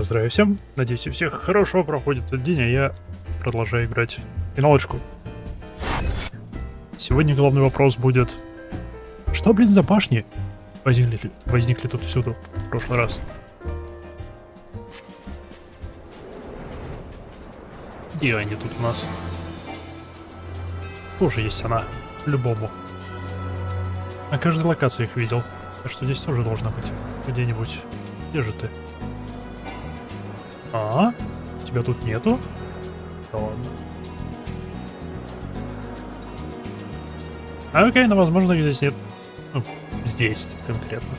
Здравия всем. Надеюсь, у всех хорошо проходит этот день, а я продолжаю играть в финалочку. Сегодня главный вопрос будет: что, блин, за башни возникли тут всюду в прошлый раз? Где они тут у нас? Тоже есть она, любому. На каждой локации их видел, так что здесь тоже должна быть где-нибудь. Где же ты? Тебя тут нету? Да ладно. Окей, но возможно их здесь нет. Ну, здесь конкретно.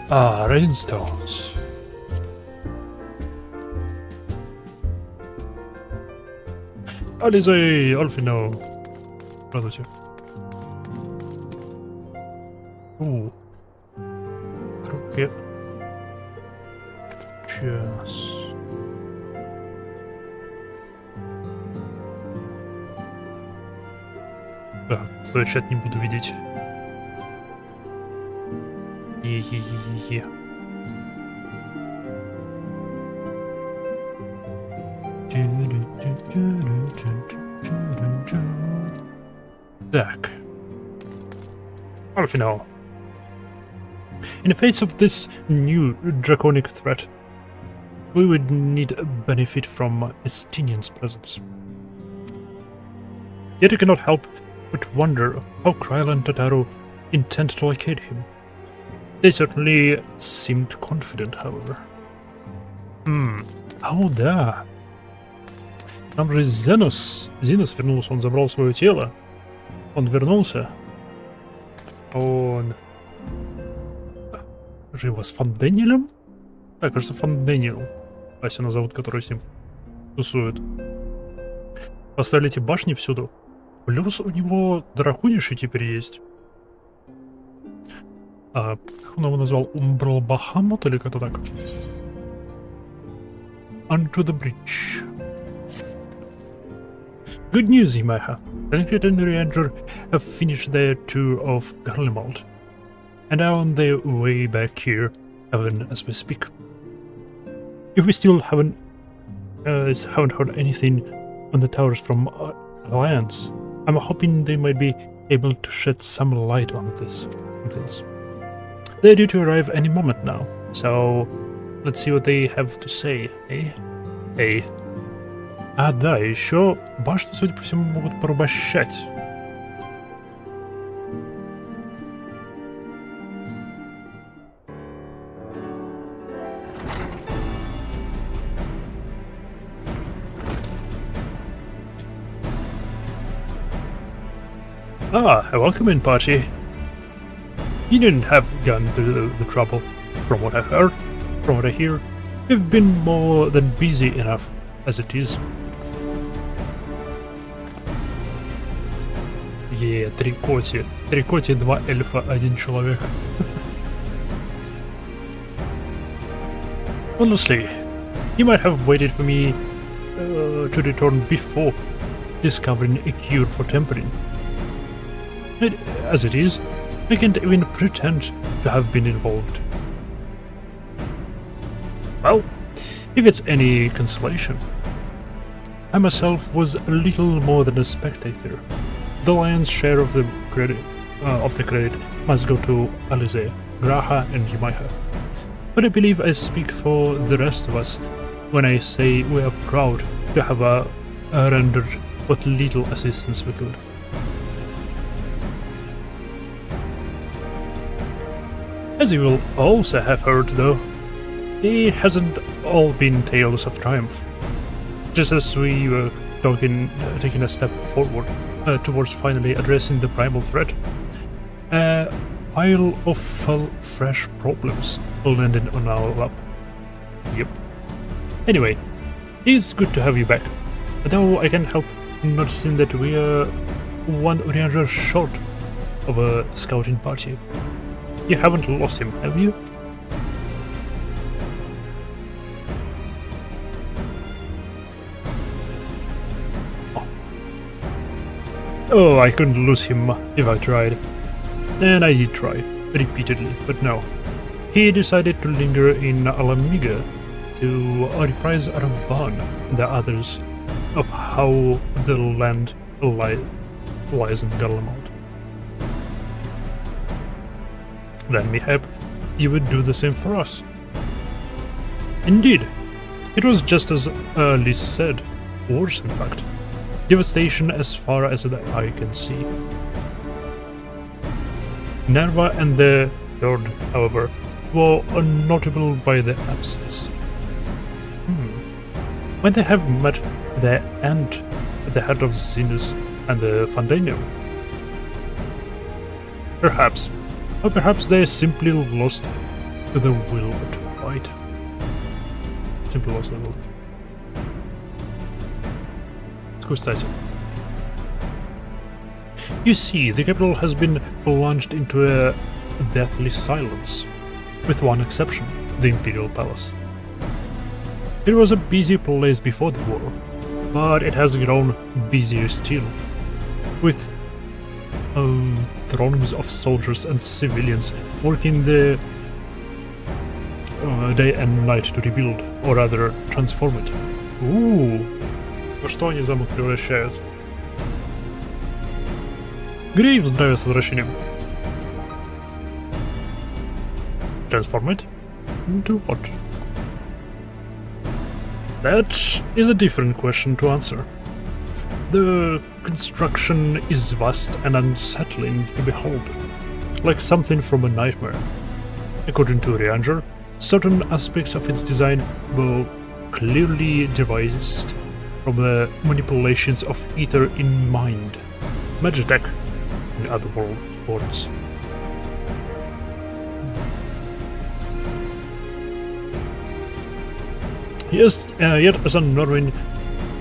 Rhinestones. Ализей, Альфино. Радуйте. Круги. Сейчас. Так, то чат не буду видеть. Е-е-е-е-е. Так. Alfino. In the face of this new draconic threat, we would need a benefit from Estinian's presence. Yet I cannot help but wonder how Kryl and Tataru intend to locate him. They certainly seemed confident, however. Да. Там же Зенос вернулся, он забрал свое тело. Он вернулся. Он... Живо с Фанденилем? Да, кажется, Фанденил. Ася назовут, который с ним тусует. Поставили эти башни всюду. Плюс у него дракониши теперь есть. Как он его назвал? Умбрал Бахамут или как-то так? Onto the bridge. Good news, Imaha. Tancred and Ranger have finished their tour of Garlemald, and are on their way back here, even as we speak. If we still haven't heard anything on the towers from Alliance, I'm hoping they might be able to shed some light on this. They're due to arrive any moment now, so let's see what they have to say, eh? Hey. Да, еще башни, судя по всему, могут порабощать. Welcome in, party. You didn't have gone through the trouble, from what I heard. From what I hear, you've been more than busy enough as it is. Три коти. Три коти, два эльфа, один человек. Honestly, you might have waited for me to return before discovering a cure for tempering. As it is, I can't even pretend to have been involved. Well, if it's any consolation, I myself was a little more than a spectator. The lion's share of the credit must go to Alize, Graha, and Yamaiha. But I believe I speak for the rest of us when I say we are proud to have rendered what little assistance we could. As you will also have heard, though, it hasn't all been tales of triumph. Just as we were taking a step forward towards finally addressing the primal threat, a pile of fresh problems landed on our lap. Yep. Anyway, it's good to have you back, though I can't help noticing that we are one ranger short of a scouting party. You haven't lost him, have you? Oh, I couldn't lose him if I tried. And I did try, repeatedly, but no. He decided to linger in Alamiga to reprise upon the others of how the land lies in Garlemald. Then mayhap you would do the same for us. Indeed, it was just as Liz said, worse in fact. Devastation as far as the eye can see. Nerva and the Horde, however, were notable by their absence. When they have met the end at the head of Zinus and the Fandanium. Perhaps. Or perhaps they simply lost the will to fight. Simply lost the will. Кстати. You see, the capital has been plunged into a deathly silence, with one exception, the Imperial Palace. It was a busy place before the war, but it has grown busier still, with throngs of soldiers and civilians working the day and night to rebuild, or rather, transform it. Во что они замок превращают? Грейв, здравия с возвращением. Transform it? Into what? That is a different question to answer. The construction is vast and unsettling to behold, like something from a nightmare. According to Reanger, certain aspects of its design were clearly devised from the manipulations of ether in mind, Magitech, in other words. Yes, yet as unnerving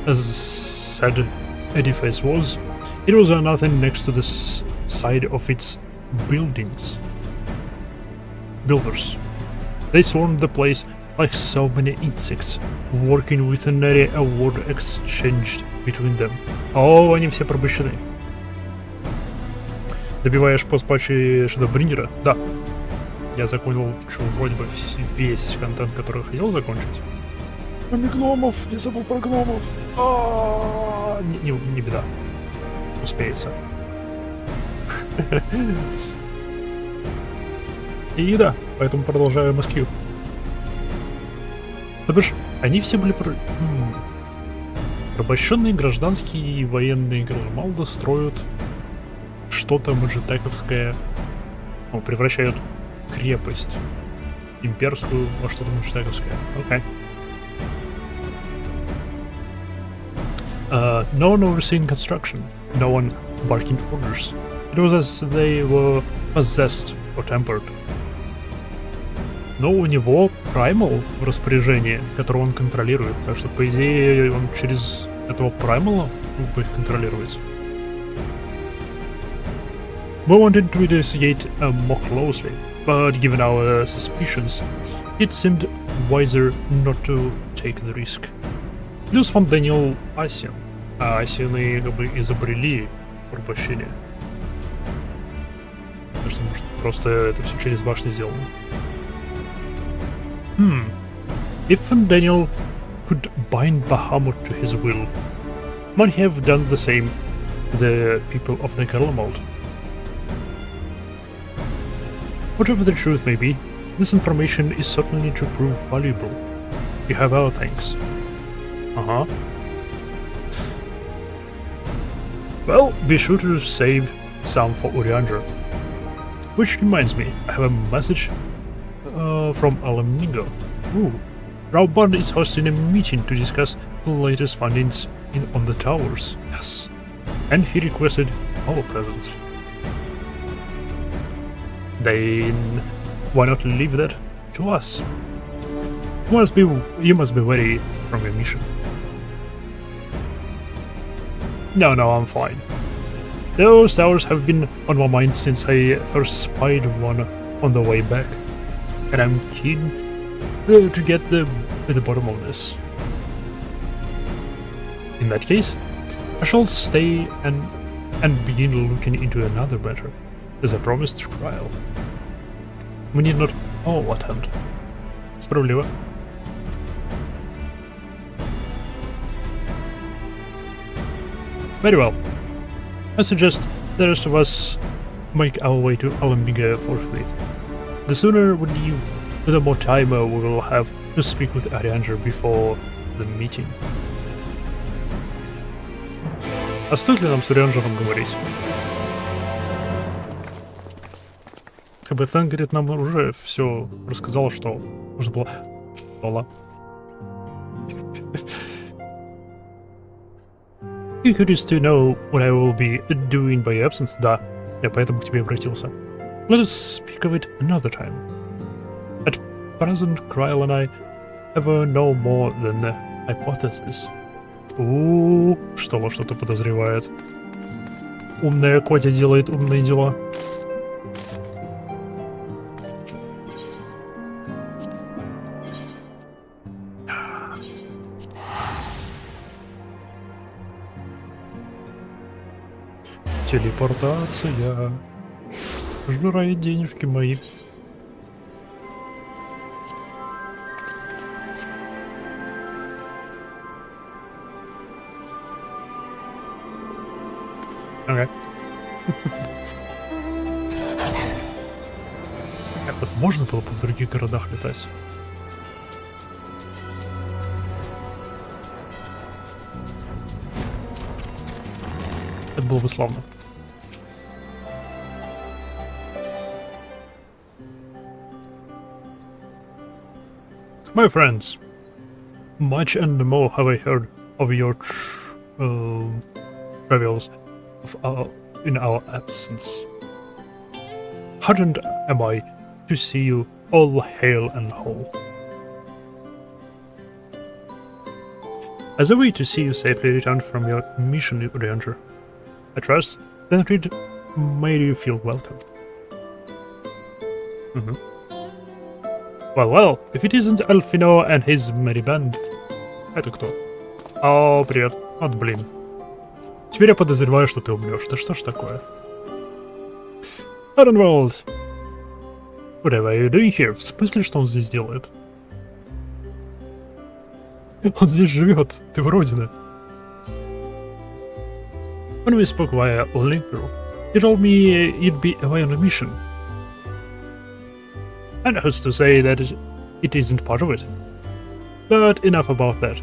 as said edifice was, it was nothing next to the side of its builders. They swarmed the place like so many insects, working with an area a word exchanged between them. О, они все порабощены. Добиваешь пост-патчи Shadowbringers? Да. Я закончил вроде бы весь контент, который хотел закончить. Кроме гномов! Я забыл про гномов! Не беда. Успеется. И да, поэтому продолжаю MSQ. То бишь, они все были порабощенные гражданские и военные Гарlemalda строят что-то маджитековское, превращают крепость имперскую во что-то маджитековское. Окей. No one overseeing construction, no one barking orders. It was as they were possessed or tempered. Но у него Primal в распоряжении, которого он контролирует, так что, по идее, он через этого Primal мог бы их контролировать. We wanted to investigate more closely, but given our suspicions, it seemed wiser not to take the risk. Плюс Фанданиел Асин, а Асины как бы изобрели порабощение. Так что, может, просто это все через башни сделано. If Fandaniel could bind Bahamut to his will, might he have done the same to the people of the Garlemald? Whatever the truth may be, this information is certainly to prove valuable. You have our thanks. Well, be sure to save some for Uriandra. Which reminds me, I have a message from Alamiga. Raubard is hosting a meeting to discuss the latest findings on the towers. Yes. And he requested our presence. Then why not leave that to us? You must be ready from your mission. No, I'm fine. Those towers have been on my mind since I first spied one on the way back, and I'm keen to get to the bottom of this. In that case, I shall stay and and begin looking into another matter, as I promised trial. We need not all attend. Справедливо. Very well. I suggest the rest of us make our way to Alambiga forthwith. The sooner we leave, the more time we will have to speak with Arianger before the meeting. А стоит ли нам с Орианжером говорить? Как бы Тэн, говорит, нам уже все рассказал, что нужно было... Ола. You curious to know what I will be doing by absence? Да, я поэтому к тебе обратился. Let us speak of it another time. At present, Kryl and I ever no more than the hypothesis. Что-то подозревает. Умная Котя делает умные дела. Телепортация. Жрает денежки мои. Ага. Вот можно было бы в других городах летать? Это было бы славно. My friends, much and more have I heard of your travels in our absence. Heartened am I to see you all hale and whole. As a way to see you safely returned from your mission, Ranger, I trust that it made you feel welcome. Well, if it isn't Alfino and his merry band. Это кто? О, привет. Вот блин. Теперь я подозреваю, что ты умрешь. Да что ж такое? Ardenwald! Whatever are you doing here? В смысле, что он здесь делает? Он здесь живет. Ты вродина. When we spoke via Linker, you told me you'd be away on a mission. And who's to say that it isn't part of it? But enough about that.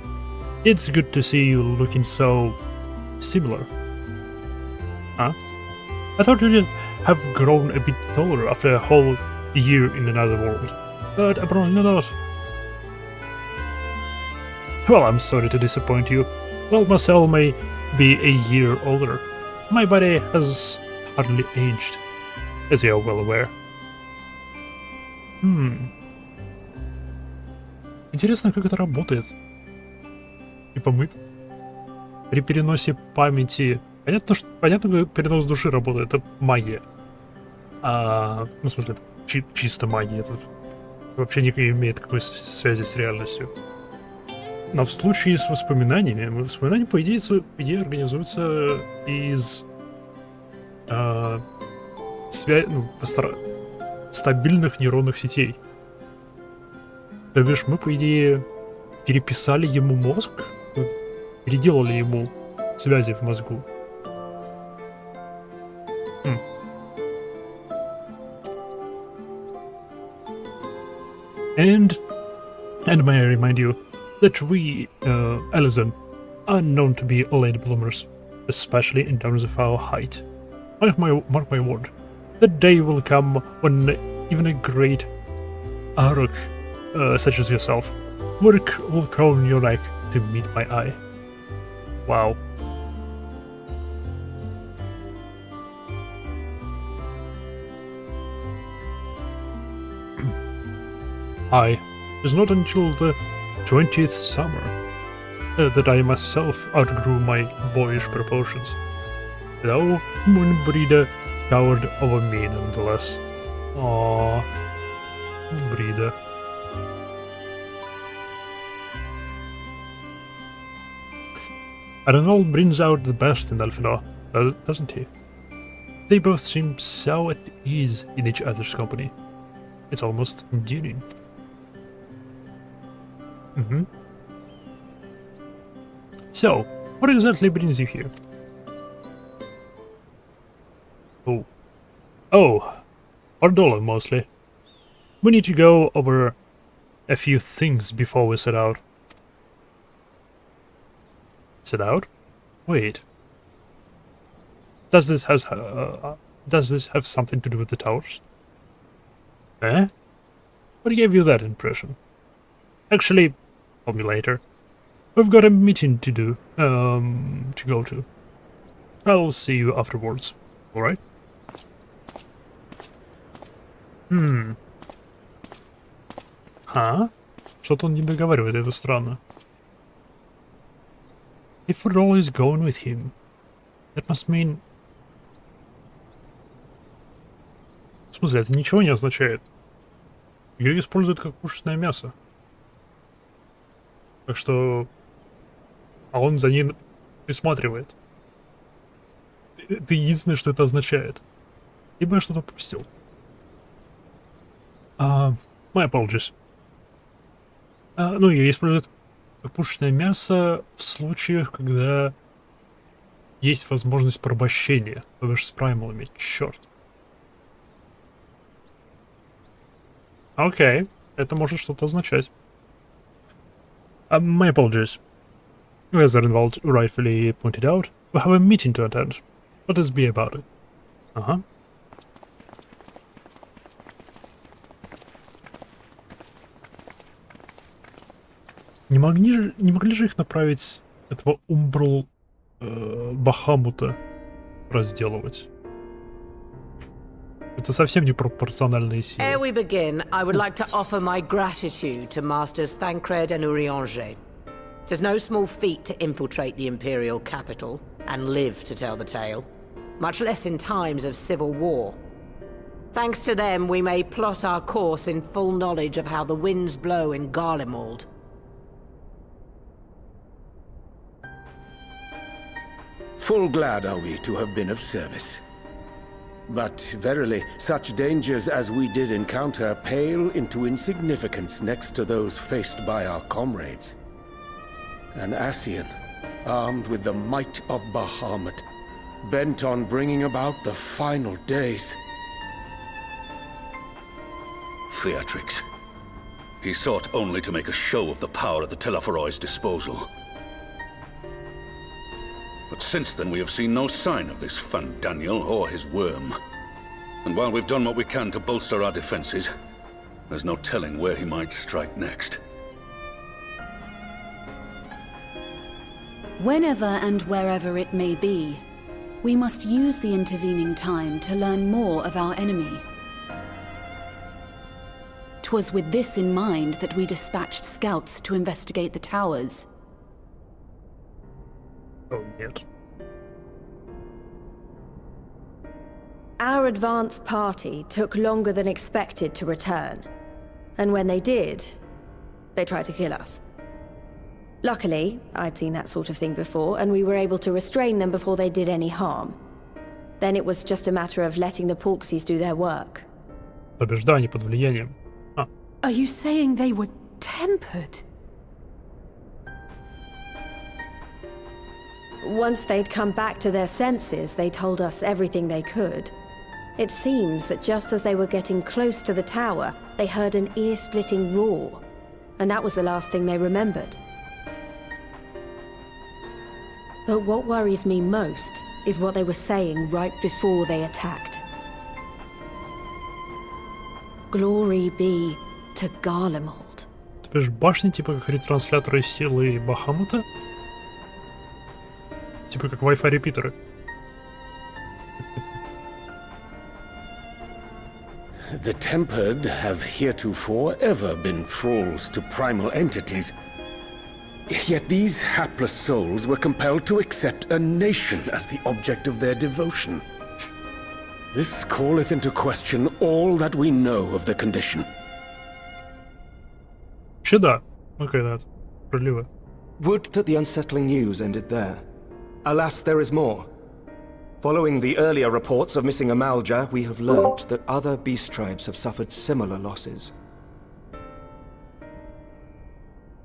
It's good to see you looking so similar. Huh? I thought you'd have grown a bit taller after a whole year in another world, but apparently not. Well, I'm sorry to disappoint you. Well, Marcel may be a year older. My body has hardly aged, as you are well aware. Интересно, как это работает. Типа мы при переносе памяти... Понятно, как перенос души работает, это магия. Ну, в смысле, это чисто магия. Это вообще не имеет какой связи с реальностью. Но в случае с воспоминаниями, воспоминания, по идее организуются из стабильных нейронных сетей. То бишь, мы, по идее, переписали ему мозг, переделали ему связи в мозгу. And may I remind you that we, Alizon, are known to be late bloomers, especially in terms of our height. Mark my word, the day will come when even a great Aruk, such as yourself, will crown your neck to meet my eye. Wow. It is not until the 20th summer that I myself outgrew my boyish proportions. Though Moonbreeder towered over me nonetheless. Aww. Moonbreeder. Arnold brings out the best in Elfinor, doesn't he? They both seem so at ease in each other's company. It's almost endearing. So, what exactly brings you here? Oh, Ordola mostly. We need to go over a few things before we set out. Set out? Wait. Does this have something to do with the towers? Eh? What gave you that impression? Actually, tell me later. We've got a meeting to do, to go to. I'll see you afterwards, alright? Что-то он не договаривает, это странно. If we're always going with him, that must mean... В смысле, это ничего не означает. Ее используют как пушечное мясо. Так что... А он за ней присматривает. Это единственное, что это означает. Либо я что-то пропустил. My apologies. Ну, ее используют как пушечное мясо в случаях, когда есть возможность порабощения, то бишь с праймалами. Черт. Окей, это может что-то означать. My apologies. As Renwald rightfully pointed out, we have a meeting to attend. Let us be about it. Не могли же их направить, этого Умбрал Бахамута, разделывать? Это совсем не пропорциональные силы. Ere we begin, I would like to offer my gratitude to Masters Thancred and Urianger. It is no small feat to infiltrate the Imperial capital and live to tell the tale, much less in times of civil war. Thanks to them, we may plot our course in full knowledge of how the winds blow in Garlemald. Full glad are we to have been of service. But verily, such dangers as we did encounter pale into insignificance next to those faced by our comrades. An Ascian, armed with the might of Bahamut, bent on bringing about the final days. Theatrix. He sought only to make a show of the power at the Teleforoi's disposal. But since then we have seen no sign of this Fandaniel or his worm. And while we've done what we can to bolster our defenses, there's no telling where he might strike next. Whenever and wherever it may be, we must use the intervening time to learn more of our enemy. 'Twas with this in mind that we dispatched scouts to investigate the towers. Oh, нет. Our advance party took longer than expected to return. And when they did, they tried to kill us. Luckily, I'd seen that sort of thing before, and we were able to restrain them before they did any harm. Then it was just a matter of letting the Porksies do their work. То бишь, да, они под влиянием. Are you saying they were tempered? Once they'd come back to their senses, they told us everything they could. It seems that just as they were getting close to the tower, they heard an ear-splitting roar. And that was the last thing they remembered. But what worries me most is what they were saying right before they attacked. Glory be to Garlemald. То бишь, башни типа как ретрансляторы силы Бахамута? Типа как Wi-Fi репитеры. The Tempered have heretofore ever been thralls to primal entities. Yet these hapless souls were compelled to accept a nation as the object of their devotion. This calleth into question all that we know of the condition. Вообще да. Окей, да. Справедливо. Would that the unsettling news ended there. Alas, there is more. Following the earlier reports of missing Amalja, we have learnt that other beast tribes have suffered similar losses.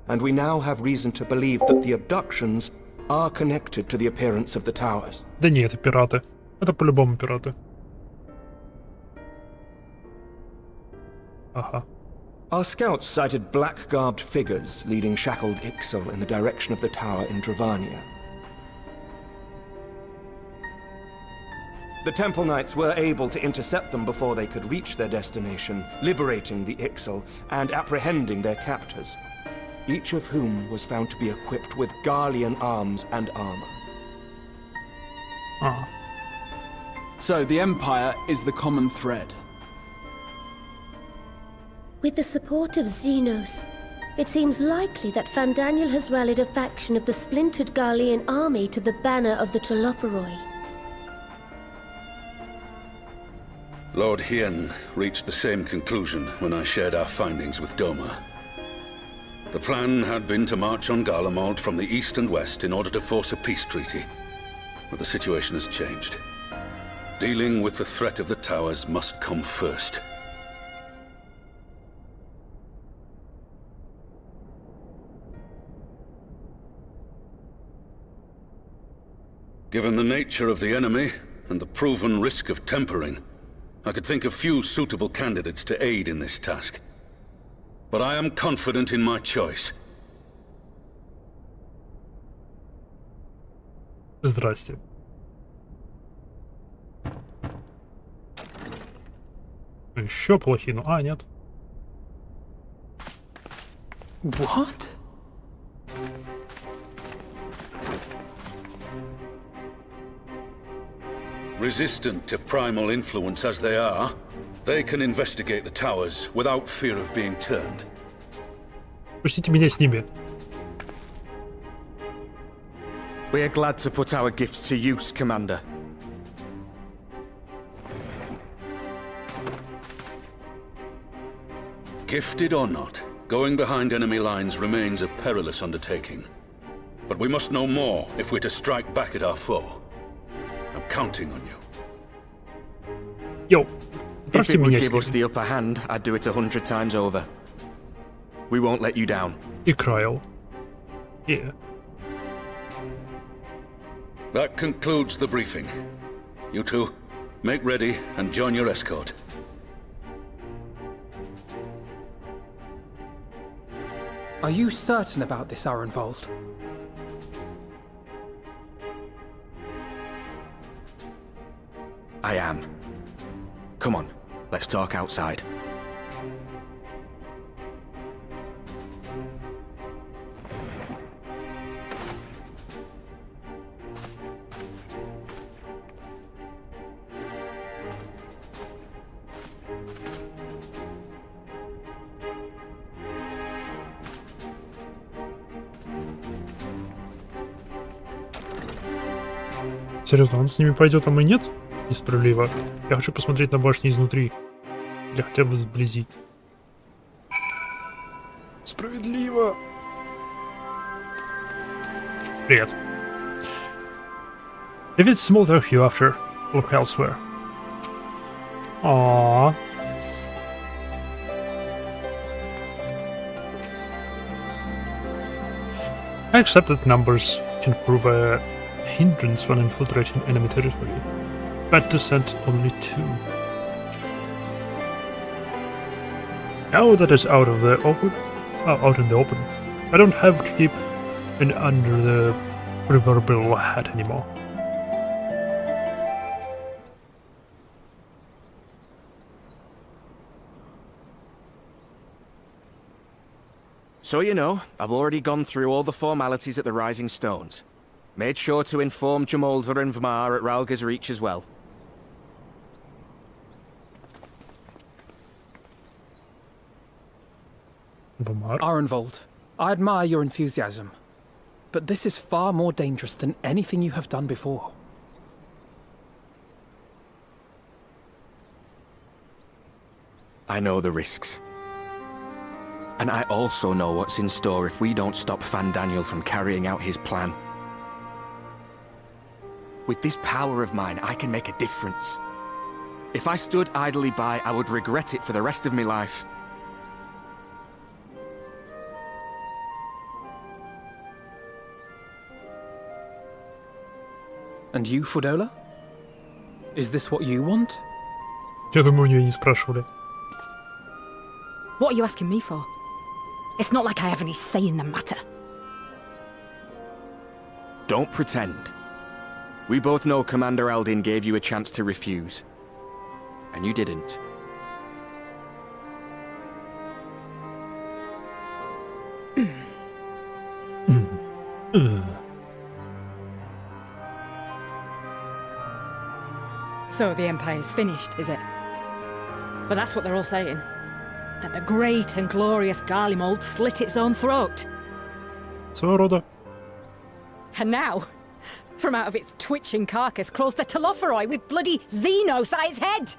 And we now have reason to believe that the abductions are connected to the appearance of the towers. Да нет, это пираты. Это по-любому пираты. Ага. Our scouts sighted black-garbed figures leading shackled Ixal in the direction of the tower in Dravania. The Temple Knights were able to intercept them before they could reach their destination, liberating the Ixal and apprehending their captors, each of whom was found to be equipped with Garlean arms and armor. Ah. So the Empire is the common thread. With the support of Xenos, it seems likely that Fandaniel has rallied a faction of the splintered Garlean army to the banner of the Telophoroi. Lord Hien reached the same conclusion when I shared our findings with Doma. The plan had been to march on Garlemald from the east and west in order to force a peace treaty. But the situation has changed. Dealing with the threat of the towers must come first. Given the nature of the enemy and the proven risk of tempering, I could think of few suitable candidates to aid in this task. But I am confident in my choice. Здрасте. Еще плохие, ну... А, нет. What? Resistant to primal influence as they are, they can investigate the towers without fear of being turned. Пустите меня с ними. We are glad to put our gifts to use, Commander. Gifted or not, going behind enemy lines remains a perilous undertaking. But we must know more if we're to strike back at our foe. I'm counting on you. Йоу. If Отправьте it would меня с give us ними. the upper hand, I'd do it 100 times over. We won't let you down. И Крайл. Yeah. That concludes the briefing. You two, make ready and join your escort. Are you certain about this, Arenvold? I am. Come on, let's talk outside. Серьезно, он с ними пойдет, а мы нет? Несправедливо. Я хочу посмотреть на башни изнутри. Или хотя бы сблизи. Справедливо. Привет. If it's small talk you after, look elsewhere. Aww. I accept that numbers can prove a hindrance when infiltrating enemy territory, but to send only 2. Now that it's out of the open, out in the open, I don't have to keep it under the proverbial hat anymore. So you know, I've already gone through all the formalities at the Rising Stones. Made sure to inform Jamolder and Vmar at Ralga's Reach as well. Vmar? Arenvold, I admire your enthusiasm, but this is far more dangerous than anything you have done before. I know the risks. And I also know what's in store if we don't stop Fandaniel from carrying out his plan. With this power of mine, I can make a difference. If I stood idly by, I would regret it for the rest of my life. And you, Fudola? Is this what you want? Я думаю, у нее не спрашивали. What are you asking me for? It's not like I have any say in the matter. Don't pretend. We both know Commander Eldin gave you a chance to refuse. And you didn't. So the Empire's finished, is it? But that's what they're all saying. That the great and glorious Garlemald slit its own throat. Своего рода. And now, from out of its twitching carcass crawls the Telophoroi with bloody Xenos at its head!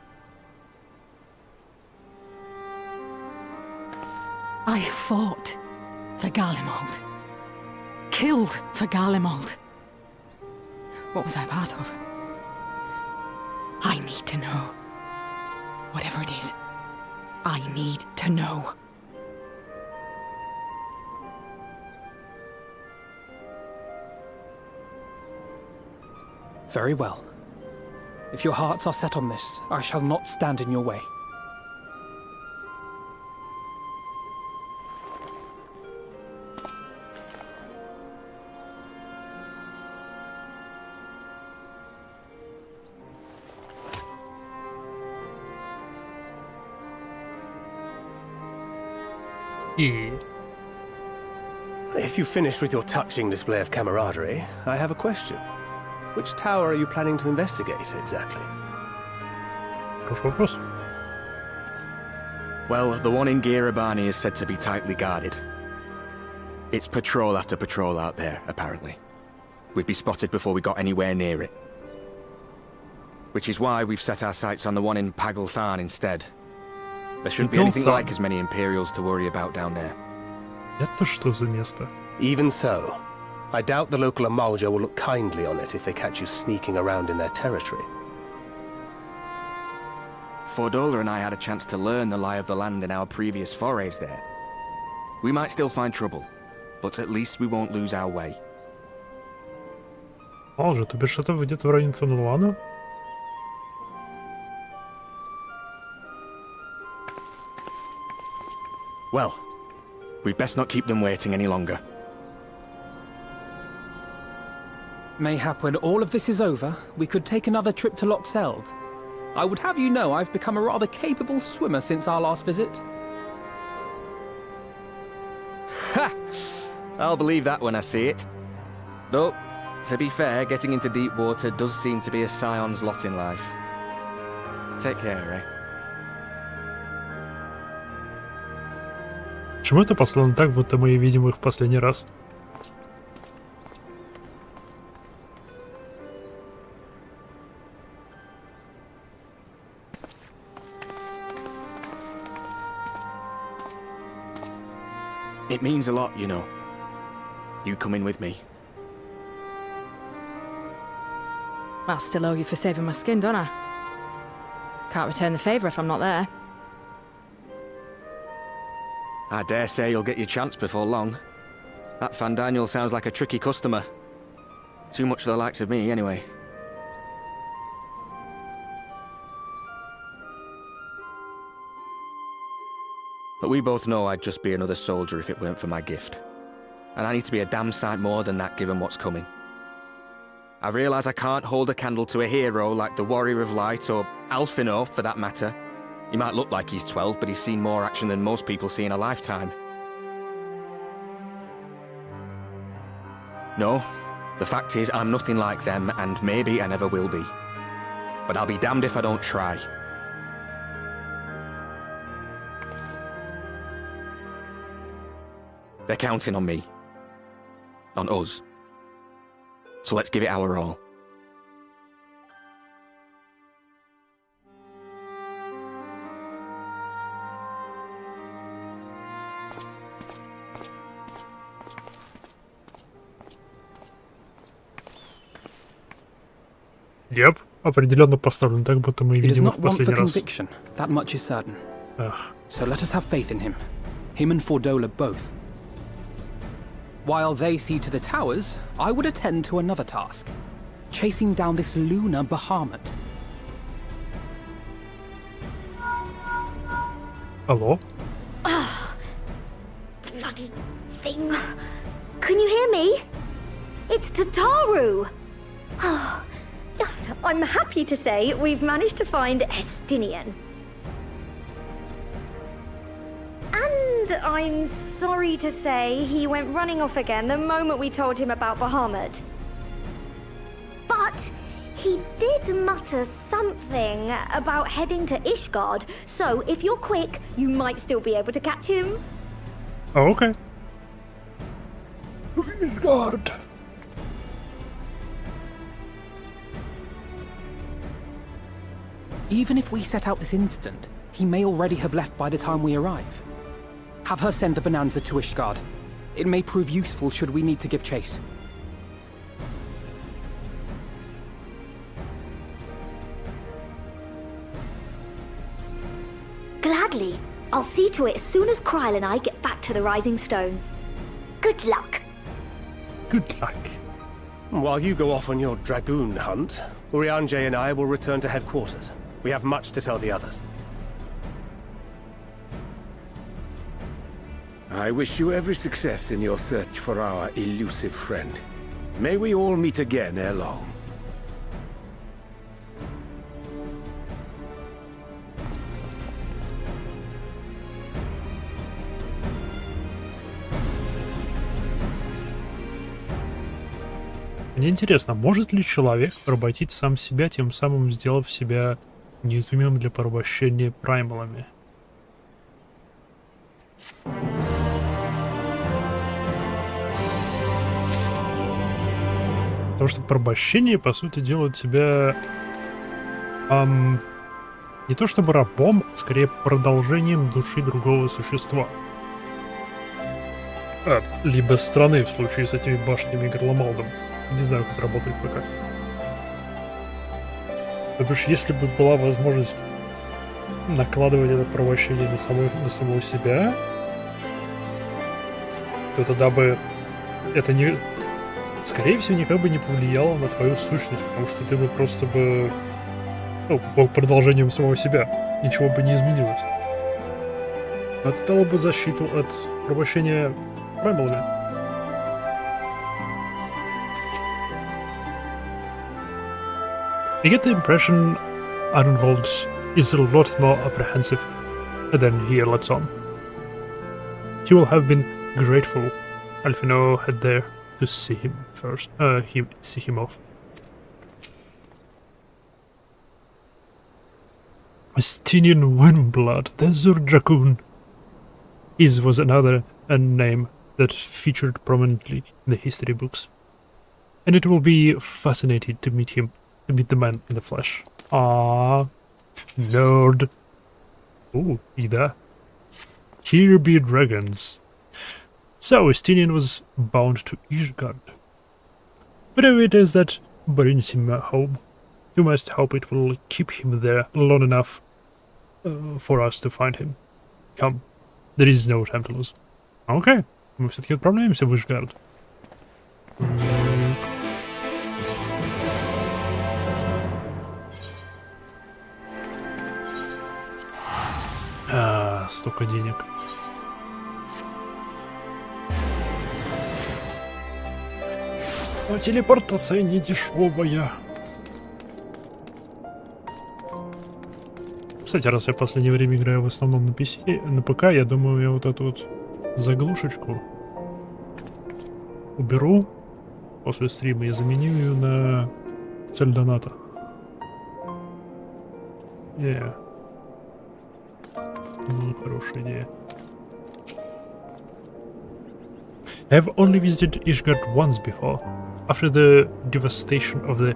I fought for Garlemald. Killed for Garlemald. What was I part of? I need to know. Whatever it is, I need to know. Very well. If your hearts are set on this, I shall not stand in your way. If you've finished with your touching display of camaraderie, I have a question. Which tower are you planning to investigate, exactly? Хороший вопрос. Well, the one in Girabani is said to be tightly guarded. It's patrol after patrol out there, apparently. We'd be spotted before we got anywhere near it. Which is why we've set our sights on the one in Pagalthan instead. There shouldn't be anything like as many Imperials to worry about down there. Это что за место? Even so, I doubt the local Amalja will look kindly on it if they catch you sneaking around in their territory. Fordola and I had a chance to learn the lie of the land in our previous forays there. We might still find trouble, but at least we won't lose our way. Алжа, то бишь это где-то в районе Тонлуана? Well, we'd best not keep them waiting any longer. Mayhap when all of this is over, we could take another trip to Loxeld. I would have you know I've become a rather capable swimmer since our last visit. Ha! I'll believe that when I see it. Though, to be fair, getting into deep water does seem to be a scion's lot in life. Take care, eh? Почему это послано так, будто мы видим их в последний раз? It means a lot, you know. You coming with me. I'll still owe you for saving my skin, don't I? Can't return the favour if I'm not there. I dare say you'll get your chance before long. That Fandaniel sounds like a tricky customer. Too much for the likes of me, anyway. But we both know I'd just be another soldier if it weren't for my gift. And I need to be a damn sight more than that given what's coming. I realise I can't hold a candle to a hero like the Warrior of Light, or Alphino, for that matter. He might look like he's 12, but he's seen more action than most people see in a lifetime. No, the fact is I'm nothing like them, and maybe I never will be. But I'll be damned if I don't try. They're counting on me. On us. So let's give it our all. Yep, определенно поставлен так, будто мы He does видим их not в want for последний раз. conviction. That much is certain. Ugh. So let us have faith in him. Him and Fordola both. While they see to the towers, I would attend to another task. Chasing down this lunar Bahamut. Алло? Bloody thing. Can you hear me? It's Tataru! I'm happy to say we've managed to find Estinian. And I'm sorry to say he went running off again the moment we told him about Bahamut. But he did mutter something about heading to Ishgard, so if you're quick, you might still be able to catch him. Oh, okay. God. Even if we set out this instant, he may already have left by the time we arrive. Have her send the Bonanza to Ishgard. It may prove useful should we need to give chase. Gladly. I'll see to it as soon as Kryle and I get back to the Rising Stones. Good luck. Good luck. While you go off on your dragoon hunt, Urianger and I will return to headquarters. We have much to tell the others. I wish you every success in your search for our elusive friend. May we all meet again ere long. Мне интересно, может ли человек поработить сам себя, тем самым сделав себя неуязвимым для порабощения праймалами? Потому что порабощение, по сути, делает тебя не то чтобы рабом, а скорее продолжением души другого существа. Либо страны, в случае с этими башнями и Гарломалдом. Не знаю, как это работает пока. Потому что если бы была возможность накладывать это порабощение на самого себя, то тогда бы это не... Скорее всего, никак бы не повлияло на твою сущность, потому что ты бы просто бы был продолжением самого себя. Ничего бы не изменилось. Это дало бы защиту от порабощения праймалами. I get the impression Arnvold is a lot more apprehensive than he lets on. He will have been grateful Alfino had there to see him first, see him off. Estinian Windblood, the Zur Dragoon. His was another name that featured prominently in the history books. And it will be fascinating to meet him. To meet the man in the flesh. Ah, nerd. Ooh, Ida. Here be dragons. So, Estinian was bound to Ishgard. Whatever it is that brings him home, you must hope it will keep him there long enough for us to find him. Come, there is no time to lose. Okay, мы все-таки отправляемся в Ishgard. Столько денег. А телепортация не дешевая. Кстати, раз я в последнее время играю в основном на PC, на ПК, я думаю, я вот эту вот заглушечку уберу после стрима и заменю ее на цель доната. Хорошая идея. I have only visited Ishgard once before, after the devastation of the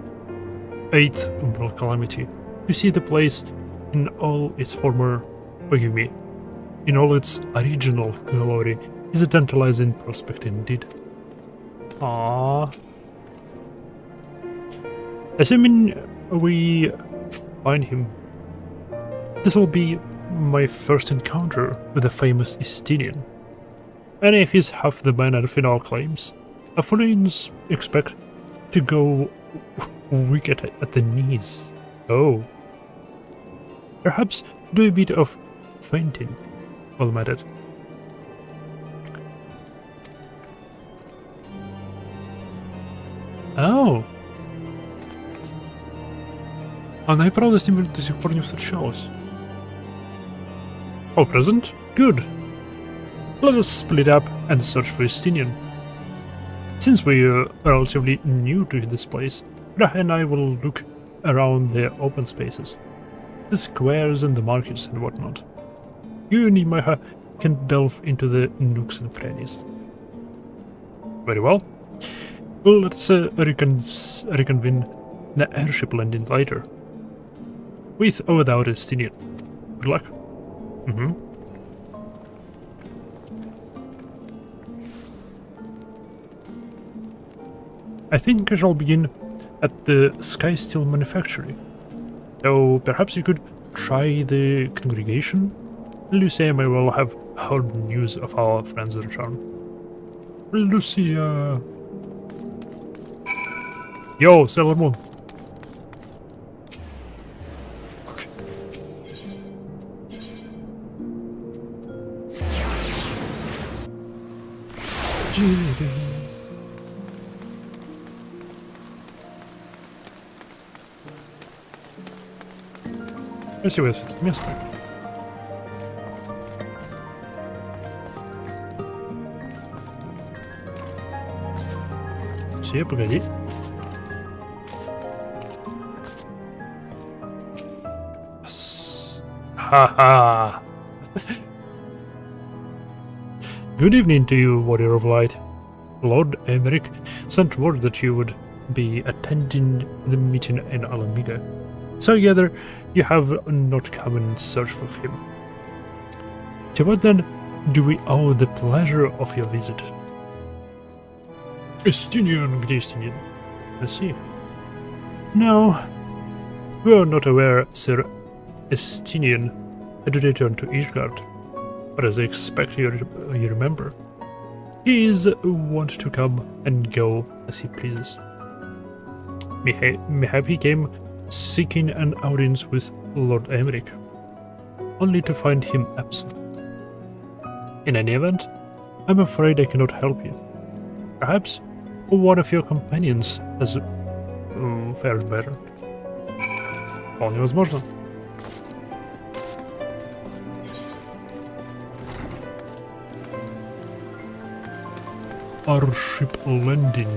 8th Umbral Calamity. To see the place in all its former, forgive me, in all its original glory is a tantalizing prospect indeed. Assuming we find him, this will be my first encounter with the famous Estinian. And if he's half the man Final claims, I fully expect to go weak at the knees. Oh. Perhaps do a bit of fainting while I'm at it. Oh. Она и правда с ним до сих пор не встречалась. All present? Good. Let us split up and search for Estinian. Since we are relatively new to this place, Raha and I will look around the open spaces, the squares and the markets and whatnot. You and Imaha can delve into the nooks and crannies. Very well. Let's reconvene the airship landing later. With or without Estinian. Good luck. I think I shall begin at the Sky Steel Manufactory. So perhaps you could try the congregation? Lucia may well have heard news of our friend's return. Lucia. Yo, Sailor Moon. Красивое место. Все, погоди. Ха-ха! Good evening to you, Warrior of Light. Lord Emmerich sent word that you would be attending the meeting in Alamiga. So I gather you have not come in search of him. To what then do we owe the pleasure of your visit? Estinian, где Estinian? Let's see. No, we are not aware Sir Estinian had returned to Ishgard, but as I expect you remember, he is wont to come and go as he pleases. Mayhap he came seeking an audience with Lord Emmerich, only to find him absent. In any event, I'm afraid I cannot help you. Perhaps one of your companions has fared better. Вполне возможно. Our ship landing.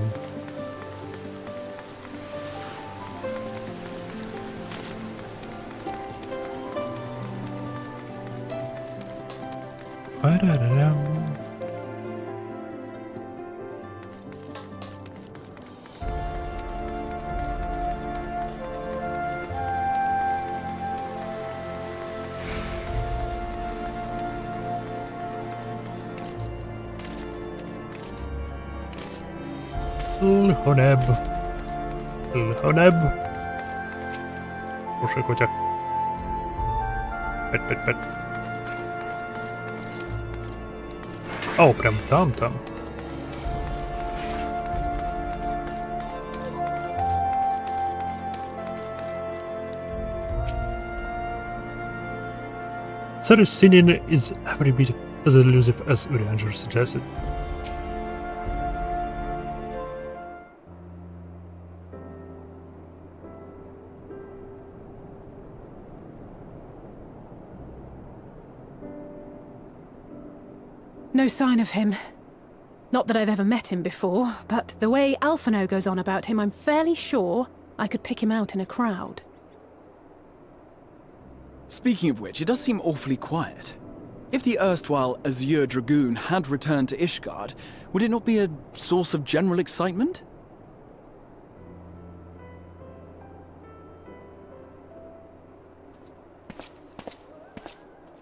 Лхонеб. Слушай, котик. Пять. О, прям там. Sir Estinian is every bit as elusive as Urianger suggested. No sign of him. Not that I've ever met him before, but the way Alphino goes on about him, I'm fairly sure I could pick him out in a crowd. Speaking of which, it does seem awfully quiet. If the erstwhile Azure Dragoon had returned to Ishgard, would it not be a source of general excitement?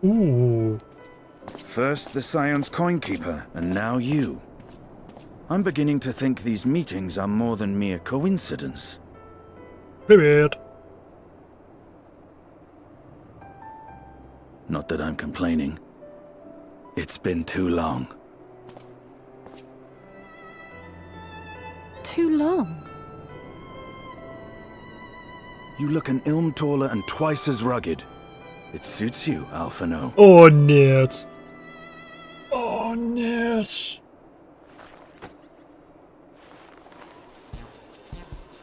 Ooh. First the Scion's Coinkeeper, and now you. I'm beginning to think these meetings are more than mere coincidence. Привет. Not that I'm complaining. It's been too long. Too long? You look an ilm taller and twice as rugged. It suits you, Alphano. О, нет. О, нет.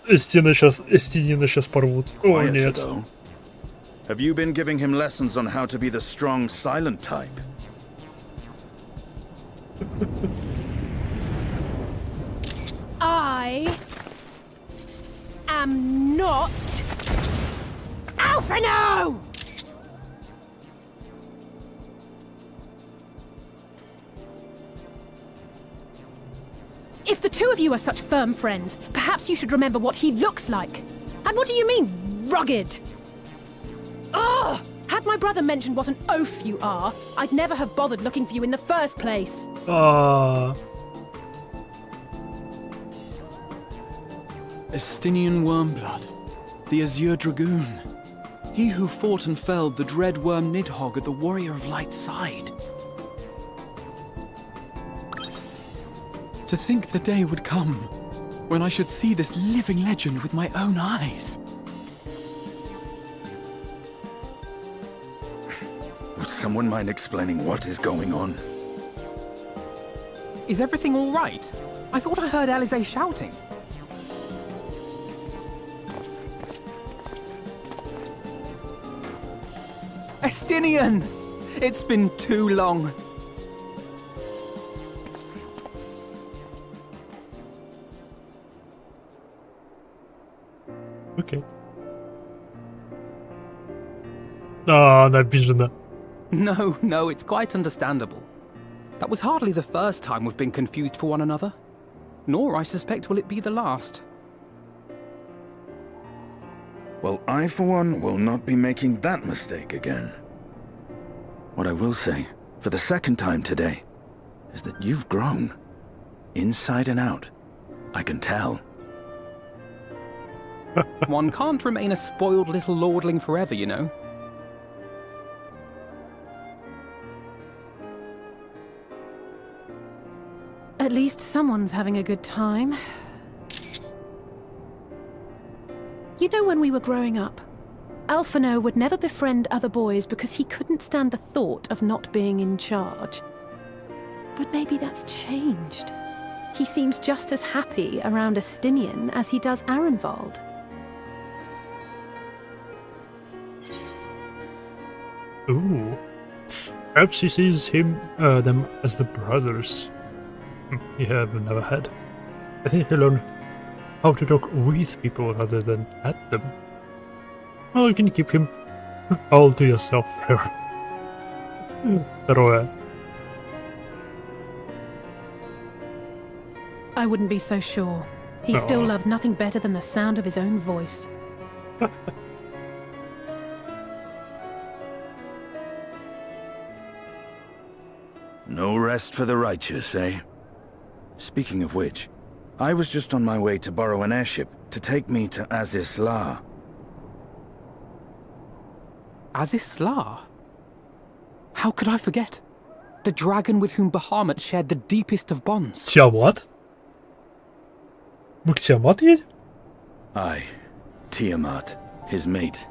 Эстинина сейчас порвут. О, Quieter, нет. though. Have you been giving him lessons on how to be the strong, silent type? I am not Alphino! If the two of you are such firm friends, perhaps you should remember what he looks like. And what do you mean, rugged? Ugh! Had my brother mentioned what an oaf you are, I'd never have bothered looking for you in the first place. Estinian Wormblood, the Azure Dragoon. He who fought and felled the dread worm Nidhogg at the Warrior of Light's side. To think the day would come when I should see this living legend with my own eyes. Would someone mind explaining what is going on? Is everything all right? I thought I heard Alize shouting. Estinian! It's been too long. Окей. Она обижена. No, it's quite understandable. That was hardly the first time we've been confused for one another. Nor, I suspect, will it be the last. Well, I, for one, will not be making that mistake again. What I will say, for the second time today, is that you've grown. Inside and out. I can tell. One can't remain a spoiled little lordling forever, you know. At least someone's having a good time. You know, when we were growing up, Alphino would never befriend other boys because he couldn't stand the thought of not being in charge. But maybe that's changed. He seems just as happy around Estinian as he does Arenvald. Ooh. Perhaps he sees them as the brothers he have never had. I think he'll learn how to talk with people rather than at them. Well, you can keep him all to yourself forever. Второе. I wouldn't be so sure. He still loves nothing better than the sound of his own voice. No rest for the righteous, eh? Speaking of which, I was just on my way to borrow an airship to take me to Azis La. Azis La? How could I forget? The dragon with whom Bahamut shared the deepest of bonds. Tiamat? Мы к Tiamat едем? Aye, Tiamat, his mate.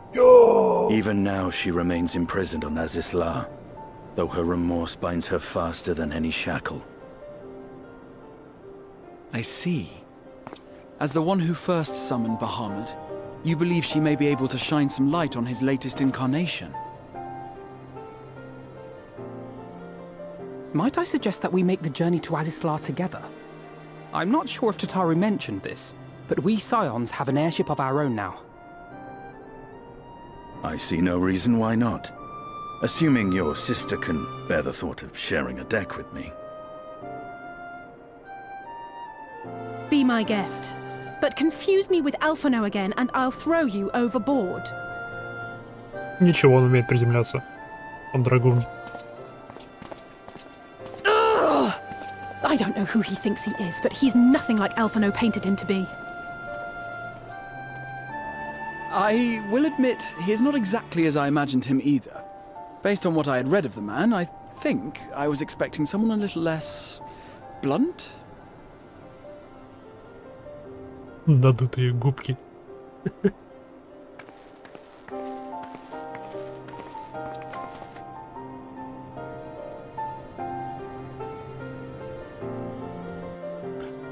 Even now she remains imprisoned on Azis La, though her remorse binds her faster than any shackle. I see. As the one who first summoned Bahamut, you believe she may be able to shine some light on his latest incarnation. Might I suggest that we make the journey to Azisla together? I'm not sure if Tataru mentioned this, but we Scions have an airship of our own now. I see no reason why not. Assuming your sister can bear the thought of sharing a deck with me. Be my guest. But confuse me with Alphino again, and I'll throw you overboard. Ничего, он умеет приземляться. Он драгун. I don't know who he thinks he is, but he's nothing like Alphino painted him to be. I will admit, he is not exactly as I imagined him either. Based on what I had read of the man, I think I was expecting someone a little less blunt. Надутые губки.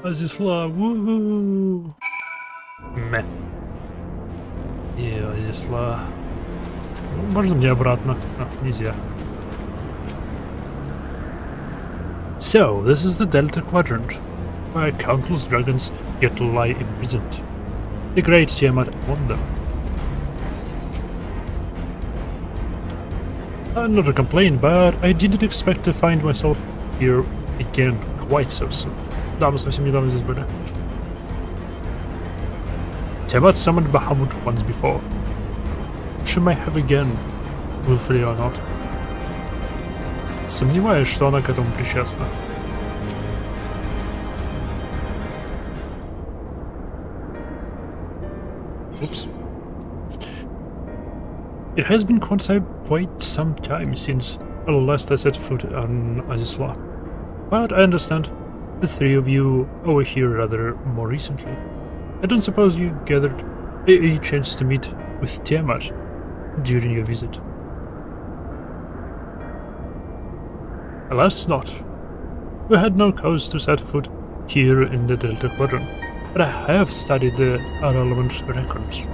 Азислав, уу. Мэ. Азислав. Можно мне обратно? Нельзя. So, this is the Delta Quadrant, where countless dragons yet lie imprisoned. The great Tiamat among them. Not to complain, but I didn't expect to find myself here again quite so soon. Да, мы совсем недавно здесь были. Tiamat summoned Bahamut once before. She may have again, willfully or not. Сомневаюсь, что она к этому причастна. Oops. It has been quite some time since last I set foot on Azisla, but I understand the three of you over here rather more recently. I don't suppose you gathered a chance to meet with Tiamat during your visit. Alas not. We had no cause to set foot here in the Delta Quadrant, but I have studied the relevant records.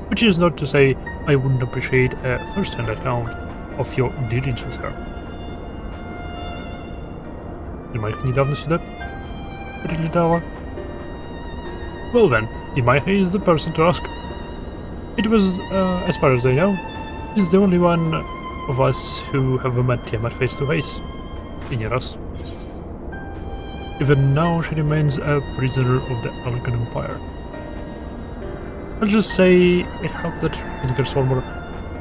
Which is not to say I wouldn't appreciate a first-hand account of your dealings with her. Имайха недавно сюда прилетала. Well then, Imaiha is the person to ask. It was, as far as I know, is the only one of us who have met Tiamat face to face. In Yaras. Even now she remains a prisoner of the Alkan Empire. I'll just say it helped that Edgar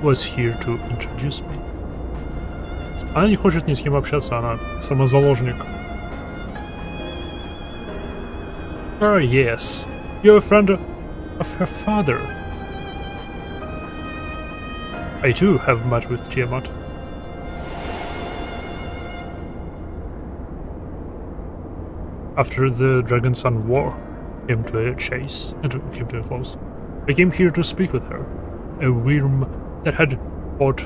was here to introduce me. Она не хочет ни с кем общаться, она самозаложник. Oh yes, you're a friend of her father. I too have met with Tiamat. After the Dragon Sun War came to a chase and came to a close, I came here to speak with her, a worm that had fought,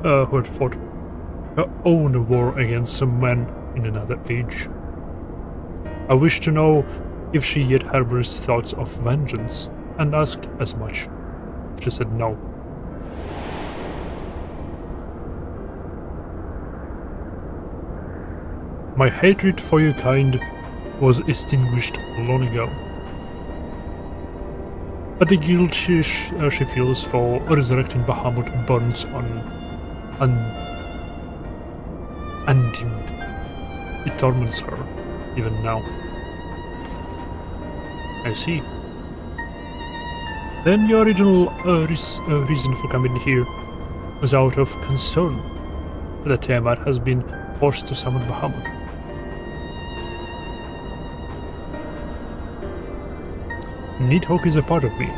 her own war against some men in another age. I wished to know if she yet harbors thoughts of vengeance, and asked as much. She said no. My hatred for your kind was extinguished long ago. But the guilt she feels for resurrecting Bahamut burns undimmed. It torments her, even now. I see. Then your original reason for coming here was out of concern that Tiamat has been forced to summon Bahamut. Nidhogg is a part of me.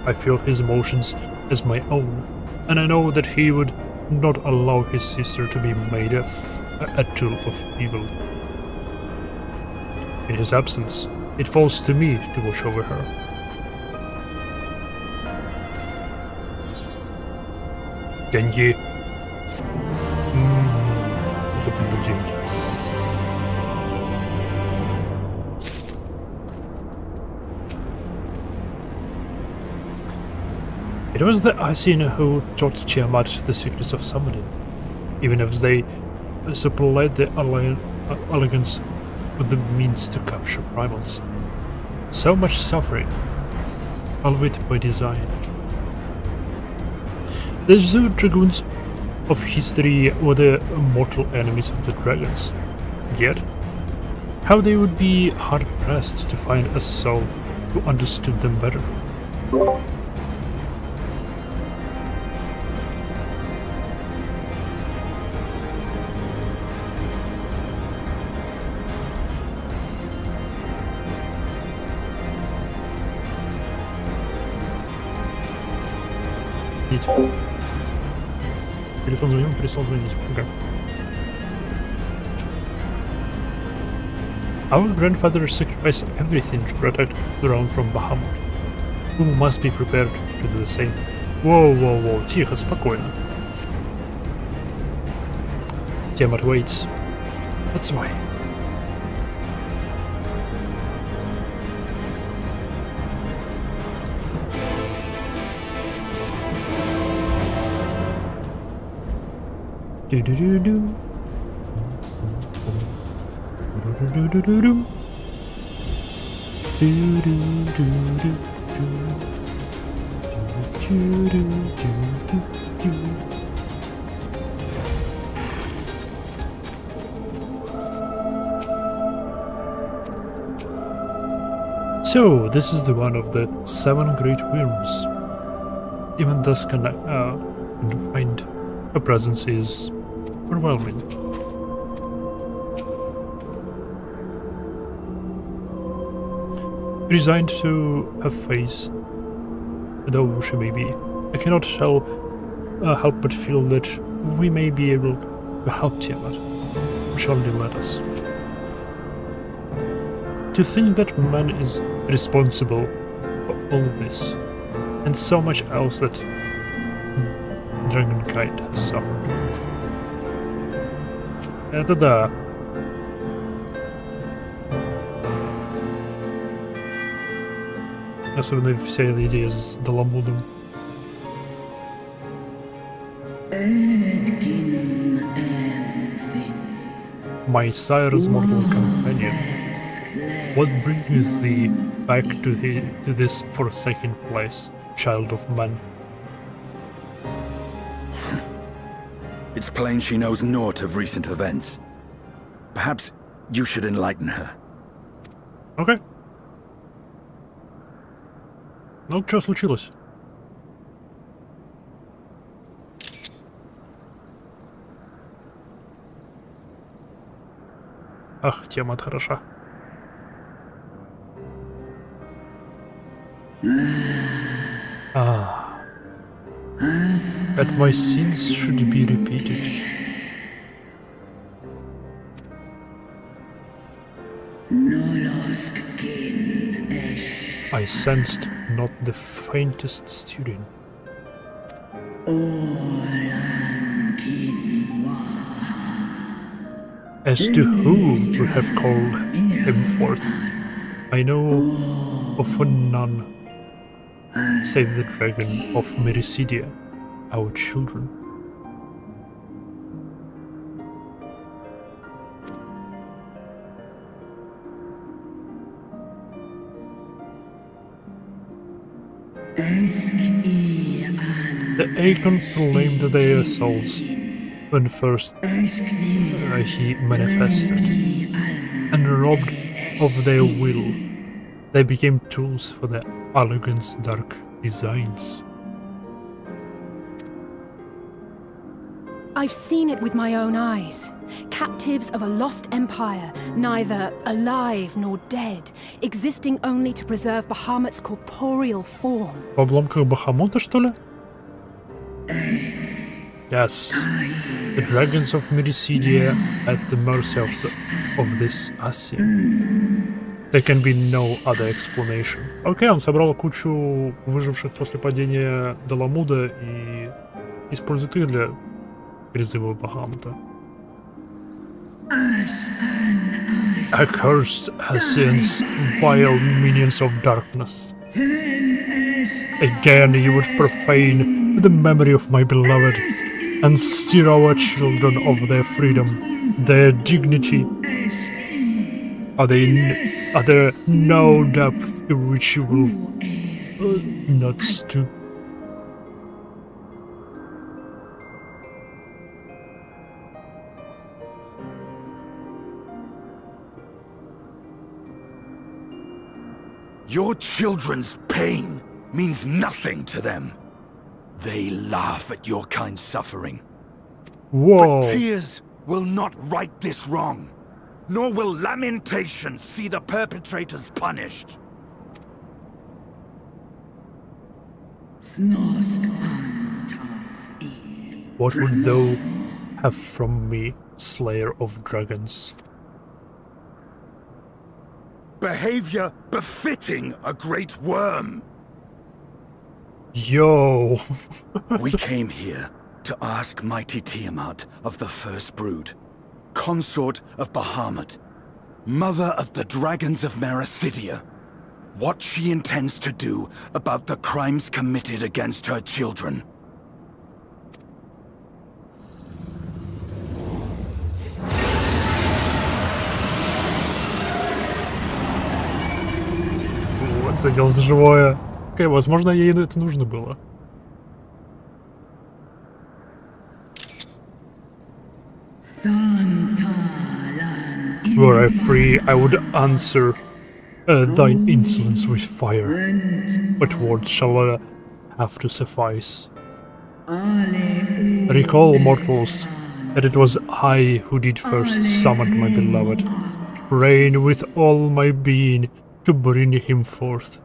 I feel his emotions as my own, and I know that he would not allow his sister to be made a tool of evil. In his absence, it falls to me to watch over her. Genji. Lubię dzięki. It was the Asin who taught Tiamat the secrets of summoning, even if they supplied the elegance with the means to capture primals. So much suffering, albeit by design. The Zoo Dragoons of history were the mortal enemies of the dragons, yet how they would be hard-pressed to find a soul who understood them better. Телефон звонил, перестал звонить. Okay. Our grandfather sacrificed everything to protect the realm from Bahamut. We must be prepared to do the same. Воу, тихо, спокойно. Tiamat waits. That's why. Do-do-do-do. Do-do-do-do-do. Do-do-do-do-do. Do-do-do-do-do. So, this is the one of the 7 great worms. Even thus can find a presence is overwhelming. Resigned to her face, though she may be, I cannot help but feel that we may be able to help Tiamat. Surely let us. To think that man is responsible for all this, and so much else that Dragonkind has suffered. Это да. Особенно вся эта идея с Даламудом. My sire's mortal companion, what bringeth thee back to this forsaken place, child of man? It's plain she knows naught of recent events. Perhaps you should enlighten her. Okay. Ну, что случилось? Ах, тема хороша. That my sins should be repeated. I sensed not the faintest stirring. As to who would have called him forth, I know of none save the dragon of Mericidia, our children. The Aegon proclaimed their souls when first he manifested, and robbed of their will, they became tools for the Allergan's dark designs. I've seen it with my own eyes. Captives of a lost empire, neither alive nor dead, existing only to preserve Bahamut's corporeal form. В обломках Бахамута, что ли? Yes. The dragons of Mericidia at the mercy of this Asien. There can be no other explanation. Окей, он собрал кучу выживших после падения Даламуда и использует их для призыва Бахамута. Accursed Asians, vile minions of darkness. Again you would profane the memory of my beloved and steer our children of their freedom, their dignity. Are there no depth to which you will not stoop? Your children's pain means nothing to them. They laugh at your kind suffering. Whoa. But tears will not right this wrong, nor will lamentation see the perpetrators punished. What would thou have from me, Slayer of Dragons? Behavior befitting a great worm. Yo! We came here to ask mighty Tiamat of the First Brood, consort of Bahamut, mother of the dragons of Mericidia, what she intends to do about the crimes committed against her children. Вот, задел за живое. Окей, возможно, ей это нужно было. Were I free, I would answer thine insolence with fire. What words shall I have to suffice? Recall, mortals, that it was I who did first summon my beloved, praying with all my being to bring him forth.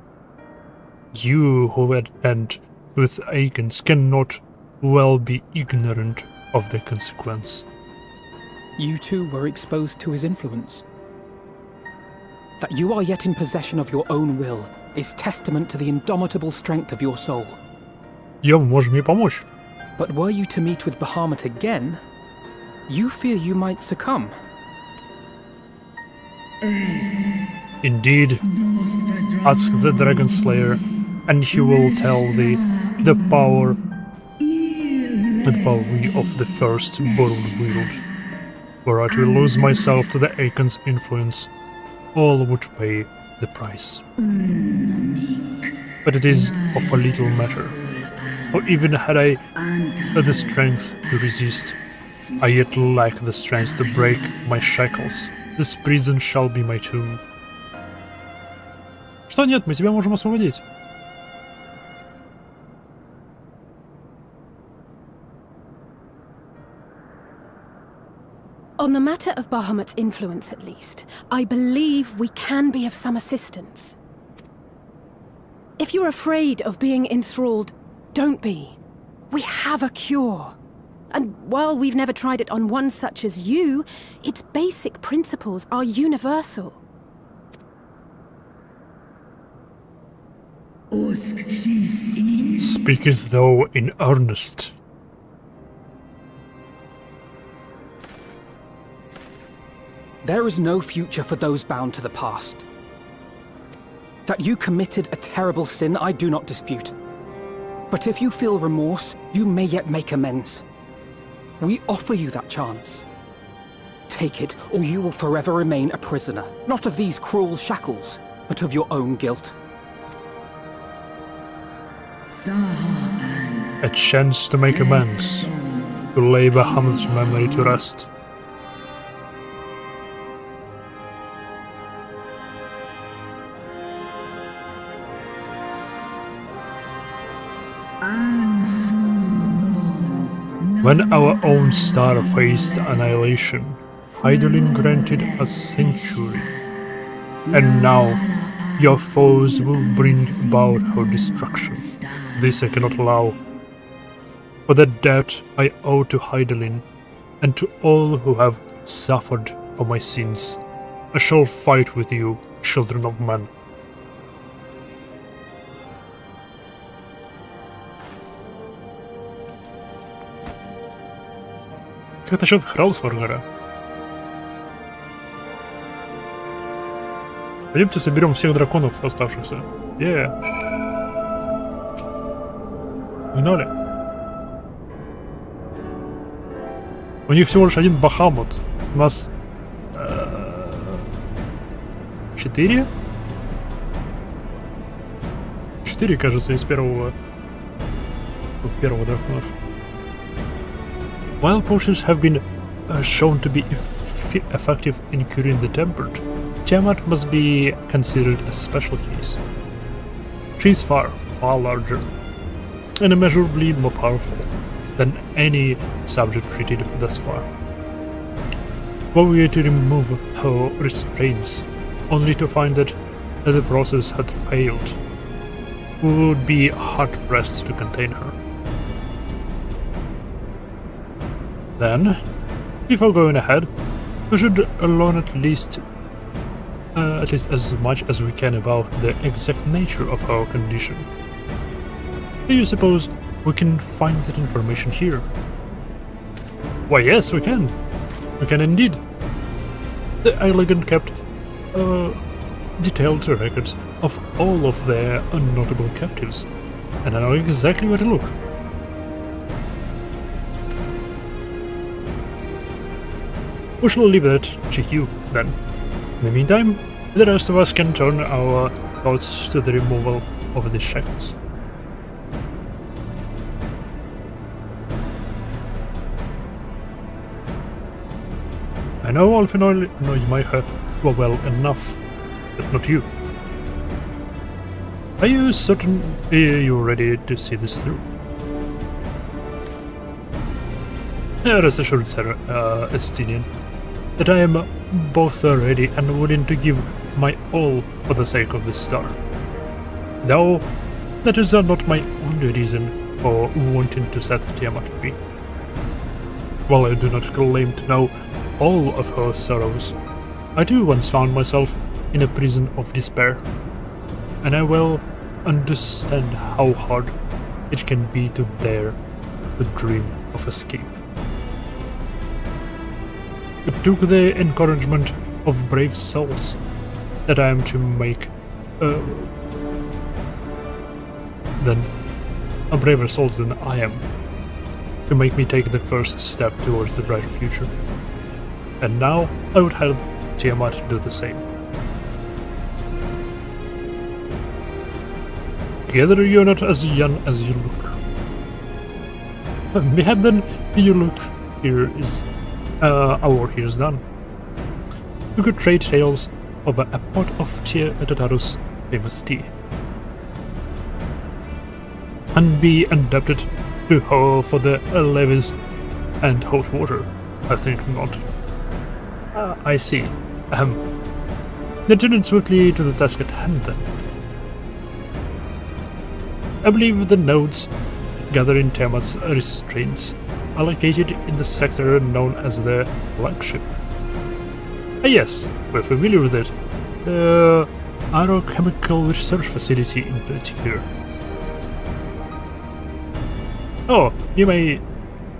You who attend with Aikens cannot well be ignorant of the consequence. You too were exposed to his influence. That you are yet in possession of your own will is testament to the indomitable strength of your soul. Я можем ей помочь. But were you to meet with Bahamut again, you fear you might succumb. Indeed, ask the Dragon Slayer, and he will tell thee the power of the first borrowed world. Were I to lose myself to the Aiken's influence, all would pay the price. But it is of a little matter, for even had I the strength to resist, I yet lack the strength to break my shackles. This prison shall be my tomb. Что нет, мы тебя можем освободить. On the matter of Bahamut's influence, at least, I believe we can be of some assistance. If you're afraid of being enthralled, don't be. We have a cure. And while we've never tried it on one such as you, its basic principles are universal. Speak as though in earnest. There is no future for those bound to the past. That you committed a terrible sin, I do not dispute. But if you feel remorse, you may yet make amends. We offer you that chance. Take it, or you will forever remain a prisoner, not of these cruel shackles, but of your own guilt. A chance to make amends, to lay Bahamut's memory to rest. When our own star faced annihilation, Hydaelyn granted us sanctuary. And now, your foes will bring about her destruction. This I cannot allow. For that debt I owe to Hydaelyn, and to all who have suffered for my sins. I shall fight with you, children of men. Как насчет Храусфоргера? Пойдемте соберем всех драконов оставшихся. Погнали. У них всего лишь один Бахамут. У нас 4? 4, кажется, из первого драконов. While potions have been shown to be effective in curing the tempered, Tiamat must be considered a special case. She is far larger, and immeasurably more powerful than any subject treated thus far. Were we to remove her restraints, only to find that the process had failed, we would be hard-pressed to contain her. Then, before going ahead, we should learn at least as much as we can about the exact nature of our condition. Do you suppose we can find that information here? Why, yes, we can. We can indeed. The Elegant kept detailed records of all of their unnotable captives, and I know exactly where to look. We shall leave that to you, then. In the meantime, the rest of us can turn our thoughts to the removal of the shackles. I know Alfinor Noimaha well enough, but not you. Are you certain you're ready to see this through? Rest assured, Sir Estinian, that I am both ready and willing to give my all for the sake of this star. Though, that is not my only reason for wanting to set Tiamat free. While I do not claim to know all of her sorrows, I too once found myself in a prison of despair, and I well understand how hard it can be to dare the dream of escape. It took the encouragement of brave souls that I am to make braver souls than I am to make me take the first step towards the brighter future. And now I would have Tiamat do the same. Together you're not as young as you look. Maybe then you look here is our work here is done. We could trade tales of a pot of Tataru's famous tea, and be indebted to her for the levies and hot water. I think not. I see. Then turn swiftly to the task at hand then. I believe the nodes gather in Tiamat's restraints are located in the sector known as the flagship. Yes, we're familiar with it. The Aerochemical Research Facility in particular. Oh, you may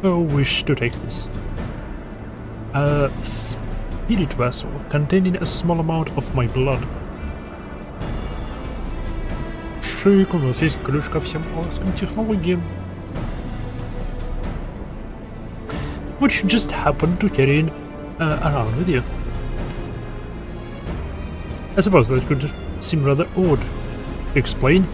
wish to take this. A spirit vessel containing a small amount of my blood. Шик, у нас есть ключ ко всем алским технологиям. Which you just happened to carry around with you. I suppose that could seem rather odd. To explain,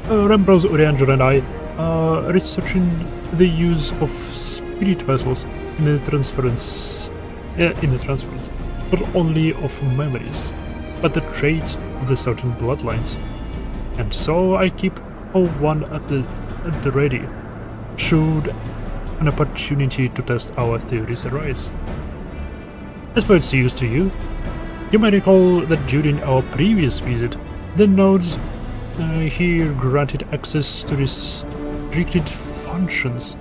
Rembrose Urianger and I are researching the use of spirit vessels in the transference, not only of memories, but the traits of the certain bloodlines. And so I keep one at the ready, should an opportunity to test our theories arise. As for its use to you, you may recall that during our previous visit, the nodes here granted access to restricted functions,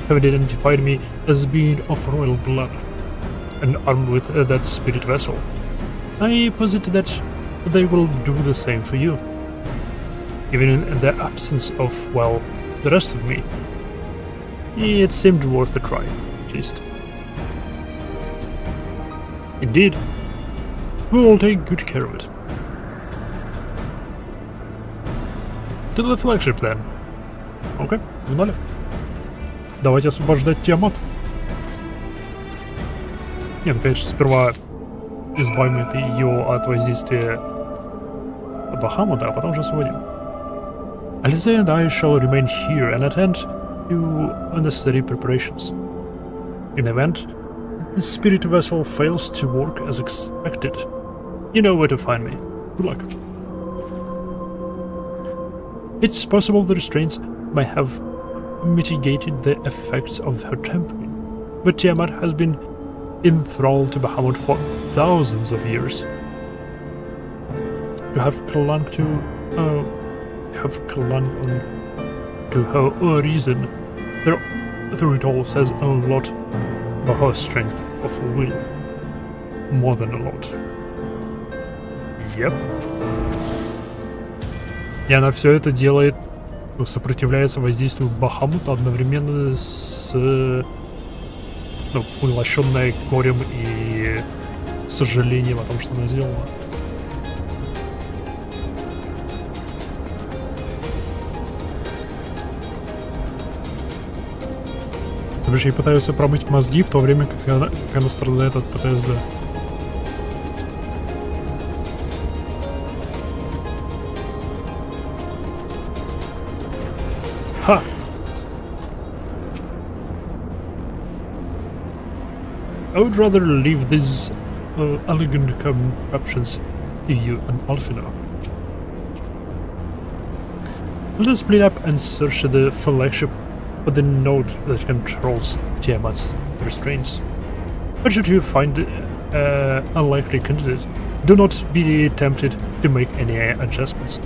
having identified me as being of royal blood, and armed with that spirit vessel. I posit that they will do the same for you, even in the absence of, well, the rest of me. It seemed worth a try, at least. Indeed, we will take good care of it. To the flagship, then. Окей, погнали. Давайте освобождать Тиамат. Нет, конечно, сперва избавим ее от воздействия Бахамута, а потом уже освободим. Alize and I shall remain here and attend to unnecessary preparations. In the event the spirit vessel fails to work as expected, you know where to find me. Good luck. It's possible the restraints may have mitigated the effects of her tampering, but Tiamat has been enthralled to Bahamut for thousands of years. You have clung on to her reason. through it all says a lot about her strength of will. More than a lot. Yep. И она все это делает, сопротивляется воздействию Бахамута одновременно с... поглощенная горем и сожалением о том, что она сделала. То бишь ей пытаются промыть мозги, в то время как она страдает от ПТСД. Ха! I would rather leave these elegant contraptions to you and Alfina. Let us split up and search the flagship for the node that controls Tiamat's restraints. But should you find a likely candidate, do not be tempted to make any adjustments.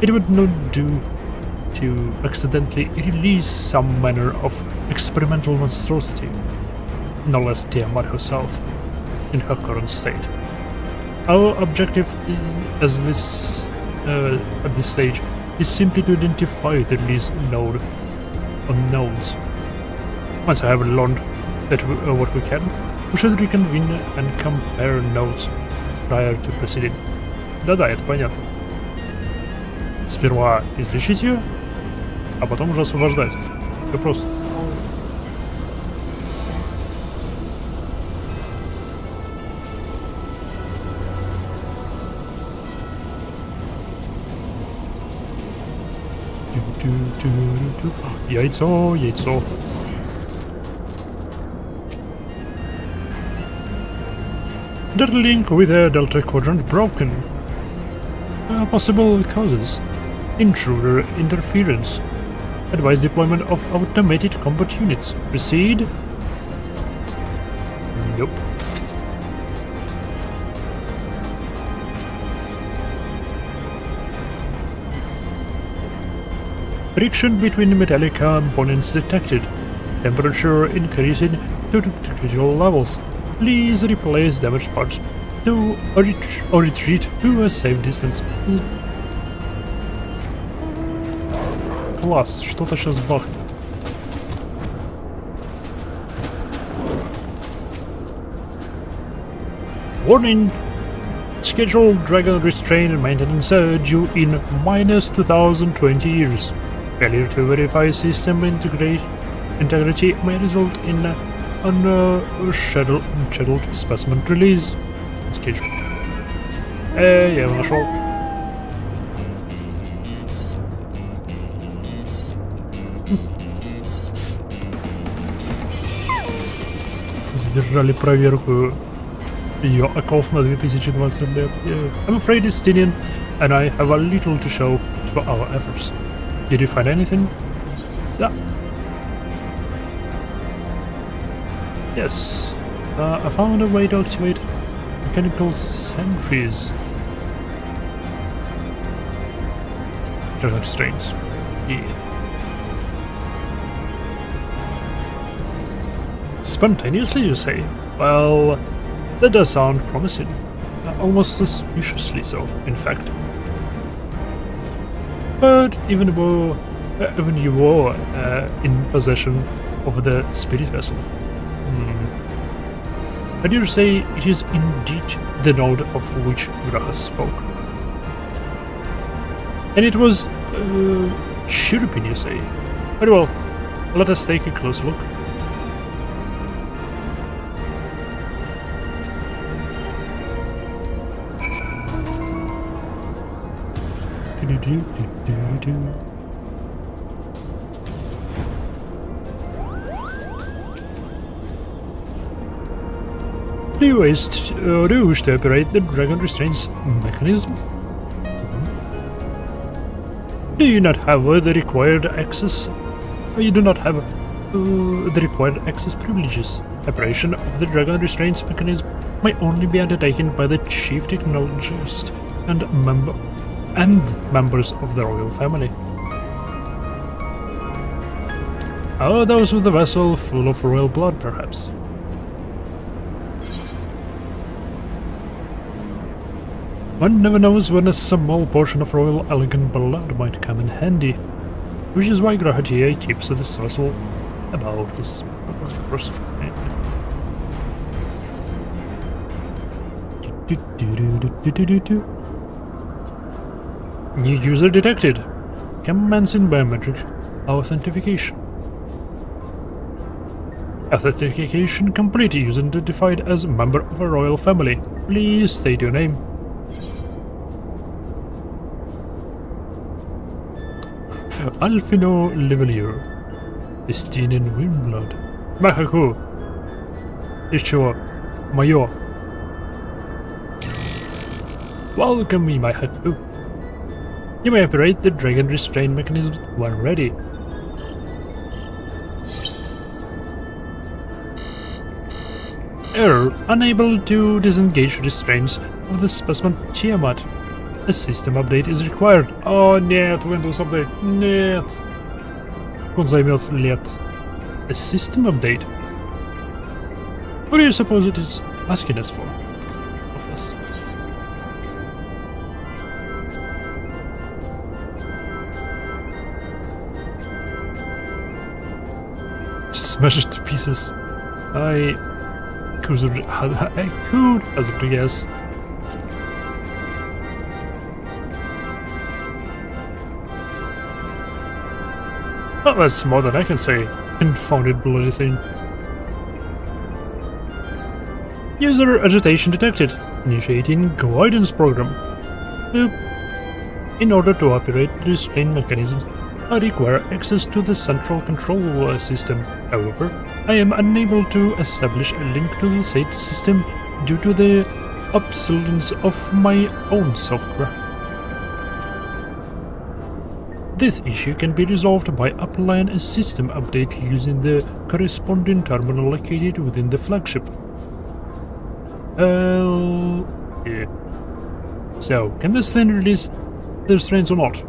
It would not do to accidentally release some manner of experimental monstrosity, no less Tiamat herself, in her current state. Our objective is, at this stage, is simply to identify the release node or nodes. Once I have learned that what we can, we should reconvene and compare notes prior to proceeding. Да-да, это понятно. Сперва излечить ее, а потом уже освобождать. Это просто. Яйцо, яйцо. That link with the Delta Quadrant broken. Possible causes: intruder interference. Advise deployment of automated combat units. Proceed? Nope. Friction between metallic components detected. Temperature increasing to critical levels. Please replace damaged parts to or retreat to a safe distance. Класс, что-то сейчас бахнет. Warning! Scheduled Dragon Restraint maintenance due in minus 2020 years. Failure to verify system integrity may result in unscheduled specimen release. Schedule. Я его нашел. Задержали проверку ее оков на 2020 лет. I'm afraid Justinian and I have a little to show for our efforts. Did you find anything? Yeah. Yes. I found a way to activate mechanical sentries. Dragon restraints. Yeah. Spontaneously, you say? Well, that does sound promising. Almost suspiciously so, in fact. But even you were in possession of the spirit vessel. I dare say it is indeed the node of which Graha spoke. And it was chirping, you say? Very well, let us take a closer look. Do you wish to operate the Dragon Restraints mechanism? Do you not have the required access? You do not have the required access privileges. Operation of the Dragon Restraints mechanism may only be undertaken by the Chief Technologist and members of the royal family. Oh, those with a vessel full of royal blood, perhaps. One never knows when a small portion of royal elegant blood might come in handy, which is why Grahatier keeps the vessel about this purpose. New user detected. Commencing biometric authentication. Authentication complete. User identified as member of a royal family. Please state your name. Alfino Levelier. Estinian Windblood. Mahaku. Ishua. Mayor. Welcome, Mahaku. You may operate the dragon restraint mechanism when ready. Error. Unable to disengage restraints of the specimen Tiamat. A system update is required. Oh нет, Windows update. Нет. Он займет лет. A system update? What do you suppose it is asking us for? Of us. Smash it to pieces. I could hazard to guess. Oh, that's more than I can say. Confounded bloody thing. User agitation detected. Initiating guidance program. In order to operate the restraint mechanism, I require access to the central control system. However, I am unable to establish a link to the said system due to the obsolescence of my own software. This issue can be resolved by applying a system update using the corresponding terminal located within the flagship. Yeah. So, can this thing release the restraints or not?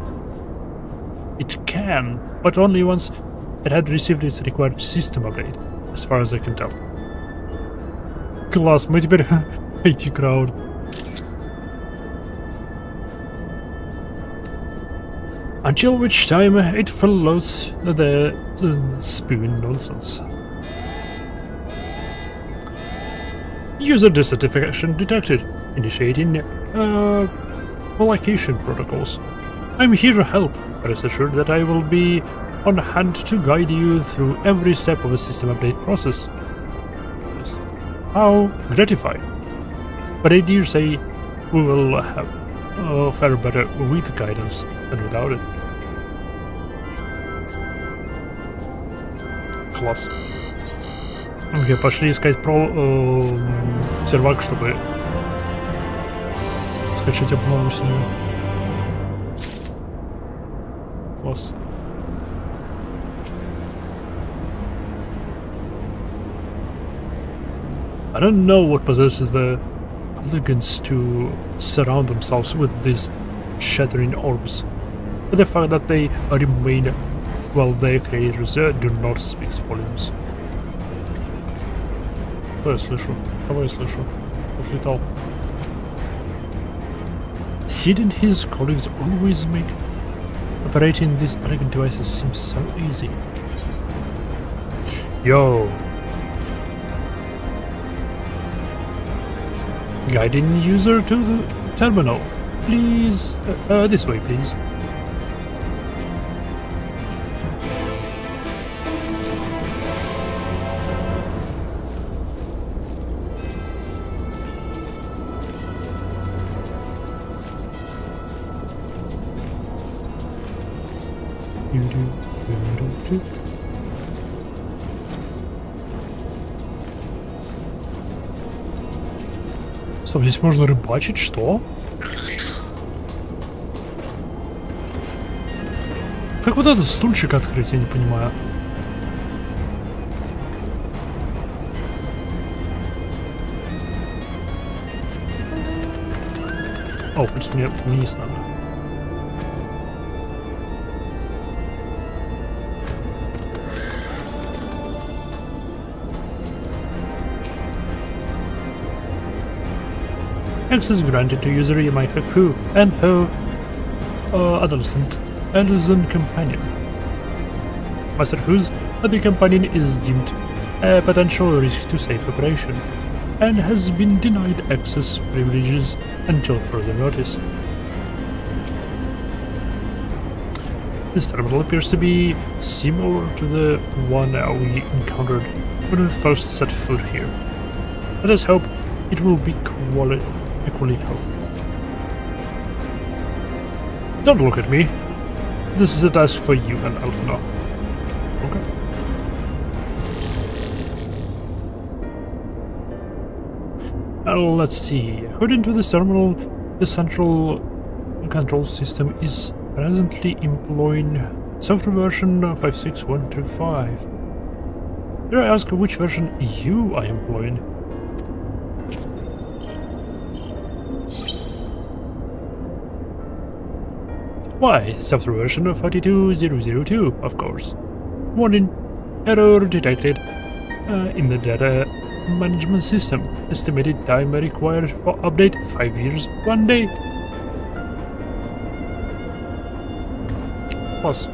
It can, but only once it had received its required system update, as far as I can tell. Класс, мы теперь IT crowd. Until which time it follows the spoon nonsense. User dissatisfaction detected. Initiating allocation protocols. I'm here to help. Rest assured that I will be on hand to guide you through every step of the system update process. Yes. How gratifying. But I dare say we will have fare better with guidance than without it. Класс. Окей, пошли искать сервак, чтобы скачать обнову с нее. Класс. I don't know what possesses the elegance to surround themselves with these shattering orbs, but the fact that they remain while their creators do not speak volumes. Что я слышу? Кого я слышу? Отлетал. Sid and his colleagues always make operating these elegant devices seem so easy. Yo! Guiding user to the terminal. Please, this way, please. Стоп, здесь можно рыбачить, что? Как вот этот стульчик открыть, я не понимаю. О, плюс мне вниз надо. access granted to user Yamaika crew and her adolescent companion. Master whose other companion is deemed a potential risk to safe operation, and has been denied access privileges until further notice. This terminal appears to be similar to the one we encountered when we first set foot here. Let us hope it will be equally helpful. Don't look at me. This is a task for you and Alphina. Okay. Let's see. According to this terminal, the central control system is presently employing software version 56125. Dare I ask which version you are employing? Why, software version 42002, of course. Warning, error detected in the data management system. Estimated time required for update 5 years, 1 day. Plus,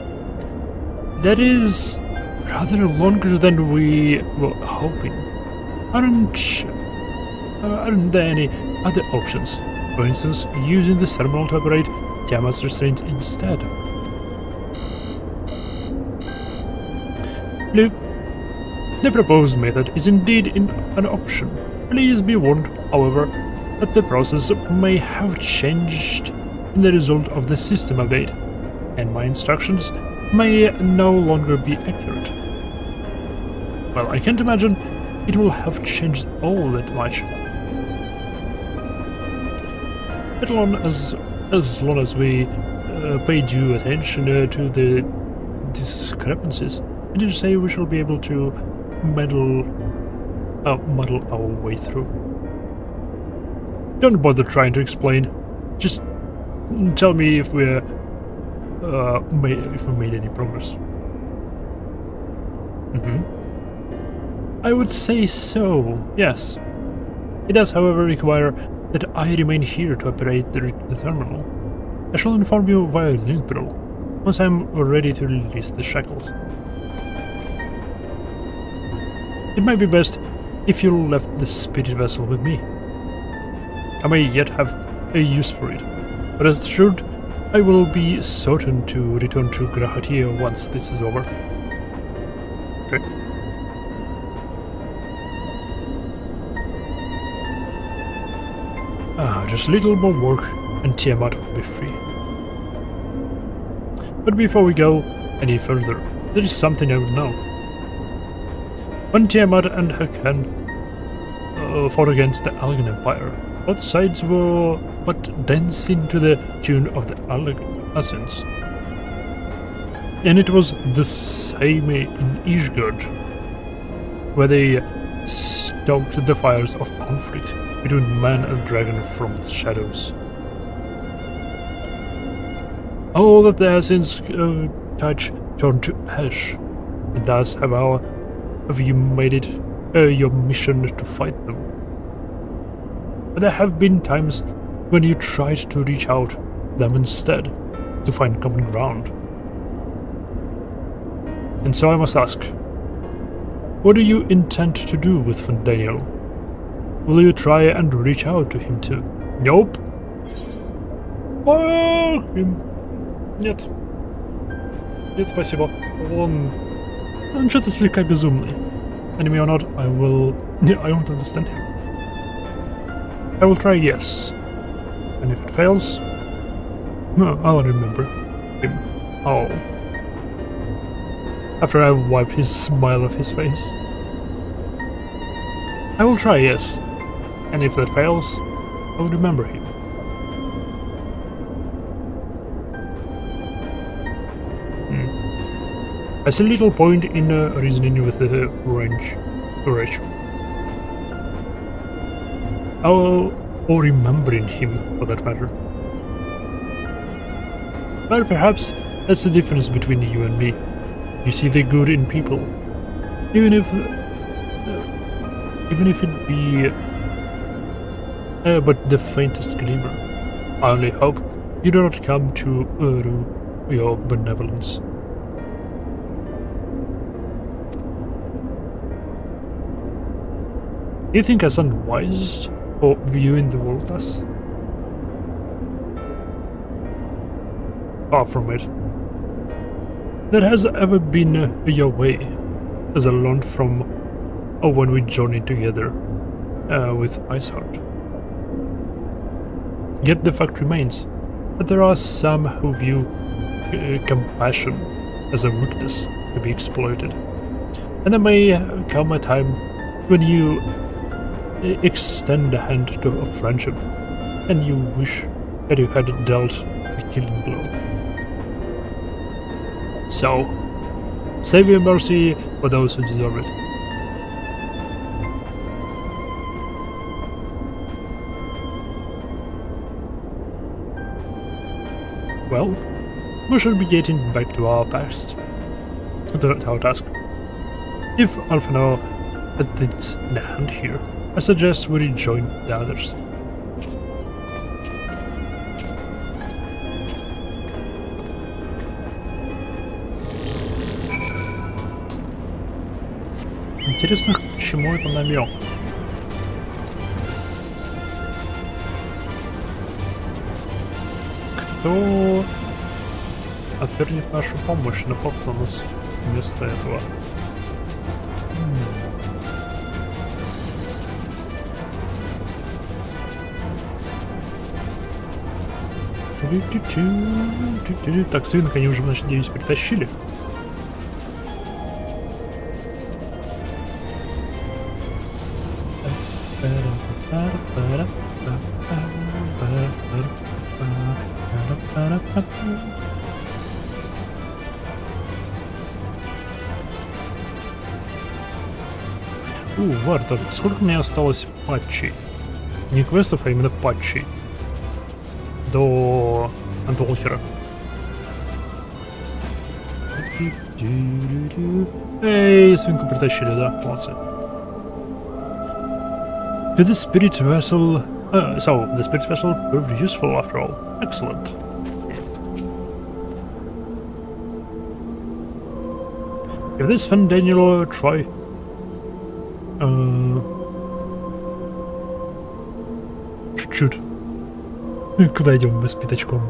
that is rather longer than we were hoping. Aren't there any other options? For instance, using the terminal to operate Tiamat's restraint instead. Look, the proposed method is indeed an option. Please be warned, however, that the process may have changed in the result of the system update, and my instructions may no longer be accurate. Well, I can't imagine it will have changed all that much. As long as we pay due attention to the discrepancies, I did say we shall be able to muddle our way through. Don't bother trying to explain. Just tell me if we made any progress. I would say so. Yes. It does, however, require that I remain here to operate the terminal. I shall inform you via link below once I'm ready to release the shackles. It might be best if you left the spirit vessel with me. I may yet have a use for it, but as assured, I will be certain to return to Grahatia once this is over. Okay. Just a little more work and Tiamat will be free. But before we go any further, there is something I would know. When Tiamat and her clan fought against the Algan Empire, both sides were but dancing to the tune of the Assassins. And it was the same in Ishgard, where they stoked the fires of conflict between man and dragon from the shadows. All that the Assassins touch turned to ash, and thus have you made it your mission to fight them. But there have been times when you tried to reach out them instead, to find common ground. And so I must ask, what do you intend to do with Fandaniel? Will you try and reach out to him too? Nope. Нет. Нет, спасибо. Он что-то слегка безумный. Enemy or not, I won't understand him. I will try yes. And if it fails, no, I'll remember him. Oh. After I've wiped his smile off his face. I will try yes. And if that fails, I will remember him. I see little point in reasoning with the range. Or remembering him, for that matter. But perhaps that's the difference between you and me. You see the good in people, even if it be but the faintest glimmer. I only hope you do not come to Uru your benevolence. You think us unwise for viewing the world thus? Far from it. That has ever been your way, as I learned from when we journeyed together with Iceheart. Yet the fact remains that there are some who view compassion as a weakness to be exploited. And there may come a time when you extend a hand to a friendship and you wish that you had dealt a killing blow. So, save your mercy for those who deserve it. Well, we should be getting back to our past, to our task. If Alphinaud had this in hand here, I suggest we rejoin the others. Интересно, к чему это намек? Кто отвергнет нашу помощь, напав на нас вместо этого? Так, свинок они уже, надеюсь, притащили. Варта, сколько мне осталось патчей? Не квестов, а именно патчей. До Антволкера. Эй, свинку притащили, да, молодцы. To the spirit vessel. So the spirit vessel proved useful after all. Excellent. Give this Fandaniel a try. Чуть-чуть. Куда идем мы с пятачком?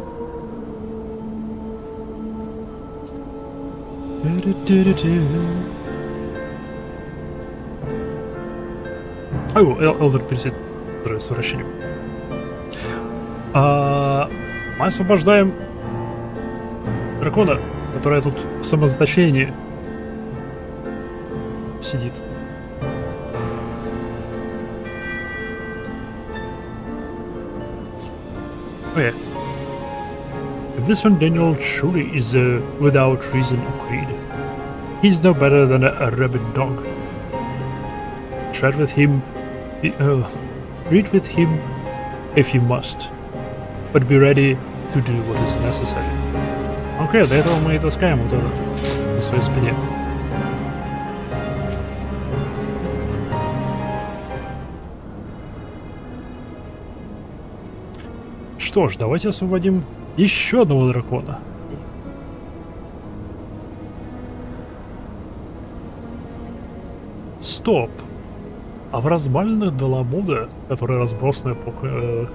Элдер пересет с вращением. Мы освобождаем дракона, который тут в самозаточении сидит. Okay. If this Fandaniel truly is without reason or creed, he's no better than a rabid dog. Tread with him, read with him if you must, but be ready to do what is necessary. Окей, до этого мы и таскаем вот это на своей спине. Что ж, давайте освободим еще одного дракона. Стоп! А в развалинах Даламуда, которые разбросаны по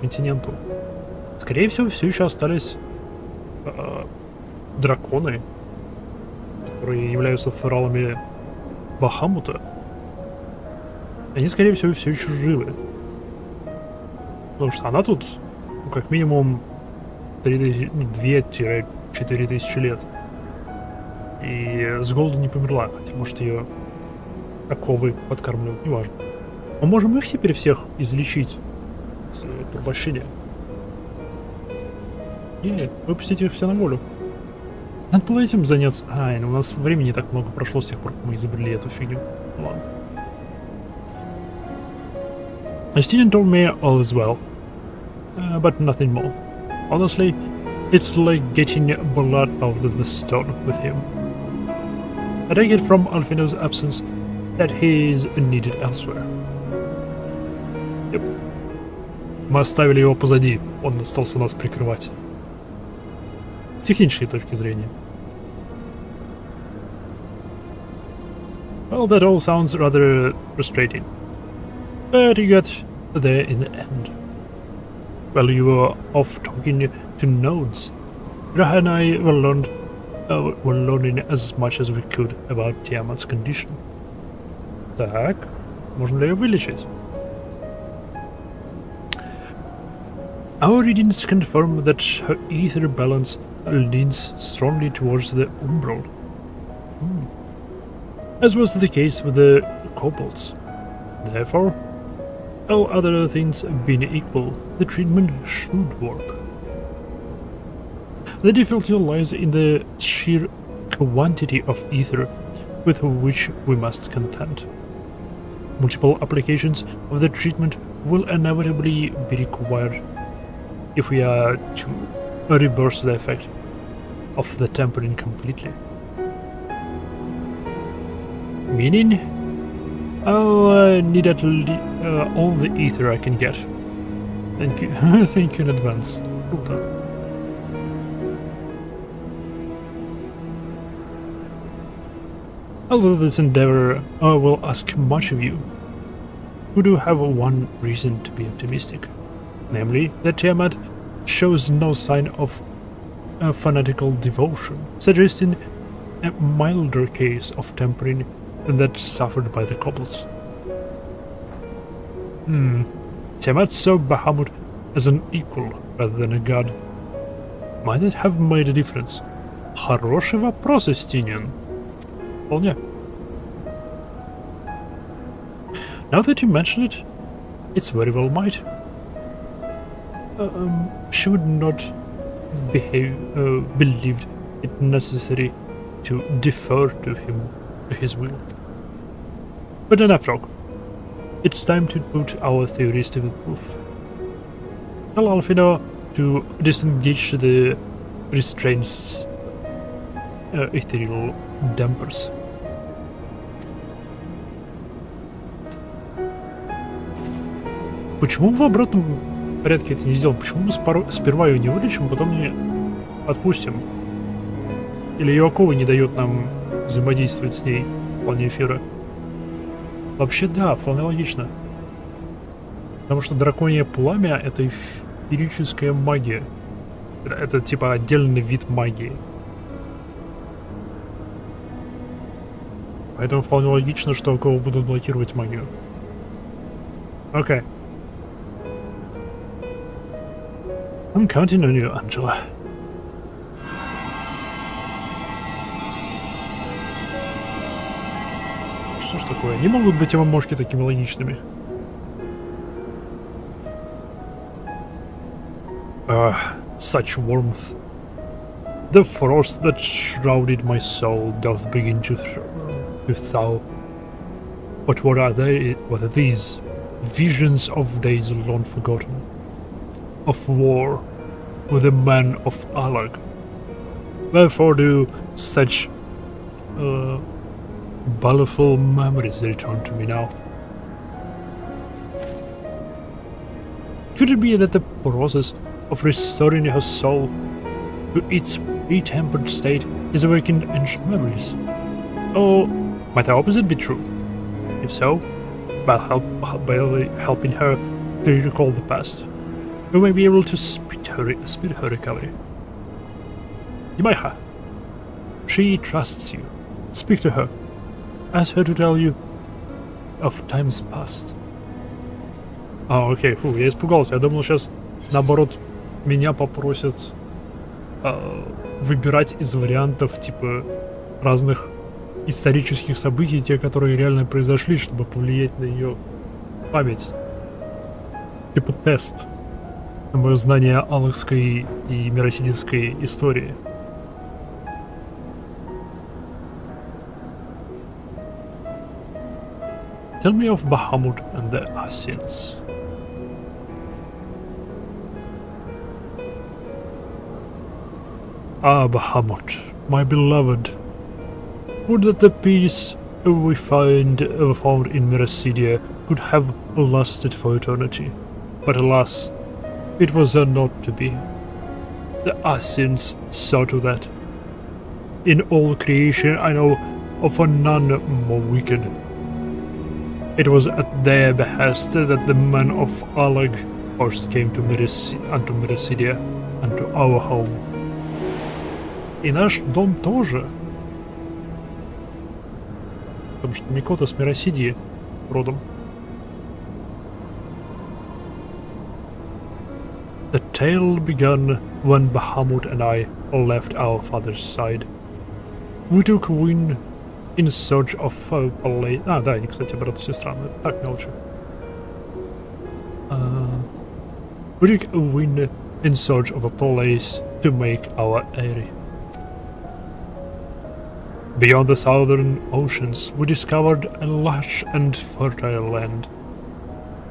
континенту, скорее всего, все еще остались драконы, которые являются фералами Бахамута. Они, скорее всего, все еще живы. Потому что она тут как минимум 2-4 тысячи лет. И с голоду не померла, хотя, может, ее оковы подкармливают, неважно. Мы можем их теперь всех излечить с порабощения. Нет, выпустить их все на волю. Надо было этим заняться. Ну у нас времени не так много прошло с тех пор, как мы изобрели эту фигню. Ладно. Justinian told me all is well. But nothing more. Honestly, it's like getting blood out of the stone with him. I take it from Alphinaud's absence that he is needed elsewhere. Yep. Мы оставили его позади, он остался нас прикрывать. С технической точки зрения. Well, that all sounds rather frustrating. But you got there in the end. While you were off talking to nodes, Raha and I were learning as much as we could about Tiamat's condition. Так, можно ли ее вылечить? Our readings confirm that her ether balance leans strongly towards the umbral. As was the case with the kobolds. Therefore, all other things being equal, the treatment should work. The difficulty lies in the sheer quantity of ether with which we must contend. Multiple applications of the treatment will inevitably be required if we are to reverse the effect of the tempering completely. Meaning, I'll need at least all the ether I can get. Thank you. Thank you in advance. Круто. Although this endeavor will ask much of you, we do have one reason to be optimistic. Namely, that Tiamat shows no sign of fanatical devotion, suggesting a milder case of tempering than that suffered by the kobolds. Tiamat saw Bahamut as an equal rather than a god. Might it have made a difference? Хороший вопрос, Estinian. Вполне. Now that you mention it, it's very well might. She would not have believed it necessary to defer to him, to his will. But enough talk. It's time to put our theories to the proof. Tell Alfino to disengage the restraints ethereal dampers. Почему в обратном порядке это не сделаем? Почему мы сперва ее не вылечим, потом не отпустим? Или ее оковы не дает нам взаимодействовать с ней в плане эфира? Вообще да, вполне логично. Потому что драконье пламя — это эфирическая магия. Это типа отдельный вид магии. Поэтому вполне логично, что оковы будут блокировать магию. Окей. I'm counting on you, Angela. Что ж такое? Не могут быть ММОшки такими логичными. Such warmth. The frost that shrouded my soul doth begin to thaw. But what are they? What are these? Visions of days long forgotten. Of war with the men of Alag. Wherefore do such baleful memories return to me now? Could it be that the process of restoring her soul to its pre-tempered state is awakening ancient memories? Or might the opposite be true? If so, by helping her to recall the past, we may be able to speed her recovery. Yimaiha, she trusts you. Speak to her. Ask her to tell you of times past. Окей, фу, я испугался. Я думал, сейчас, наоборот, меня попросят выбирать из вариантов, типа, разных исторических событий, те, которые реально произошли, чтобы повлиять на ее память. Типа тест на мое знание алахской и миросидевской истории. Tell me of Bahamut and the Asians. Ah, Bahamut, my beloved. Would that the peace we found in Mirasidia could have lasted for eternity. But alas, It was not to be. The Assyrians saw to that. In all creation I know of none more wicked. It was at their behest that the men of Alag first came to unto Mericidia, unto our home. И наш дом тоже. Потому что Микота с Меросидии родом. The tale began when Bahamut and I left our father's side. We took wind in search of a place... да, они, кстати, брат и сестра, но это так мелочи. We took a wind in search of a place to make our eyrie. Beyond the southern oceans, we discovered a lush and fertile land.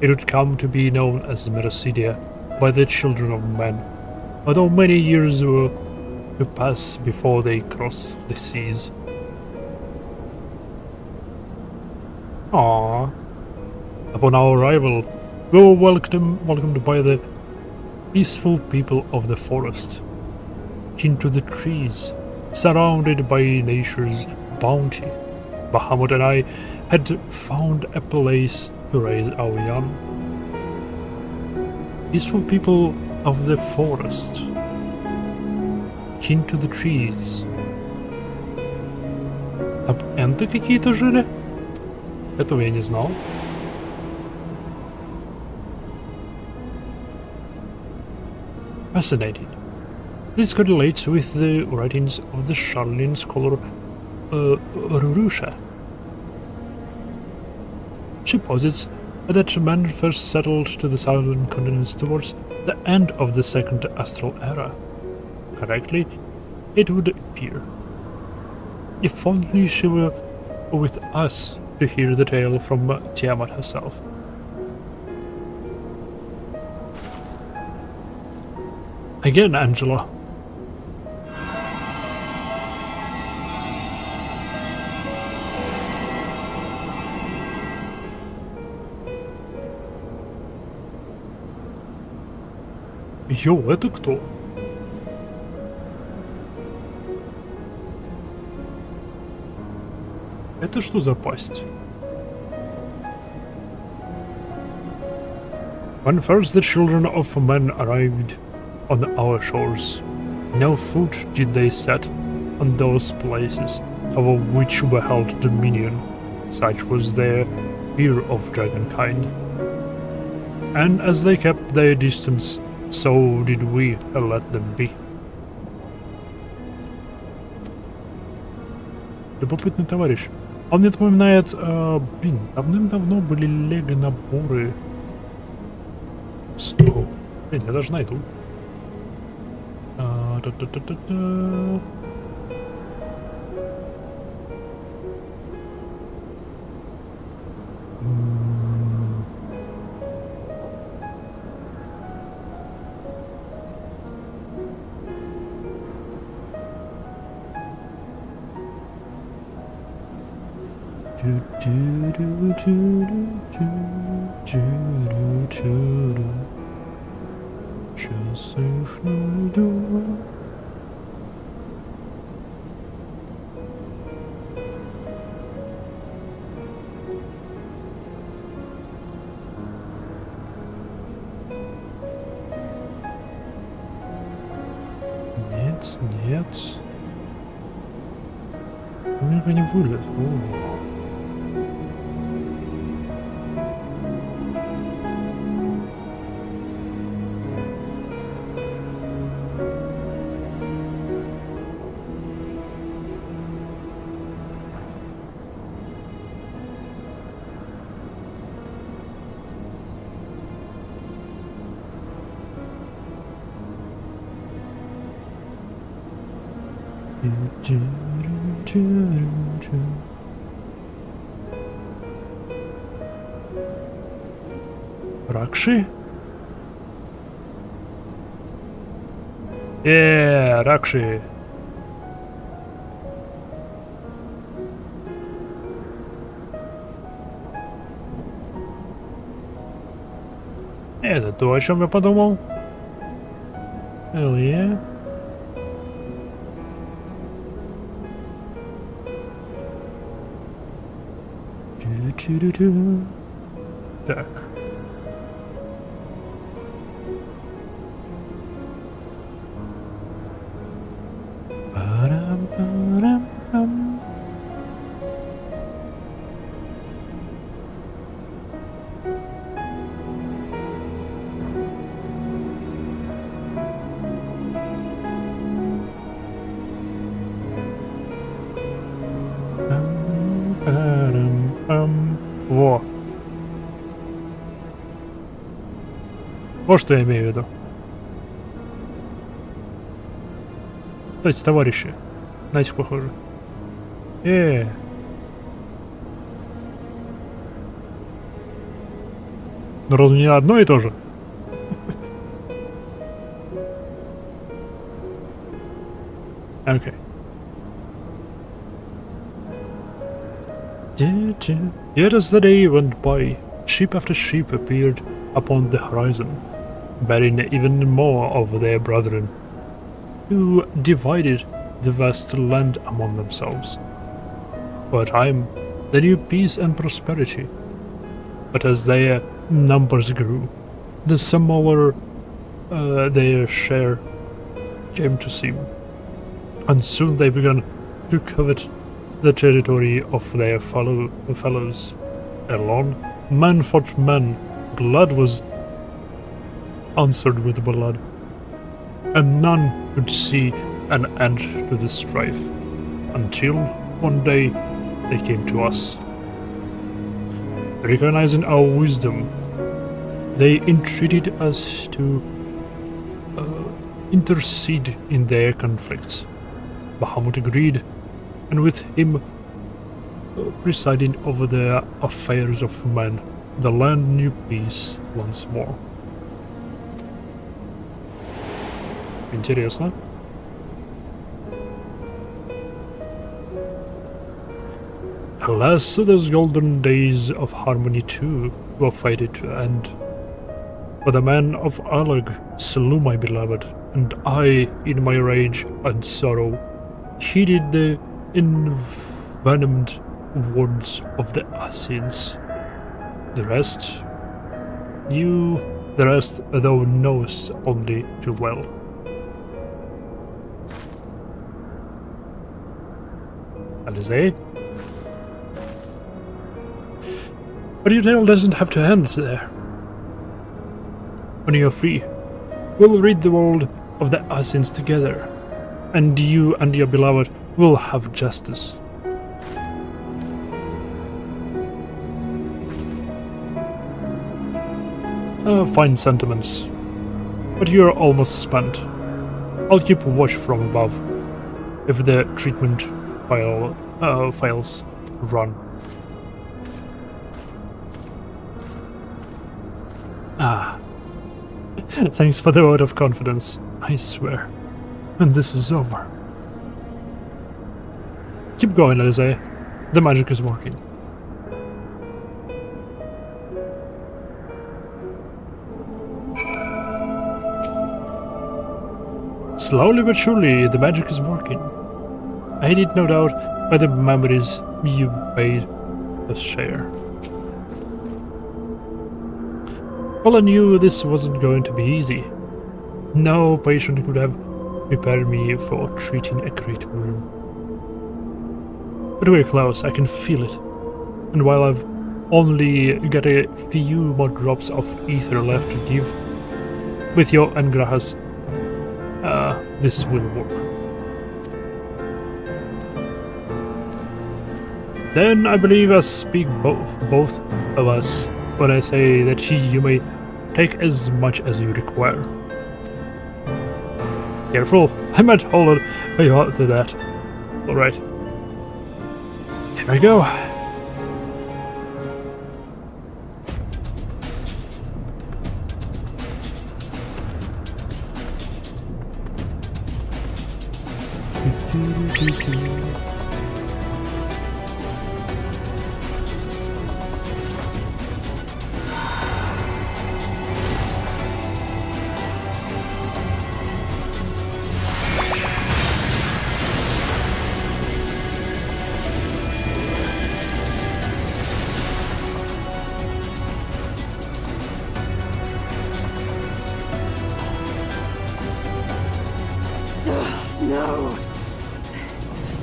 It would come to be known as Mericidia by the children of men, although many years were to pass before they crossed the seas. Aww. Upon our arrival, we were welcomed by the peaceful people of the forest, kin to the trees, surrounded by nature's bounty. Bahamut and I had found a place to raise our young. Peaceful people of the forest, kin to the trees. Там энты какие-то жили? Этого я не знал. Fascinating. This correlates with the writings of the Charlene scholar Rurusha. She posits that man first settled to the southern continents towards the end of the second astral era. Correctly, it would appear. If only she were with us to hear the tale from Tiamat herself. Again, Angela. Йоу, это кто? Это что за пасть? When first the children of men arrived on our shores, no foot did they set on those places over which we held dominion, such was their fear of dragonkind. And as they kept their distance, so did we let them be. Любопытный товарищ. Он мне напоминает, блин, давным-давно были лего-наборы. Блин, я даже найду. Нет, нет. У меня не вылез. Ракши? Ракши. Это то, о чем я подумал. Hell yeah. Так. Парам-парам-пам. Во. Вот что я имею в виду. Кстати, товарищи. На этих похоже. Ну разве не одно и то же? Окей. Yet as the day went by, ship after ship appeared upon the horizon, bearing even more of their brethren, who divided the vast land among themselves. For a time, they knew peace and prosperity, but as their numbers grew, the smaller their share came to seem, and soon they began to covet the territory of their fellows. Alone, man fought man, blood was answered with blood, and none could see an end to the strife, until one day they came to us. Recognizing our wisdom, they entreated us to intercede in their conflicts. Bahamut agreed, and with him presiding over the affairs of men, the land knew peace once more. Интересно. Alas, those golden days of harmony too were fated to end. For the man of Alag slew my beloved, and I, in my rage and sorrow, heeded the envenomed words of the Assassins. The rest thou knowest only too well. Alizé? But your tale doesn't have to end there. When you're free, we'll rid the world of the Assassins together, and you and your beloved will have justice. Fine sentiments, but you're almost spent. I'll keep watch from above. If the treatment fails, run. Thanks for the word of confidence, I swear. And this is over. Keep going, Alizé. The magic is working. Slowly but surely, the magic is working. I need no doubt by the memories you bade us share. Well, I knew this wasn't going to be easy. No patient could have prepared me for treating a great wound. But we're close, I can feel it. And while I've only got a few more drops of ether left to give, with your engrajas, this will work. Then I believe I speak both of us when I say that you may take as much as you require. Careful, I might hold you out to that. Alright. Here I go.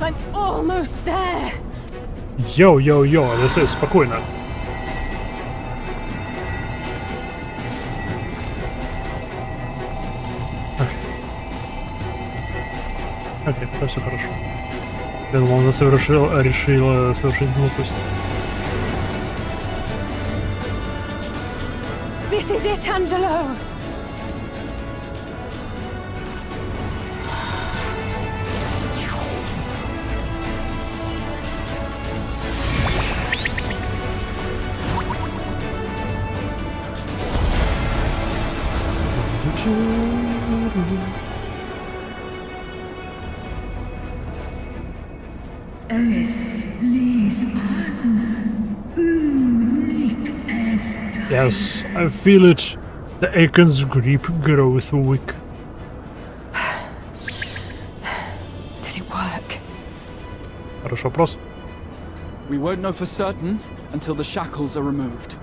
I'm almost there. Йоу, ЛСС, спокойно. Окей, это все хорошо. Я думал, она решила совершить глупость. This is it, Angelo. Yes, I feel it. The Akon's grip growth weak. Did it work? Хороший вопрос. We won't know for certain until the shackles are removed.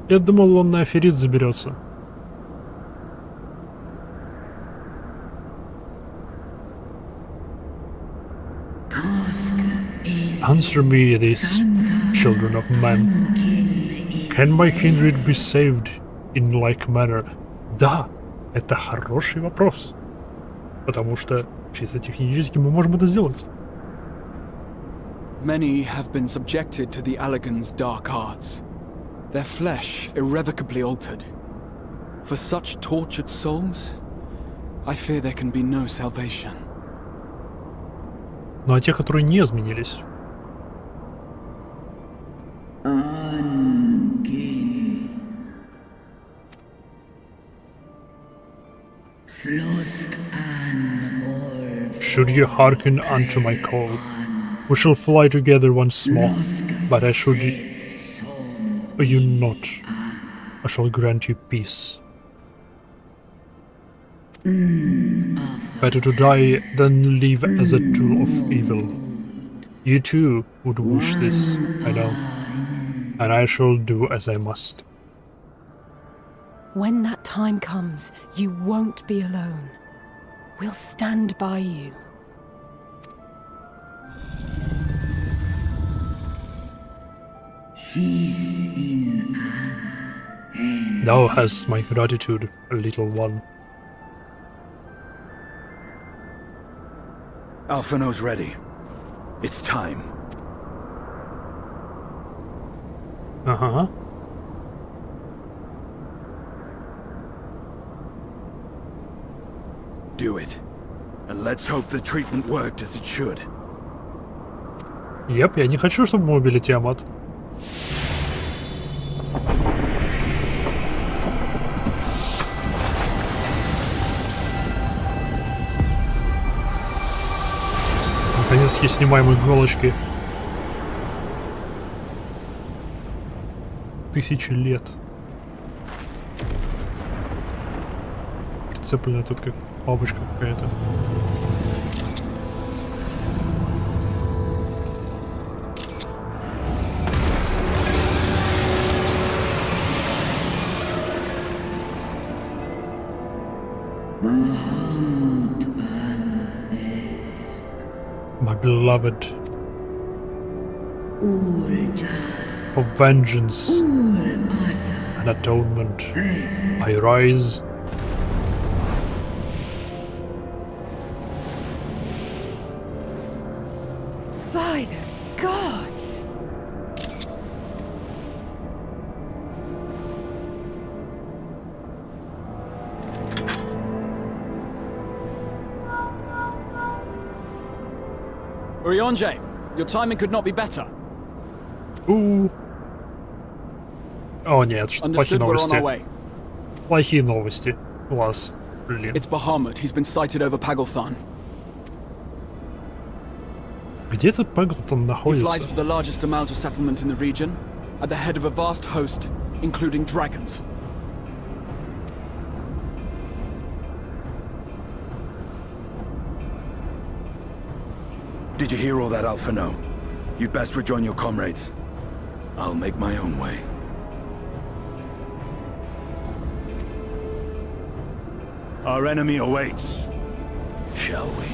Я думал, он на аферит заберется. Answer me this, children of men. Can my kindred be saved in like manner? Да, это хороший вопрос. Потому что чисто технически мы можем это сделать. Many have been subjected to the Allagan's dark arts. Their flesh irrevocably altered. For such tortured souls, I fear there can be no salvation. Ну а те, которые не изменились? Should you hearken unto my call, we shall fly together once more, but I should you not, I shall grant you peace. Better to die than live as a tool of evil. You too would wish this, I know, and I shall do as I must. When that time comes, you won't be alone. We'll stand by you. Thou hast my gratitude, little one. Alphino's ready. It's time. Uh-huh. Do it. And let's hope the treatment worked as it should. Yep, я не хочу, чтобы мы убили Тиамат. Наконец-таки снимаем иголочки. 1000 лет. Прицеплена тут как бабочка какая-то. My beloved, for vengeance and atonement, I rise. By the gods! Urianger, your timing could not be better. Ooh. О нет, плохие Understood, we're on our новости. way. Плохие новости. Класс. Блин. It's Bahamut. He's been sighted over Pagalthan. Где этот Пеглтон He flies находится? for the largest amount of settlement in the region, at the head of a vast host, including dragons. Did you hear all that, Alphino? You'd best rejoin your comrades. I'll make my own way. Our enemy awaits. Shall we?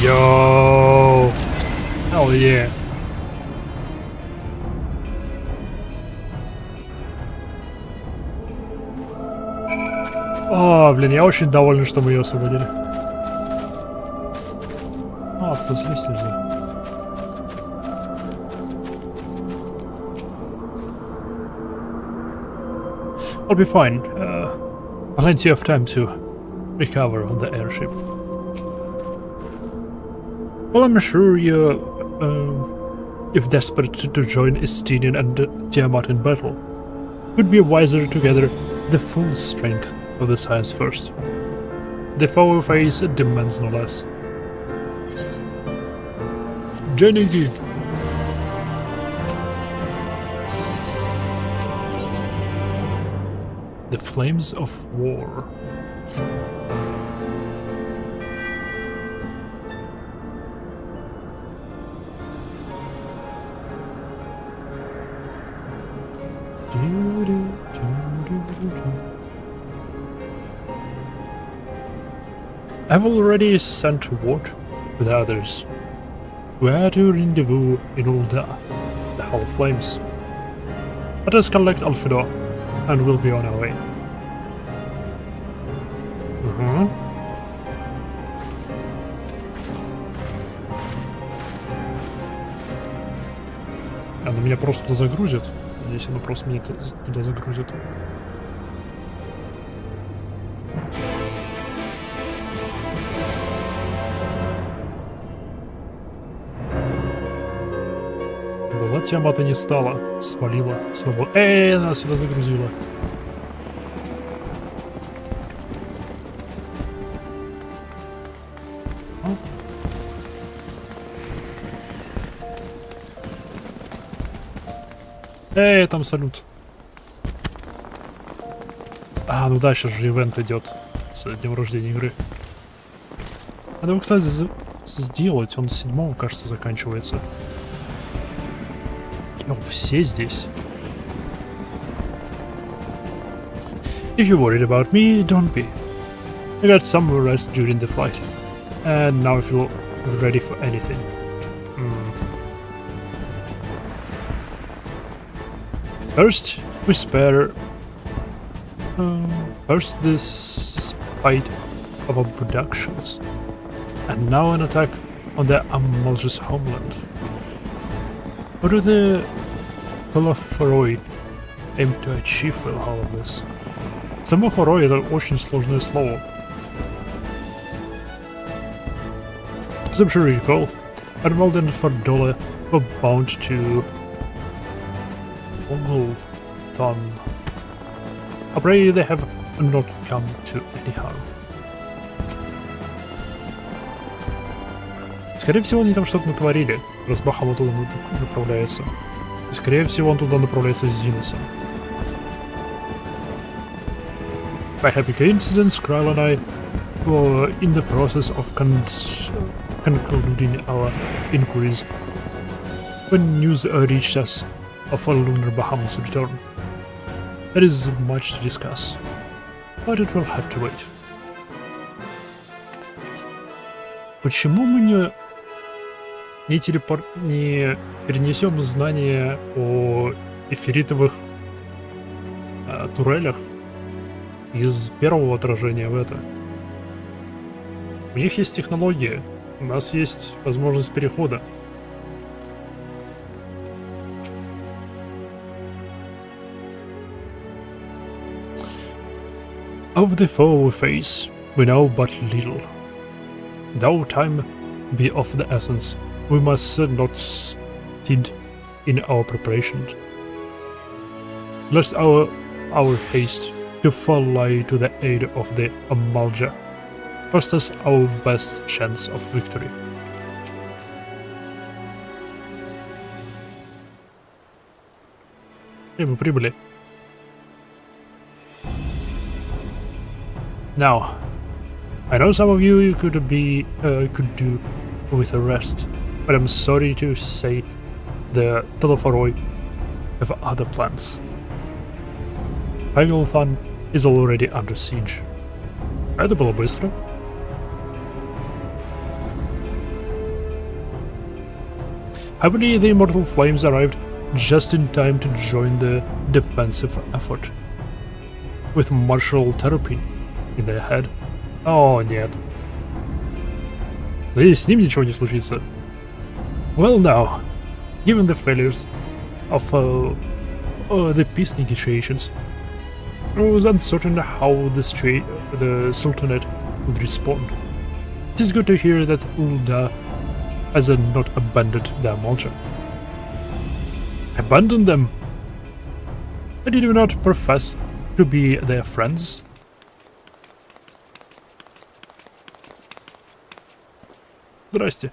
Yo! Hell yeah! О, блин, я очень доволен, что мы ее освободили. А, тут слезть нельзя. I'll be fine. Plenty of time to recover on the airship. Well, I'm sure you, if desperate to join Estinian and Tiamat in battle, would be wiser to gather the full strength of the science first. The foe phase demands no less. Jenny. The flames of war. I've already sent word with others. We are to rendezvous in Ulda, the Hall of Flames. Let us collect Alfredo, and we'll be on our way. Она меня просто туда загрузит. Надеюсь, она просто меня туда загрузит. Тиамата не стала, свалила, свободу. Она сюда загрузила. Там салют. А, ну да, сейчас же ивент идет с днем рождения игры. Надо его, кстати, сделать. Он 7-го, кажется, заканчивается. Oh, все здесь. If you're worried about me, don't be. I got some rest during the flight, and now I feel ready for anything. First, we spare. First, this spite of our productions, and now an attack on the Amalja's homeland. What do the furry aim to achieve with all of this? Само furry — это очень сложное слово. As I'm sure you recall, Arnold and Fardola were bound to Ogulthon. I pray they have not come to any harm. Скорее всего, они там что-то натворили, раз Бахамут туда направляется. И, скорее всего, он туда направляется с Зинусом. By happy coincidence, Kral and I were in the process of concluding our inquiries when news reached us of a lunar Bahamut's return. There is much to discuss, but it will have to wait. Почему мы не перенесем знания о эфиритовых турелях из первого отражения в это? У них есть технология, у нас есть возможность перехода. Of the foe we face, we know but little. Though time be of the essence, we must not stint in our preparations, lest our haste to fly to the aid of the Amalja cost us our best chance of victory. И мы прибыли. Now, I know some of you could do with a rest, but I'm sorry to say the Telophoroi have other plans. Hagelthan is already under siege. Это было быстро. Happily, the Immortal Flames arrived just in time to join the defensive effort, with Marshal Terrapin in their head. О, нет. Да и с ним ничего не случится. Well, now, given the failures of the peace negotiations, I was uncertain how the Sultanate would respond. It is good to hear that Ul'dah has not abandoned their Malta. Abandon them? But you do not profess to be their friends? Здрасте.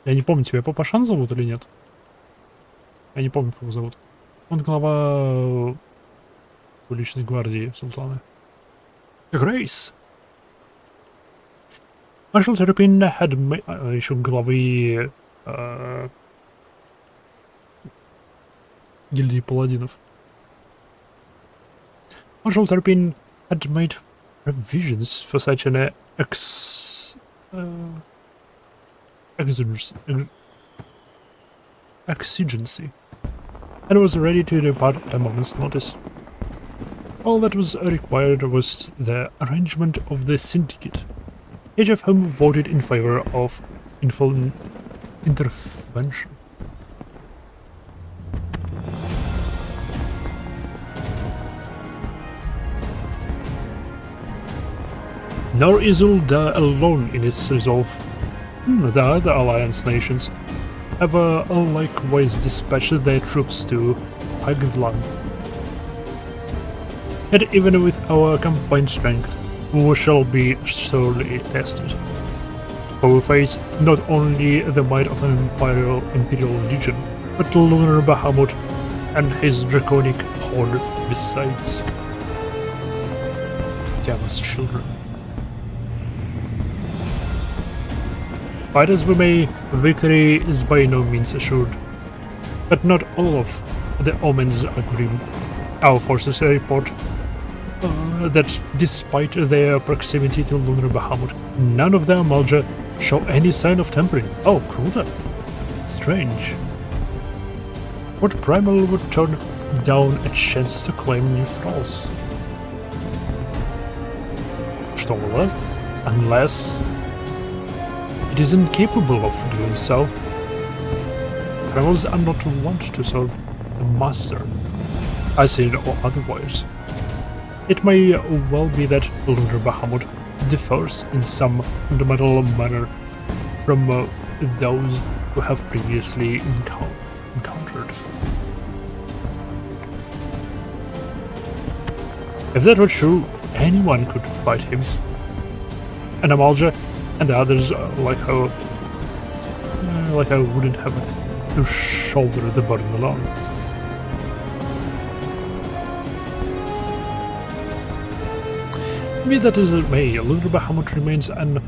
Я не помню, тебя Папашан зовут или нет? Я не помню, как его зовут. Он глава уличной гвардии султана. Grace. Marshal Terrapin had еще главы гильдии паладинов. Marshal Terrapin had made provisions for such an exigency, and was ready to depart at a moment's notice. All that was required was the arrangement of the syndicate, each of whom voted in favor of intervention. Nor is Ul'dah alone in its resolve. The other Alliance nations have likewise dispatched their troops to Hagelthan. Yet even with our combined strength, we shall be sorely tested. For we face not only the might of an Imperial Legion, but Lunar Bahamut and his draconic horde besides. Java's children. Fight as we may, victory is by no means assured. But not all of the omens are grim. Our forces report that despite their proximity to Lunar Bahamut, none of the Amalja show any sign of tempering. Oh, круто. Strange. What primal would turn down a chance to claim new thralls? Что было? Unless it is incapable of doing so. Primals are not wont to serve a master, Asin or otherwise. It may well be that Lunar Bahamut differs in some fundamental manner from those who have previously encountered. If that were true, anyone could fight him. And Amalja and the others like I wouldn't have to shoulder the burden alone. Be that as it may, Lunar Bahamut remains an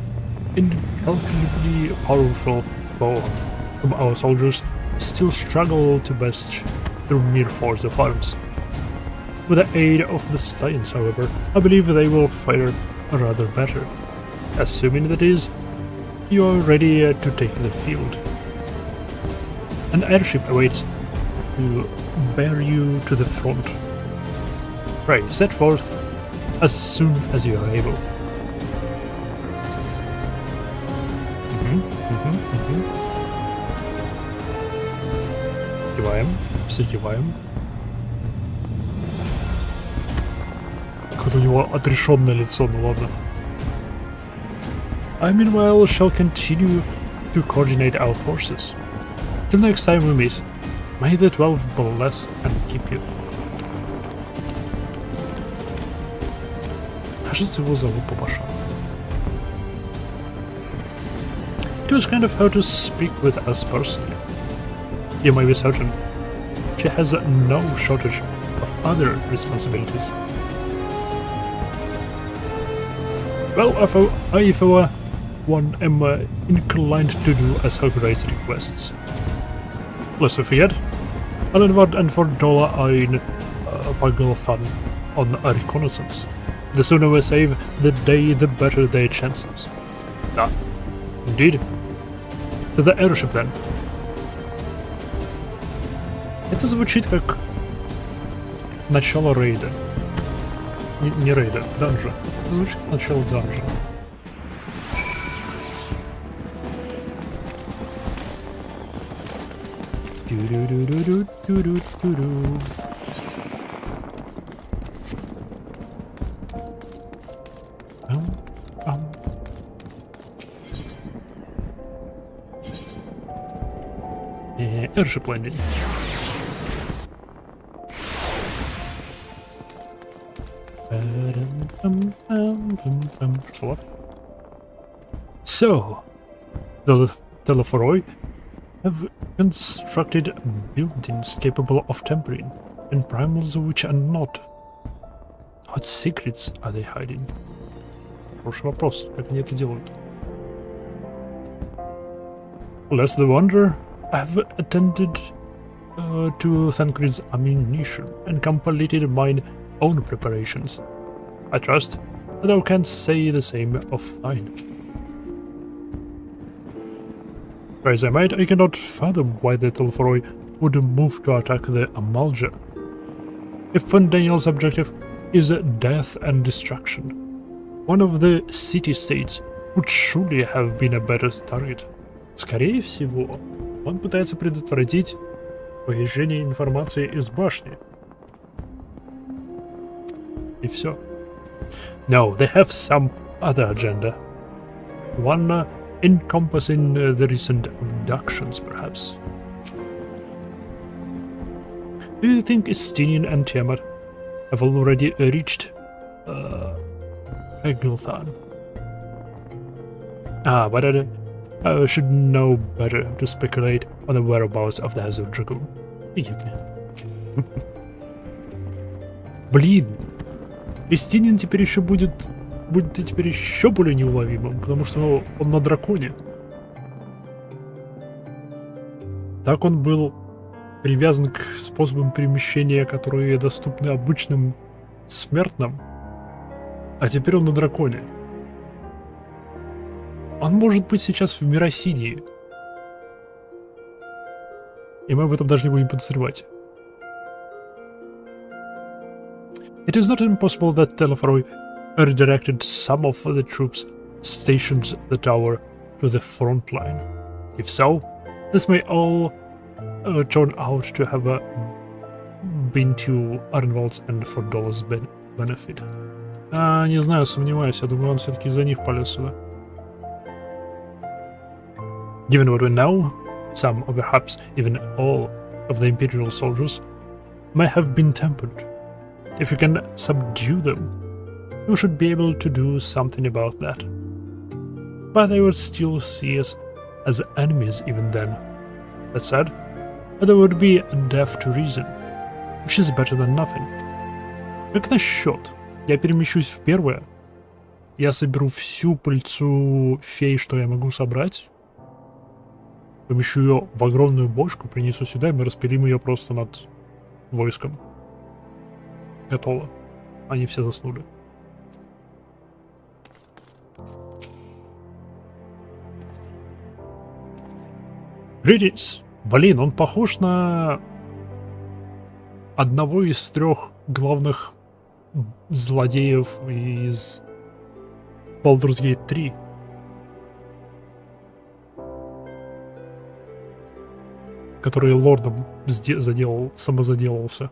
incalculably powerful foe whom our soldiers still struggle to best through mere force of arms. With the aid of the science, however, I believe they will fare rather better. Assuming that is, you are ready to take the field. An airship awaits to bear you to the front. Pray, set forth as soon as you are able. Киваем, все киваем. Как у него отрешенное лицо, ну ладно. I meanwhile shall continue to coordinate our forces. Till next time we meet, may the 12 bless and keep you. Кажется, его зовут Папаша. It was kind of her to speak with us personally. You may be certain she has no shortage of other responsibilities. Well, I for one am inclined to do as her grace requests. Lest we forget, Alenvard and for dollar ein Pagelthan on a reconnaissance. The sooner we save the day, the better their chances. Ah, indeed. To the airship then. Это звучит как начало рейда. Не рейда, данжа. Это звучит как начало данжа. Airship landing. What? So, the Telephoroi have constructed buildings capable of tempering, and primals which are not. What secrets are they hiding? Хороший вопрос, как они это делают? Lest the wonder, I have attended to Thancred's ammunition and completed mine own preparations. I trust that thou canst say the same of thine. Try as I might, I cannot fathom why the Telephoroi would move to attack the Amalja. If Fandaniel's objective is death and destruction, one of the city-states would surely have been a better target. Скорее всего, он пытается предотвратить появление информации из башни. И все. No, they have some other agenda. One encompassing the recent abductions, perhaps. Do you think Estinian and Tiamat have already reached Egilthan? Ah, but I should know better to speculate on the whereabouts of the Hazard Dragoon. Блин, Эстинин теперь еще будет теперь еще более неуловимым, потому что он на драконе. Так он был привязан к способам перемещения, которые доступны обычным смертным, а теперь он на драконе. Он может быть сейчас в Миросидии. И мы об этом даже не будем подозревать. It is not impossible that Telephoroi redirected some of the troops stationed at the tower to the front line. If so, this may all turn out to have been to Arnwald's and for Dollar's benefit. Не знаю, сомневаюсь. Я думаю, он все-таки из-за них полез сюда. Given what we know, some, or perhaps even all, of the Imperial soldiers may have been tempered. If you can subdue them, you should be able to do something about that. But they would still see us as enemies even then. That said, they would be deaf to reason, which is better than nothing. Как насчет? Я перемещусь в первое. Я соберу всю пыльцу фей, что я могу собрать. Помещу ее в огромную бочку, принесу сюда, и мы распилим ее просто над войском. Готово. Они все заснули. Greetings! Блин, он похож на одного из трех главных злодеев из Baldur's Gate 3. Который лордом самозаделался.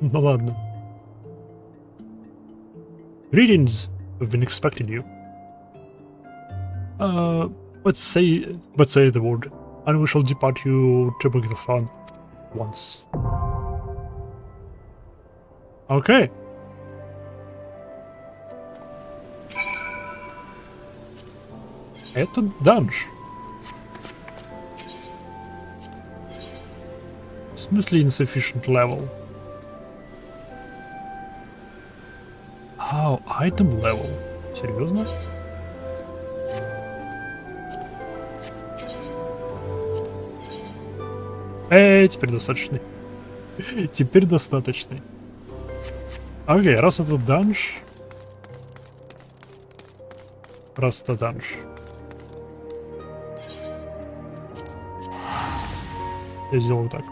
Ну ладно. Greetings! We've been expecting you. Let's say the word, and we shall depart you to break the fun once. Okay. Это данж. В смысле insufficient level? Item level. Серьезно? Теперь достаточный. Теперь достаточный. Окей, раз это данж. Раз это данж. Я сделаю так.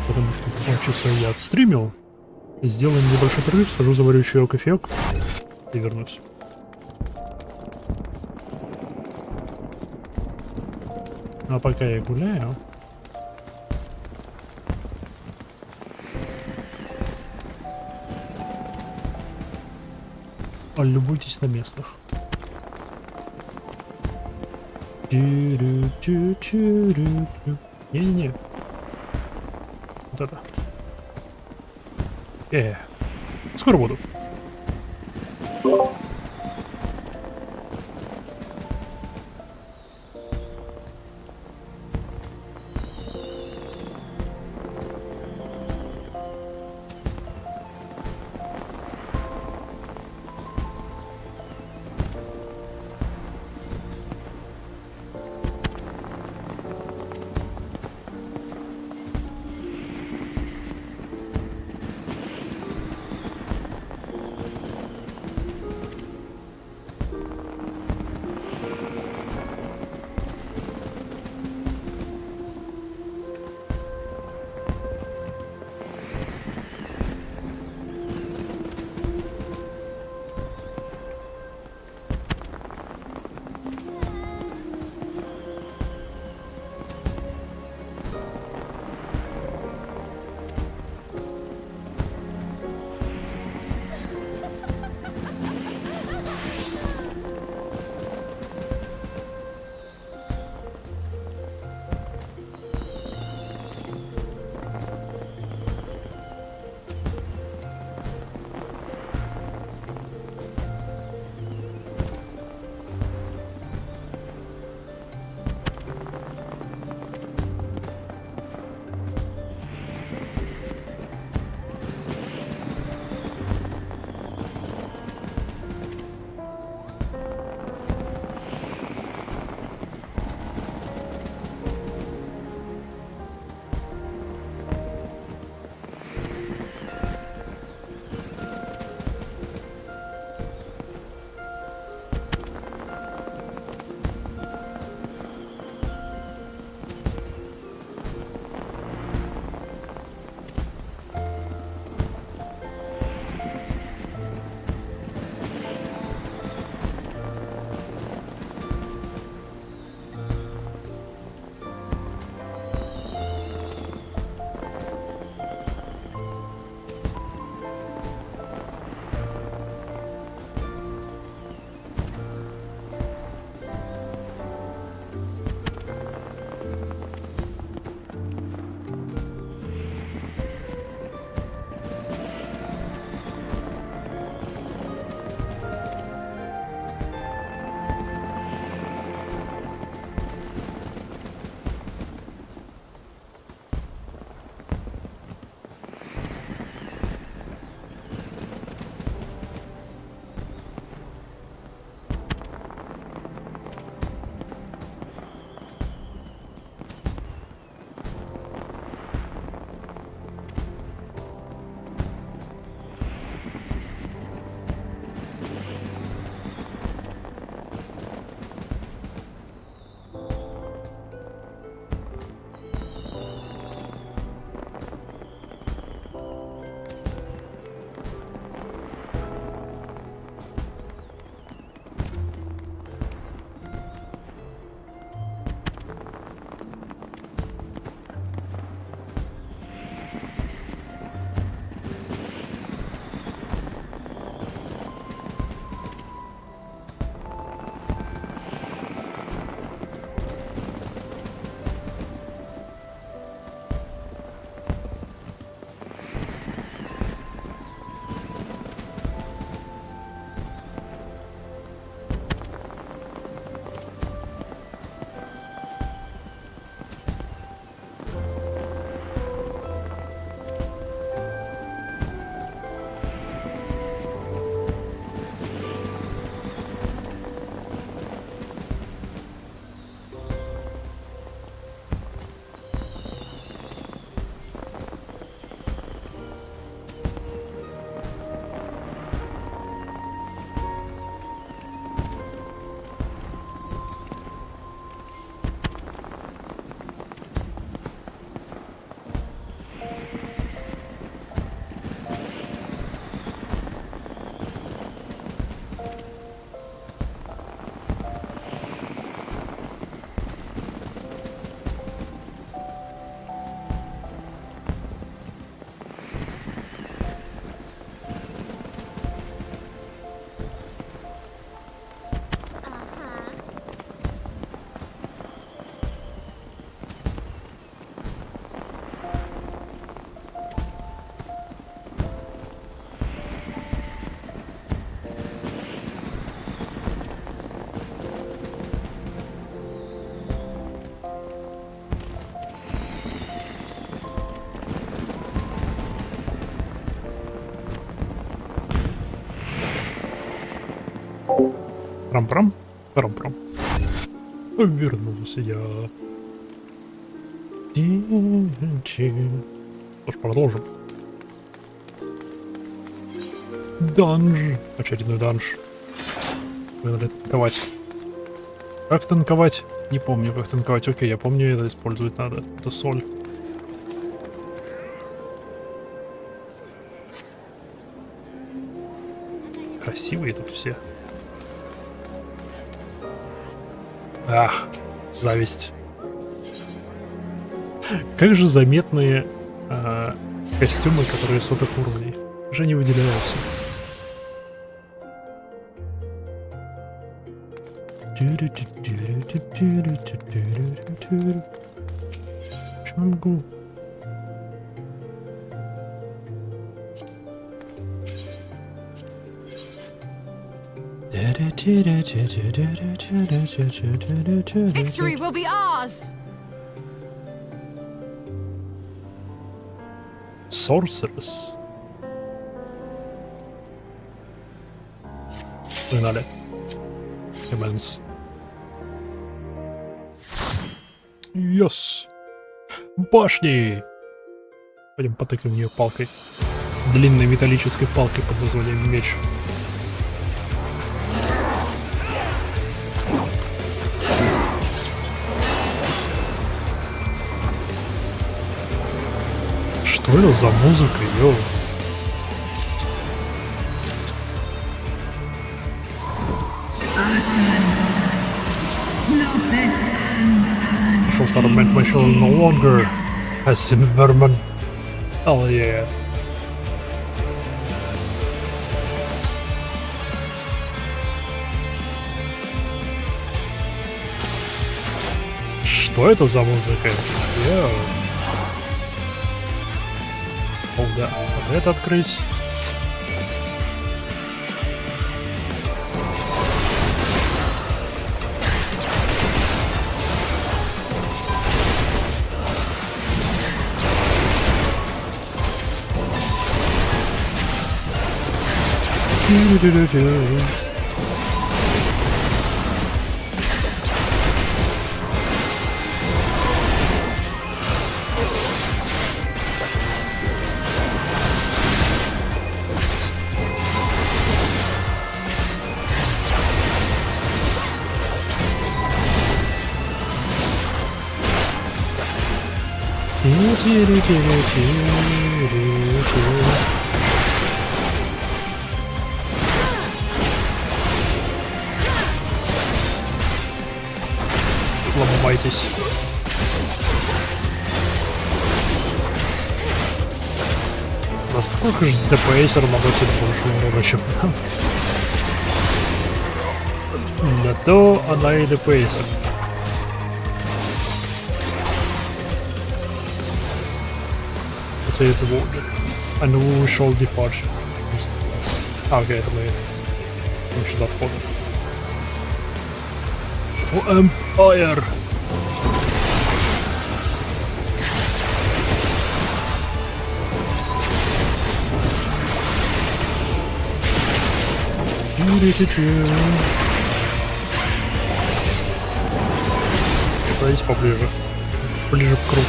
Потому что 2 часа я отстримил. Сделаем небольшой перерыв, схожу, заварю чаек, кофеек и вернусь. А пока я гуляю... Любуйтесь на местных. Не-не-не. Вот это. Скоро буду. Прам-прам. Прам-прам. Вернулся я. Что ж, продолжим. Данж. Очередной данж. Надо танковать. Как танковать? Не помню, как танковать. Окей, я помню, это использовать надо. Это соль. Красивые тут все. Ах, зависть. Как же заметные костюмы, которые сотых уровней. Уже не выделяются. Почему я могу? Victory will be ours! Sorceress. Погнали. Имменс. Йос. Башни. Пойдем потыкаем в нее палкой. Длинной металлической палкой под названием меч. Что это за музыка, йоу? Shall torment my soul no longer as in vermin. Hell yeah. Что это за музыка? Йоу. О, да, вот это открыть. Ломайтесь. Насколько же ДПСер наносит больше урона, чем на то она и ДПСер. Say the word. And we shall depart. Окей, это мы сюда отходим. For Empire. Подойдите поближе. Ближе в круг.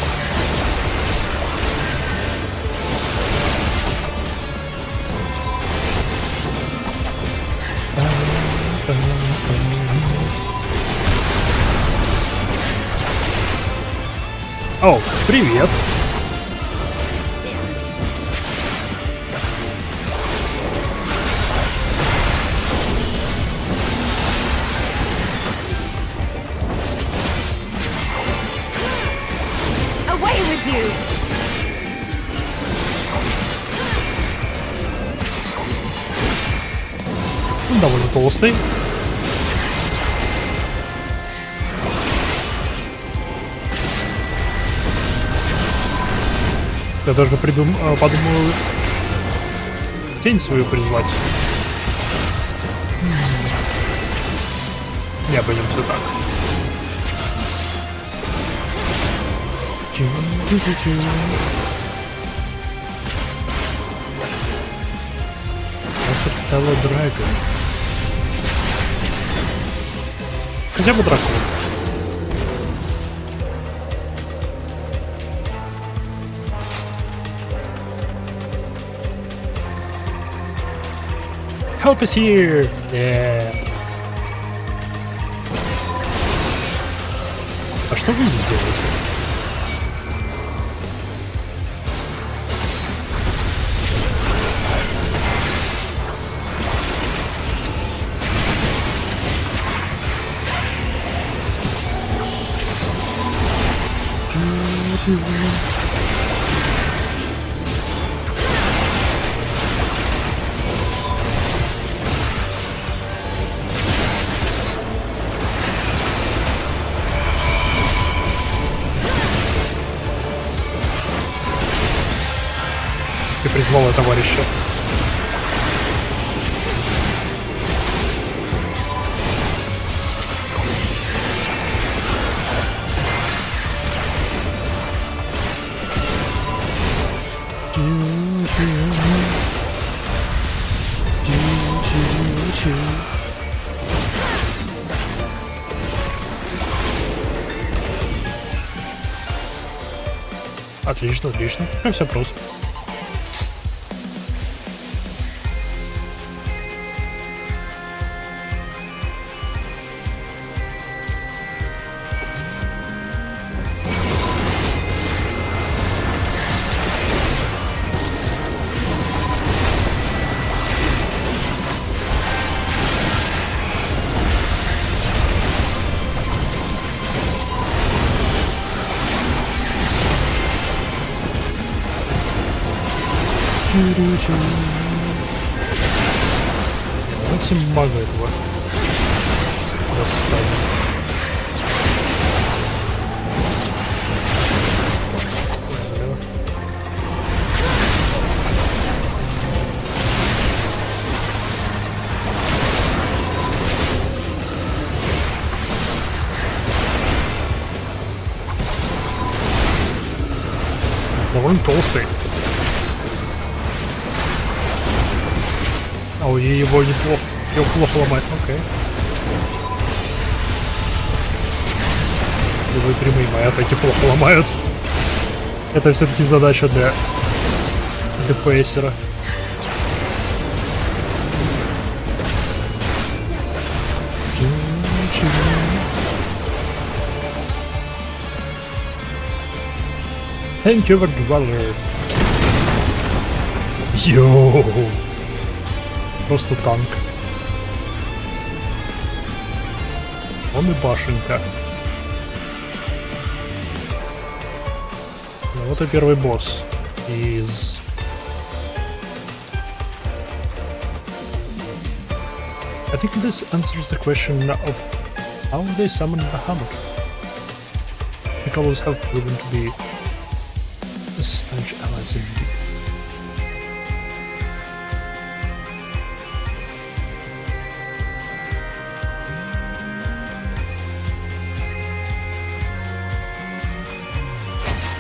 О, привет! Away with you! Довольно толстый. Я даже подумал тень свою призвать. Не обойдемся так. Hello, Dragon. Хотя бы дракон. Help us here! Yeah. А что вы здесь делаете? Ты призвала товарища. Отлично, отлично. Все просто. Давайте мага этого достанем. Довольно толстый. О, и его неплохо, его плохо ломать, окей. Его и прямые мои атаки плохо ломают. Это все-таки задача для ДПСера. Thank you for dweller. Йоу. Просто танк. Он и башенка. Ну, вот и первый босс из... I think this answers the question of how they summon Bahamut. The colors have proven to be staunch allies indeed.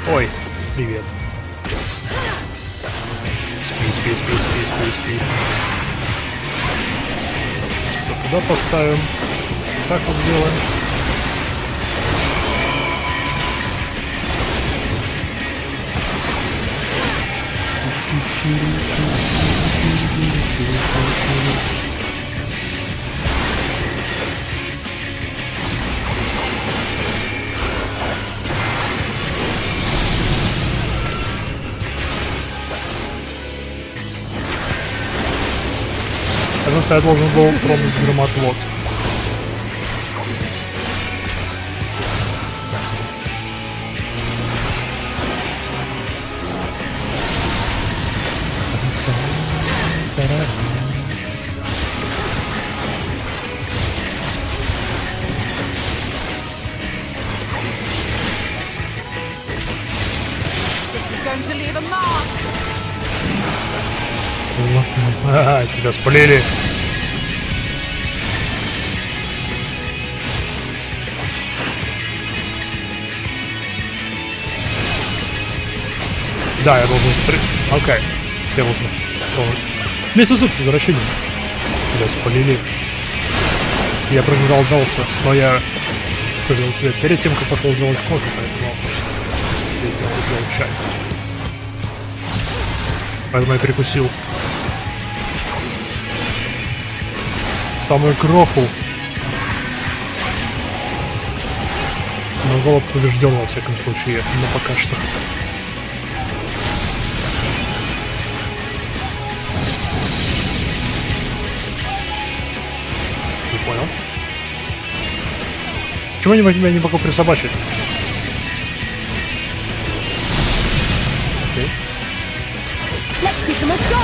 Ой, привет. Спи. Все туда поставим. Так вот сделаем. Я должен был тронуть громоотвод. Тебя спалили. Да, я должен стрелять. Окей. Я должен тронуть. Вместе с возвращением. Тебя спалили. Я проголодался, но я сказал тебе перед тем, как пошел делать кофе, поэтому я сделал чай. Поэтому я перекусил. Самую кроху. Но голод побежден во всяком случае, но пока что. Не понял. Почему я тебя не могу присобачить? Окей. Let's give them a go!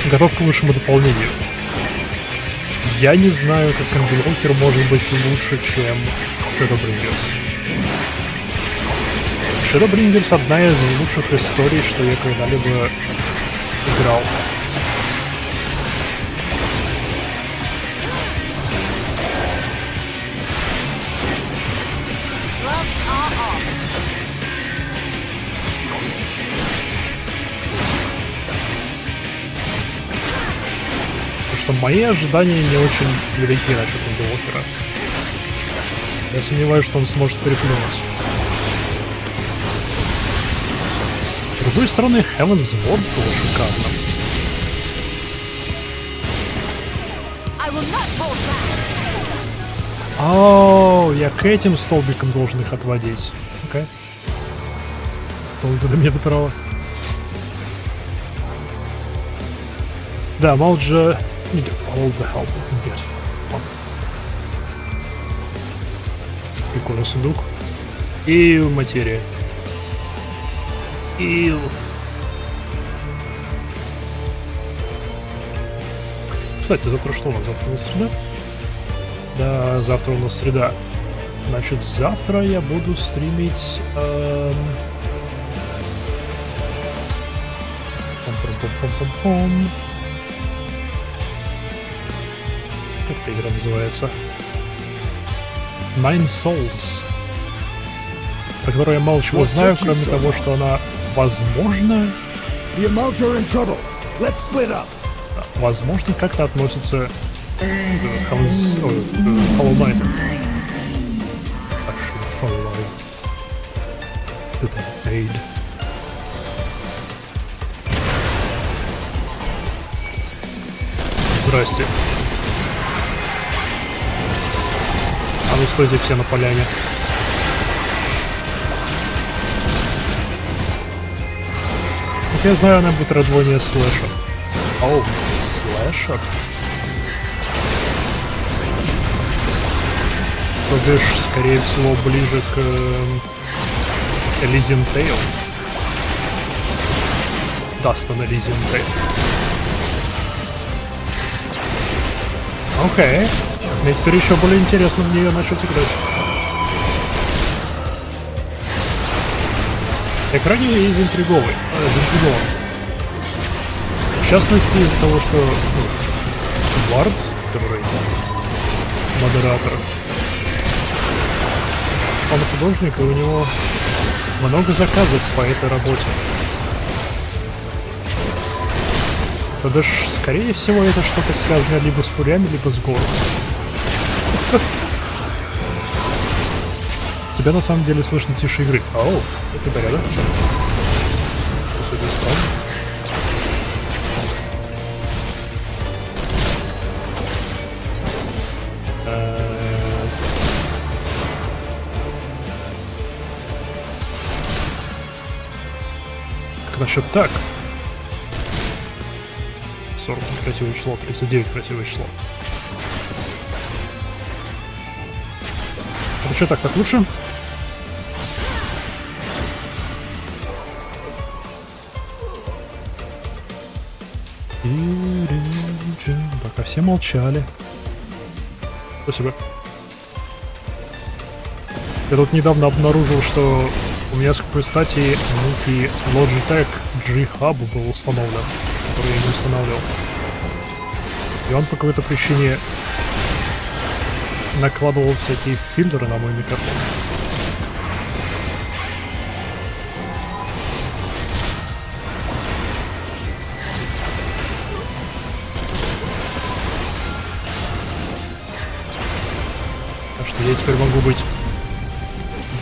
Готов к лучшему дополнению. Я не знаю, как Конглокер может быть лучше, чем Shadowbringers. Shadowbringers — одна из лучших историй, что я когда-либо играл. Мои ожидания не очень велики насчет Конглокера. Я сомневаюсь, что он сможет переплюнуть. С другой стороны, Heaven's Ward было шикарно. Оу, я к этим столбикам должен их отводить. Окей. Долго до меня добрало. Да, Малджа... Need all the help we can get. Прикольный сундук. Ил, материя. Ил. Кстати, завтра что у нас? Завтра у нас среда? Да, завтра у нас среда. Значит, завтра я буду стримить... Пом-пом-пом-пом-пом. Как эта игра называется? Nine Souls. Про которую я мало чего знаю, кроме того, что она возможно... возможно, как-то относится к Hollow Knight. Здрасте. А вы стойте все на поляне. Как я знаю, она будет раздвоение слэшер. Оу, слэшер? То бишь, скорее всего, ближе к Elysian Tale. Dustin Elysian Tale. Окей. Мне теперь еще более интересно в нее начать играть. Я крайне заинтригован. В частности, из-за того, что Вард, который модератор, он художник, и у него много заказов по этой работе. То бишь, скорее всего, это что-то связано либо с фурями, либо с городом. Тебя на самом деле слышно тише игры. Оу, это порядок. Как насчет так? 40 красивое число, 39 красивое число. Ну что, так лучше? Пока все молчали. Спасибо. Я тут недавно обнаружил, что у меня с какой стати мульти Logitech G-Hub был установлен, который я не устанавливал. И он по какой-то причине накладывал всякие фильтры на мой микрофон. Я теперь могу быть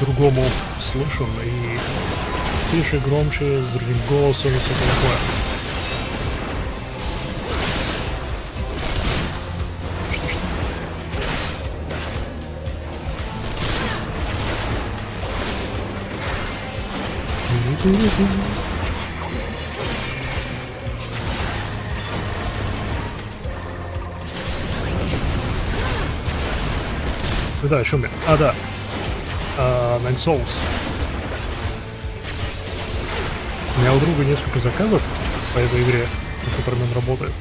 другому слышен и тише, громче, с другим голосом и все такое. Что? Да, о чем я? А, да. Nine Souls. У меня у друга несколько заказов по этой игре, над которыми он работает.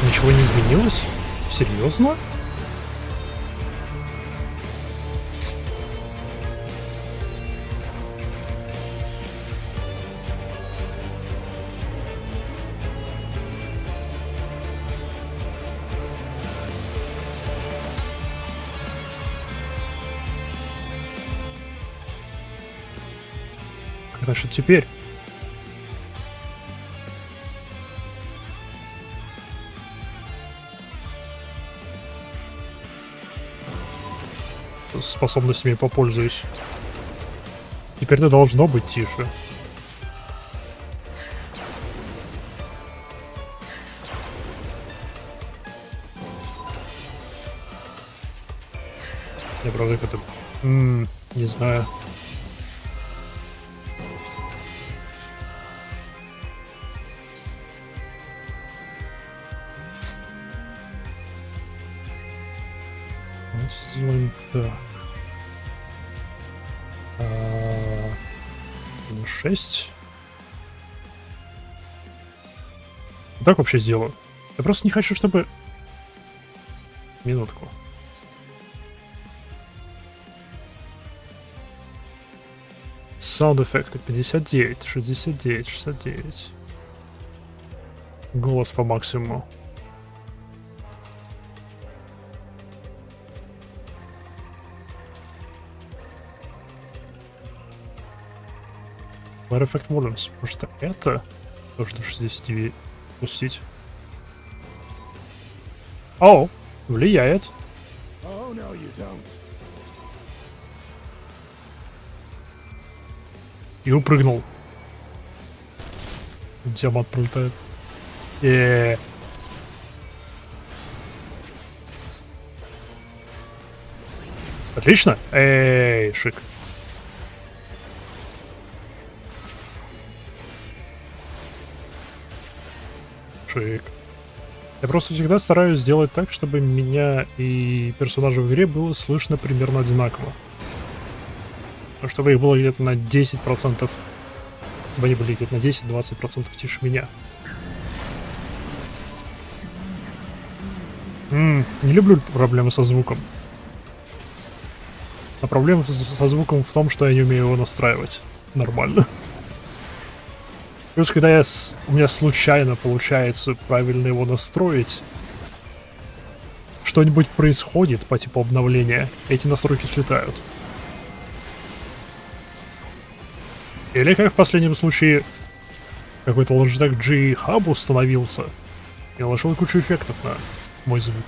Ничего не изменилось? Серьезно? Значит, теперь способностями попользуюсь. Теперь-то должно быть тише. Я правда как это... не знаю. Сделаем так. 6. Так вообще сделаю. Я просто не хочу, чтобы... Минутку. Саунд-эффекты 59, 69, 69. Голос по максимуму. Effect Volumes, потому что это тоже до 69 пустить. О, влияет. И упрыгнул. Диамант пролетает. Отлично. Эй, шик. Я просто всегда стараюсь сделать так, чтобы меня и персонажа в игре было слышно примерно одинаково. Чтобы их было где-то на 10%, чтобы они были где-то на 10-20% тише меня. Не люблю проблемы со звуком. А проблема со звуком в том, что я не умею его настраивать нормально. Плюс, когда у меня случайно получается правильно его настроить, что-нибудь происходит по типу обновления, эти настройки слетают. Или как в последнем случае, какой-то Logitech G Hub установился и наложил кучу эффектов на мой звук.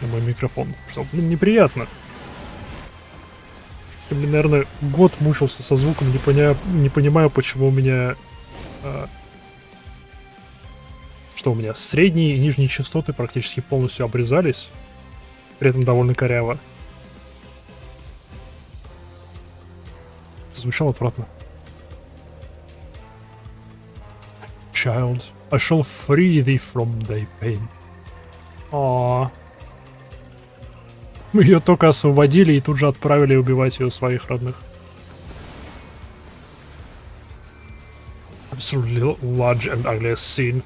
На мой микрофон. Что, блин, неприятно. Я, блин, наверное, год мучился со звуком, не понимаю, почему у меня... что у меня средние и нижние частоты практически полностью обрезались, при этом довольно коряво. Это звучало отвратно. Child, I shall free thee from thy pain. Мы ее только освободили и тут же отправили убивать ее своих родных. Absolutely large and ugly scene.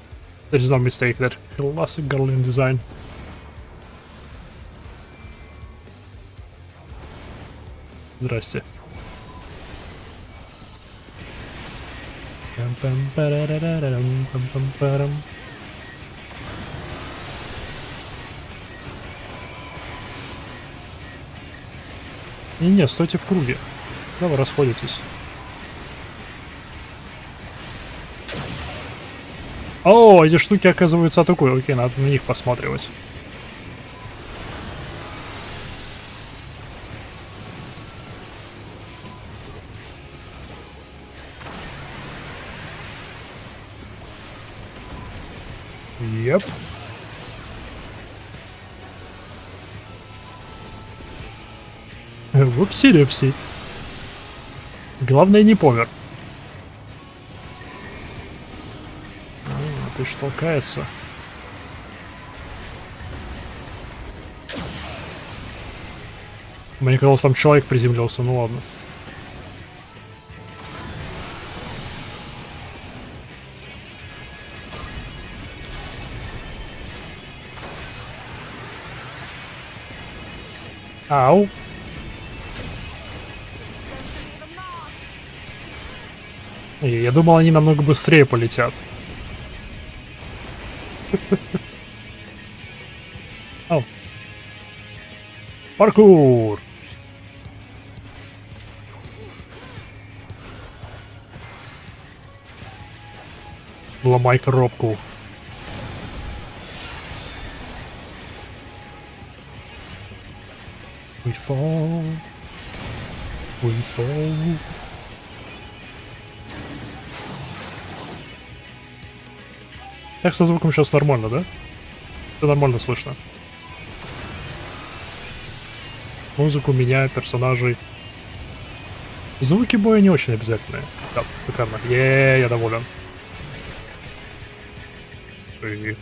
There is no mistake that classic Garlean design. Здрасте. Не, стойте в круге. Да вы расходитесь. О, эти штуки, оказывается, атакуют. Окей, надо на них посматривать. Yep. Вупси-люпси. Главное, не помер. Ты ж толкается. Мне казалось, там человек приземлился, ну ладно. Ау. Я думал, они намного быстрее полетят. Ау. Паркур. Ломай коробку. We fall. We fall. Так, со звуком сейчас нормально, да? Все нормально слышно. Музыку, меня, персонажей. Звуки боя не очень обязательные. Да, шикарно. Я доволен. И...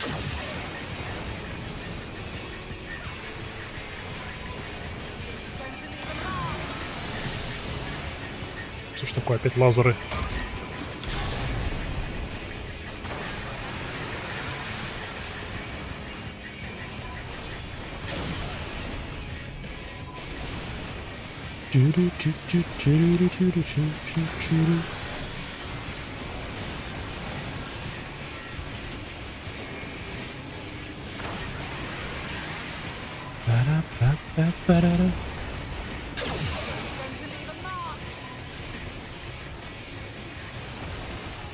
Что ж такое, опять лазеры?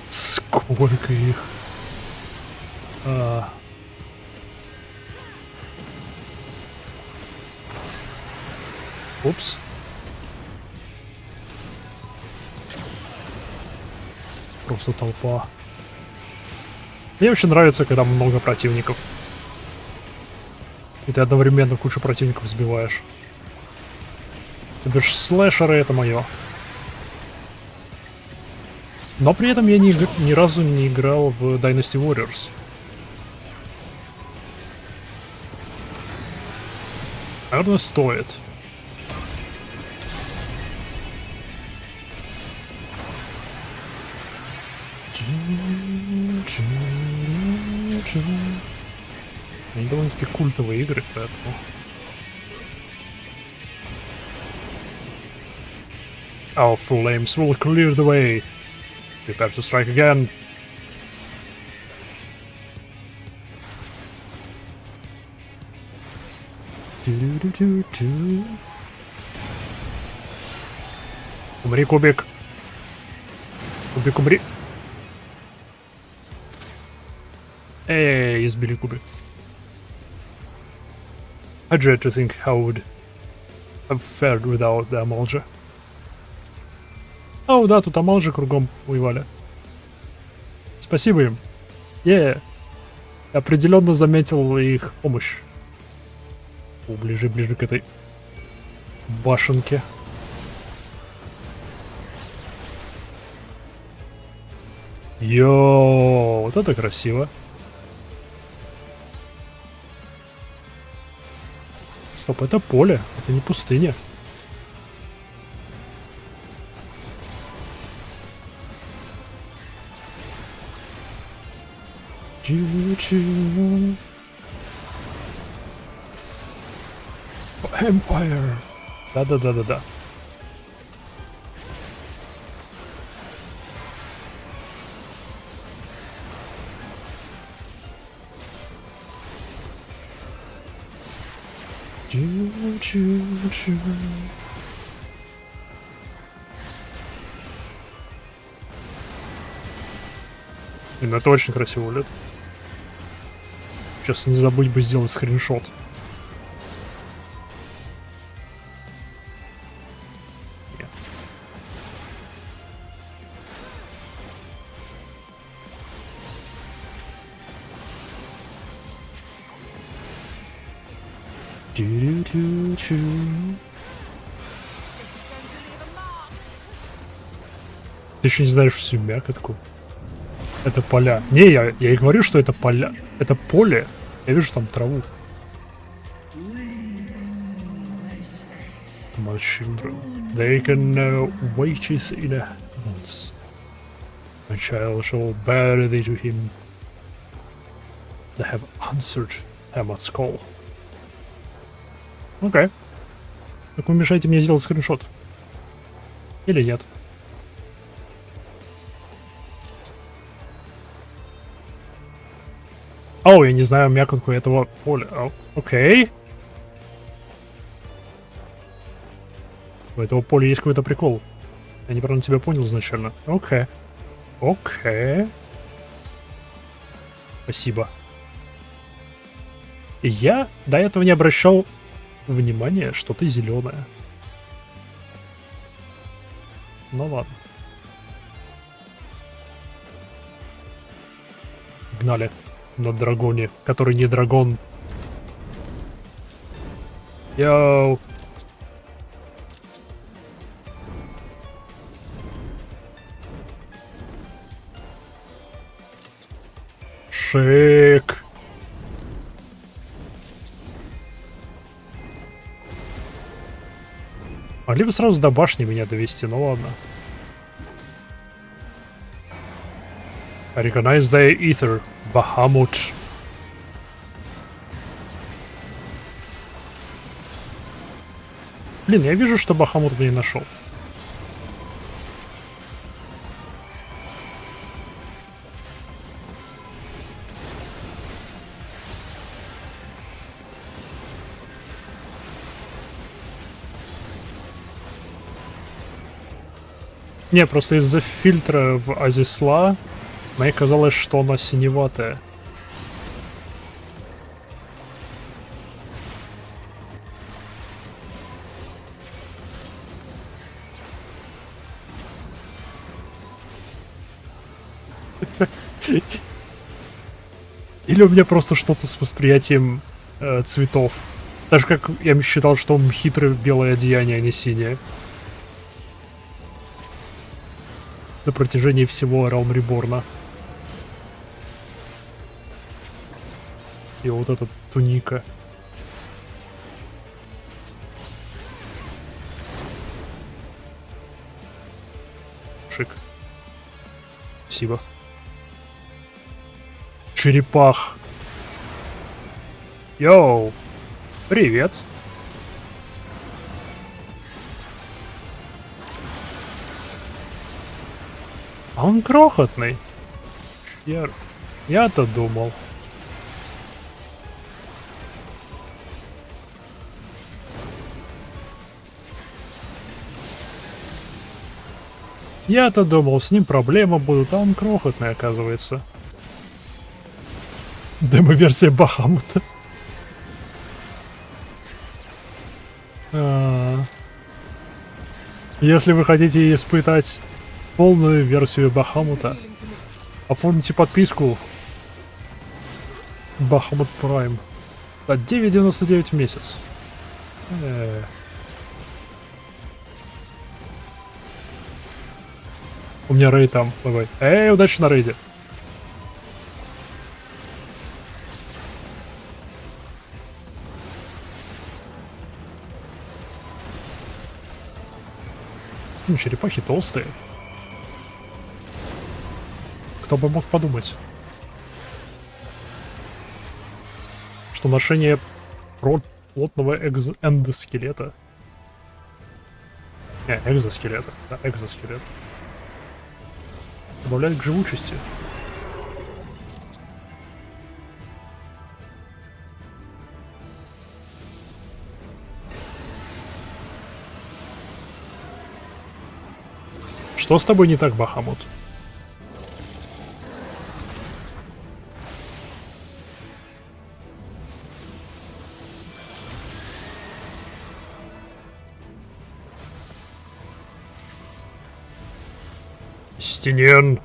Сколько их? Упс. Просто толпа. Мне вообще нравится, когда много противников. И ты одновременно кучу противников сбиваешь. То бишь слэшеры — это мое. Но при этом я ни разу не играл в Dynasty Warriors. Наверное, стоит. Они довольно-таки культовые игры, поэтому... Our flames will clear the way. Prepare to strike again. Умри, кубик. Кубик, умри. Эй, избили кубик. I dread to think how would have fared without the Amalja. О, да, тут Амалжи кругом воевали. Спасибо им. Я определенно заметил их помощь. О, ближе к этой башенке. Йоу, вот это красиво. Стоп, это поле, это не пустыня. Empire. Да. Ну, это очень красиво выглядит. Сейчас не забудь бы сделать скриншот. Ты еще не знаешь всю мякотку. Это поля. Не, я и говорю, что это поля. Это поле. Я вижу там траву. My children, they can wait in a once. My child shall bear thee to him. They have answered Hamlet's call. Окей. Так вы мешаете мне сделать скриншот? Или нет? О, я не знаю мякотку этого поля. Окей. У этого поля есть какой-то прикол. Я неправильно тебя понял изначально. Окей. Окей. Спасибо. И я до этого не обращал внимания, что ты зеленая. Ну ладно. Гнали на драгоне, который не драгон. Йоу. Шик. Могли бы сразу до башни меня довести, ну ладно. I recognize the ether, Bahamut. Блин, я вижу, что Бахамут не нашел. Не, просто из-за фильтра в Азисла мне казалось, что она синеватая. Или у меня просто что-то с восприятием цветов. Даже как я считал, что он хитрое белое одеяние, а не синее. На протяжении всего Realm Reborn. И вот эта туника. Шик. Спасибо. Черепах. Йоу. Привет. А он крохотный. Я-то думал. Я-то думал, с ним проблемы будут, а он крохотный, оказывается. Демо-версия Бахамута. Если вы хотите испытать полную версию Бахамута, оформите подписку Бахамут Prime за 9,99 в месяц. У меня рейд там. Давай. Эй, удачи на рейде. Черепахи толстые. Кто бы мог подумать, что ношение плотного эндоскелета. Не, экзоскелета. Да, экзоскелет. Добавляет к живучести. Что с тобой не так, Бахамут? Стенен.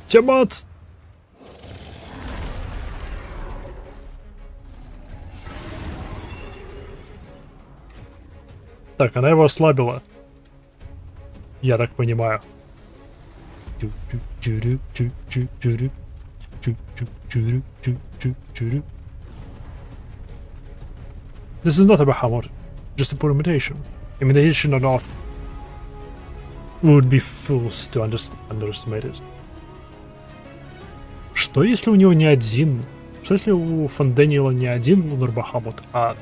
Тимат! Так, она его ослабила. Я так понимаю. This is not a Bahamut, just a poor imitation. Imitation or not, we would be fools to underestimate it. Что если у него не один? Что если у Фандэниела не один Лунар Бахамут, а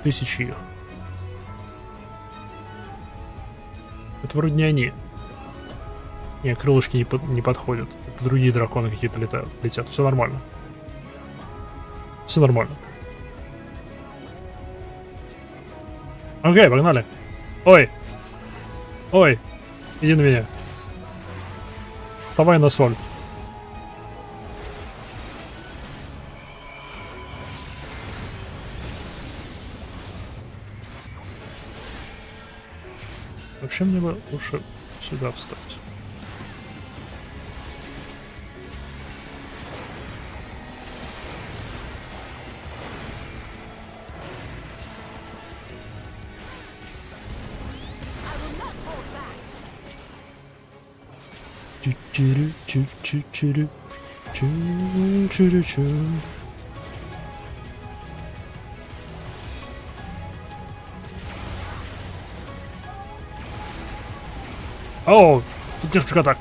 тысячи их? Это вроде не они. Не, крылышки не подходят. Это другие драконы какие-то летят. Все нормально. Все нормально. Окей, погнали. Ой. Ой. Иди на меня. Вставай на соль. Вообще мне бы лучше сюда встать. О, тут несколько атак.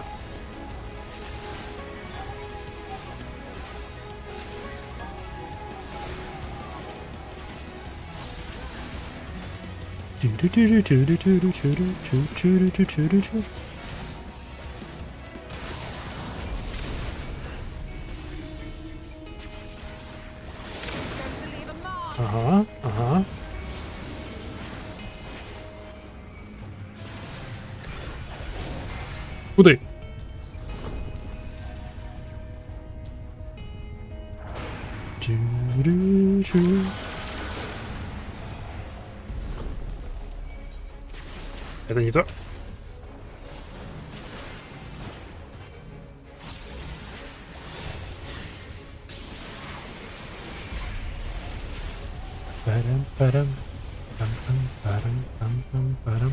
Ага, ага. Куда? Это не то. Парам-парам, пам-пам-парам, пам-пам-парам.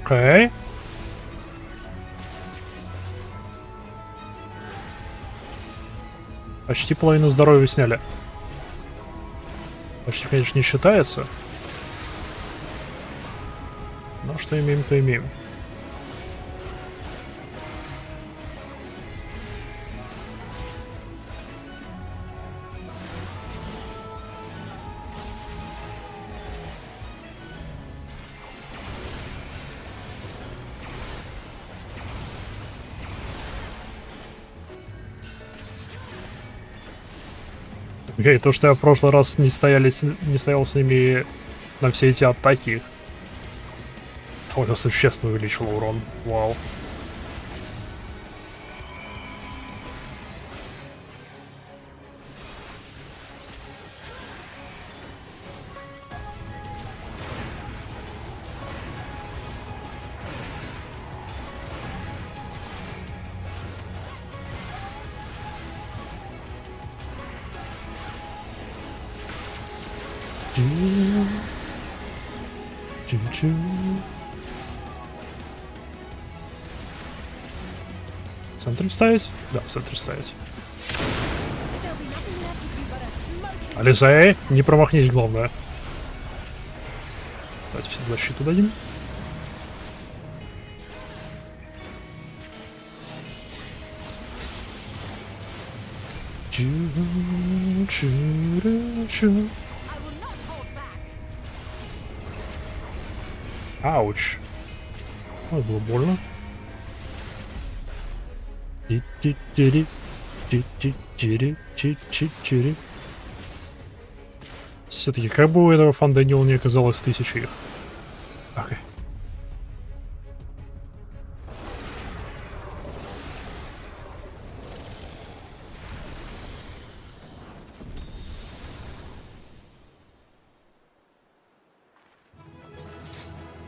Окей. Почти половину здоровья сняли. Почти, конечно, не считается. Но что имеем, то имеем. Окей, то, что я в прошлый раз не стоял с ними на все эти атаки, довольно существенно увеличило урон. Вау. В центре вставить? Да, в центре вставить. Алисей, не промахнись, главное. Давайте все защиту дадим. Ауч. Ой, было больно. Все-таки как бы у этого фанданила не оказалось тысячи их. Окей.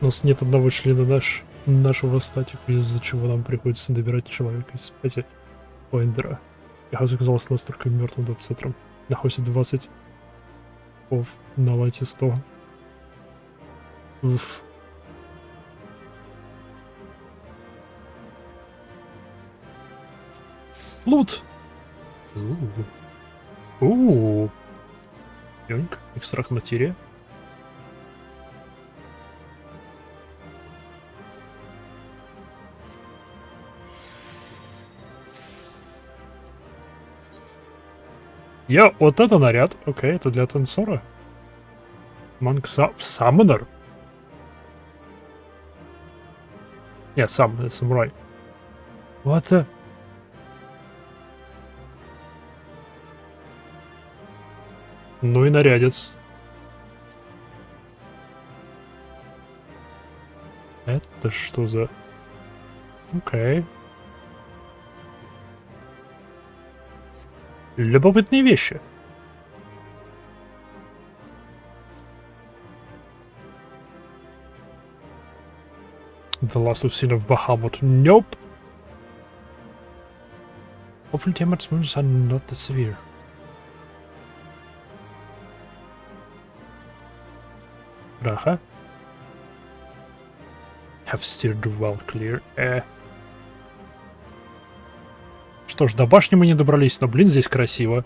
У нас нет одного члена нашего статика, из-за чего нам приходится добирать человека из 5 поиндера. Я оказался настолько мертвым датцетром. Находится 20 на лайте 100. Уф. Лут! Ёньк, экстракт материя. Вот это наряд. Окей, это для танцора. Монк Саммонер. Нет, самурай. What the... Ну и нарядец. Это что за... Окей. Любопытные вещи. The last we've seen of Bahamut. Nope. Hopefully Tiamat's wounds are not that severe. Раха. Have steered well clear. Что ж, до башни мы не добрались, но, блин, здесь красиво.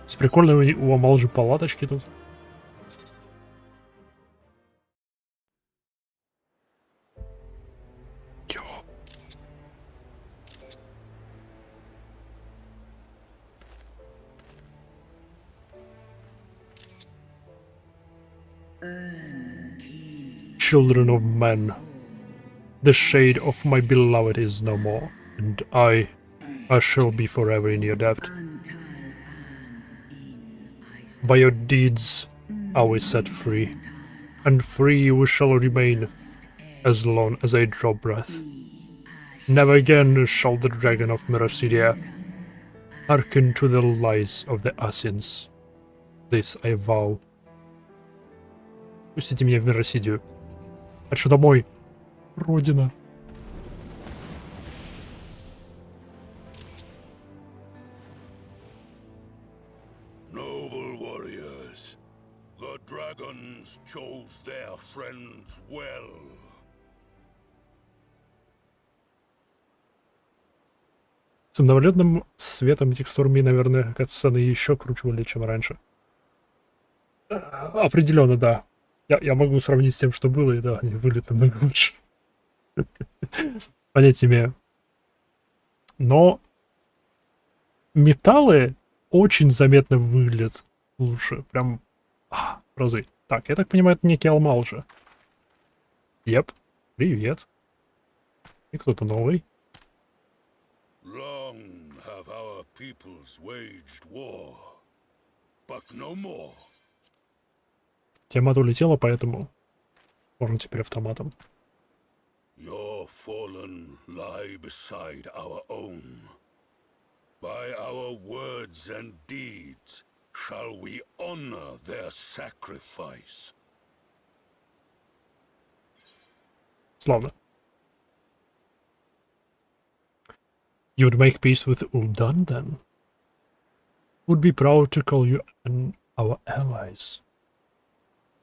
С прикольной у Амалжи палаточки тут. Children of men, the shade of my beloved is no more, and I shall be forever in your debt. By your deeds are we set free, and free we shall remain as long as I draw breath. Never again shall the dragon of Mirasidia hearken to the lies of the Asians. This I vow. Пустите меня в Миросидию. Хочу домой. Родина. Noble warriors, the dragons chose their friends well. С обновленным светом и текстурами, наверное, катсцены еще круче были, чем раньше. Определенно, да. Я могу сравнить с тем, что было, и да, они выглядят намного лучше. Понятия имею. Но металлы очень заметно выглядят лучше. Прям разы. Так, я так понимаю, это некий Алмал же. Еп. Привет. И кто-то новый. Long have our peoples waged war, but no more. Тема улетела, поэтому можно теперь автоматом. Your fallen lie beside our own. By our words and deeds shall we honor their sacrifice. Славно. You'd make peace with Ul'dan then? Would be proud to call you our allies.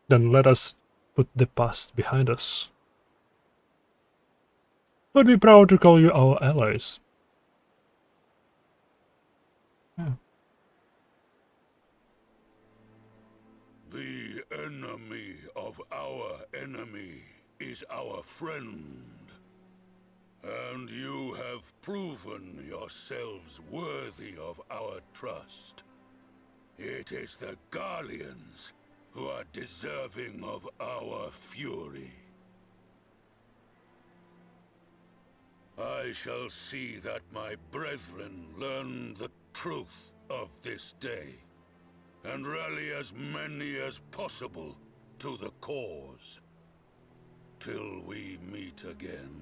Then let us put the past behind us. Would be proud to call you our allies. Yeah. The enemy of our enemy is our friend. And you have proven yourselves worthy of our trust. It is the Garleans who are deserving of our fury. I shall see that my brethren learn the truth of this day, and rally as many as possible to the cause, till we meet again.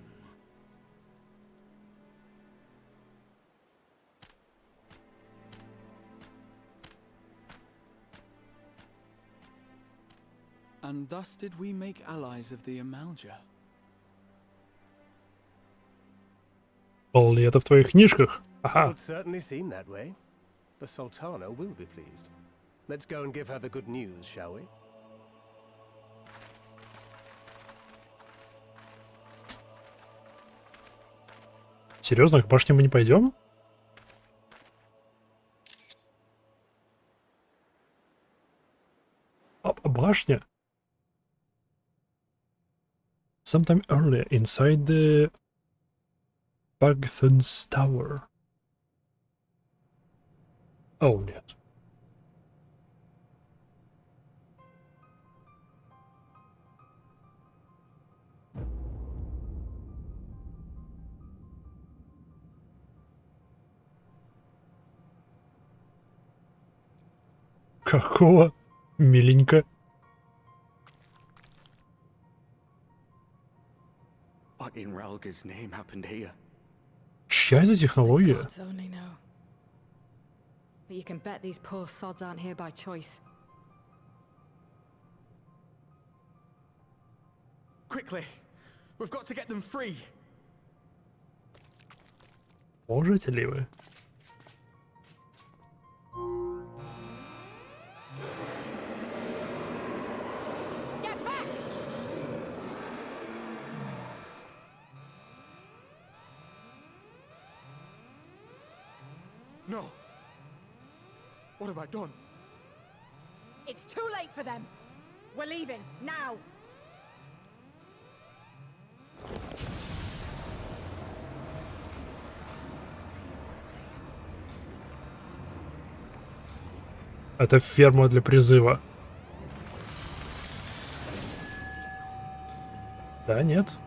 And thus did we make allies of the Amalja. Полли, это в твоих книжках? It Ага. would certainly seem that way. The Sultana will be pleased. Let's go and give her the good news, shall we? Серьезно, к башне мы не пойдем? А башня? Sometime earlier, inside the Bagthon's Tower. Oh, нет. Какого? Миленько. What in Ralga's name happened here? Чья это технология? Gods only know. But you can bet these poor sods aren't here by choice. Quickly! We've got to get them free! Можете ли вы? Get back! No! What have I done? It's too late for them. We're leaving now. Это ферма для призыва. Да, нет?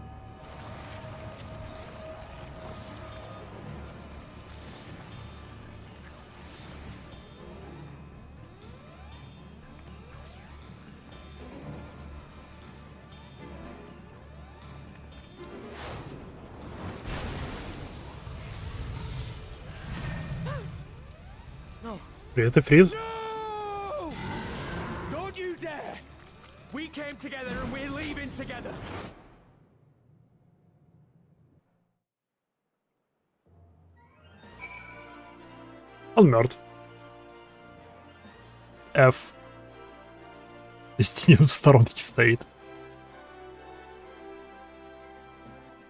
Привет, Эфрит. No! Don't you dare! We came together and we're leaving together! Он мертв. F. Дестинин в сторонке стоит.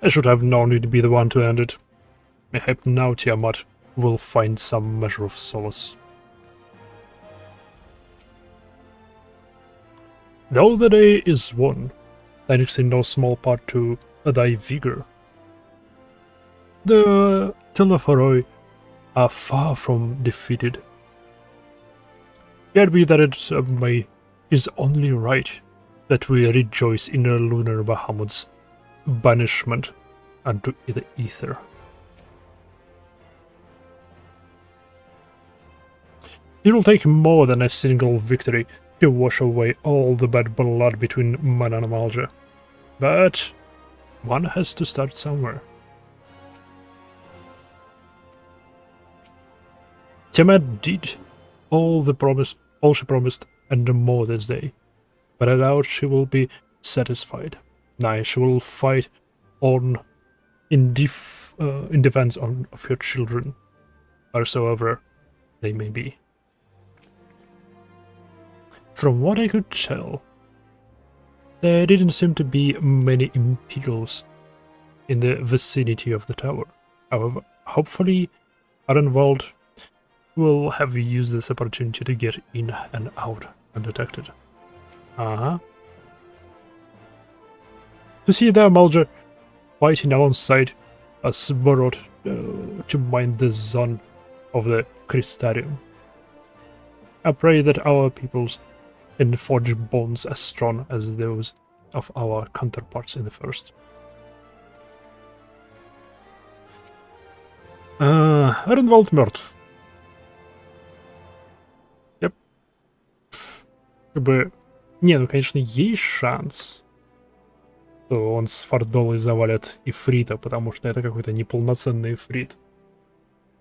I should have known you'd be the one to end it. Mayhap now Tiamat will find some measure of solace. Though the day is won, thanks in no small part to thy vigor, the Telephoroi are far from defeated. Yet be that it is only right that we rejoice in a lunar Bahamut's banishment unto the ether. It will take more than a single victory to wash away all the bad blood between man and Amalja. But one has to start somewhere. Tiamat did all she promised and more this day, but I doubt she will be satisfied. Nay, she will fight on in defense of her children, wheresoever they may be. From what I could tell, there didn't seem to be many Imperials in the vicinity of the tower. However, hopefully Arenwald will have used this opportunity to get in and out undetected. To see the Amalja fighting alongside us borrowed to mine the zone of the Crystarium. I pray that our peoples can forge bonds as strong as those of our counterparts in the first. Ренвальд мертв. Yep. Как бы... Не, ну, конечно, есть шанс, что он с фардолой завалит ифрита, потому что это какой-то неполноценный ифрит.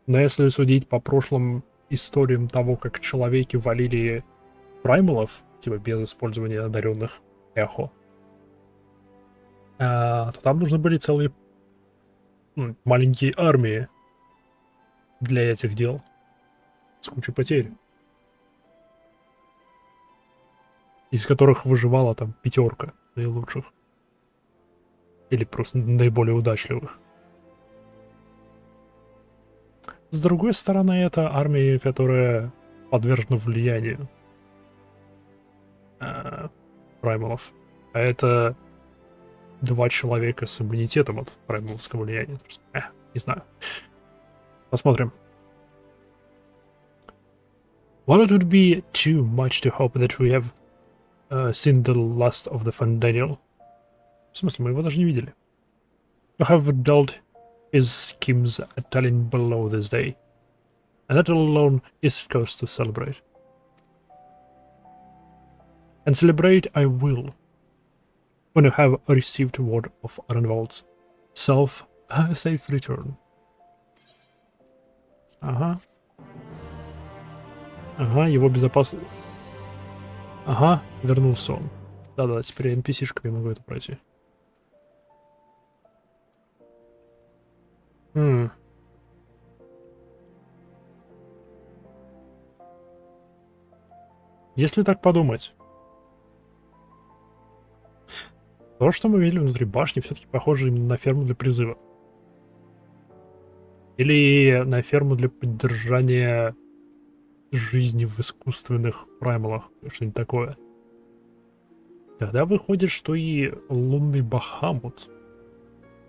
Но если судить по прошлым историям того, как человеки валили праймалов, типа без использования одаренных эхо, то там нужны были целые маленькие армии для этих дел с кучей потерь, из которых выживала там 5 наилучших или просто наиболее удачливых. С другой стороны, это армия, которая подвержена влиянию праймалов, а это 2 человека с иммунитетом от праймаловского влияния. Не знаю. Посмотрим. While it would be too much to hope that we have seen the last of the Fandaniel. В смысле, мы его даже не видели. To have dealt his schemes a telling below this day. And that alone is cause to celebrate. And celebrate I will, when you have received word of Arenwald's safe return. Ага. Ага, его безопасно... Ага, вернулся он. Да-да, теперь NPC-шками могу это пройти. Если так подумать, то, что мы видели внутри башни, все-таки похоже именно на ферму для призыва. Или на ферму для поддержания жизни в искусственных праймалах, что-нибудь такое. Тогда выходит, что и лунный Бахамут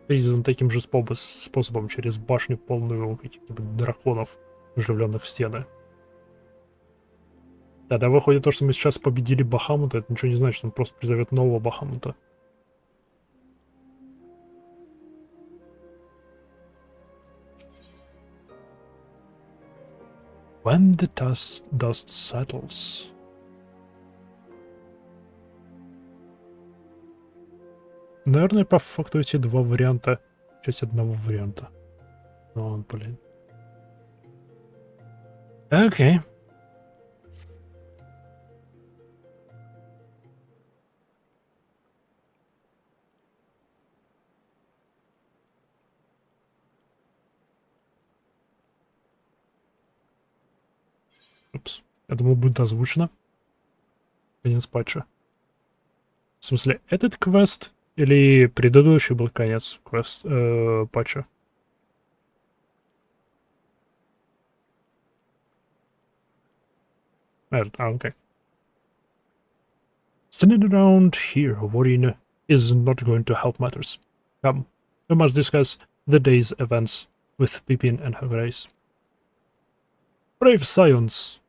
призван таким же способом через башню, полную каких-нибудь драконов, вживленных в стены. Тогда выходит то, что мы сейчас победили Бахамута, это ничего не значит, он просто призовет нового Бахамута. When the dust settles. Наверное, по факту эти 2 варианта — часть одного варианта. О, блин. Окей. Упс. Я думал, будет озвучено. Конец патча. В смысле, этот квест или предыдущий был конец патча? Okay. Standing around here worrying is not going to help matters. Come, we must discuss the day's events with Pippin and her grace. Brave science!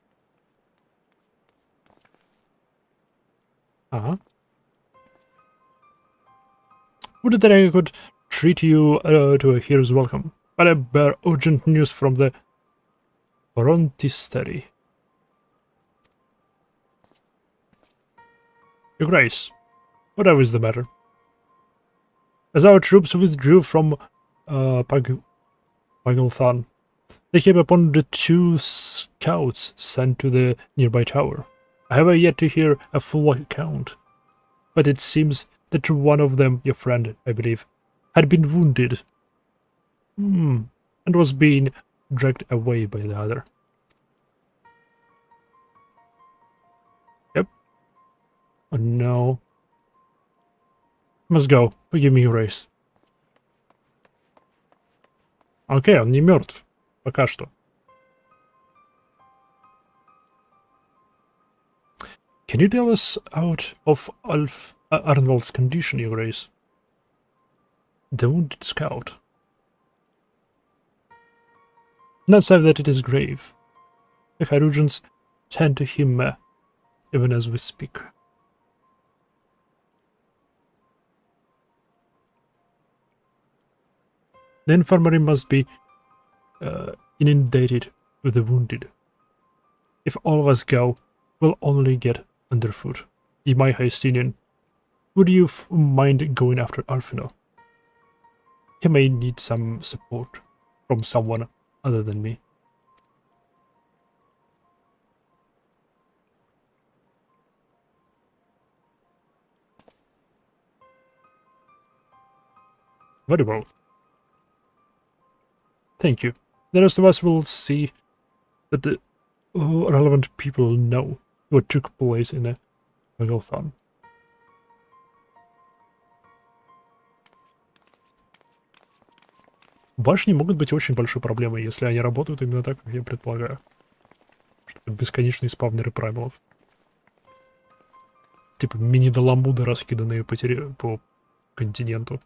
Would that I could treat you to a hero's welcome, but I bear urgent news from the Frontistery. Your Grace, whatever is the matter? As our troops withdrew from Pagelthan, they came upon the 2 scouts sent to the nearby tower. I have yet to hear a full account, but it seems that one of them, your friend, I believe, had been wounded. And was being dragged away by the other. Yep. Oh no. Must go. Forgive me, Grace. Окей, он не мертв. Пока что. Can you tell us out of Arnwald's condition, Your Grace? The wounded scout. Not say that it is grave. The Harujans tend to him even as we speak. The infirmary must be inundated with the wounded. If all of us go, we'll only get underfoot. In my Justinian, would you mind going after Alfino? He may need some support from someone other than me. Very well. Thank you. The rest of us will see that the relevant people know what took place in a Megalthon. Башни могут быть очень большой проблемой, если они работают именно так, как я предполагаю. Что бесконечные спавнеры праймалов. Типа мини-доламбуды, раскиданные по континенту.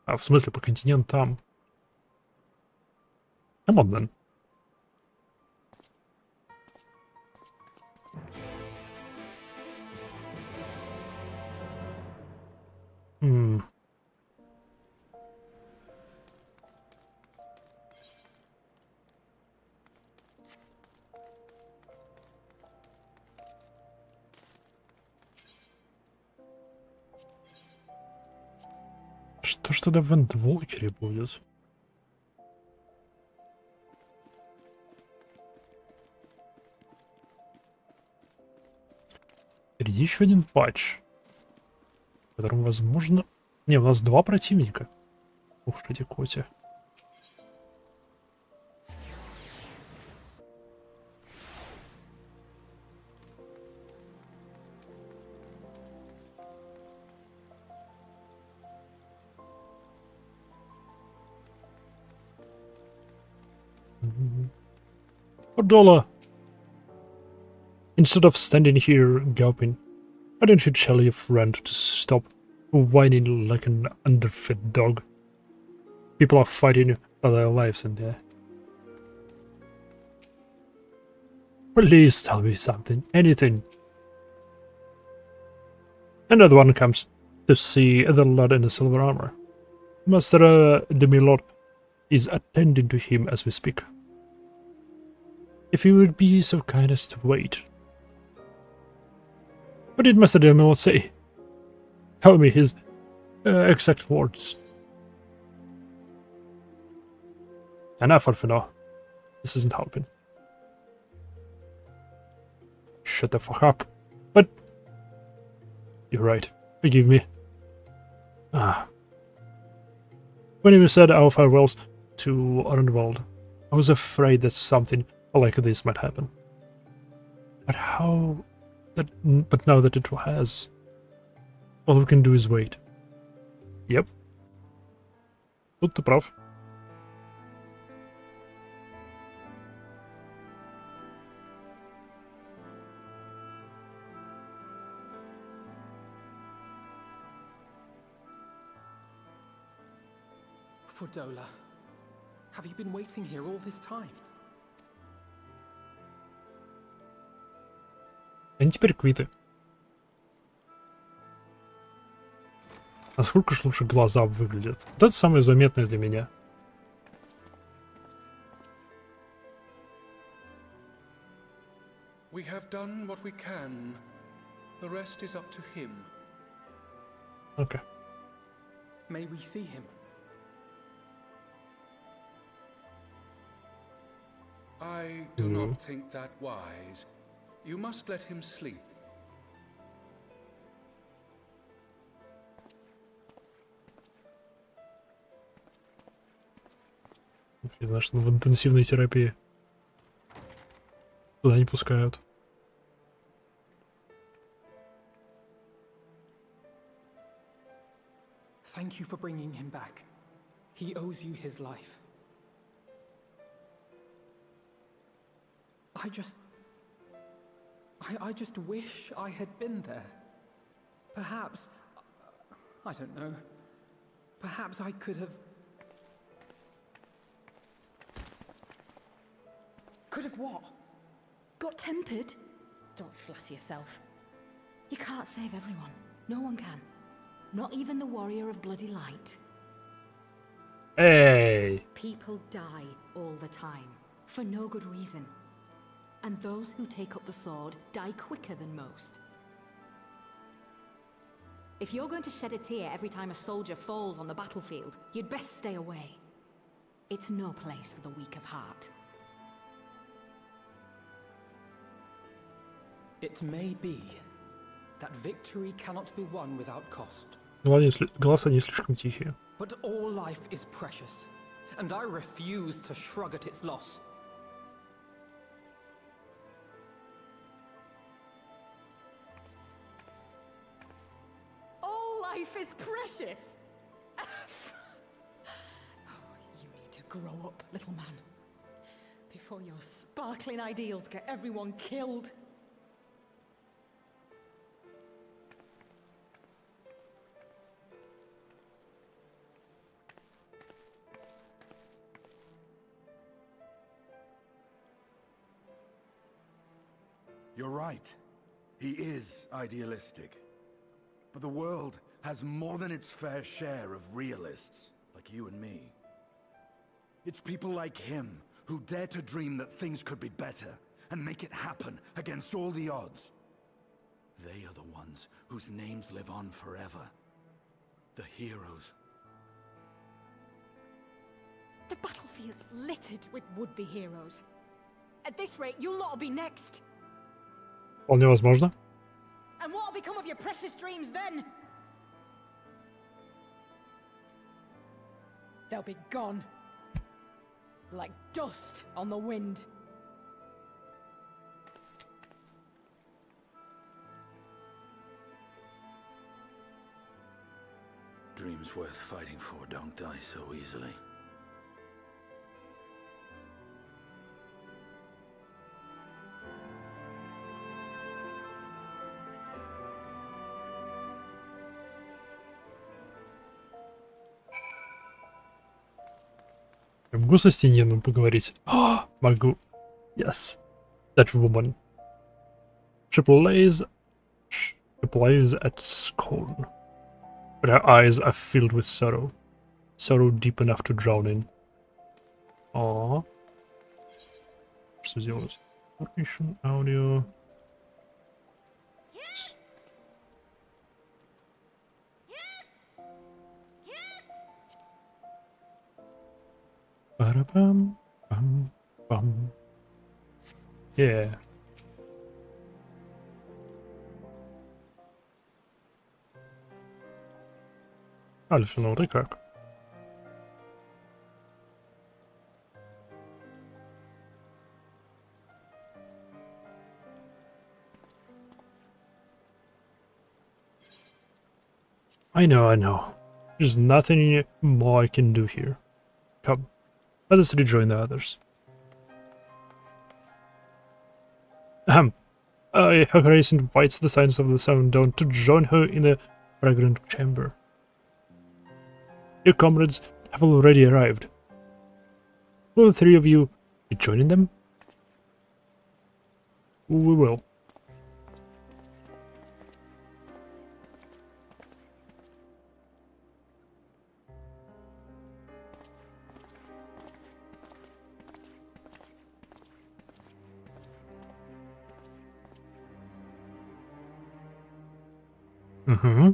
А в смысле по континентам. Come on, then. Что ж тогда в Эндволкере будет? Впереди еще один патч, в котором, возможно... Не, у нас 2 противника. Ух, эти коти. $1. Instead of standing here gawping, why don't you tell your friend to stop whining like an underfed dog? People are fighting for their lives in there. Please tell me something, anything. Another one comes to see the lad in the silver armor. Master Demilord is attending to him as we speak. If you would be so kind as to wait. What did Master Demilord say? Tell me his exact words. Enough for now. This isn't helping. Shut the fuck up. But... You're right. Forgive me. When you said our farewells to Arnwald, I was afraid that something like this might happen. But how... But now that it has, all we can do is wait. Yep. Тут ты прав. Fordola, have you been waiting here all this time? Они теперь квиты. Насколько ж лучше глаза выглядят. Вот это самое заметное для меня. We have done what we can. The rest is up to him. Okay. May we see him? I do not think that wise. You must let him sleep. Значит, в интенсивной терапии. Туда не пускают. Thank you for bringing him back. He owes you his life. I just wish I had been there. Perhaps, I don't know, perhaps I could have... Could have what? Got tempered? Don't flatter yourself. You can't save everyone. No one can. Not even the warrior of bloody light. Hey! People die all the time, for no good reason. And those who take up the sword die quicker than most. If you're going to shed a tear every time a soldier falls on the battlefield, you'd best stay away. It's no place for the weak of heart. It may be that victory cannot be won without cost. Голоса не слишком тихие. But all life is precious, and I refuse to shrug at its loss. All life is precious! Oh, you need to grow up, little man. Before your sparkling ideals get everyone killed. You're right. He is idealistic. But the world has more than its fair share of realists, like you and me. It's people like him who dare to dream that things could be better, and make it happen against all the odds. They are the ones whose names live on forever. The heroes. The battlefield's littered with would-be heroes. At this rate, you'll lot'll be next. Вполне возможно. And what'll become of your precious dreams then? They'll be gone. Like dust on the wind. Dreams worth fighting for don't die so easily. Я могу со Стеньеном поговорить? Могу. Yes. That woman. She plays at scorn. But her eyes are filled with sorrow. Sorrow deep enough to drown in. Aww. Что сделать? Information, audio. Ba-da-bum, bum, bum. Yeah. Альфа, ну ты как? I know. There's nothing more I can do here. Come, let us rejoin the others. Her Grace invites the Science of the Sun Dawn to join her in the fragrant chamber. Your comrades have already arrived. Will the three of you be joining them? We will. Mm-hmm.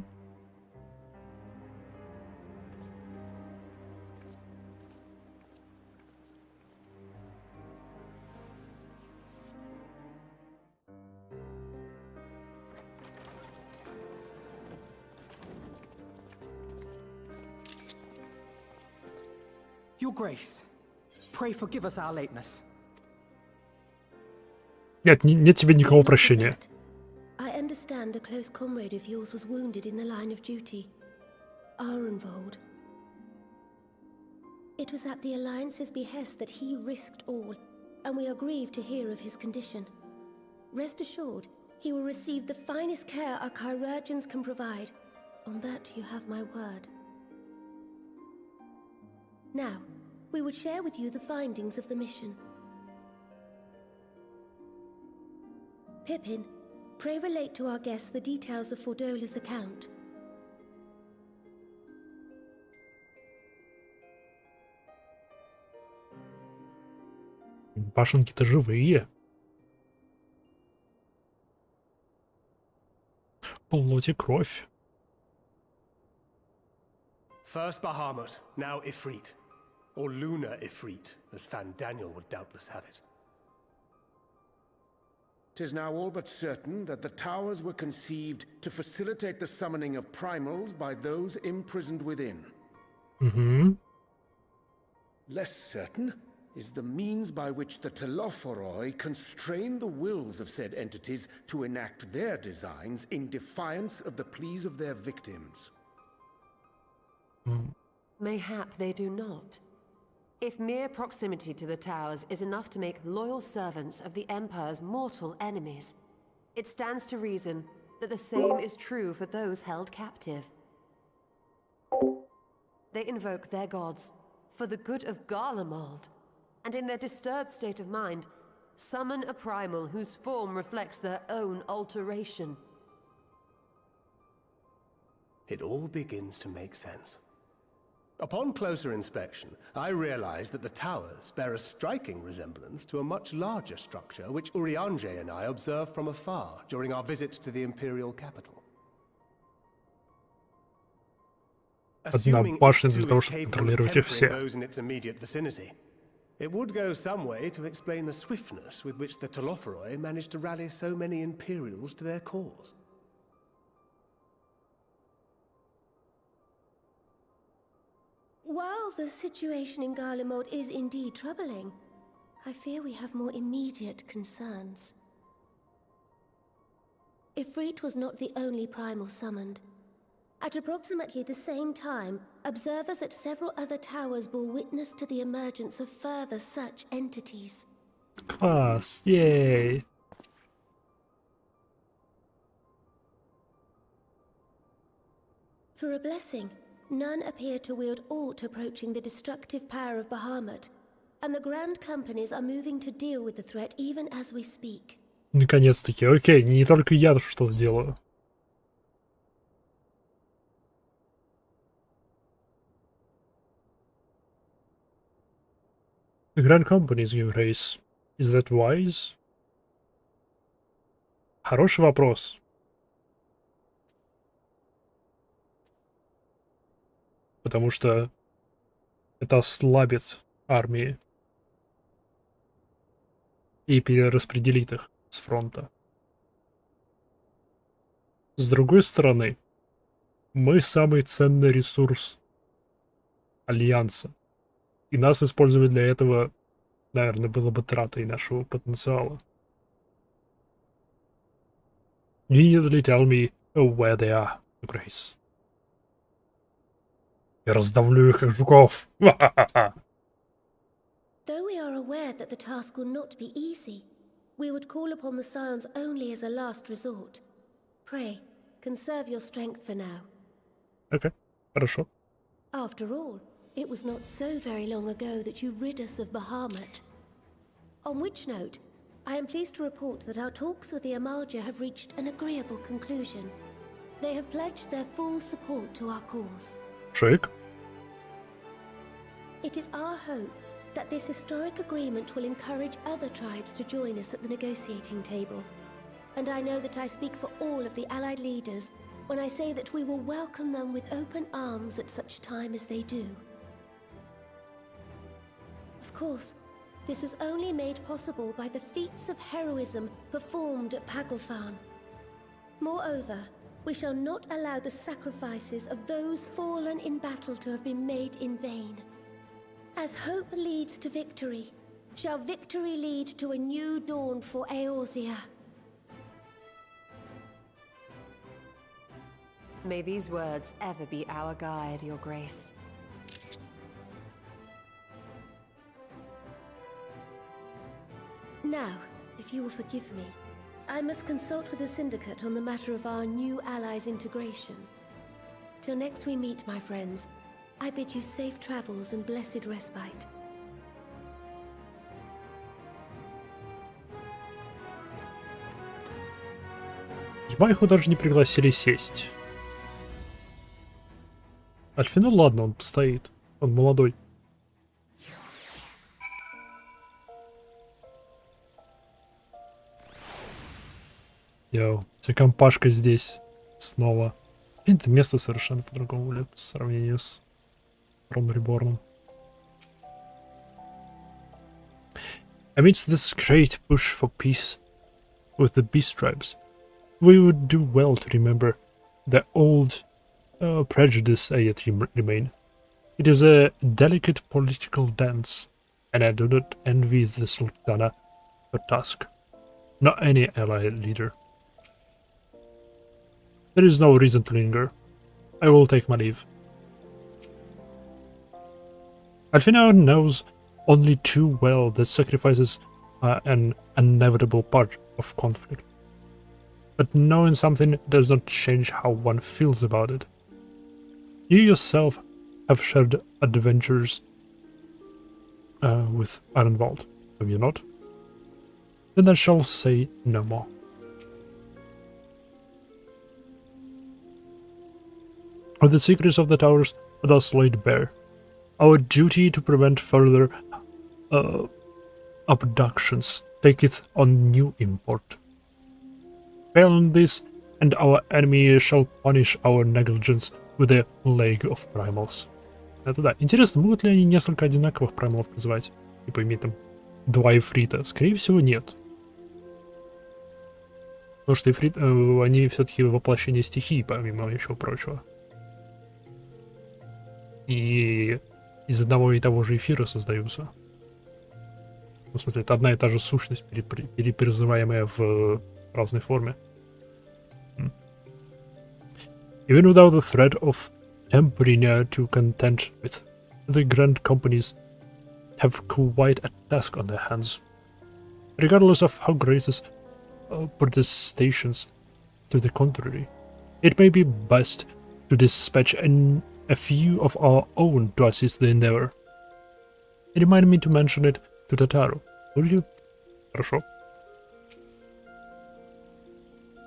Your Grace, pray forgive us our lateness. Нет тебе никакого прощения. I understand a close comrade of yours was wounded in the line of duty. Arenvold. It was at the Alliance's behest that he risked all, and we are grieved to hear of his condition. Rest assured, he will receive the finest care our chirurgeons can provide. On that you have my word. Now, we would share with you the findings of the mission. Pippin, pray relate to our guests the details of Fordola's account. Башенки-то живые. Плоть и кровь. First Bahamut, now Ifrit. Or Lunar Ifrit, as Fan Daniel would doubtless have it. 'Tis now all but certain that the towers were conceived to facilitate the summoning of primals by those imprisoned within. Mm-hmm. Less certain is the means by which the Telophoroi constrain the wills of said entities to enact their designs in defiance of the pleas of their victims. Mayhap they do not. If mere proximity to the towers is enough to make loyal servants of the Empire's mortal enemies, it stands to reason that the same is true for those held captive. They invoke their gods for the good of Garlemald, and in their disturbed state of mind, summon a primal whose form reflects their own alteration. It all begins to make sense. Upon closer inspection, I realized that the towers bear a striking resemblance to a much larger structure which Urianger and I observed from afar during our visit to the Imperial capital. Assuming башня it для too того, is чтобы capable of контролировать их tempering все. those in its immediate vicinity, it would go some way to explain the swiftness with which the Telophoroi managed to rally so many Imperials to their cause. While the situation in Garlemald is indeed troubling, I fear we have more immediate concerns. Ifrit was not the only primal summoned. At approximately the same time, observers at several other towers bore witness to the emergence of further such entities. Класс! Yay! For a blessing, none appear to wield aught approaching the destructive power of Bahamut, and the Grand Companies are moving to deal with the threat even as we speak. Наконец-таки. Окей, не только я что-то делаю. The Grand Companies give race. Is that wise? Хороший вопрос. Потому что это ослабит армии и перераспределит их с фронта. С другой стороны, мы самый ценный ресурс Альянса. И нас использовать для этого, наверное, было бы тратой нашего потенциала. You usually tell me where they are, Grace. Я раздавлю их, как жуков. Though we are aware that the task will not be easy, we would call upon the Scions only as a last resort. Pray, conserve your strength for now. Окей, хорошо. After all, it was not so very long ago that you rid us of Bahamut. On which note, I am pleased to report that our talks with the Amalja have reached an agreeable conclusion. They have pledged their full support to our cause. Шик. It is our hope that this historic agreement will encourage other tribes to join us at the negotiating table. And I know that I speak for all of the Allied leaders when I say that we will welcome them with open arms at such time as they do. Of course, this was only made possible by the feats of heroism performed at Paglfan. Moreover, we shall not allow the sacrifices of those fallen in battle to have been made in vain. As hope leads to victory, shall victory lead to a new dawn for Eorzea. May these words ever be our guide, Your Grace. Now, if you will forgive me, I must consult with the Syndicate on the matter of our new allies' integration. Till next we meet, my friends, I bid you safe travels and blessed respite. Майху даже не пригласили сесть. Альфи, ну ладно, он стоит. Он молодой. Йоу, вся компашка здесь. Снова. Это место совершенно по-другому выглядит по сравнению с Ром Реборном. Amidst this great push for peace with the beast tribes, we would do well to remember the old prejudice yet remain. It is a delicate political dance, and I do not envy the Sultana her task, not any ally leader. There is no reason to linger. I will take my leave. Alfina knows only too well that sacrifices are an inevitable part of conflict. But knowing something does not change how one feels about it. You yourself have shared adventures with Ironwald, have you not? Then I shall say no more. The secrets of the towers are thus laid bare. Our duty to prevent further abductions taketh on new import. Fail in this, and our enemy shall punish our negligence with a plague of primals. Это да. Интересно, могут ли они несколько одинаковых праймалов призывать? Типа иметь там 2 ифрита? Скорее всего, нет. Потому что ифрит, они все-таки воплощение стихии, помимо еще прочего. И из одного и того же эфира создаются. Ну, в смысле, это одна и та же сущность, перепризываемая в разной форме. Even without the threat of tempering to contend with, the grand companies have quite a task on their hands. Regardless of how gracious protestations to the contrary, it may be best to dispatch a few of our own to assist the endeavor. Remind me to mention it to Tataru, will you? Хорошо.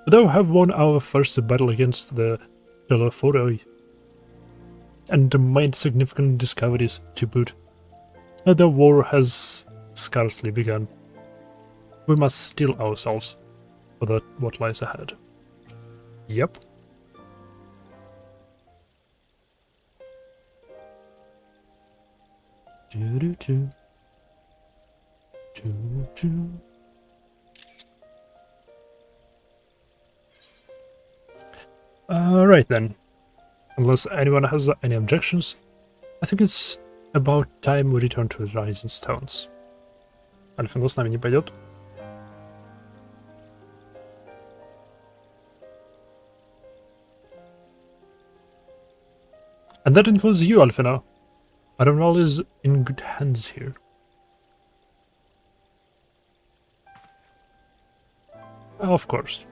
Though have won our first battle against the furry and made significant discoveries to boot, the war has scarcely begun. We must steel ourselves for what lies ahead. Yep. Right then. Unless anyone has any objections, I think it's about time we return to the Rising Stones. Альфинго с нами не пойдет. And that includes you, Alfina. Ironwald is in good hands here. Of course.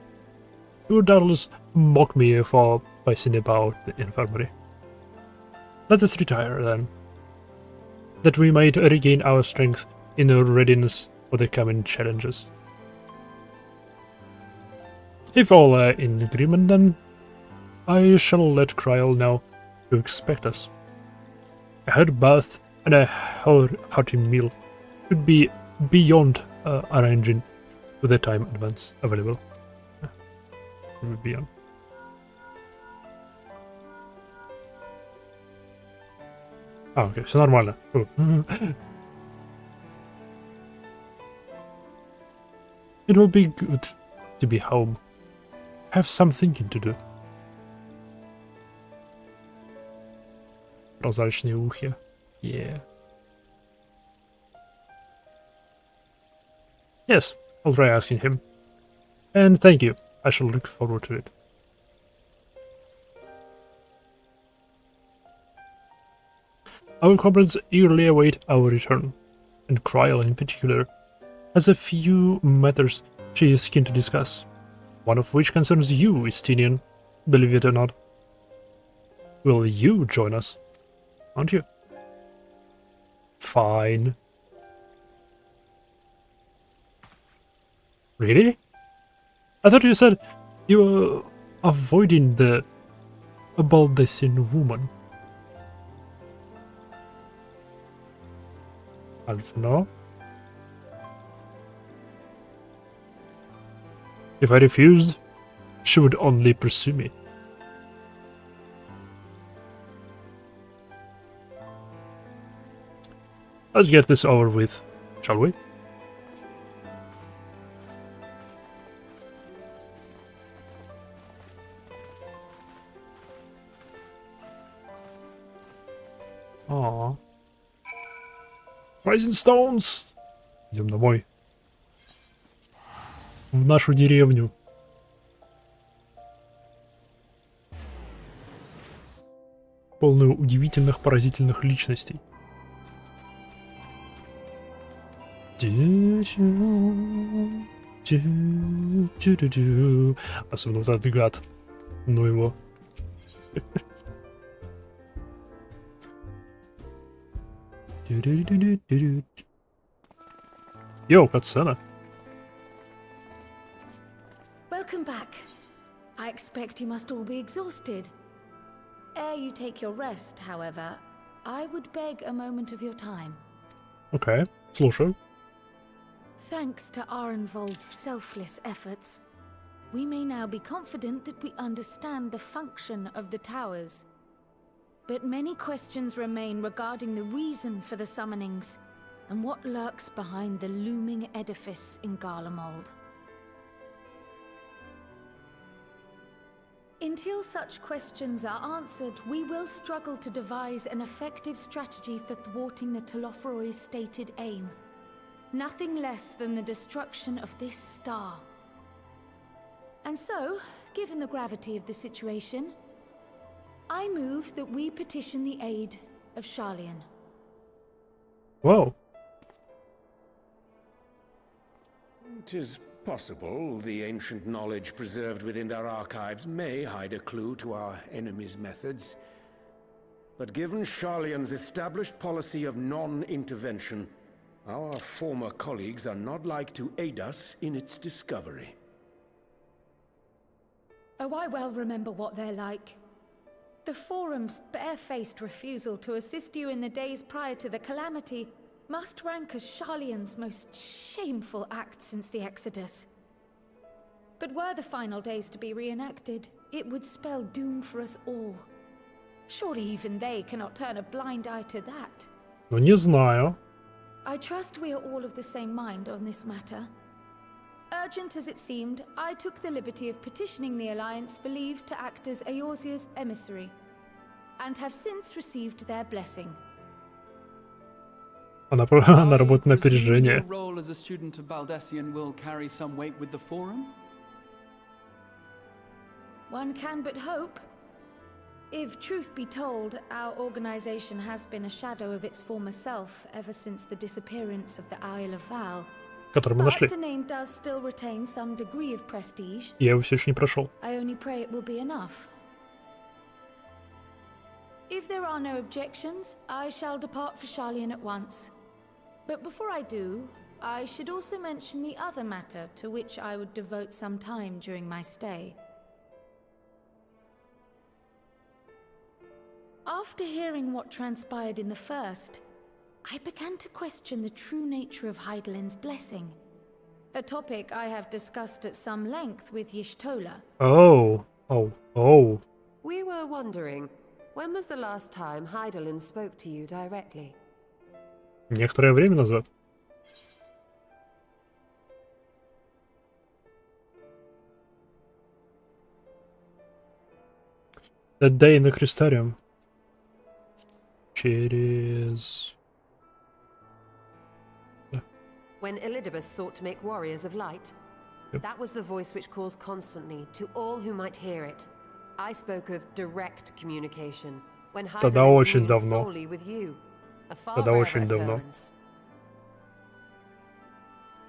You would doubtless mock me for pacing about the infirmary. Let us retire, then, that we might regain our strength in readiness for the coming challenges. If all are in agreement, then I shall let Kryl know to expect us. A hot bath and a hearty meal should be beyond arranging with the time advance available. Beyond. Окей, все нормально. It will be good to be home. Have some thinking to do. Прозрачные ухи. Yeah. Yes, I'll try asking him. And thank you. I shall look forward to it. Our comrades eagerly await our return, and Kryl in particular has a few matters she is keen to discuss, one of which concerns you, Estinian, believe it or not. Will you join us? Aren't you? Fine. Really? I thought you said You're avoiding the baldessing woman. Alf, no? If I refused, she would only pursue me. Let's get this over with, shall we? Aww. Rising Stones! Идем домой. В нашу деревню. Полную удивительных, поразительных личностей. Особенно вот этот гад. Ну его. Йоу, катсцена. Welcome back. I expect you must all be exhausted. Ere you take your rest, however, I would beg a moment of your time. Okay, слушаю. Thanks to Arenvold's selfless efforts, we may now be confident that we understand the function of the towers. But many questions remain regarding the reason for the summonings and what lurks behind the looming edifice in Garlemald. Until such questions are answered, we will struggle to devise an effective strategy for thwarting the Telophoroi's stated aim. Nothing less than the destruction of this star. And so, given the gravity of the situation, I move that we petition the aid of Sharlayan. Whoa. 'Tis possible the ancient knowledge preserved within their archives may hide a clue to our enemy's methods. But given Sharlayan's established policy of non-intervention, our former colleagues are not like to aid us in its discovery. Oh, I well remember what they're like. The Forum's barefaced refusal to assist you in the days prior to the calamity must rank as Sharlayan's most shameful act since the Exodus. But were the final days to be reenacted, it would spell doom for us all. Surely even they cannot turn a blind eye to that. Ну, не знаю. I trust we are all of the same mind on this matter. Urgent as it seemed, I took the liberty of petitioning the Alliance for leave to act as Eorzea's emissary, and have since received their blessing. Она работает на опережение. Your role as a student of Baldessian will carry some weight with the Forum? One can but hope. If truth be told, our organization has been a shadow of its former self ever since the disappearance of the Isle of Val. Который мы нашли. But the name does still retain some degree of prestige. Я его все еще не прошел. I only pray it will be enough. If there are no objections, I shall depart for Sharlayan at once. But before I do, I should also mention the other matter to which I would devote some time during my stay. After hearing what transpired in the first, I began to question the true nature of Hydaelyn's blessing. A topic I have discussed at some length with Y'shtola. Oh. We were wondering, when was the last time Hydaelyn spoke to you directly? Некоторое время назад. That day in the Crystarium. Через... When Elidibus sought to make warriors of light? Yep. That was the voice which calls constantly, to all who might hear it. I spoke of direct communication, when Тогда Hydaelyn очень communed давно. solely with you. A far Тогда rarer очень давно. occurrence.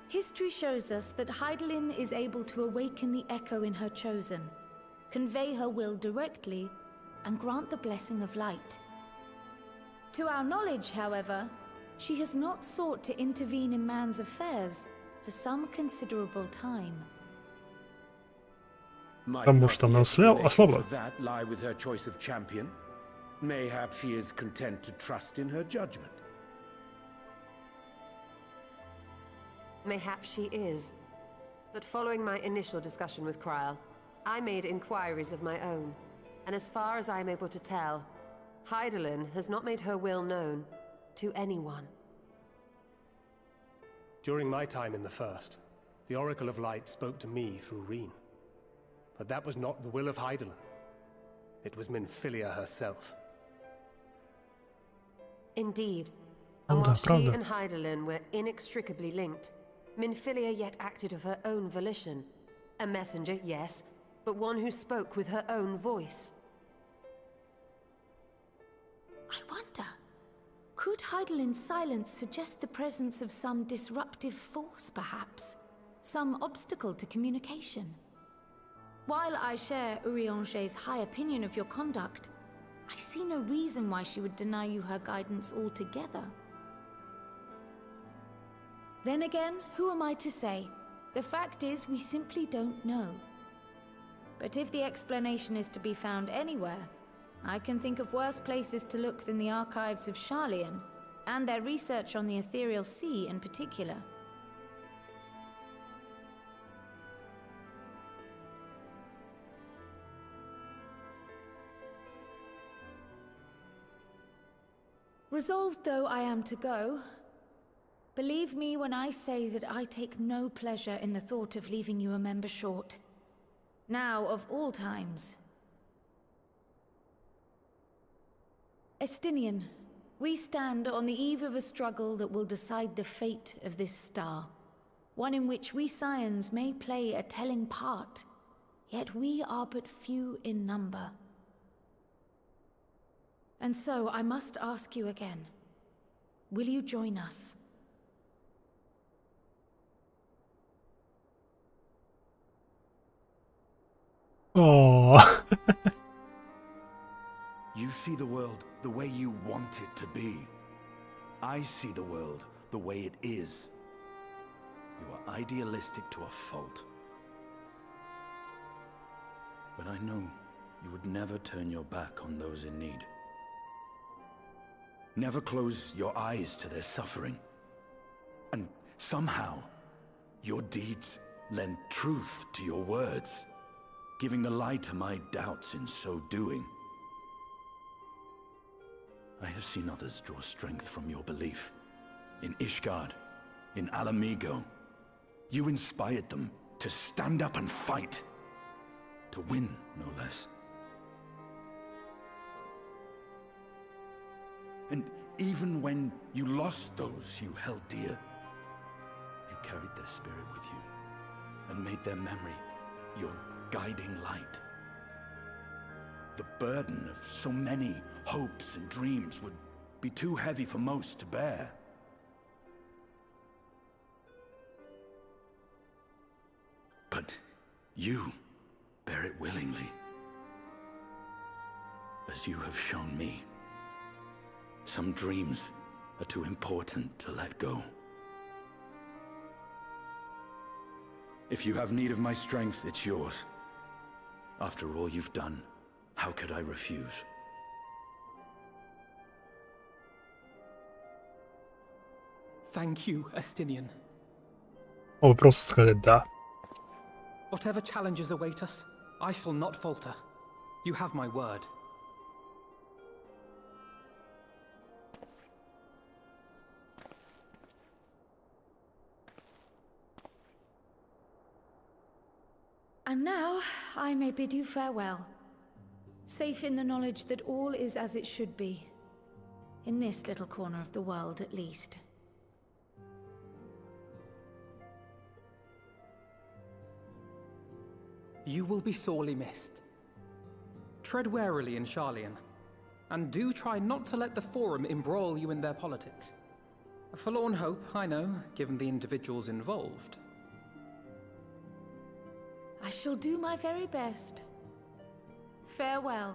History shows us that Hydaelyn is able to awaken the echo in her chosen, convey her will directly, and grant the blessing of light. To our knowledge, however, she has not sought to intervene in man's affairs for some considerable time. Потому что она ослабла. That lie with her choice of champion. Mayhap she is content to trust in her judgment. Mayhap she is. But following my initial discussion with Kryl, I made inquiries of my own. And as far as I am able to tell, Hydaelyn has not made her will known to anyone. During my time in the First, the Oracle of Light spoke to me through Reen. But that was not the will of Hydaelyn. It was Minfilia herself. Indeed. And while she and Hydaelyn were inextricably linked, Minfilia yet acted of her own volition. A messenger, yes, but one who spoke with her own voice. I wonder, could Hydaelyn's silence suggest the presence of some disruptive force, perhaps? Some obstacle to communication? While I share Urianger's high opinion of your conduct, I see no reason why she would deny you her guidance altogether. Then again, who am I to say? The fact is, we simply don't know. But if the explanation is to be found anywhere, I can think of worse places to look than the archives of Sharlayan, and their research on the Ethereal Sea in particular. Resolved though I am to go, believe me when I say that I take no pleasure in the thought of leaving you a member short. Now, of all times. Estinian, we stand on the eve of a struggle that will decide the fate of this star. One in which we Scions may play a telling part, yet we are but few in number. And so I must ask you again, will you join us? Oh. You see the world the way you want it to be. I see the world the way it is. You are idealistic to a fault. But I know you would never turn your back on those in need. Never close your eyes to their suffering. And somehow, your deeds lend truth to your words, giving the lie to my doubts in so doing. I have seen others draw strength from your belief. In Ishgard, in Alamigo. You inspired them to stand up and fight. To win, no less. And even when you lost those you held dear, you carried their spirit with you and made their memory your guiding light. The burden of so many hopes and dreams would be too heavy for most to bear. But you bear it willingly, as you have shown me. Some dreams are too important to let go. If you have need of my strength, it's yours. After all you've done, how could I refuse? Thank you, Estinian. О, просто сказать да. Whatever challenges await us, I shall not falter. You have my word. And now, I may bid you farewell. Safe in the knowledge that all is as it should be. In this little corner of the world, at least. You will be sorely missed. Tread warily in Sharlayan, and do try not to let the Forum embroil you in their politics. A forlorn hope, I know, given the individuals involved. I shall do my very best. Farewell.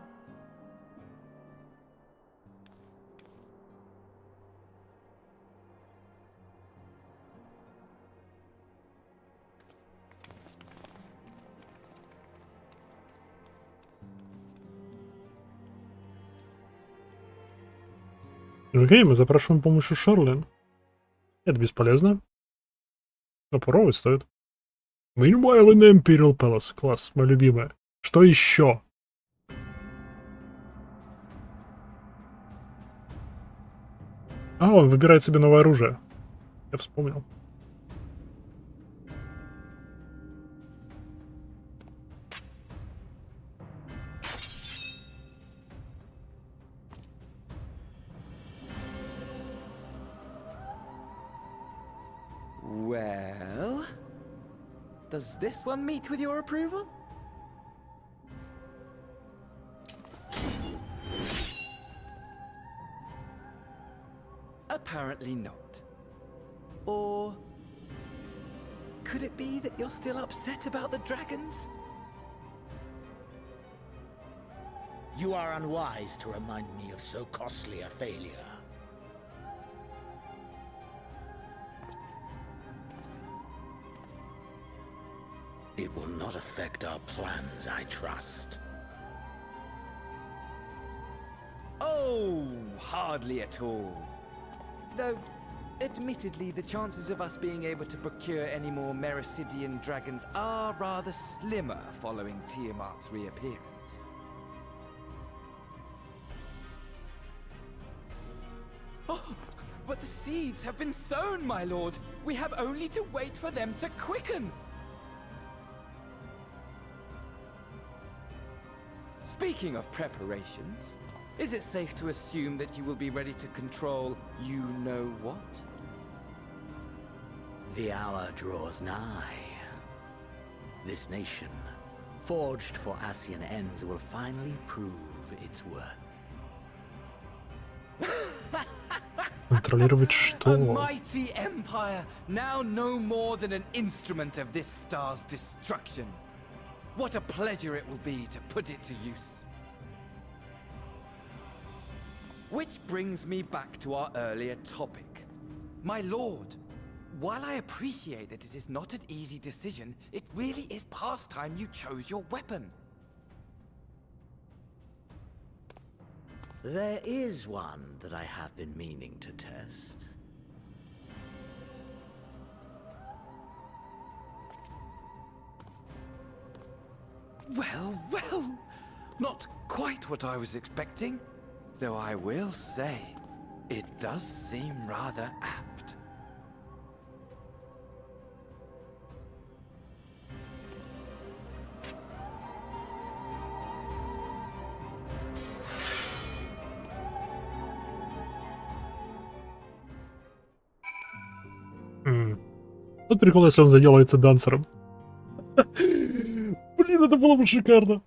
Окей, мы запрашиваем помощью Шарлин. Это бесполезно. Но попробовать стоит. Meanwhile in the Imperial Palace. Класс, моя любимая. Что еще? А, он выбирает себе новое оружие. Я вспомнил. Well, does this one meet with your approval? Apparently not. Or could it be that you're still upset about the dragons? You are unwise to remind me of so costly a failure. It will not affect our plans, I trust. Oh, hardly at all. Though, admittedly, the chances of us being able to procure any more Mericidian dragons are rather slimmer following Tiamat's reappearance. Oh, but the seeds have been sown, my lord. We have only to wait for them to quicken. Speaking of preparations, is it safe to assume that you will be ready to control you-know-what? The hour draws nigh. This nation, forged for Asian ends, will finally prove its worth. Контролировать что? A mighty empire, now no more than an instrument of this star's destruction. What a pleasure it will be to put it to use. Which brings me back to our earlier topic. My lord, while I appreciate that it is not an easy decision, it really is past time you chose your weapon. There is one that I have been meaning to test. Well, well, not quite what I was expecting. Though I will say, it does seem rather apt. Вот прикол, если он заделается дансером. Блин, это было бы шикарно.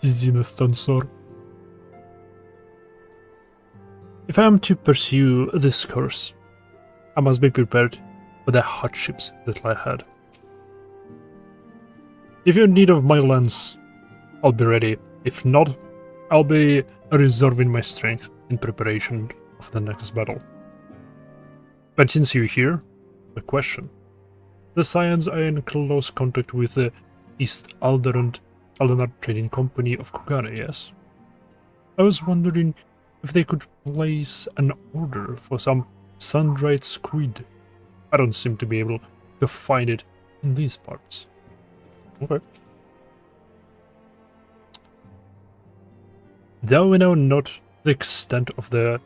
Зинос танцор. If I am to pursue this course, I must be prepared for the hardships that lie ahead. If you're in need of my lance, I'll be ready. If not, I'll be reserving my strength in preparation of the next battle. But since you're here, a question. The Scions are in close contact with the East Aldenar Trading Company of Kugane, yes? I was wondering if they could place an order for some sun-dried squid. I don't seem to be able to find it in these parts. Okay. Though we know not the extent of the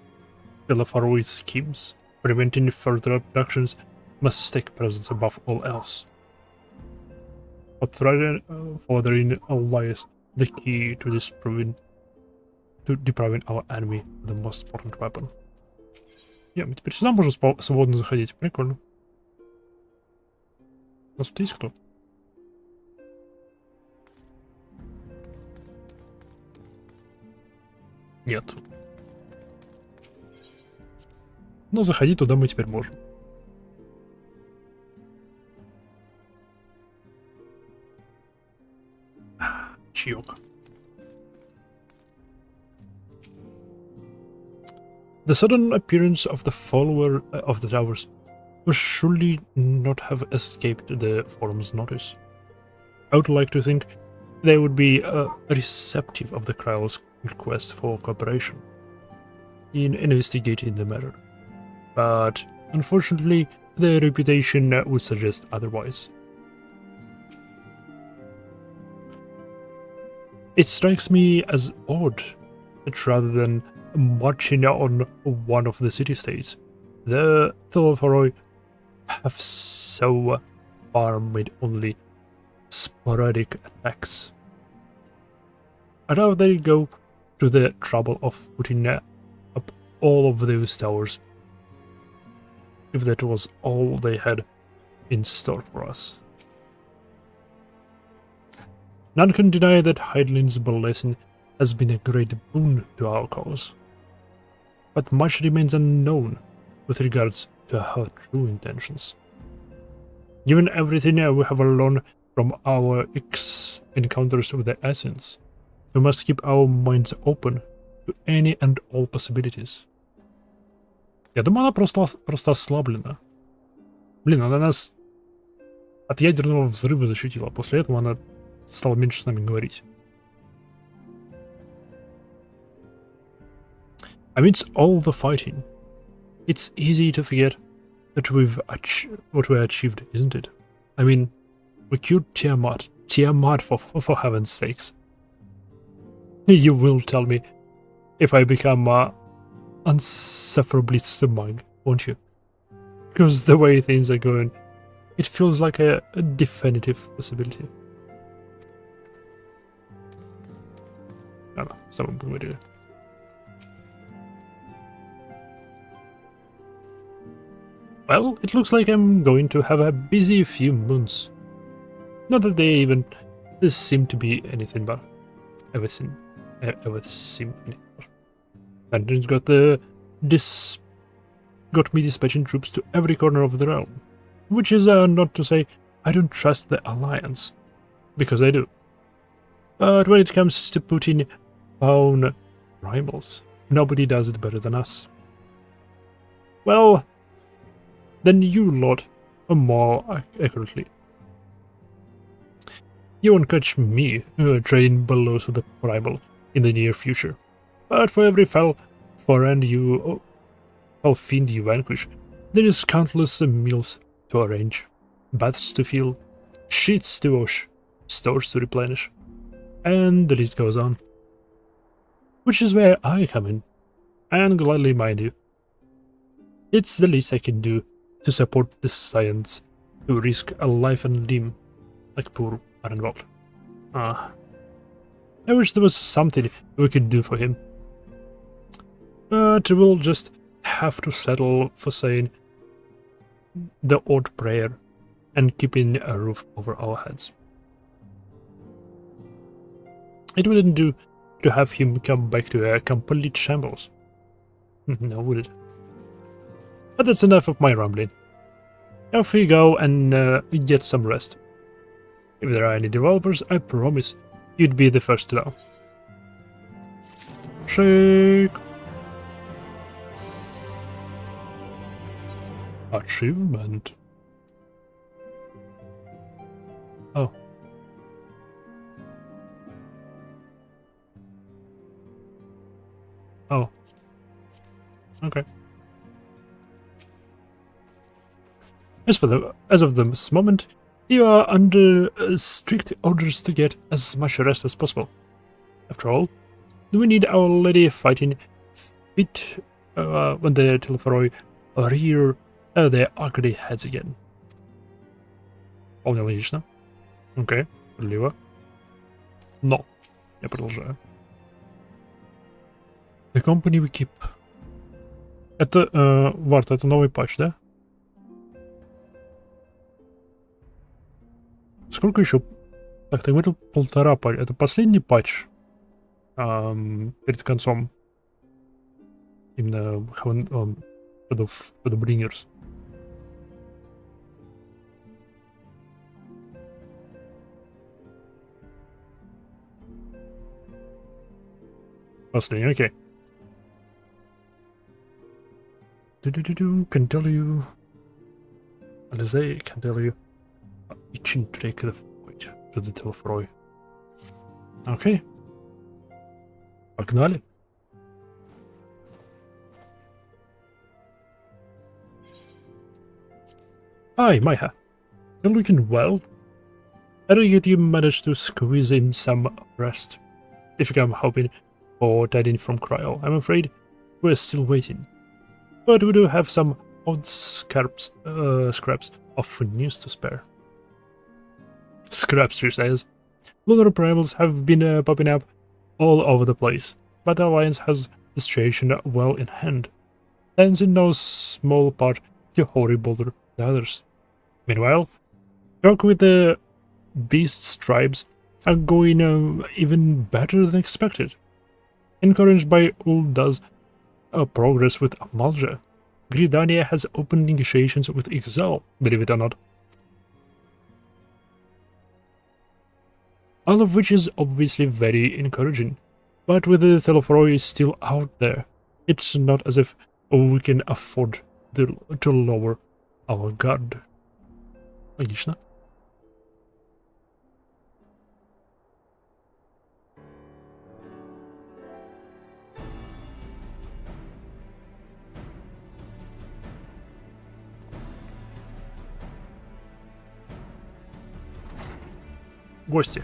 Faroe schemes, preventing further abductions must take presence above all else. But furthering lies the key to depriving our enemy of the most important weapon. Мы теперь сюда можем свободно заходить. Прикольно. У нас тут есть кто? Нет. Но заходить туда мы теперь можем. Чаек. The sudden appearance of the follower of the towers would surely not have escaped the forum's notice. I would like to think they would be receptive of the request for cooperation in investigating the matter, but unfortunately their reputation would suggest otherwise. It strikes me as odd that rather than marching on one of the city-states, the Telefroi have so far made only sporadic attacks. I doubt they go to the trouble of putting up all of those towers if that was all they had in store for us. None can deny that Hydaelyn's blessing has been a great boon to our cause, but much remains unknown with regards to her true intentions. Given everything we have learned from our encounters with the Essence, we must keep our minds open to any and all possibilities. Я думаю, она просто ослаблена. Блин, она нас от ядерного взрыва защитила. После этого она стала меньше с нами говорить. Amidst all the fighting, it's easy to forget that what we achieved, isn't it? I mean, we cured Tiamat for heaven's sakes. You will tell me if I become unsufferably smug, won't you? Because the way things are going, it feels like a definitive possibility. Ладно, с тобой поговорили. Well, it looks like I'm going to have a busy few months. Not that they even seem to be anything but ever seem anything but. London's got me dispatching troops to every corner of the realm, which is not to say I don't trust the Alliance, because I do. But when it comes to putting down rivals, nobody does it better than us. Well, than you, Lord, or more accurately. You won't catch me trading blows with a rival in the near future. But for every foul fiend you vanquish, there is countless meals to arrange, baths to fill, sheets to wash, stores to replenish, and the list goes on. Which is where I come in, and gladly mind you. It's the least I can do to support the science, to risk a life and limb, like poor Arenvald. I wish there was something we could do for him. But we'll just have to settle for saying the odd prayer and keeping a roof over our heads. It wouldn't do to have him come back to a complete shambles. No, would it? But that's enough of my rambling. Off you go and get some rest. If there are any developers, I promise you'd be the first to know. Shake! Achievement. Oh. Oh. Okay. As of this moment, you are under strict orders to get as much rest as possible. After all, we need our lady fighting fit when the Telefroi rear their ugly heads again. Вполне логично. Окей, справедливо. Но, я продолжаю. The company we keep. Это, Варта, это новый патч, да? Сколько еще? Так, ты говорил 1,5 патча. Это последний патч перед концом. Именно Shadowbringers. Последний, окей. Can tell you. Alizé can tell you. Itching to take the fight to the Telefroi. Okay. Погнали. Hi, Maya. You're looking well. I don't think you managed to squeeze in some rest. If you come hoping for tidings from Cryo, I'm afraid we're still waiting. But we do have some odd scraps of news to spare. Scraps, she says. Lunar primals have been popping up all over the place, but the Alliance has the situation well in hand, thanks in no small part to horrible the others. Meanwhile, talk with the Beast's tribes are going even better than expected. Encouraged by Ulda's progress with Amalja, Gridania has opened negotiations with Ixal, believe it or not. All of which is obviously very encouraging, but with the Telefroi still out there, it's not as if we can afford to lower our guard. Логично. Гости.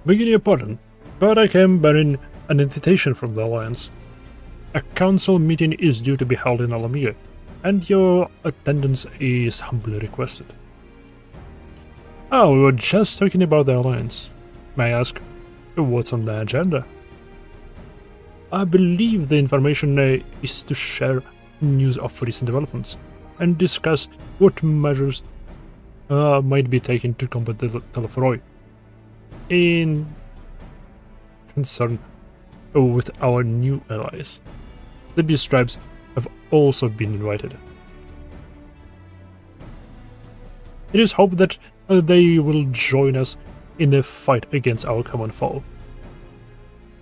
Begging your pardon, but I came bearing an invitation from the Alliance. A council meeting is due to be held in Alamiga, and your attendance is humbly requested. Oh, we were just talking about the Alliance. May I ask, what's on the agenda? I believe the information is to share news of recent developments and discuss what measures might be taken to combat the Telefroi in concern with our new allies. The Beast tribes have also been invited. It is hoped that they will join us in the fight against our common foe.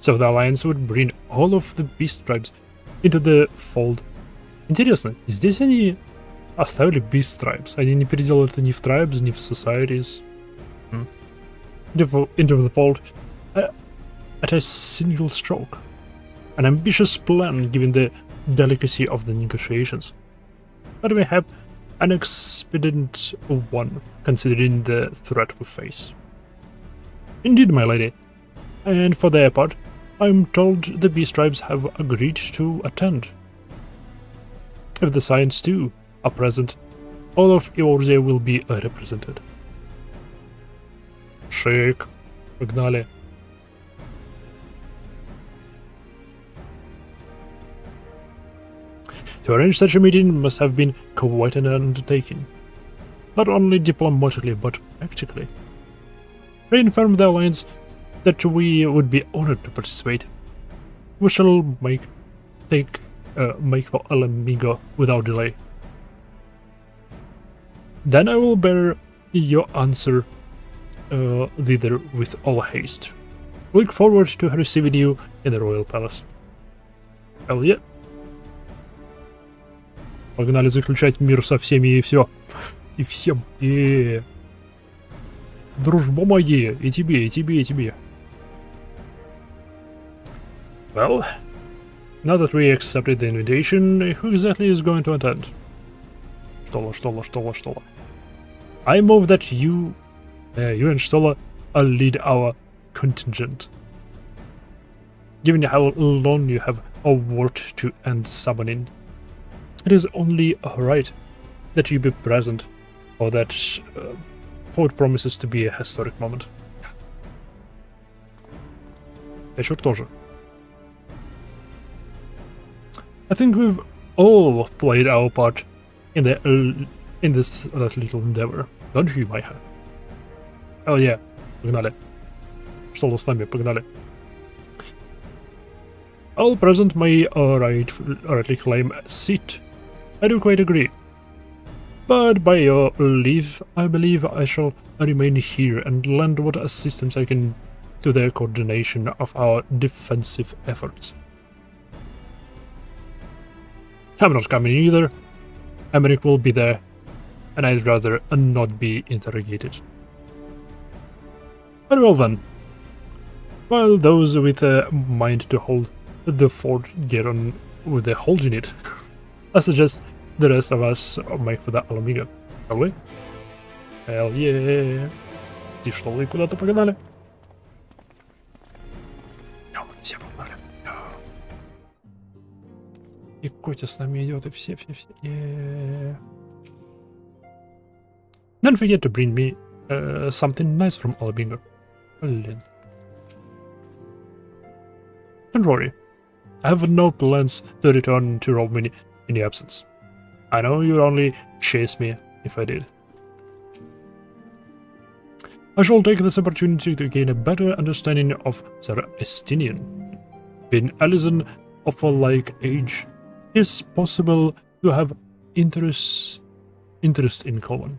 So the Alliance would bring all of the Beast tribes into the fold. Интересно, здесь они оставили Beast tribes. Они не переделали это ни в tribes, ни в societies. Into the fold at a single stroke. An ambitious plan given the delicacy of the negotiations, but we have an expedient one considering the threat we face. Indeed, my lady, and for their part, I'm told the Beast tribes have agreed to attend. If the Science too are present, all of Eorzea will be represented. Шик, погнали. To arrange such a meeting must have been quite an undertaking, not only diplomatically but practically. I informed the Alliance that we would be honored to participate. We shall make for Alamigo without delay. Then I will bear your answer thither with all haste. Look forward to receiving you in the Royal Palace. Hell yeah. Погнали заключать мир со всеми и все. И всем. Дружба моя. И тебе, и тебе, и тебе. Well, now that we accepted the invitation, who exactly is going to attend? Что? I move that you and Stola lead our contingent. Given how long you have worked to end summoning, it is only right that you be present, for it promises to be a historic moment. Вечер тоже. I think we've all played our part in this little endeavor, don't you, Maya? Oh yeah, погнали. Что с нами, погнали. All present may rightly claim a seat. I do quite agree. But by your leave, I believe I shall remain here and lend what assistance I can to the coordination of our defensive efforts. I'm not coming either. Emmerich will be there, and I'd rather not be interrogated. Very well then. While those with a mind to hold the fort get on with the holding it, I suggest the rest of us make for the Alamiga. Shall we? Hell yeah! И что, вы куда-то погнали? Все погнали. И Котя с нами идет, и все. Yeah. Don't forget to bring me something nice from Alamiga. Блин. Don't worry, I have no plans to return to Roll-Mini in your absence. I know you'd only chase me if I did. I shall take this opportunity to gain a better understanding of Sir Estinian. Being Alison of a like age, it's possible to have interest in common.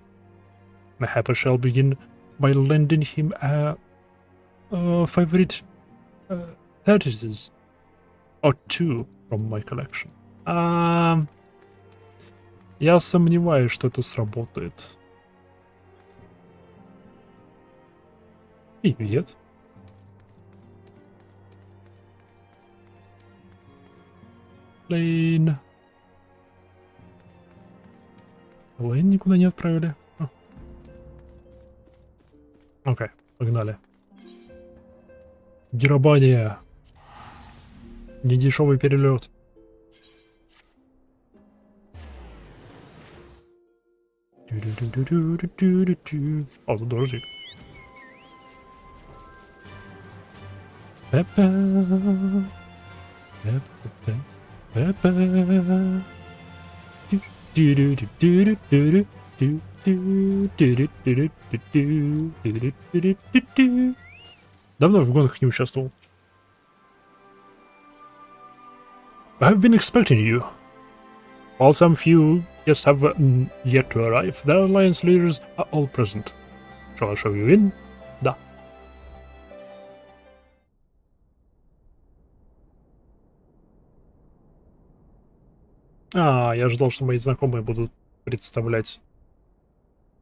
Mayhap I shall begin by lending him a favorite Thirties or two from my collection. Я сомневаюсь, что это сработает. Привет. Лейн. Лейн никуда не отправили. Окей, погнали. Герабания. Недешевый перелет. О, тут дождик. Давно в гонках не участвовал. I've been expecting you. While some few guests have yet to arrive, the Alliance leaders are all present. Shall I show you in? Да. Я ждал, что мои знакомые будут представлять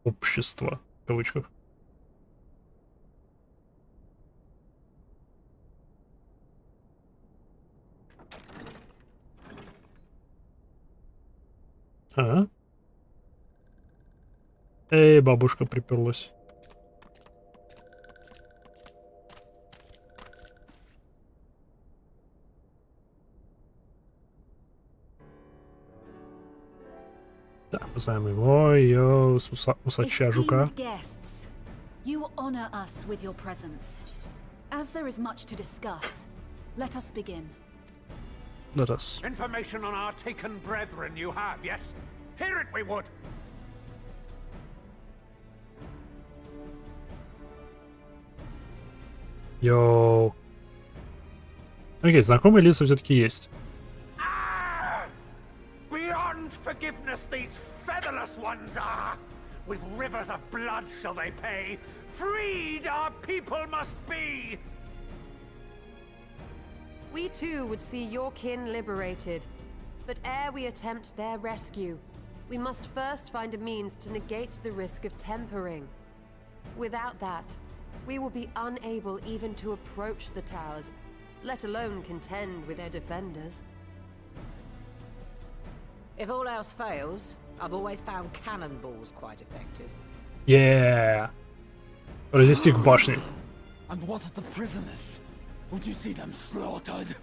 общество, в кавычках. Ага. Эй, бабушка приперлась. Да, мы знаем его, ее усача жука. Guests, you honor us with your presence. As there is much to discuss, let us begin. Let us. Information on our taken brethren you have, yes? Hear it we would! Йоу. Окей, знакомые лица все-таки есть. Beyond forgiveness these featherless ones are! With rivers of blood shall they pay! Freed our people must be! We too would see your kin liberated. But ere we attempt their rescue, we must first find a means to negate the risk of tempering. Without that, we will be unable even to approach the towers, let alone contend with their defenders. If all else fails, I've always found cannonballs quite effective. Yeah. Развести к башне. And what of the prisoners? Would you see them slaughtered?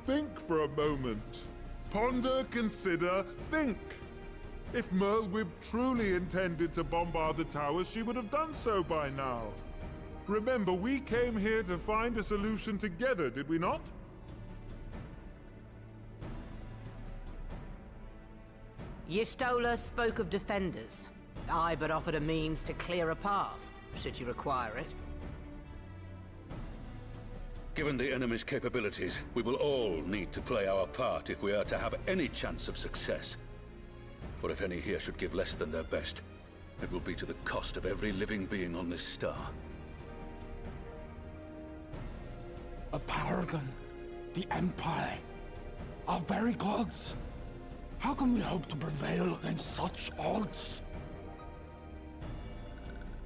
Think for a moment. Ponder, consider, think. If Merlwyb truly intended to bombard the towers, she would have done so by now. Remember, we came here to find a solution together, did we not? Yistola spoke of defenders. I but offered a means to clear a path, should you require it. Given the enemy's capabilities, we will all need to play our part if we are to have any chance of success. For if any here should give less than their best, it will be to the cost of every living being on this star. A paragon, the Empire, our very gods. How can we hope to prevail against such odds?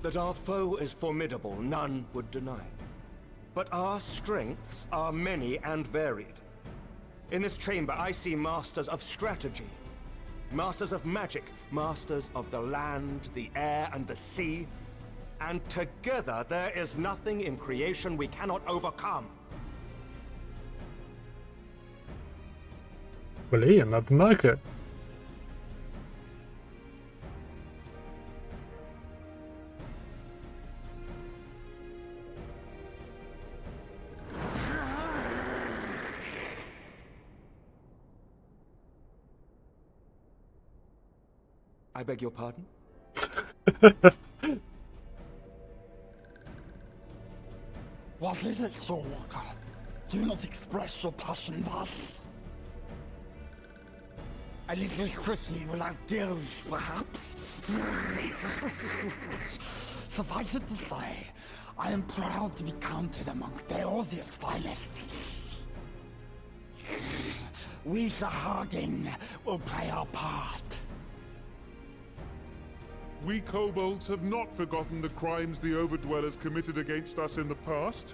That our foe is formidable, none would deny. But our strengths are many and varied. In this chamber, I see masters of strategy, masters of magic, masters of the land, the air, and the sea. And together, there is nothing in creation we cannot overcome. Блин, однако. I beg your pardon? What is it, Soulwalker? Do not express your passion thus. A little quickly without deals, perhaps? Suffice it to say, I am proud to be counted amongst Eorzea's finest. We Sahagin will play our part. We kobolds have not forgotten the crimes the Overdwellers committed against us in the past.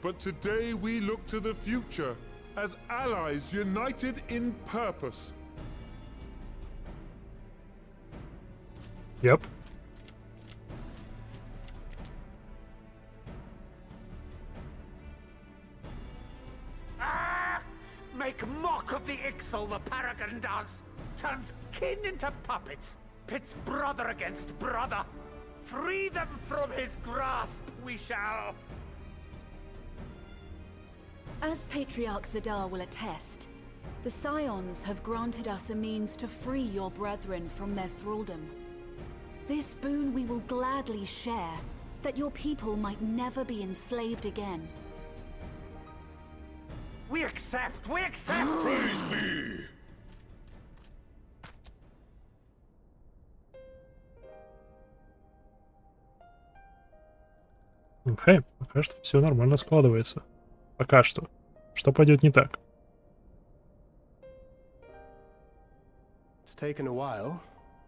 But today we look to the future as allies united in purpose. Yep. Make mock of the Ixal, the Paragon does! Turns kin into puppets! Pits brother against brother! Free them from his grasp, we shall! As Patriarch Zadar will attest, the Scions have granted us a means to free your brethren from their thraldom. This boon we will gladly share, that your people might never be enslaved again. We accept! We accept! Praise me! Окей, пока что все нормально складывается. Пока что. Что пойдет не так? It's taken a while,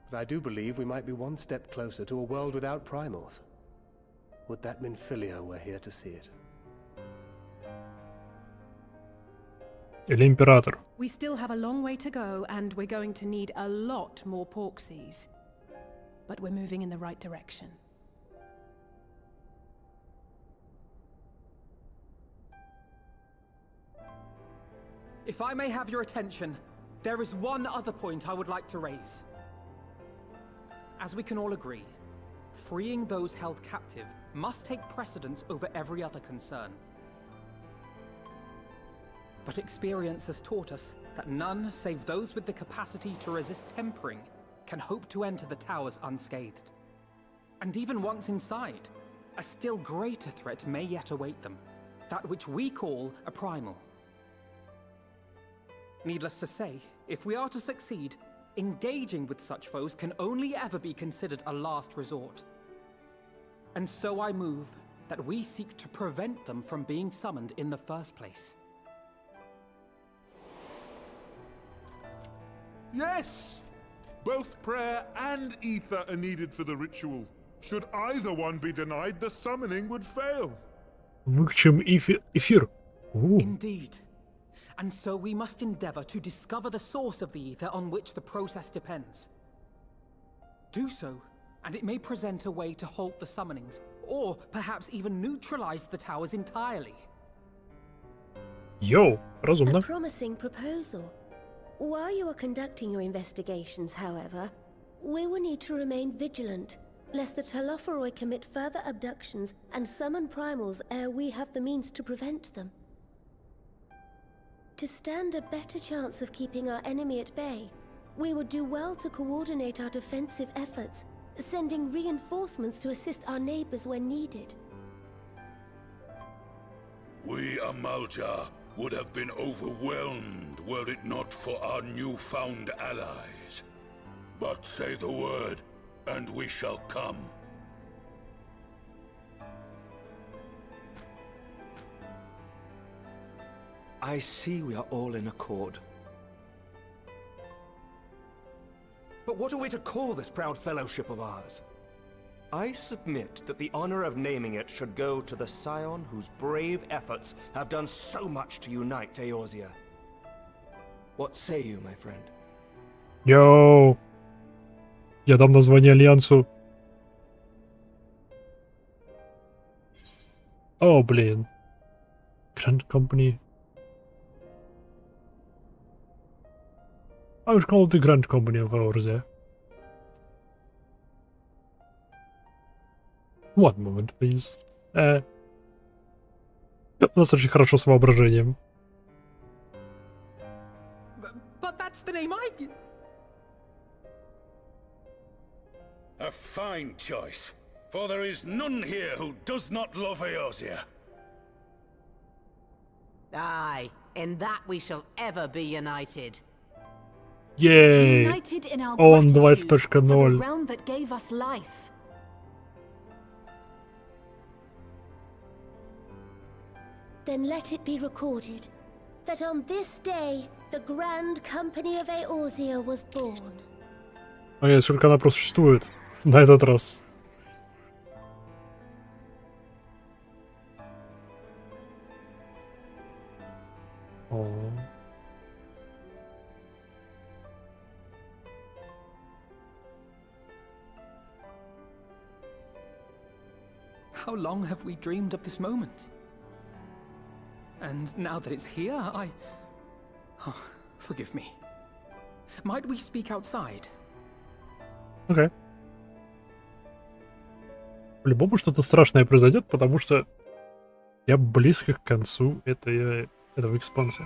but I do believe we might be one step closer to a world without primals. Would that Minfilia were here to see it. Или император? We still have a long way to go, and we're going to need a lot more Porksies. But we're moving in the right direction. If I may have your attention, there is one other point I would like to raise. As we can all agree, freeing those held captive must take precedence over every other concern. But experience has taught us that none save those with the capacity to resist tempering can hope to enter the towers unscathed. And even once inside, a still greater threat may yet await them, that which we call a primal. Needless to say, if we are to succeed, engaging with such foes can only ever be considered a last resort. And so I move that we seek to prevent them from being summoned in the first place. Yes! Both prayer and ether are needed for the ritual. Should either one be denied, the summoning would fail. Выкачаем эфир. Indeed. And so we must endeavor to discover the source of the ether on which the process depends. Do so, and it may present a way to halt the summonings, or perhaps even neutralize the towers entirely. Йоу, разумно. A promising proposal. While you are conducting your investigations, however, we will need to remain vigilant, lest the Telophoroi commit further abductions and summon primals ere we have the means to prevent them. To stand a better chance of keeping our enemy at bay, we would do well to coordinate our defensive efforts, sending reinforcements to assist our neighbors when needed. We Amalja would have been overwhelmed were it not for our newfound allies. But say the word, and we shall come. I see we are all in accord. But what are we to call this proud fellowship of ours? I submit that the honor of naming it should go to the scion whose brave efforts have done so much to unite Eorzea. What say you, my friend? Йоу! Я дам название Альянсу. О, блин. Grand Company. I would call it the Grand Company of Eorzea. One moment, please. У нас очень хорошо с воображением. But that's the name I get. A fine choice, for there is none here who does not love Eorzea. Aye, in that we shall ever be united. Yay! United in our Он gratitude for the 2.0. realm that gave us life. Then let it be recorded that on this day, the Grand Company of Eorzea was born. А нет, только она просто существует. На этот раз. О. How long have we dreamed of this moment? And now that it's here, Oh, forgive me. Might we speak outside? Окей. По-любому что-то страшное произойдет, потому что я близко к концу этого экспанса.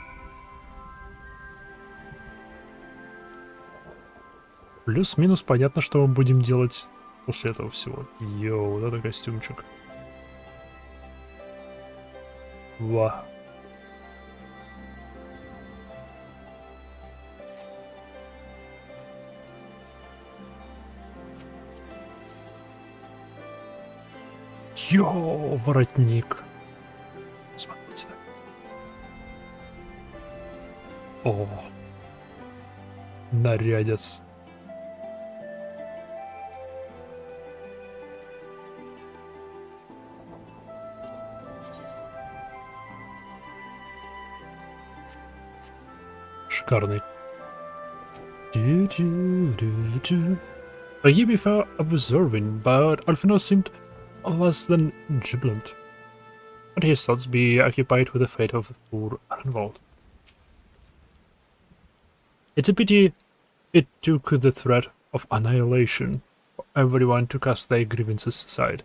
Плюс-минус понятно, что мы будем делать после этого всего. Йоу, вот это костюмчик. Ва. Йоу, воротник. Смотрите. О, нарядец. Шикарный. Forgive me for observing, but Alphinaud seemed less than jubilant. But his thoughts be occupied with the fate of the poor Arnwald. It's a pity it took the threat of annihilation for everyone to cast their grievances aside.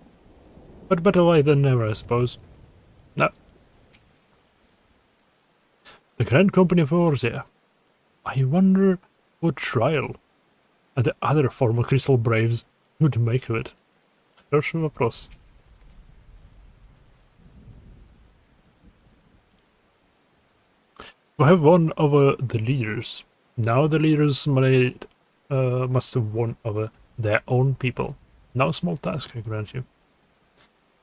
But better late than never, I suppose. No. The Grand Company of Eorzea. I wonder what trial and the other former Crystal Braves would make of it. Хороший вопрос. We have won over the leaders. Now the leaders must have won over their own people. No small task, I grant you.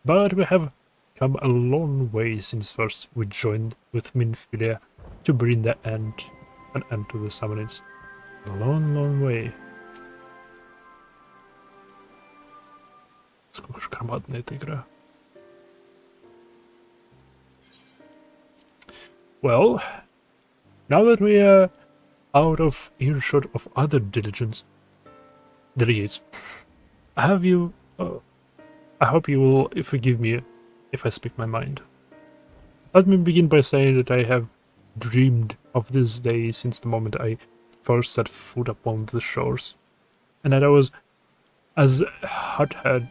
But we have come a long way since first we joined with Minfilia to bring an end to the summonings. A long, long way. Сколько же громадная эта игра. Well, now that we are out of earshot of other delegates, I hope you will forgive me if I speak my mind. Let me begin by saying that I have dreamed of this day since the moment I first set foot upon the shores, and that I was as heartened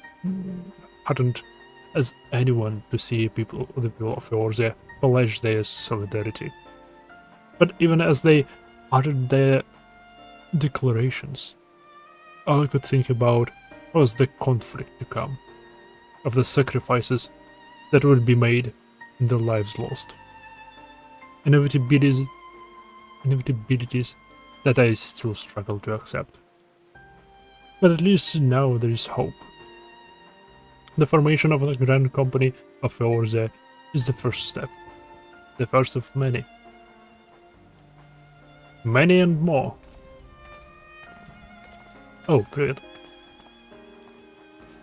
as anyone to see the people of Eorzea pledge their solidarity. But even as they uttered their declarations, all I could think about was the conflict to come, of the sacrifices that would be made and the lives lost. Inevitabilities that I still struggle to accept. But at least now there is hope. The formation of the Grand Company of Eorzea is the first step. The first of many. Many and more. Oh, привет.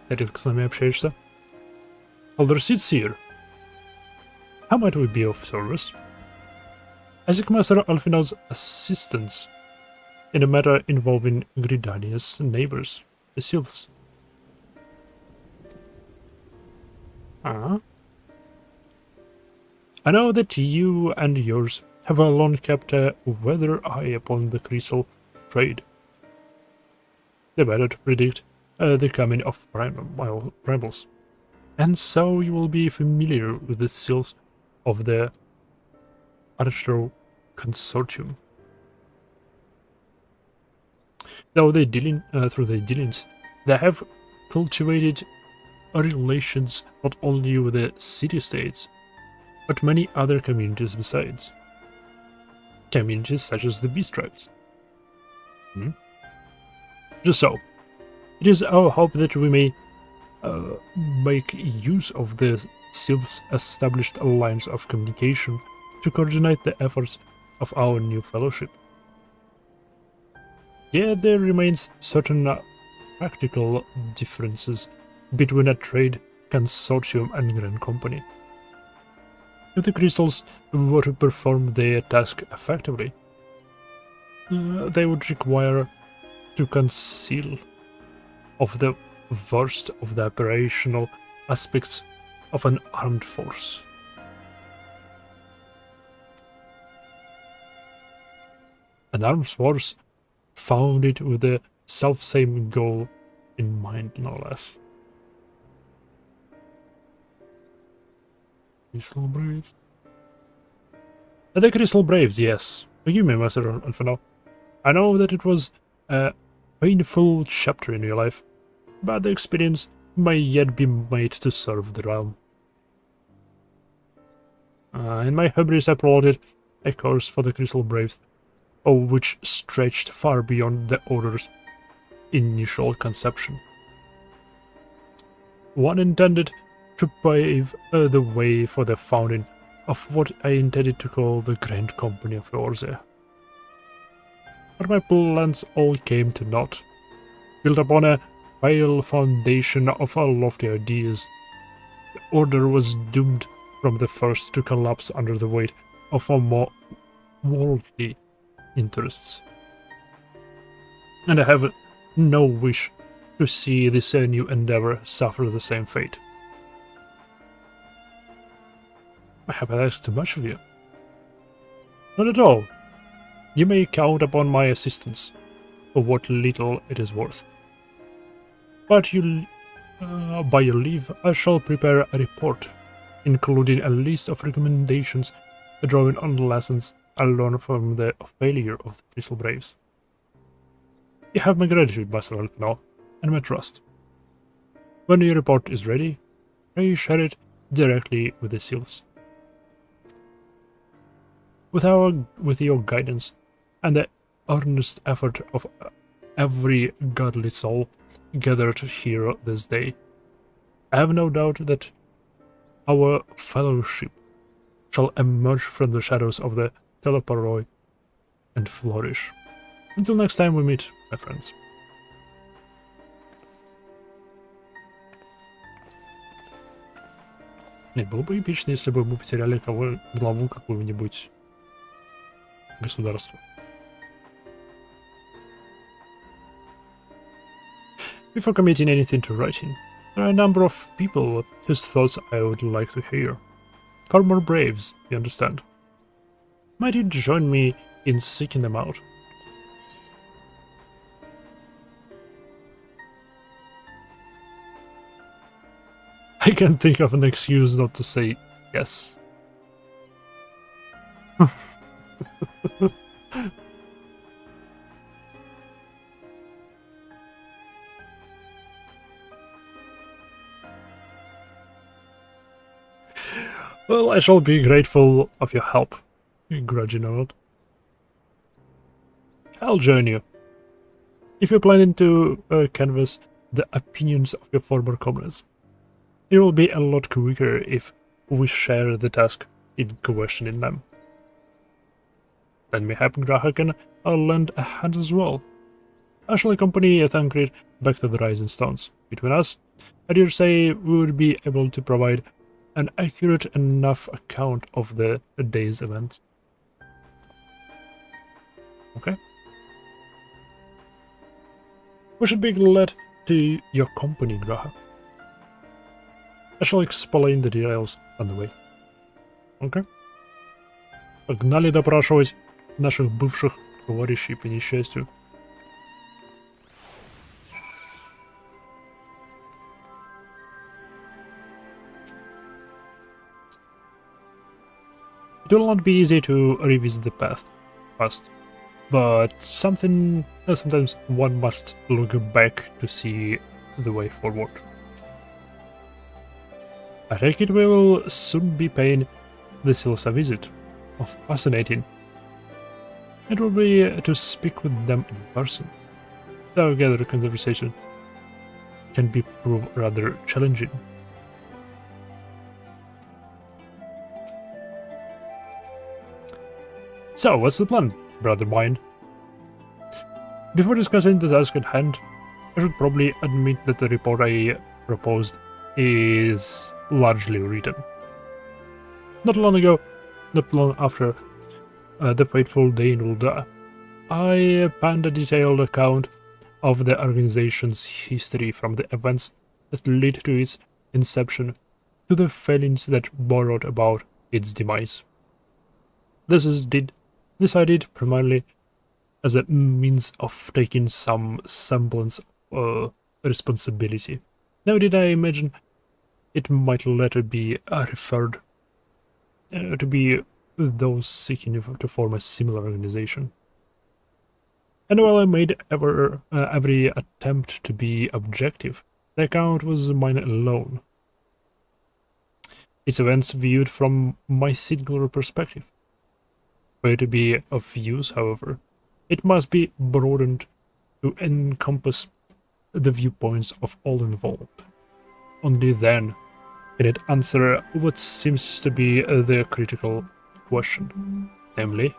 редко с нами общаешься. Elder Seer. How might we be of service? I seek Master Alfinal's assistance in a matter involving Gridania's neighbors, the Sylphs. I know that you and yours have long kept a weather eye upon the crystal trade. The better to predict the coming of primals. And so you will be familiar with the seals of the Archer Consortium. Through their dealings, they have cultivated relations not only with the city-states, but many other communities besides. Communities such as the Beast Tribes. Just so, it is our hope that we may make use of the Sylphs' established lines of communication to coordinate the efforts of our new fellowship. Yet there remains certain practical differences between a trade consortium and Grand Company. If the crystals were to perform their task effectively, they would require to conceal of the worst of the operational aspects of an armed force. An armed force founded with the self-same goal in mind, no less. Crystal Braves. The Crystal Braves, yes. Forgive me, Master Alphino. I know that it was a painful chapter in your life, but the experience may yet be made to serve the realm. In my hubris I plotted a course for the Crystal Braves, which stretched far beyond the Order's initial conception. One intended to pave the way for the founding of what I intended to call the Grand Company of Eorzea. But my plans all came to naught. Built upon a pale foundation of lofty ideas, the Order was doomed from the first to collapse under the weight of more worldly interests. And I have no wish to see this new endeavor suffer the same fate. I have asked too much of you. Not at all. You may count upon my assistance, for what little it is worth. But by your leave, I shall prepare a report, including a list of recommendations drawing on the lessons I learned from the failure of the Crystal Braves. You have my gratitude, Master Alphino, and my trust. When your report is ready, pray share it directly with the Sylphs. With your guidance and the earnest effort of every godly soul gathered here this day, I have no doubt that our fellowship shall emerge from the shadows of the Teleparoi and flourish. Until next time we meet, my friends. Нет, было бы эпично, если бы мы потеряли главу какого-нибудь государства. Before committing anything to writing, there are a number of people whose thoughts I would like to hear. Former Braves, you understand. Might you join me in seeking them out? I can't think of an excuse not to say yes. Well, I shall be grateful of your help, grudging or not. I'll join you. If you're planning to canvass the opinions of your former comrades, it will be a lot quicker if we share the task in questioning them. Then mayhap Graha can lend a hand as well. I shall accompany Thancred back to the Rising Stones. Between us, I dare say we would be able to provide an accurate enough account of the day's events. Okay. We should be glad to your company, Graha. I shall explain the details on the way. Okay? Погнали допрашивать наших бывших товарищей по несчастью. It will not be easy to revisit the past, but sometimes one must look back to see the way forward. I take it we will soon be paying the Sils a visit. Oh, fascinating. It will be to speak with them in person. Though gather conversation can be proved rather challenging. So, what's the plan, brother mine? Before discussing the task at hand, I should probably admit that the report I proposed is largely written. Not long after the fateful day in Ulda, I penned a detailed account of the organization's history from the events that led to its inception to the failings that brought about its demise. This I did primarily as a means of taking some semblance of responsibility. Now did I imagine it might later be referred to be those seeking to form a similar organization. And while I made every attempt to be objective, the account was mine alone. Its events viewed from my singular perspective. For it to be of use, however, it must be broadened to encompass the viewpoints of all involved. Only then can it answer what seems to be the critical question, namely,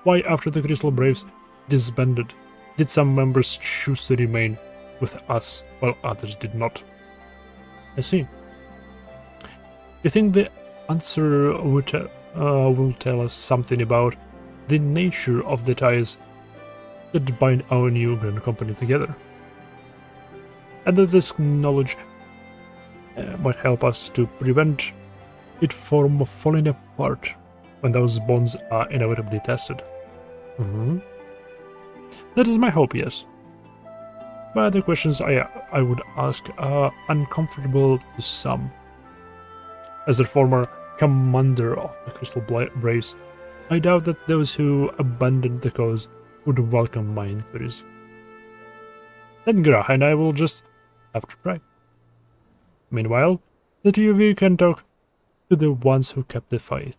why after the Crystal Braves disbanded, did some members choose to remain with us while others did not? I see. You think the answer will tell us something about the nature of the ties that bind our new grand company together, and that this knowledge might help us to prevent it from falling apart when those bonds are inevitably tested. That is my hope, yes. But the questions I would ask are uncomfortable to some. As the former commander of the Crystal Braves, I doubt that those who abandoned the cause would welcome my inquiries. Then Graha and I will just have to try. Meanwhile, the two of you can talk to the ones who kept the faith.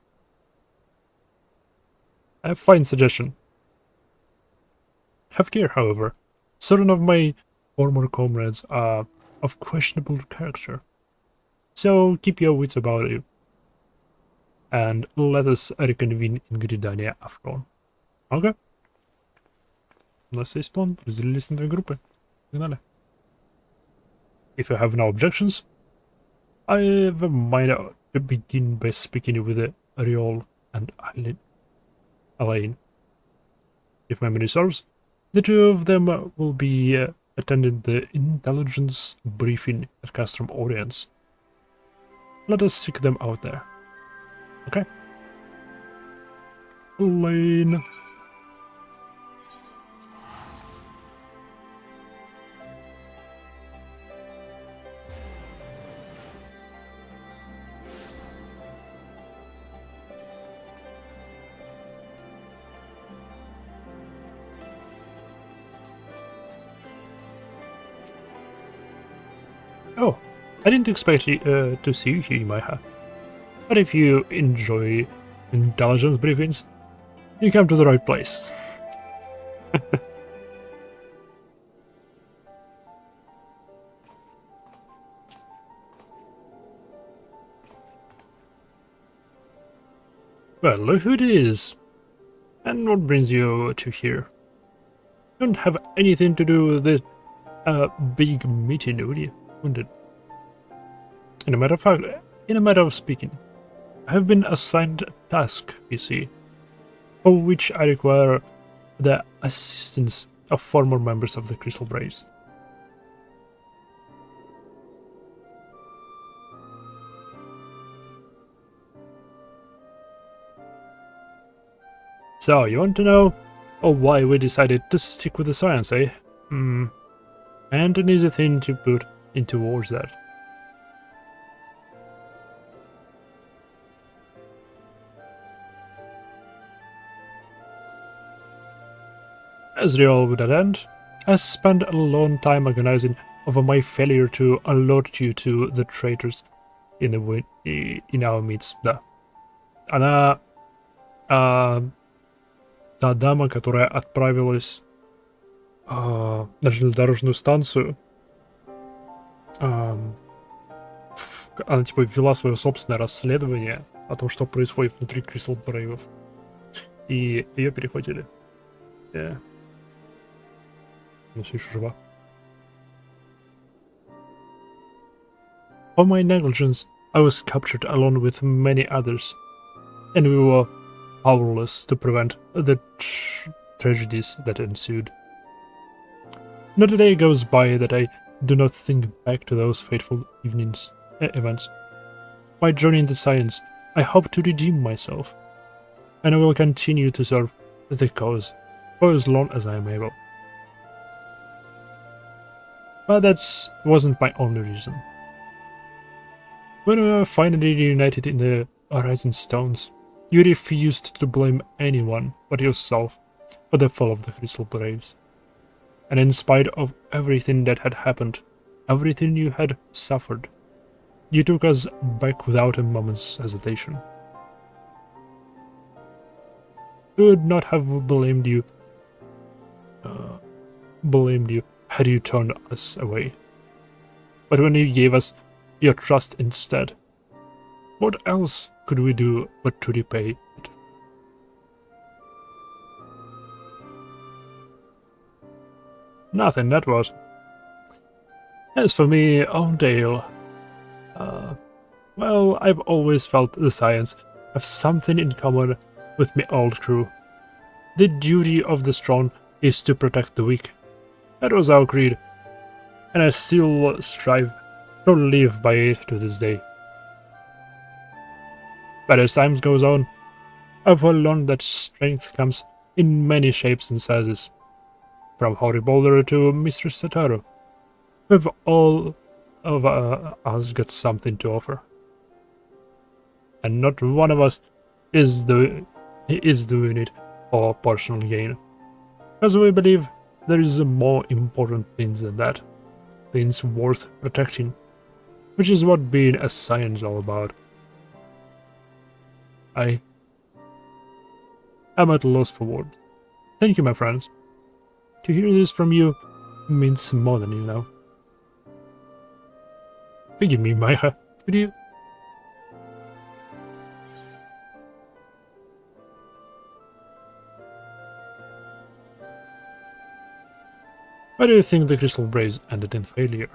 A fine suggestion. Have care, however. Certain of my former comrades are of questionable character. So keep your wits about you. And let us reconvene in Гридания after all. Okay? У нас есть план. Разделились на две группы. Погнали. If you have no objections, I have a mind to begin by speaking with Ariol and Alain. If memory serves, the two of them will be attending the intelligence briefing at Castrum Orients. Let us seek them out there. Okay? Alain. Oh, I didn't expect to see you here, Maiha. But if you enjoy intelligence briefings, you come to the right place. Well, look who it is. And what brings you to here? You don't have anything to do with it a big meeting, really, wouldn't it? In a matter of speaking, I have been assigned a task, you see, for which I require the assistance of former members of the Crystal Braves. So, you want to know why we decided to stick with the science, eh? And an easy thing to put into words that. As the all would end, I spent a long time agonizing over my failure to alert you to the traitors in our midst. Да. Она... та дама, которая отправилась на железнодорожную станцию, она типа ввела свое собственное расследование о том, что происходит внутри Crystal Braves. И ее перехватили. Но все еще жива. For my negligence, I was captured along with many others, and we were powerless to prevent the tragedies that ensued. Not a day goes by that I do not think back to those fateful events. By joining the science, I hope to redeem myself, and I will continue to serve the cause for as long as I am able. But that wasn't my only reason. When we were finally reunited in the Horizon Stones, you refused to blame anyone but yourself for the fall of the Crystal Braves. And in spite of everything that had happened, everything you had suffered, you took us back without a moment's hesitation. We would not have blamed you had you turned us away. But when you gave us your trust instead, what else could we do but to repay it? Nothing, that was. As for me, Dale, well, I've always felt the science have something in common with my old crew. The duty of the strong is to protect the weak. That was our creed, and I still strive to live by it to this day. But as time goes on, I've learned that strength comes in many shapes and sizes. From Hoary Boulder to Mr. Sataru, we've all of us got something to offer. And not one of us is doing it for personal gain. Because we believe there is more important things than that. Things worth protecting. Which is what being a science is all about. I am at a loss for words. Thank you, my friends. To hear this from you means more than you know. Forgive me, Maya. Could you? Why do you think the Crystal Braves ended in failure?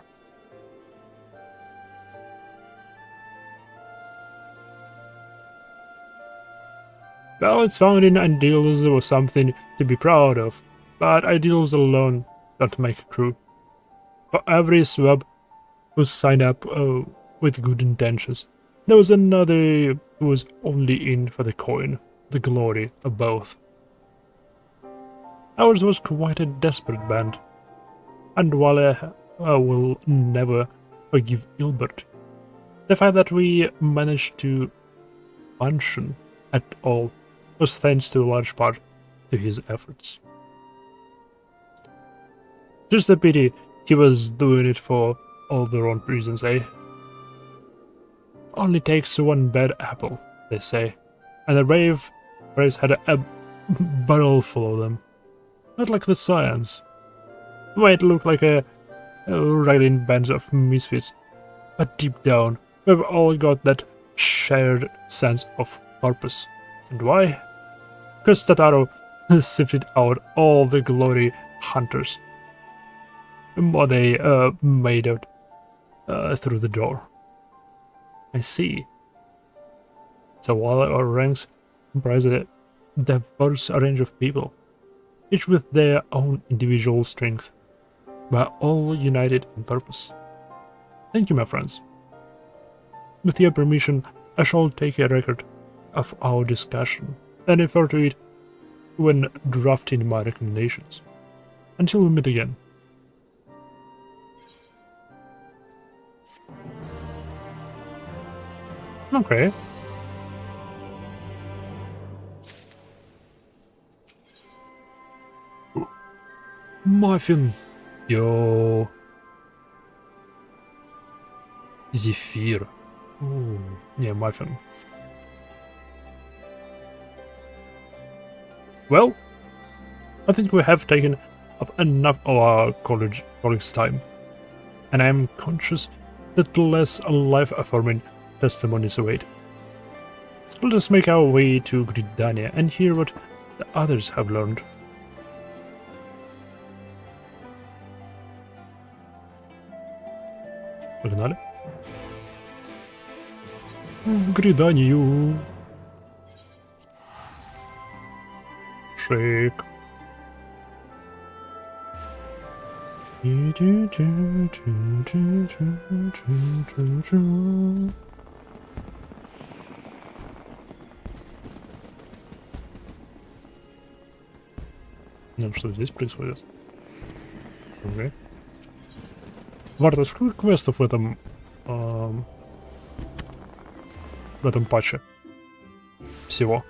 Well, its founding ideals was something to be proud of, but ideals alone don't make a crew. For every swab who signed up with good intentions, there was another who was only in for the coin, the glory of both. Ours was quite a desperate band, and while I will never forgive Ilbert, the fact that we managed to function at all was thanks to a large part to his efforts. Just a pity he was doing it for all the wrong reasons, eh? Only takes one bad apple, they say, and the Braves had a barrel full of them. Not like the science. Might look like a ragged band of misfits, but deep down, we've all got that shared sense of purpose. And why? Because Tataro sifted out all the glory hunters. what they made out through the door. I see. So while our ranks comprise a diverse range of people, each with their own individual strength, but all united in purpose. Thank you, my friends. With your permission, I shall take a record of our discussion and refer to it when drafting my recommendations. Until we meet again. Okay. Muffin. Yo. Zephyr. Ooh. Yeah, muffin. Well, I think we have taken up enough of our colleague's time, and I am conscious that less life-affirming testimonies await. Let us make our way to Gridania and hear what the others have learned. Погнали. В Гриданию. Шик. Ну, что здесь происходит? Okay. Варда, сколько квестов в этом патче? Всего.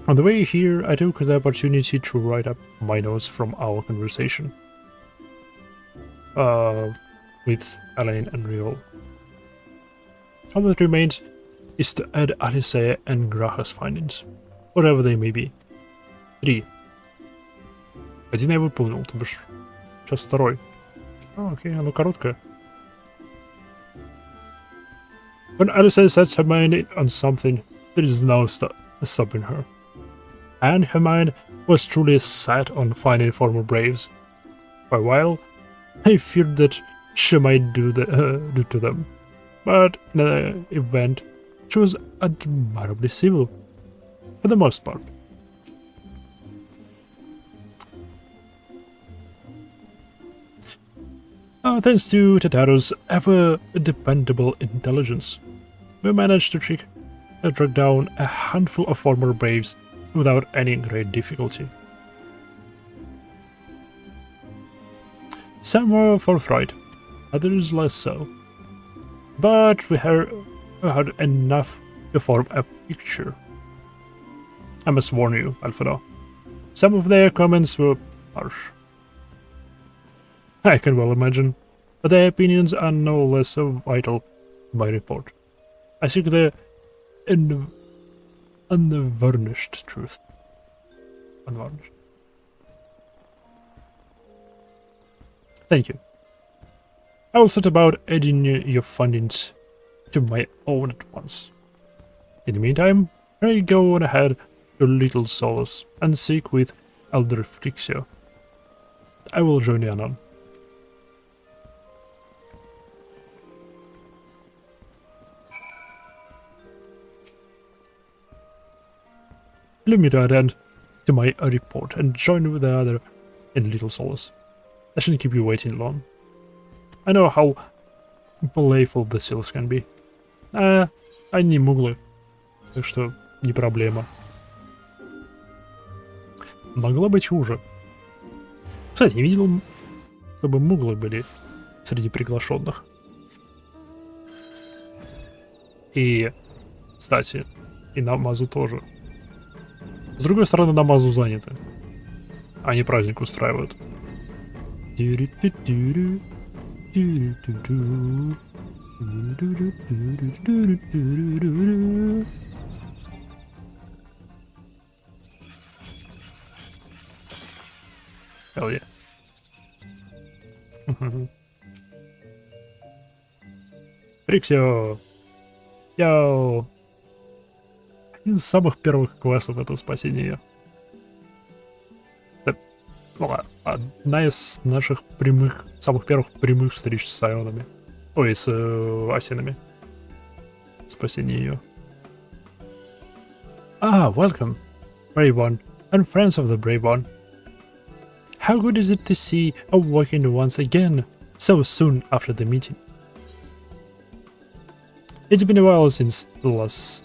On the way here, I took the opportunity to write up my notes from our conversation with Elaine and Riol. All that remains is to add Alice and Graha's findings, whatever they may be. 3. Один я выполнил, то бишь сейчас второй. Окей, оно короткое. When Alice sets her mind on something, there is no stopping her. And her mind was truly set on finding former braves. For a while, I feared that she might do to them. But in the event, she was admirably civil, for the most part. Thanks to Tataru's ever-dependable intelligence, we managed to track down a handful of former braves without any great difficulty. Some were forthright, others less so. But we had enough to form a picture. I must warn you, Alfredo. Some of their comments were harsh. I can well imagine, but their opinions are no less vital to my report. I seek the unvarnished truth. Unvarnished. Thank you. I will set about adding your findings to my own at once. In the meantime, pray go on ahead to Little Solace and seek with Elder Frixio. I will join you anon. Leave me to attend to my report and join with the other in Little Solace. I shouldn't keep you waiting long. I know how playful the seals can be. Они муглы, так что не проблема. Могло быть хуже. Кстати, не видел, чтобы муглы были среди приглашенных. И, кстати, и Намазу тоже. С другой стороны, Намазу заняты. Они праздник устраивают. Hell yeah. Фриксио. Йоу! Один из самых первых квестов — это спасение ее. Одна из наших самых первых прямых встреч с Сайонами. Ой, с Асинами. Спасение ее. Welcome, Brave One, and friends of the Brave One. How good is it to see Awakened once again, so soon after the meeting? It's been a while since we last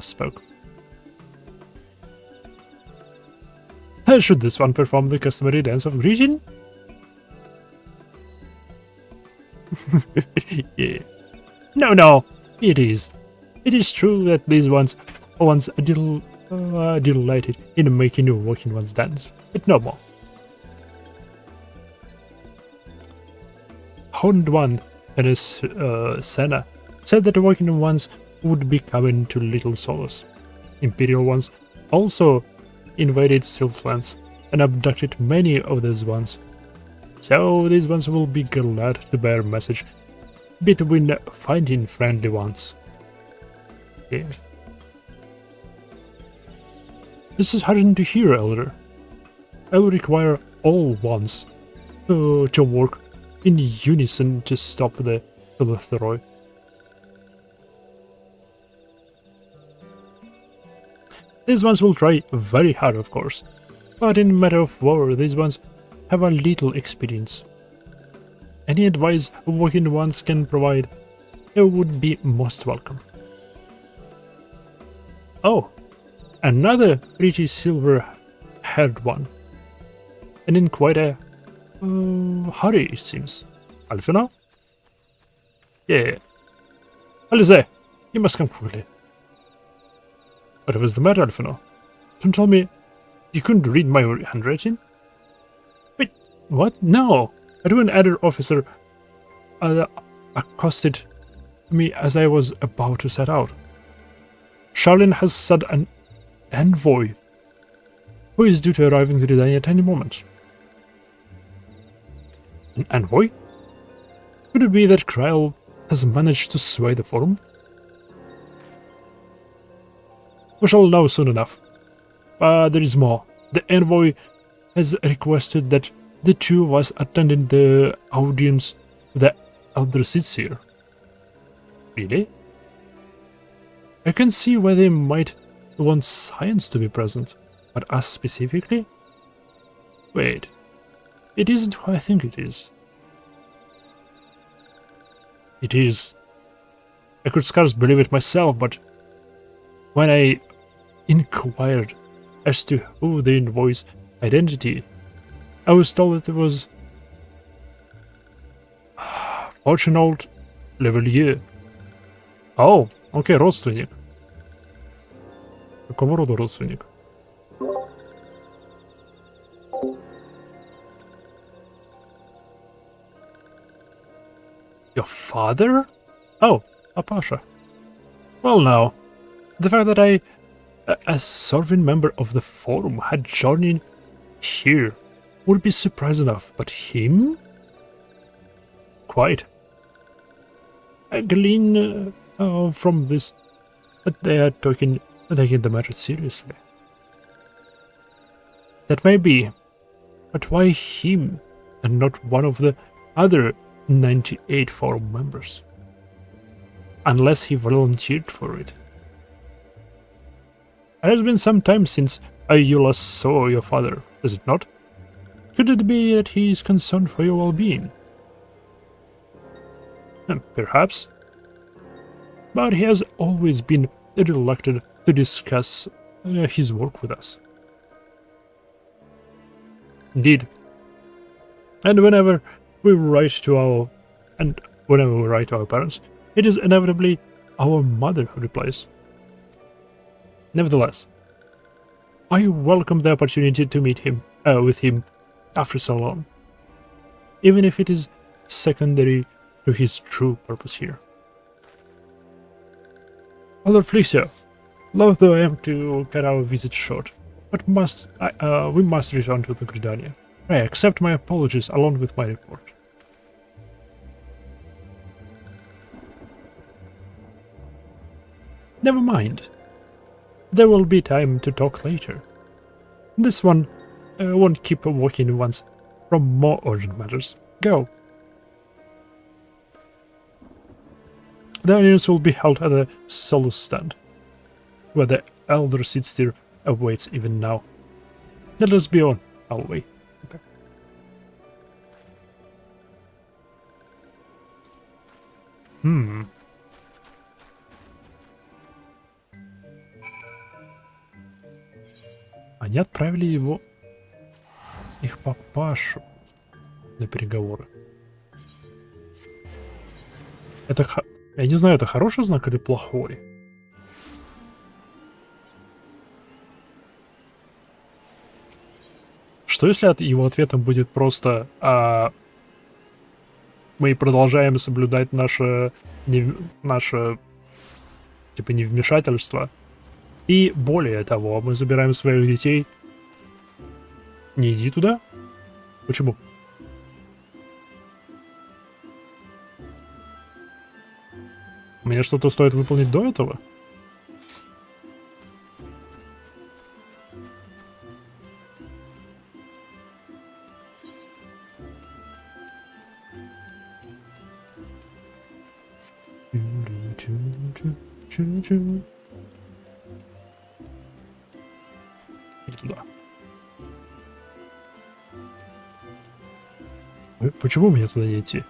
spoke. Should this one perform the customary dance of greeting? Yeah. No, it is. It is true that these ones once delighted in making Awakened ones dance, but no more. Horned One and his Senna said that Awakened ones would be coming to Little Solace. Imperial ones also invaded Sylphlands and abducted many of those ones. So these ones will be glad to bear message between finding friendly ones. Yeah. This is heartening to hear, Elder. I will require all ones to work in unison to stop the Philotheroi. These ones will try very hard, of course, but in matter of war, these ones have a little experience. Any advice Awakened ones can provide would be most welcome. Oh, another pretty silver-haired one, and in quite a hurry, it seems. Alfina? Yeah. Alize, you must come quickly. Whatever's the matter, Alfino? Don't tell me you couldn't read my handwriting? Wait, what? No! An other officer accosted me as I was about to set out. Charlene has said an envoy who is due to arrive in Gridania at any moment. An envoy? Could it be that Kryl has managed to sway the forum? We shall know soon enough. There is more. The envoy has requested that the two of us attend the audience with the elder Sitseer. Really? I can see why they might want science to be present, but us specifically? Wait, it isn't who I think it is. It is. I could scarce believe it myself, but when I inquired as to who the envoy's identity, I was told that it was Fortunault Levelier. Oh, окей, родственник. Какого рода родственник? Your father? Oh, a Pasha. Well now, the fact that I, a serving member of the forum, had journeyed here would be surprise enough, but him? Quite. I glean from this that they are taking the matter seriously. That may be, but why him and not one of the other 98 forum members? Unless he volunteered for it. It has been some time since you last saw your father, is it not? Could it be that he is concerned for your well-being? Perhaps. But he has always been reluctant to discuss his work with us. Indeed. And whenever we write to our parents, it is inevitably our mother who replies. Nevertheless, I welcome the opportunity to meet him with him after so long, even if it is secondary to his true purpose here. Elder Felicio, loath though I am to cut our visit short, but we must return to the Gridania. I accept my apologies along with my report. Never mind. There will be time to talk later. This one won't keep walking once from more urgent matters. Go. The audience will be held at the Solus stand, where the elder Sidsteer awaits even now. Let us be on our way. Okay. Они отправили его, их папашу, на переговоры. Это, я не знаю, это хороший знак или плохой? Что если его ответом будет просто мы продолжаем соблюдать наше типа невмешательство, и более того, мы забираем своих детей. Не иди туда? Почему? Мне что-то стоит выполнить до этого? Или туда. Почему мне туда не идти?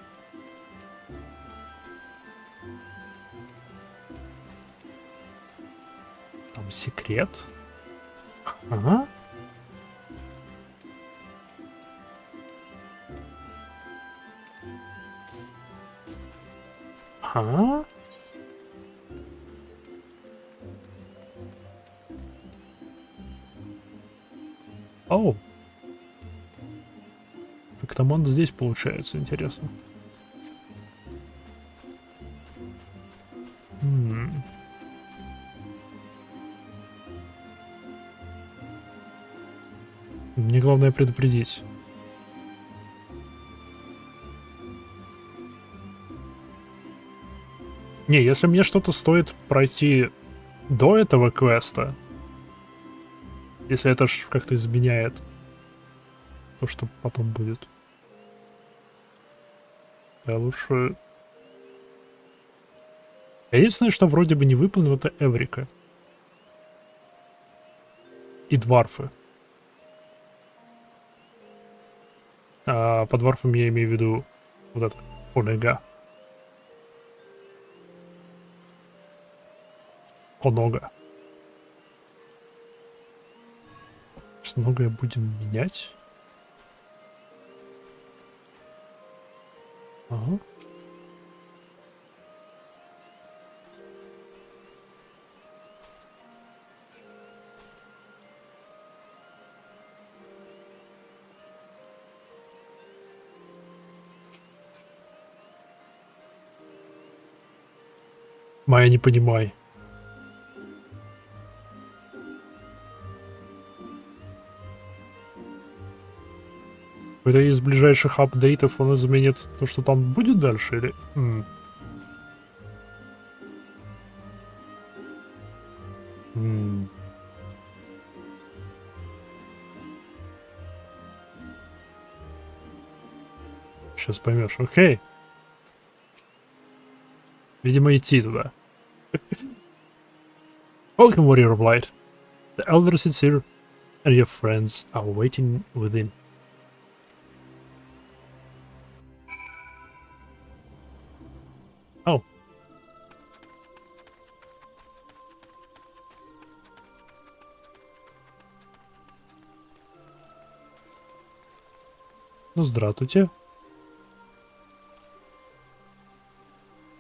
Там секрет? Ага. Ага. Оу. Как там он здесь получается, интересно. Мне главное предупредить. Не, если мне что-то стоит пройти до этого квеста, если это ж как-то изменяет то, что потом будет, я лучше... Единственное, что вроде бы не выполнил, это Эврика. И дварфы. А по дварфам я имею в виду вот это Онега. Онога. Что многое будем менять. Ага. Майя, не понимай. Какой-то из ближайших апдейтов он изменит то, что там будет дальше, или... Сейчас поймешь. Окей. Видимо, идти туда. Welcome, Warrior of Light. The Elder sits here, and your friends are waiting within. Oh. Ну, здравствуйте.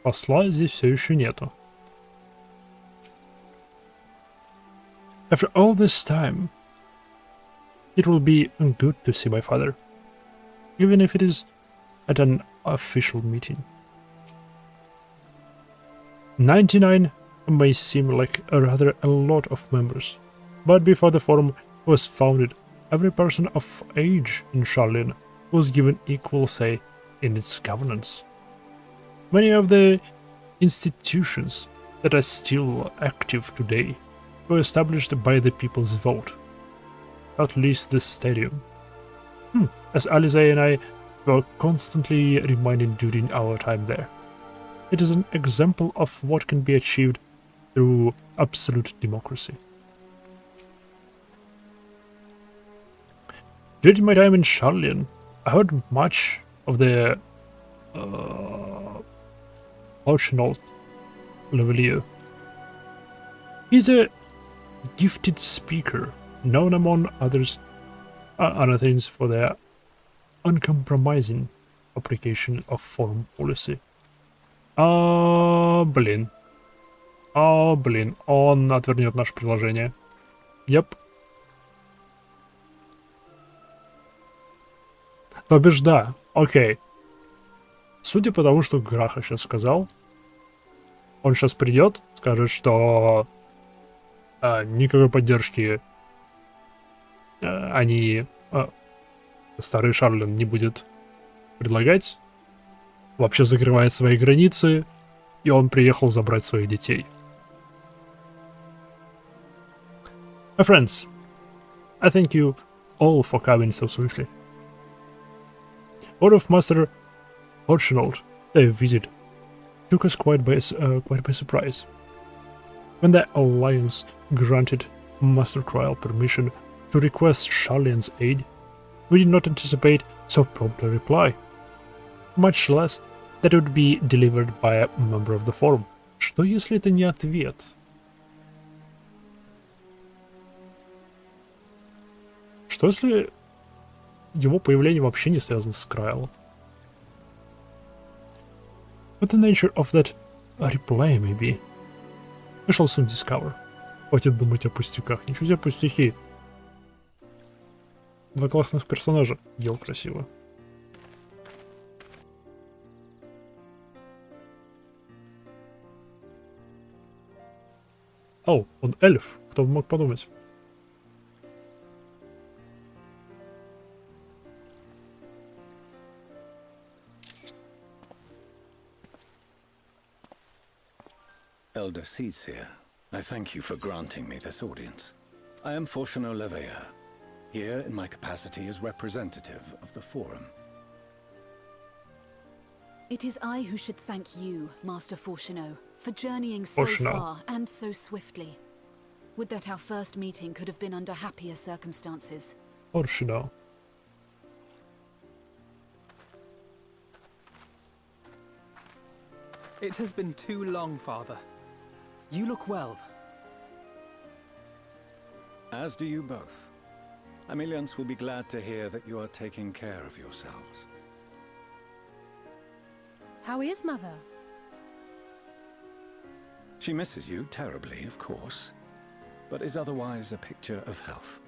Посла здесь все еще нету. After all this time, it will be good to see my father, even if it is at an official meeting. 99 may seem like a lot of members, but before the forum was founded, every person of age in Charlene was given equal say in its governance. Many of the institutions that are still active today were established by the people's vote. At least the stadium. As Alice and I were constantly reminded during our time there. It is an example of what can be achieved through absolute democracy. During my time in Charlian, I heard much of the Archonald Levelier. He's a gifted speaker, known among other things for their uncompromising application of foreign policy. Блин. Блин, он отвернет наше предложение. Yep. То бишь, да, окей. Судя по тому, что Граха сейчас сказал, он сейчас придет, скажет, что никакой поддержки старый Шарлин не будет предлагать, вообще закрывает свои границы, и он приехал забрать своих детей. My friends, I thank you all for coming so swiftly. Out of Master Archonald, their visit took us quite by surprise. When the Alliance granted Master Trial permission to request Charlian's aid, we did not anticipate so prompt a reply, much less that it would be delivered by a member of the forum. Что если это не ответ? Что если его появление вообще не связано с Крайлом? What the nature of that reply may be, we shall soon discover. Хватит думать о пустяках. Ничего себе пустяки. Два классных персонажа. Ел красиво. О, он эльф. Кто бы мог подумать. Elder Seedseer, I thank you for granting me this audience. I am Fortuno Leveilleur, here in my capacity as representative of the Forum. It is I who should thank you, Master Fortuno, for journeying so far and so swiftly. Would that our first meeting could have been under happier circumstances. Fortuno. It has been too long, Father. You look well. As do you both. Ameliance will be glad to hear that you are taking care of yourselves. How is Mother? She misses you terribly, of course, but is otherwise a picture of health.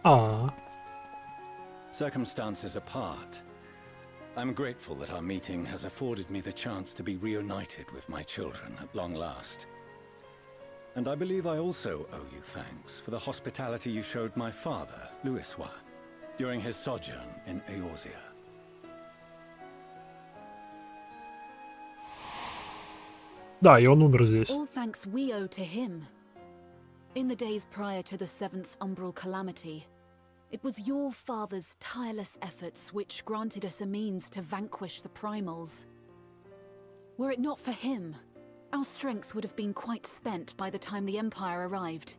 Ah. Circumstances apart, I'm grateful that our meeting has afforded me the chance to be reunited with my children at long last. And I believe I also owe you thanks for the hospitality you showed my father, Louisois, during his sojourn in Eorzea. Да, и он умер здесь. All thanks we owe to him. In the days prior to the 7th Umbral Calamity, it was your father's tireless efforts which granted us a means to vanquish the primals. Were it not for him, our strength would have been quite spent by the time the Empire arrived.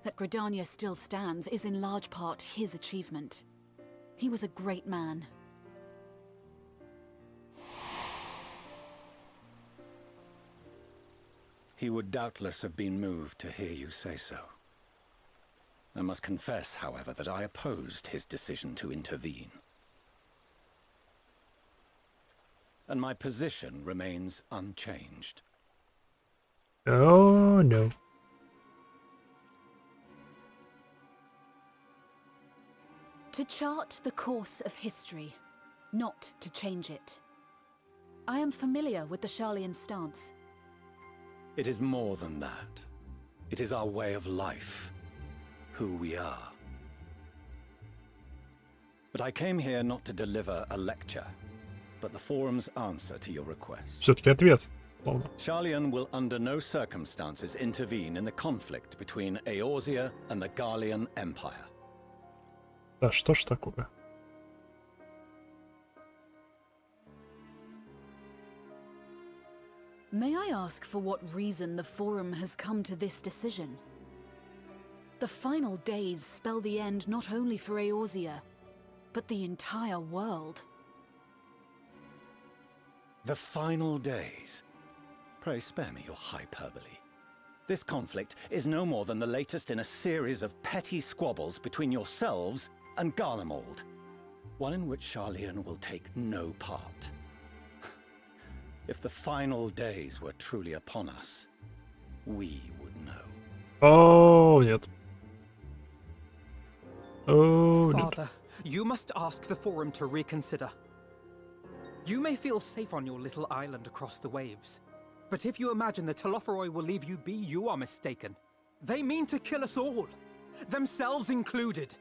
That Gridania still stands is in large part his achievement. He was a great man. He would doubtless have been moved to hear you say so. I must confess, however, that I opposed his decision to intervene. And my position remains unchanged. Oh, no. To chart the course of history, not to change it. I am familiar with the Charlian stance. It is more than that. It is our way of life. Who we are. But I came here not to deliver a lecture. but the Forum's answer to your request. Все-таки ответ. Sharlayan will under no circumstances intervene in the conflict between Eorzea and the Garlean Empire. Да что ж такое? May I ask for what reason the Forum has come to this decision? The final days spell the end not only for Eorzea, but the entire world. The final days? Pray spare me your hyperbole. This conflict is no more than the latest in a series of petty squabbles between yourselves and Garlemald, one in which Sharlayan will take no part. If the final days were truly upon us, we would know. Oh, нет. Oh, Father, you must ask the Forum to reconsider. You may feel safe on your little island across the waves, but if you imagine the Telophoroi will leave you be, you are mistaken. They mean to kill us all, themselves included.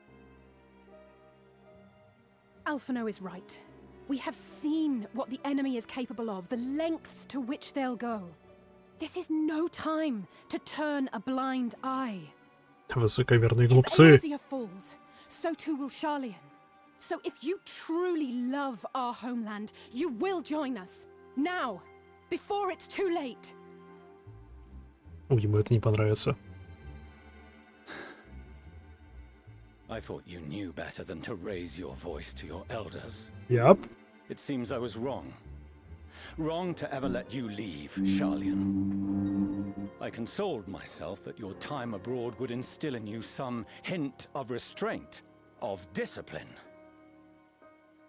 Alphino is right. We have seen what the enemy is capable of, the lengths to which they'll go. This is no time to turn a blind eye. Высокомерные If глупцы. Eorzea falls, so too will Sharlayan. So if you truly love our homeland, you will join us. Now, before it's too late. Ему это не понравится. I thought you knew better than to raise your voice to your elders. Yep. It seems I was wrong. Wrong to ever let you leave, Sharlayan. I consoled myself that your time abroad would instill in you some hint of restraint, of discipline.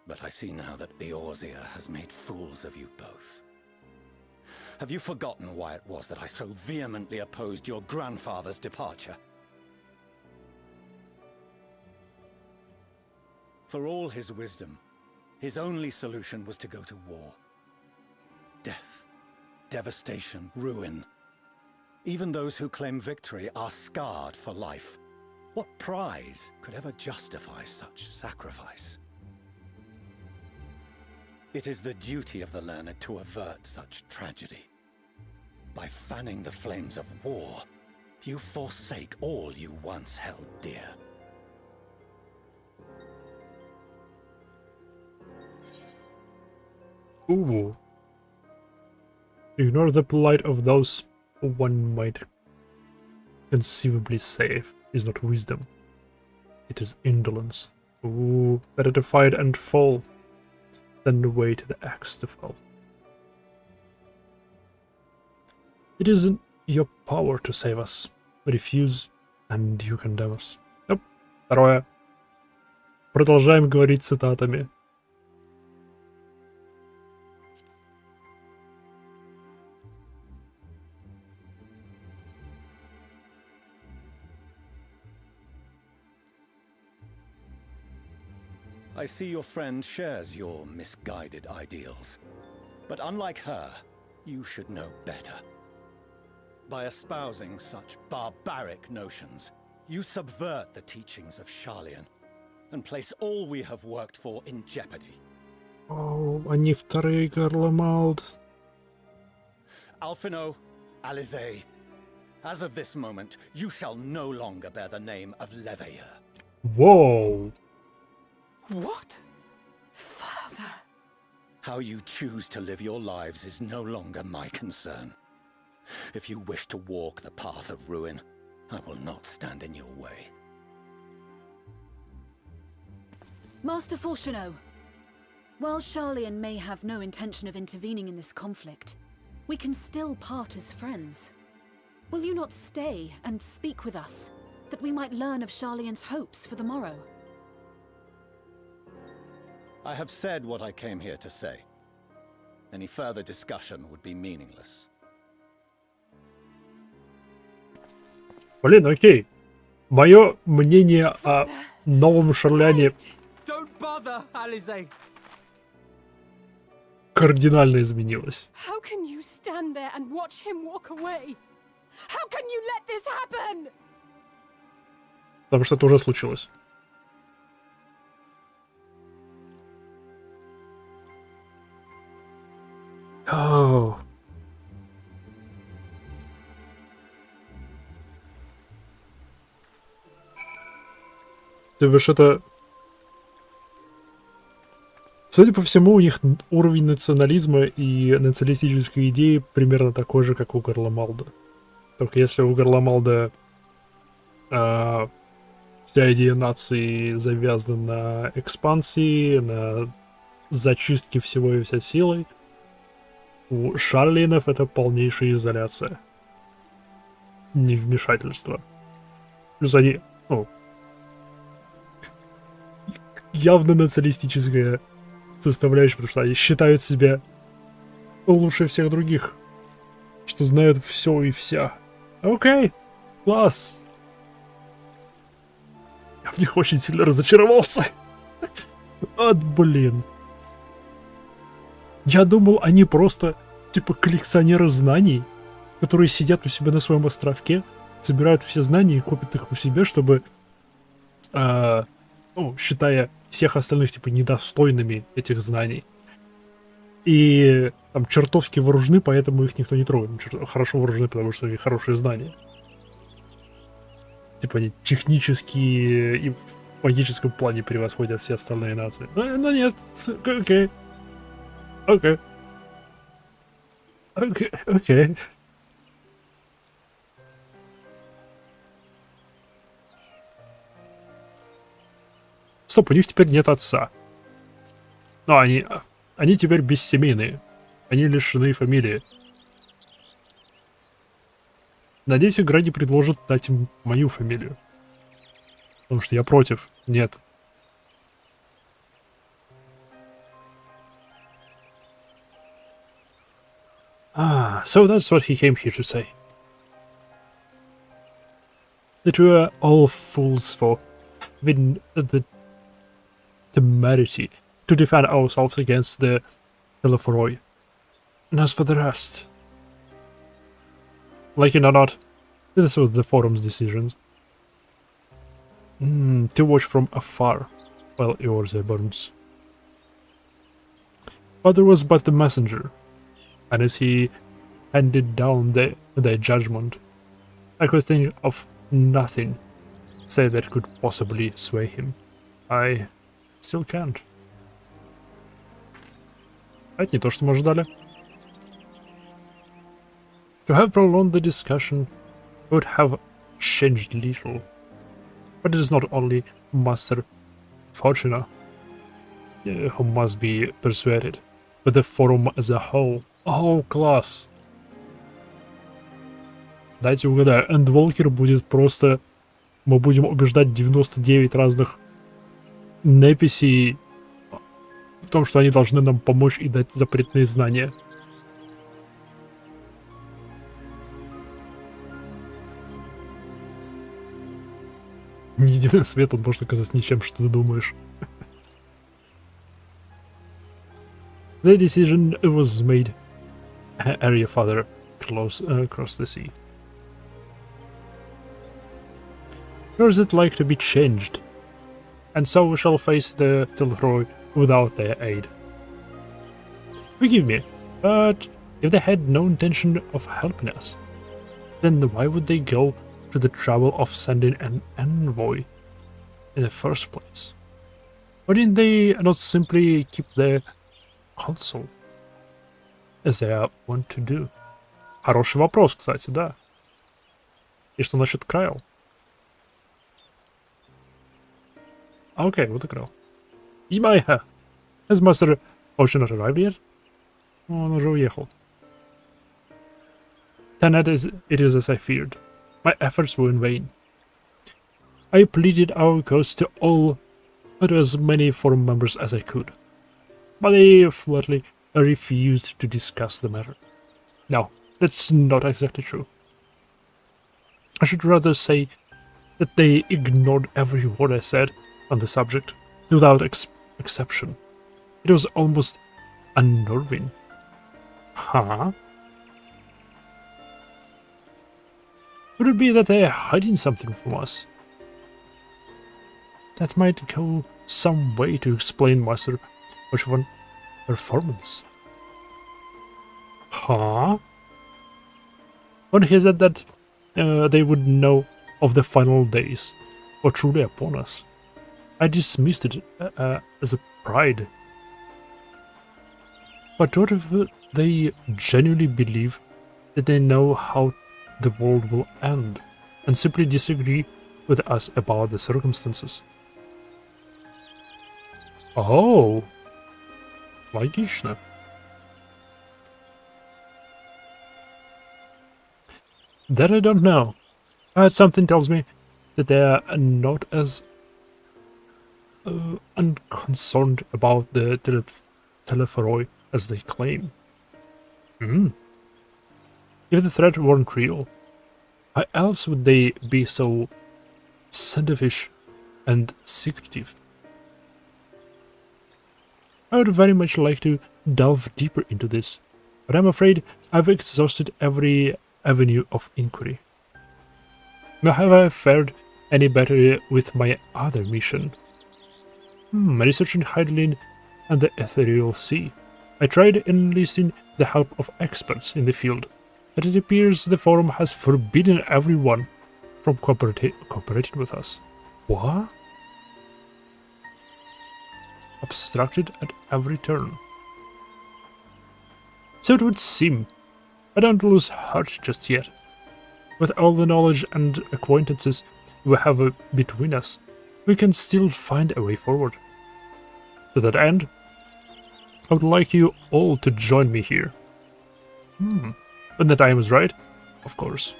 But I see now that Eorzea has made fools of you both. Have you forgotten why it was that I so vehemently opposed your grandfather's departure? For all his wisdom, his only solution was to go to war. Death, devastation, ruin. Even those who claim victory are scarred for life. What prize could ever justify such sacrifice? It is the duty of the learned to avert such tragedy. By fanning the flames of war, you forsake all you once held dear. Ooh. Ignore the plight of those who one might conceivably save is not wisdom. It is indolence. Ooh, better to fight and fall than to wait the axe to fall. It isn't your power to save us. Refuse, and you condemn us. Yep. Второе. Продолжаем говорить цитатами. I see your friend shares your misguided ideals. But unlike her, you should know better. By espousing such barbaric notions, you subvert the teachings of Sharlayan and place all we have worked for in jeopardy. Oh, они вторые Garlemald. Alphino, Alizé, as of this moment, you shall no longer bear the name of Leveilleur. Whoa! What? Father! How you choose to live your lives is no longer my concern. If you wish to walk the path of ruin, I will not stand in your way. Master Fortuneau, while Sharlayan may have no intention of intervening in this conflict, we can still part as friends. Will you not stay and speak with us, that we might learn of Sharlayan's hopes for the morrow? I have said what I came here to say. Any further discussion would be meaningless. Блин, окей. Мое мнение о новом Шарляне Don't bother, Alizé. кардинально изменилось. How can you stand there and watch him walk away? How can you let this happen? Потому что это уже случилось. Oh. То бишь это... Судя по всему, у них уровень национализма и националистической идеи примерно такой же, как у Гарламалда. Только если у Гарламалда вся идея нации завязана на экспансии, на зачистке всего и вся силой, у Шарлинов это полнейшая изоляция. Невмешательство. Плюс они, явно националистическая составляющая, потому что они считают себя лучше всех других, что знают все и вся. Окей, класс. Я в них очень сильно разочаровался. Блин. Я думал, они просто, типа, коллекционеры знаний, которые сидят у себя на своем островке, собирают все знания и копят их у себя, чтобы, считая всех остальных, типа, недостойными этих знаний. И там чертовски вооружены, поэтому их никто не трогает. Хорошо вооружены, потому что у них хорошие знания. Типа они технически и в магическом плане превосходят все остальные нации. Но нет, окей. Окей. Окей, окей. Стоп, у них теперь нет отца. Но они теперь бессемейные. Они лишены фамилии. Надеюсь, игра не предложит дать им мою фамилию. Потому что я против. Нет. So that's what he came here to say. That we are all fools for having the temerity to defend ourselves against the Telephoroi. And as for the rest... Like it or not, this was the forum's decisions. To watch from afar while yours burns. Father was but the messenger, and as he handed down their judgment, I could think of nothing say that could possibly sway him. I still can't. Это не то, что мы ожидали. To have prolonged the discussion would have changed little. But it is not only Master Fortuna who must be persuaded, but the forum as a whole. Oh, класс! Дайте угадаю, Эндволкер будет просто... Мы будем убеждать 99 разных неписей в том, что они должны нам помочь и дать запретные знания. Ни единый свет он может оказаться ничем, что ты думаешь. The decision was made area farther across the sea. Nor is it like to be changed, and so we shall face the Tilroy without their aid. Forgive me, but if they had no intention of helping us, then why would they go to the trouble of sending an envoy in the first place? Why didn't they not simply keep their consul, as they are wont to do? Хороший вопрос, кстати, да. И что насчет Крайл? Окей, вот и Крайл. Имайха! Has Master Fortune not arrived yet? Он уже уехал. Then it is as I feared. My efforts were in vain. I pleaded our cause to all, but as many forum members as I could. But they flatly refused to discuss the matter. No, that's not exactly true. I should rather say that they ignored every word I said on the subject, without exception. It was almost unnerving. Huh? Could it be that they are hiding something from us? That might go some way to explain Master Fortune's performance. Huh? When he said that they would know of the final days were truly upon us, I dismissed it as a pride. But what if they genuinely believe that they know how the world will end and simply disagree with us about the circumstances? Oh, логично. That I don't know. Something tells me that they are not as unconcerned about the Telephoroi as they claim. If the threat weren't real, why else would they be so standoffish and secretive? I would very much like to delve deeper into this, but I'm afraid I've exhausted every avenue of inquiry. Nor have I fared any better with my other mission. Researching Hydaelyn and the Ethereal Sea. I tried enlisting the help of experts in the field, but it appears the Forum has forbidden everyone from cooperating with us. What? Obstructed at every turn. So it would seem. I don't lose heart just yet. With all the knowledge and acquaintances we have between us, we can still find a way forward. To that end, I would like you all to join me here. When the time is right, of course.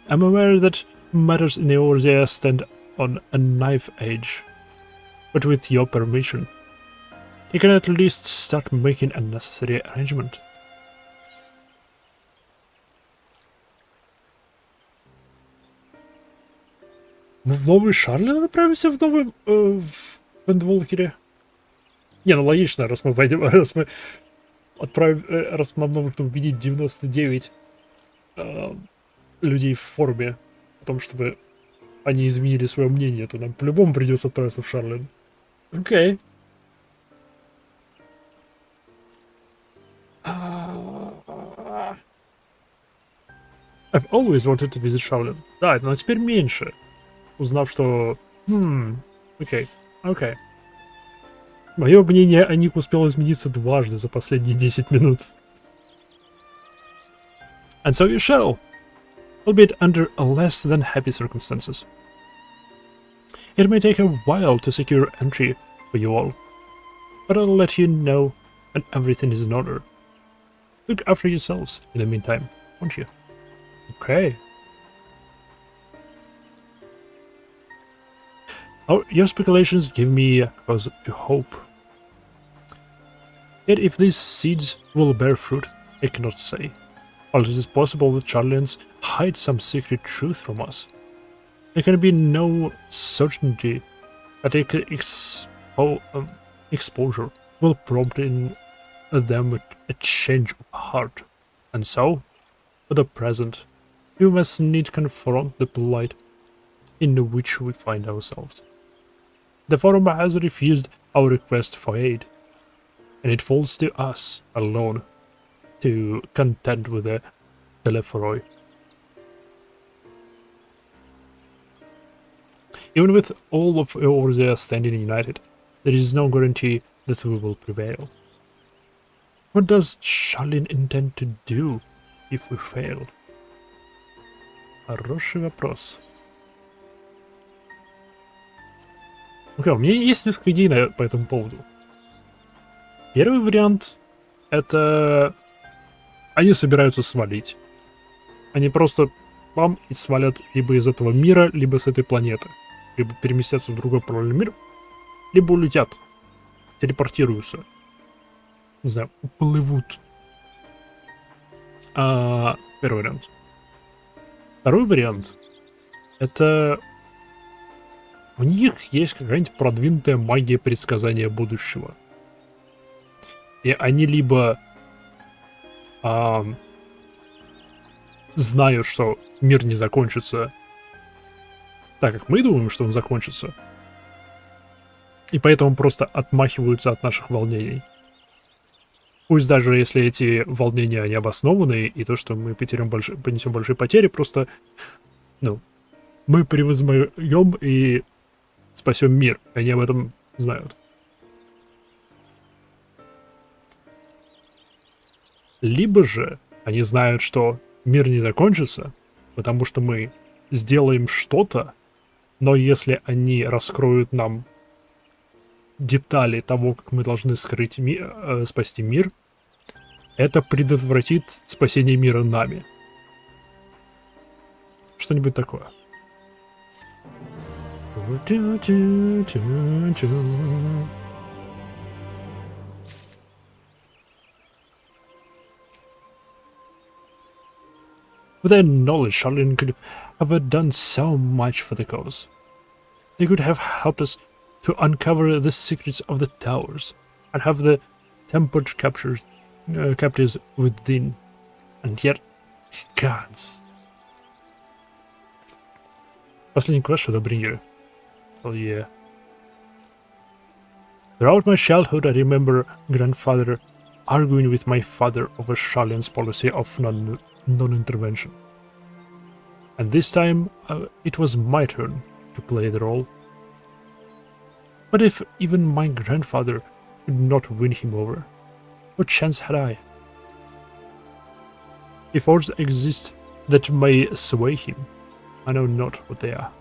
I'm aware that matters in the Eorzea stand on a knife edge, but with your permission, you can at least start making a necessary arrangement. Мы в новый Шарлин отправимся в новый... в Эндволкере? Не, ну логично, раз мы пойдем, раз мы отправим... раз нам нужно убедить 99 людей в форуме о том, чтобы они изменили свое мнение, то нам по-любому придется отправиться в Шарлин. Окей. I've always wanted to visit Shaolin. Да, но теперь меньше. Узнав, что... Окей. Мое мнение о них успело измениться дважды за последние 10 минут. And so you shall, albeit under less than happy circumstances. It may take a while to secure entry for you all, but I'll let you know when everything is in order. Look after yourselves in the meantime, won't you? Okay. Your speculations give me cause to hope. Yet if these seeds will bear fruit, I cannot say. While it is possible that Charlians hide some secret truth from us, there can be no certainty that exposure will prompt in them a change of heart. And so, for the present, we must need confront the plight in which we find ourselves. The Forum has refused our request for aid, and it falls to us alone to contend with the Telephoroi. Even with all of Eorzea standing united, there is no guarantee that we will prevail. What does Shalin intend to do if we fail? Хороший вопрос. Окей, у меня есть несколько идей по этому поводу. Первый вариант — это они собираются свалить. Они просто бам и свалят либо из этого мира, либо с этой планеты. Либо переместятся в другой параллельный мир, либо улетят, телепортируются. Не знаю, уплывут. Первый вариант. Второй вариант — это у них есть какая-нибудь продвинутая магия предсказания будущего. И они либо знают, что мир не закончится так, как мы думаем, что он закончится, и поэтому просто отмахиваются от наших волнений. Пусть даже если эти волнения они обоснованные, и то, что мы понесем большие потери, просто, ну, мы превозмоем и спасем мир. Они об этом знают. Либо же они знают, что мир не закончится, потому что мы сделаем что-то, но если они раскроют нам детали того, как мы должны спасти мир, это предотвратит спасение мира нами. Что-нибудь такое. With their knowledge, Sharlayan could have done so much for the cause. They could have helped us to uncover the secrets of the towers and have the tempered captives within. And yet, gods. Последний квест Shadowbringers. Oh yeah. Throughout my childhood, I remember grandfather arguing with my father over Sharlayan's policy of non-intervention. And this time, it was my turn to play the role. But if even my grandfather could not win him over, what chance had I? If odds exist that may sway him, I know not what they are.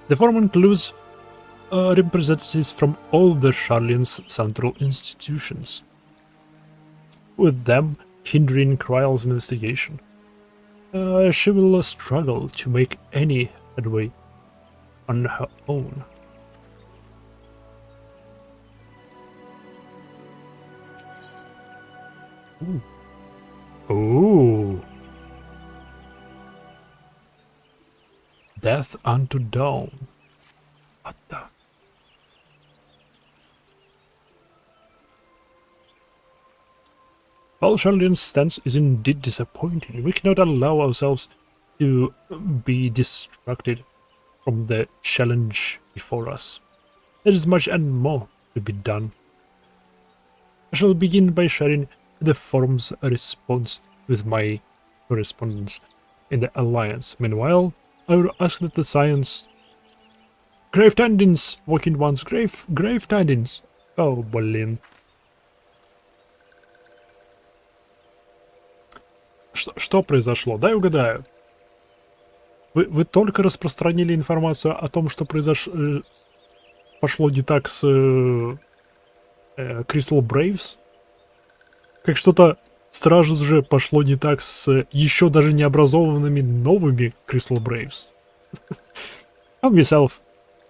The forum includes representatives from all the Sharlayan's central institutions, with them hindering Kryle's investigation. She will struggle to make any headway on her own. Ooh. Ooh. Death unto dawn. What the? While Sharlayan's stance is indeed disappointing, we cannot allow ourselves to be distracted from the challenge before us. There is much and more to be done. I shall begin by sharing the forum's response with my correspondents in the Alliance. Meanwhile, I will ask that the science... Grave tidings! Walking ones, grave tidings! Oh, блин. Что произошло? Дай угадаю. Вы только распространили информацию о том, что пошло не так с Crystal Braves? Как что-то сразу же пошло не так с еще даже не образованными новыми Crystal Braves. Calm yourself,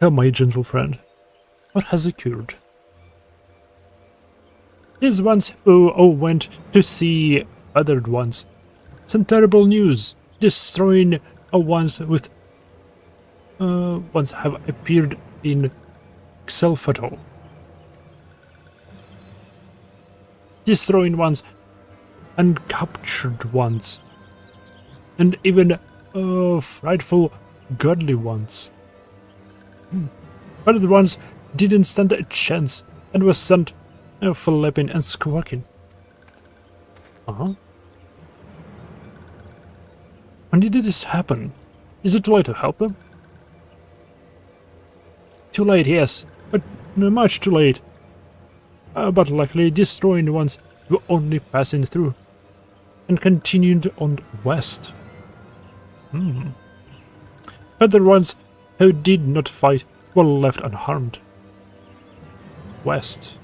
my gentle friend. What has occurred? These ones who went to see feathered ones sent terrible news, destroying ones with ones have appeared in Xelphatol. Destroying ones and captured ones, and even frightful godly ones. But the ones didn't stand a chance and were sent flapping and squawking. When did this happen? Is it too late to help them? Too late, yes, but much too late. But luckily, destroying ones were only passing through, and continued on west. But the ones who did not fight were left unharmed. West.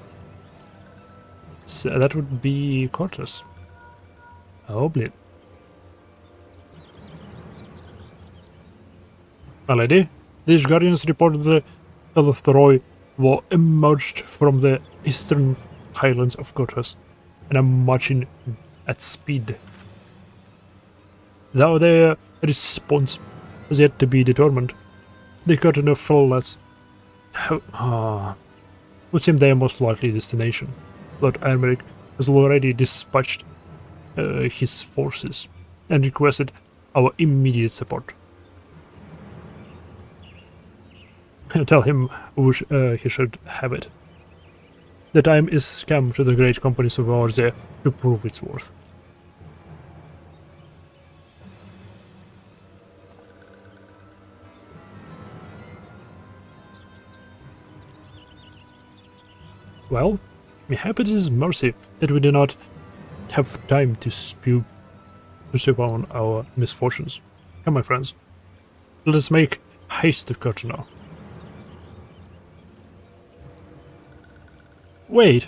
So that would be Cortes. Oh, blin. My lady, these guardians reported the Elthroy were emerged from the eastern highlands of Cortes and are marching at speed. Though their response has yet to be determined, they got enough flawless. Would seem their most likely destination. Lord Aymeric has already dispatched his forces and requested our immediate support. Tell him he should have it. the time is come to the great companies of ours there to prove its worth. Well, mayhap it is mercy that we do not have time to spew on our misfortunes. Come, my friends, let us make haste to Cotonou. Wait,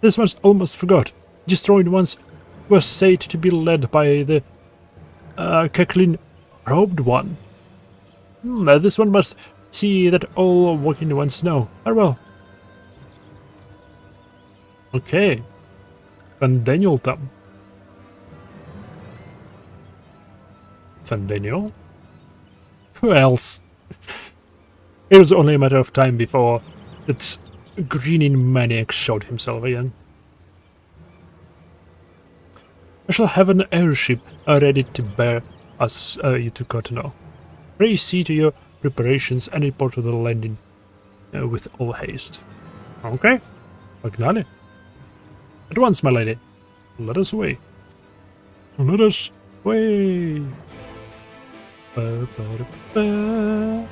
this one's almost forgot. Destroyed ones were said to be led by the cackling robed one. This one must see that all walking ones know. Farewell. Okay. Van Daniel Tam. Van Daniel? Who else? It was only a matter of time before that grinning maniac showed himself again. I shall have an airship ready to bear us you to Cotonou. Pray see to your preparations and report to the landing with all haste. Okay, Magnani. At once, my lady. Let us away. Let us away. Ba, ba, da, ba.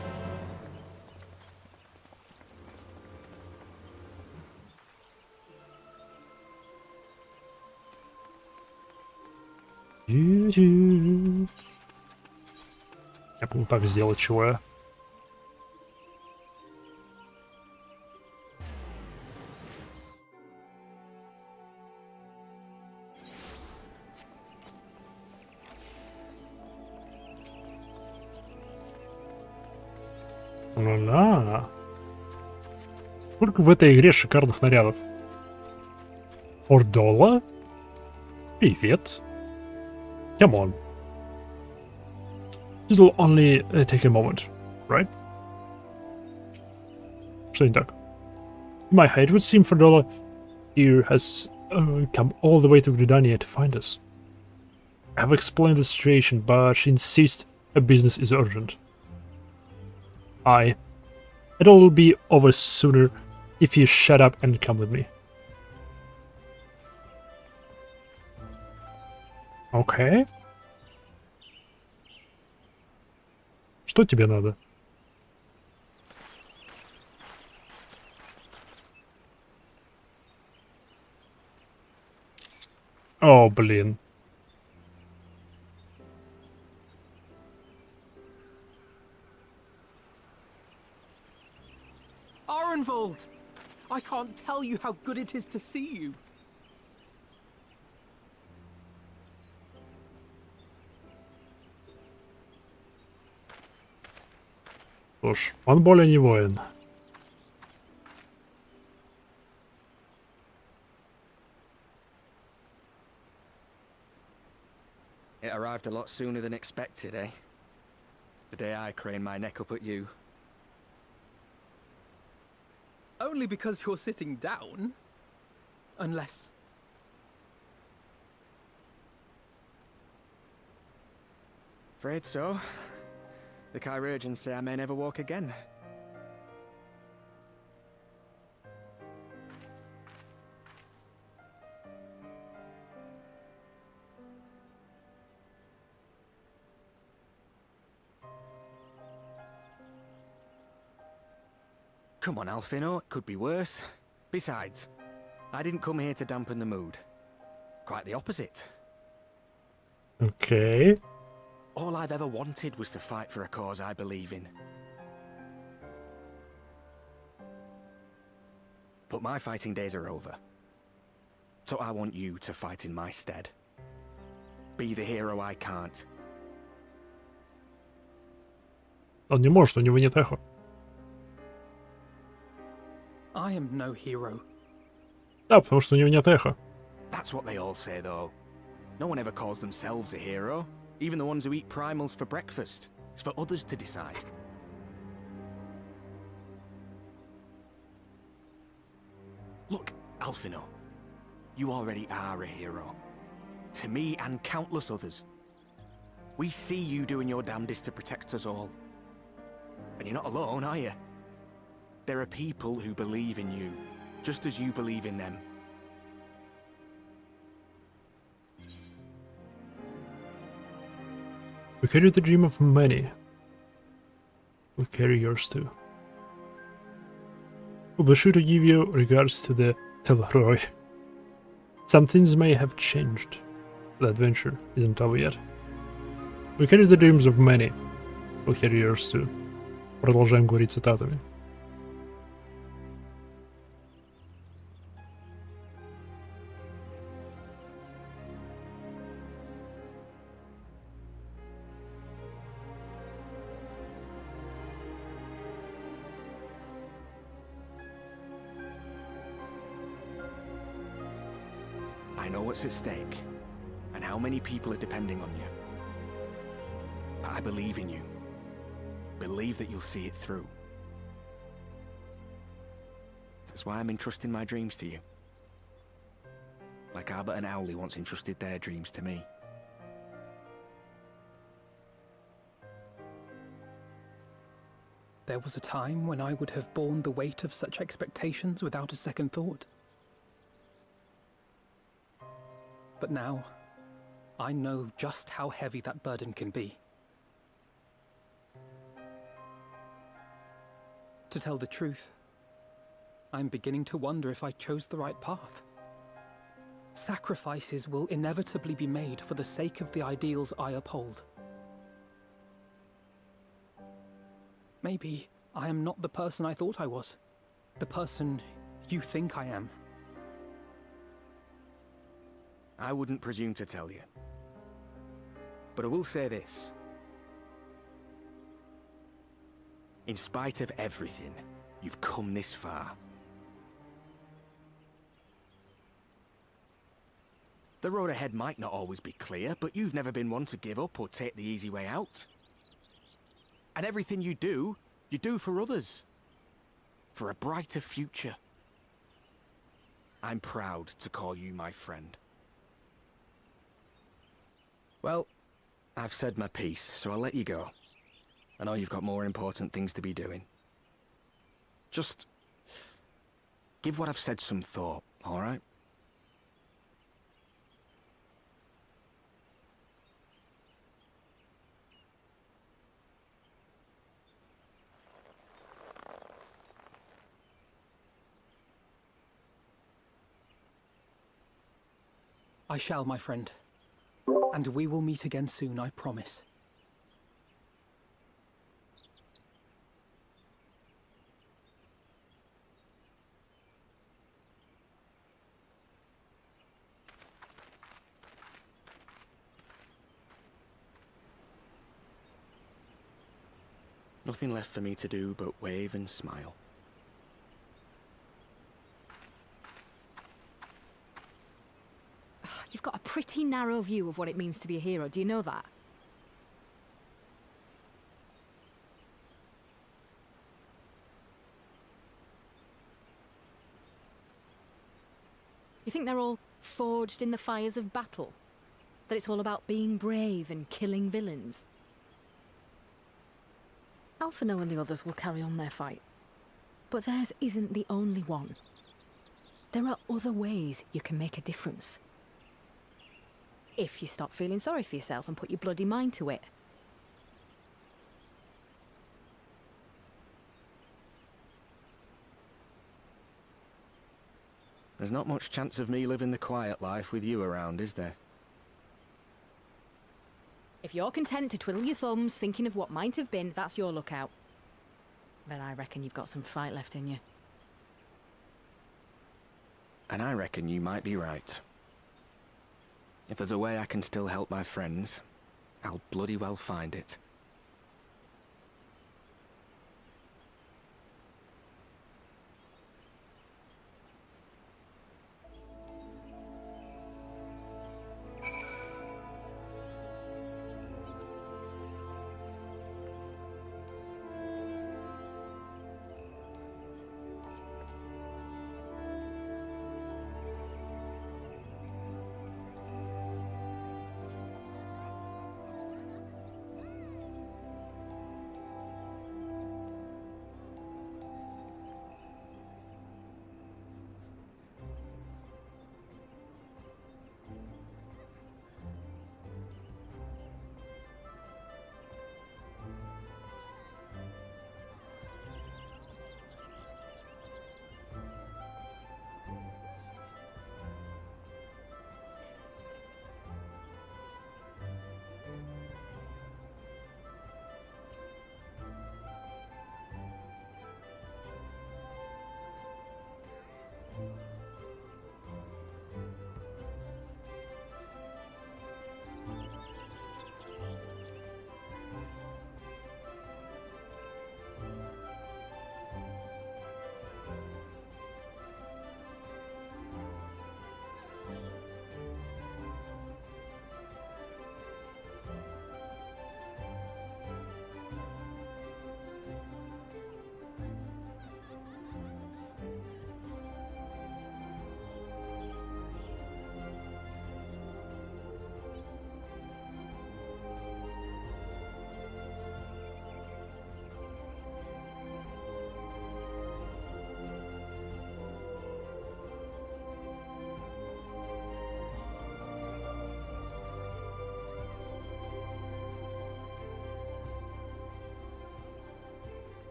Я помню так сделать, чего я. Ла-ла. Сколько в этой игре шикарных нарядов. Ордола? Привет. Come on. This will only take a moment, right? Что не так? In my head, it would seem Fordola here has come all the way to Gridania to find us. I have explained the situation, but she insists her business is urgent. Aye. It'll all be over sooner if you shut up and come with me. Okay. Что тебе надо? О, блин. Arenvold! I can't tell you how good it is to see you. Что ж, он более не воин. It arrived a lot sooner than expected, eh? The day I craned my neck up at you. Only because you're sitting down. Unless... Afraid so. The Chirurgeons say I may never walk again. Come on, Alfino, it could be worse. Besides, I didn't come here to dampen the mood. Quite the opposite. Okay. All I've ever wanted was to fight for a cause I believe in. But my fighting days are over. So I want you to fight in my stead. Be the hero I can't. Он не может, у него нет эхо. I am no hero. Да, потому что у него нет эхо. That's what they all say, though. No one ever calls themselves a hero. Even the ones who eat primals for breakfast. It's for others to decide. Look, Alfino. You already are a hero. To me and countless others. We see you doing your damnedest to protect us all. And you're not alone, are you? There are people who believe in you, just as you believe in them. We carry the dream of many. We carry yours too. We'll be sure to give you regards to the Telroy. Some things may have changed. The adventure isn't over yet. We carry the dreams of many. We'll carry yours too. Продолжаем говорить цитатами. I know what's at stake, and how many people are depending on you. But I believe in you. Believe that you'll see it through. That's why I'm entrusting my dreams to you. Like Albert and Owley once entrusted their dreams to me. There was a time when I would have borne the weight of such expectations without a second thought. But now, I know just how heavy that burden can be. To tell the truth, I'm beginning to wonder if I chose the right path. Sacrifices will inevitably be made for the sake of the ideals I uphold. Maybe I am not the person I thought I was. The person you think I am. I wouldn't presume to tell you. But I will say this. In spite of everything, you've come this far. The road ahead might not always be clear, but you've never been one to give up or take the easy way out. And everything you do for others. For a brighter future. I'm proud to call you my friend. Well, I've said my piece, so I'll let you go. I know you've got more important things to be doing. Just give what I've said some thought, all right? I shall, my friend. And we will meet again soon, I promise. Nothing left for me to do but wave and smile. You've got a pretty narrow view of what it means to be a hero, do you know that? You think they're all forged in the fires of battle? That it's all about being brave and killing villains? Alphino and the others will carry on their fight. But theirs isn't the only one. There are other ways you can make a difference. If you stop feeling sorry for yourself and put your bloody mind to it. There's not much chance of me living the quiet life with you around, is there? If you're content to twiddle your thumbs thinking of what might have been, that's your lookout. But I reckon you've got some fight left in you. And I reckon you might be right. If there's a way I can still help my friends, I'll bloody well find it.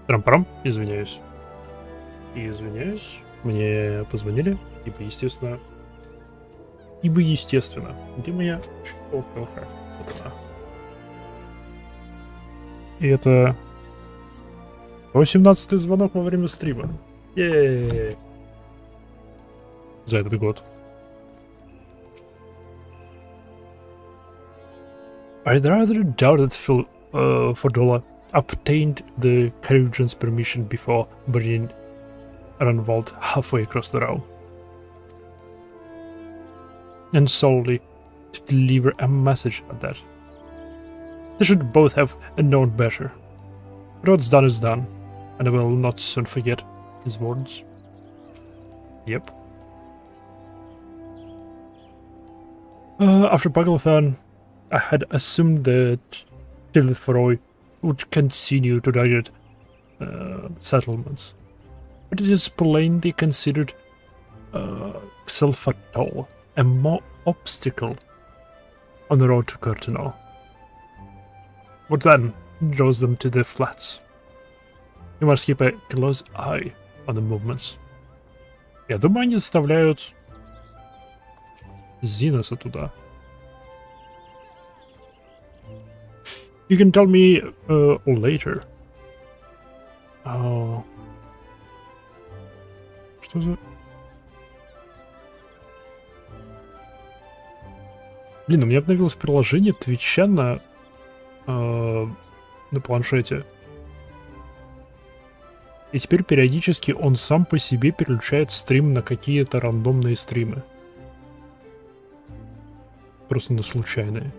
Трам-парам, извиняюсь. Извиняюсь. Мне позвонили, ибо естественно. Где моя щелкалка? Вот она. И это 18-й звонок во время стрима. Еее. За этот год. I'd rather doubt that Fordola obtained the Caribbean's permission before bringing Ranvald halfway across the realm. And solely to deliver a message at that. They should both have known better. But what's done is done, and I will not soon forget his words. Yep. After Bagalathon, I had assumed that Tilithforoi would continue to target settlements, but it is plainly considered Xelfatol a more obstacle on the road to Curtinal. What then draws them to the flats? You must keep a close eye on the movements. Я думаю, они заставляют Зиноса туда. You can tell me later. Что за... Блин, у меня обновилось приложение Твича на планшете. И теперь периодически он сам по себе переключает стрим на какие-то рандомные стримы. Просто на случайные.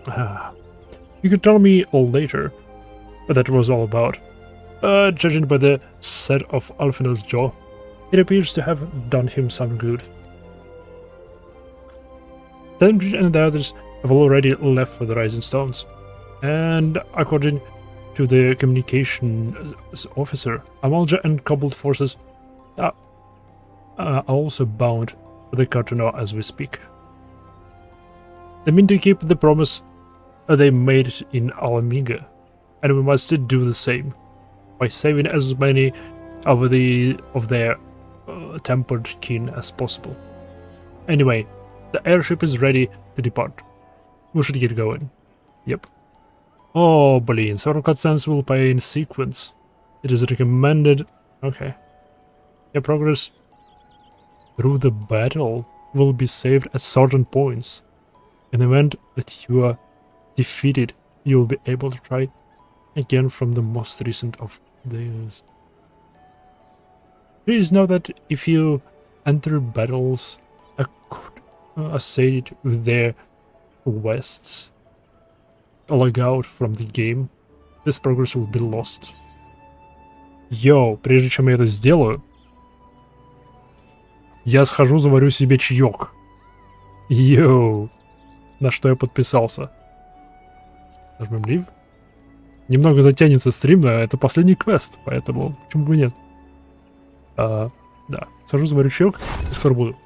You can tell me all later what that was all about. Judging by the set of Alfino's jaw, it appears to have done him some good. Tancred and the others have already left for the Rising Stones, and according to the communications officer, Amalja and Cobbled forces are also bound for the Cartano as we speak. They mean to keep the promise they made in Alamiga, and we must do the same by saving as many of their tempered kin as possible. Anyway, the airship is ready to depart. We should get going. Yep. Oh, блин, several cutscenes will play in sequence. It is recommended. Okay. Your progress through the battle will be saved at certain points. In the event that you are defeated, you will be able to try again from the most recent of these. Please know that if you enter battles associated with their quests, log out from the game, this progress will be lost. Йоу, прежде чем я это сделаю, я схожу, заварю себе чаек. Йоу, на что я подписался. Нажмем Leave. Немного затянется стрим, но это последний квест, поэтому почему бы нет. Да, схожу, заварю чаек и скоро буду.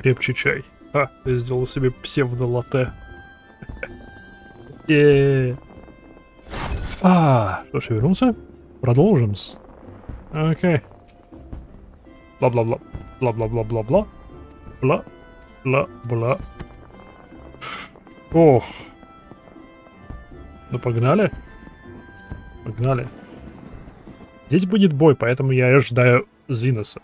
покрепче чай. Я сделал себе псевдо-латте. Что ж, я вернулся? Продолжим. Окей. Бла-бла-бла. Бла-бла-бла-бла-бла. Бла-бла-бла. Ох. Ну погнали. Погнали. Здесь будет бой, поэтому я ожидаю Зиноса.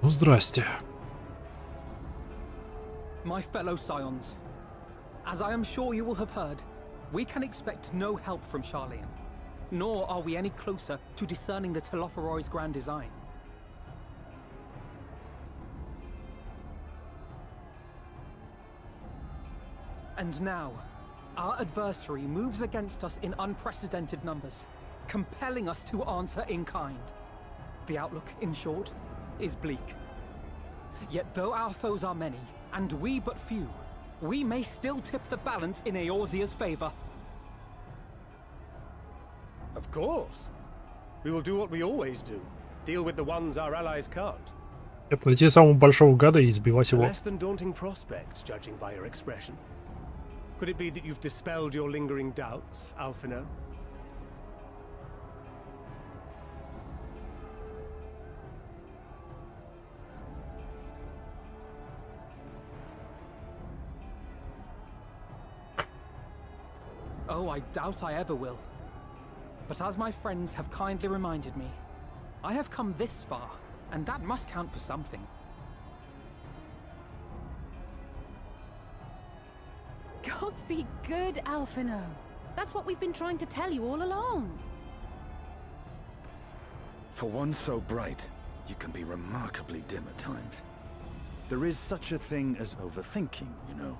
Ну, здрасте. My fellow scions, as I am sure you will have heard, we can expect no help from Charlian, nor are we any closer to discerning the Telophoroid's grand design. And now, our adversary moves against us in unprecedented numbers, compelling us to answer in kind. The outlook, in short, is bleak. Yet though our foes are many, and we but few, we may still tip the balance in Eorzea's favor. Of course. We will do what we always do. Deal with the ones our allies can't. Найти самого большого гада и избивать A его. less than daunting prospect, judging by your expression. Could it be that you've dispelled your lingering doubts, Alphino? Oh, I doubt I ever will. But as my friends have kindly reminded me, I have come this far, and that must count for something. God be good, Alphino. That's what we've been trying to tell you all along. For one so bright, you can be remarkably dim at times. There is such a thing as overthinking, you know.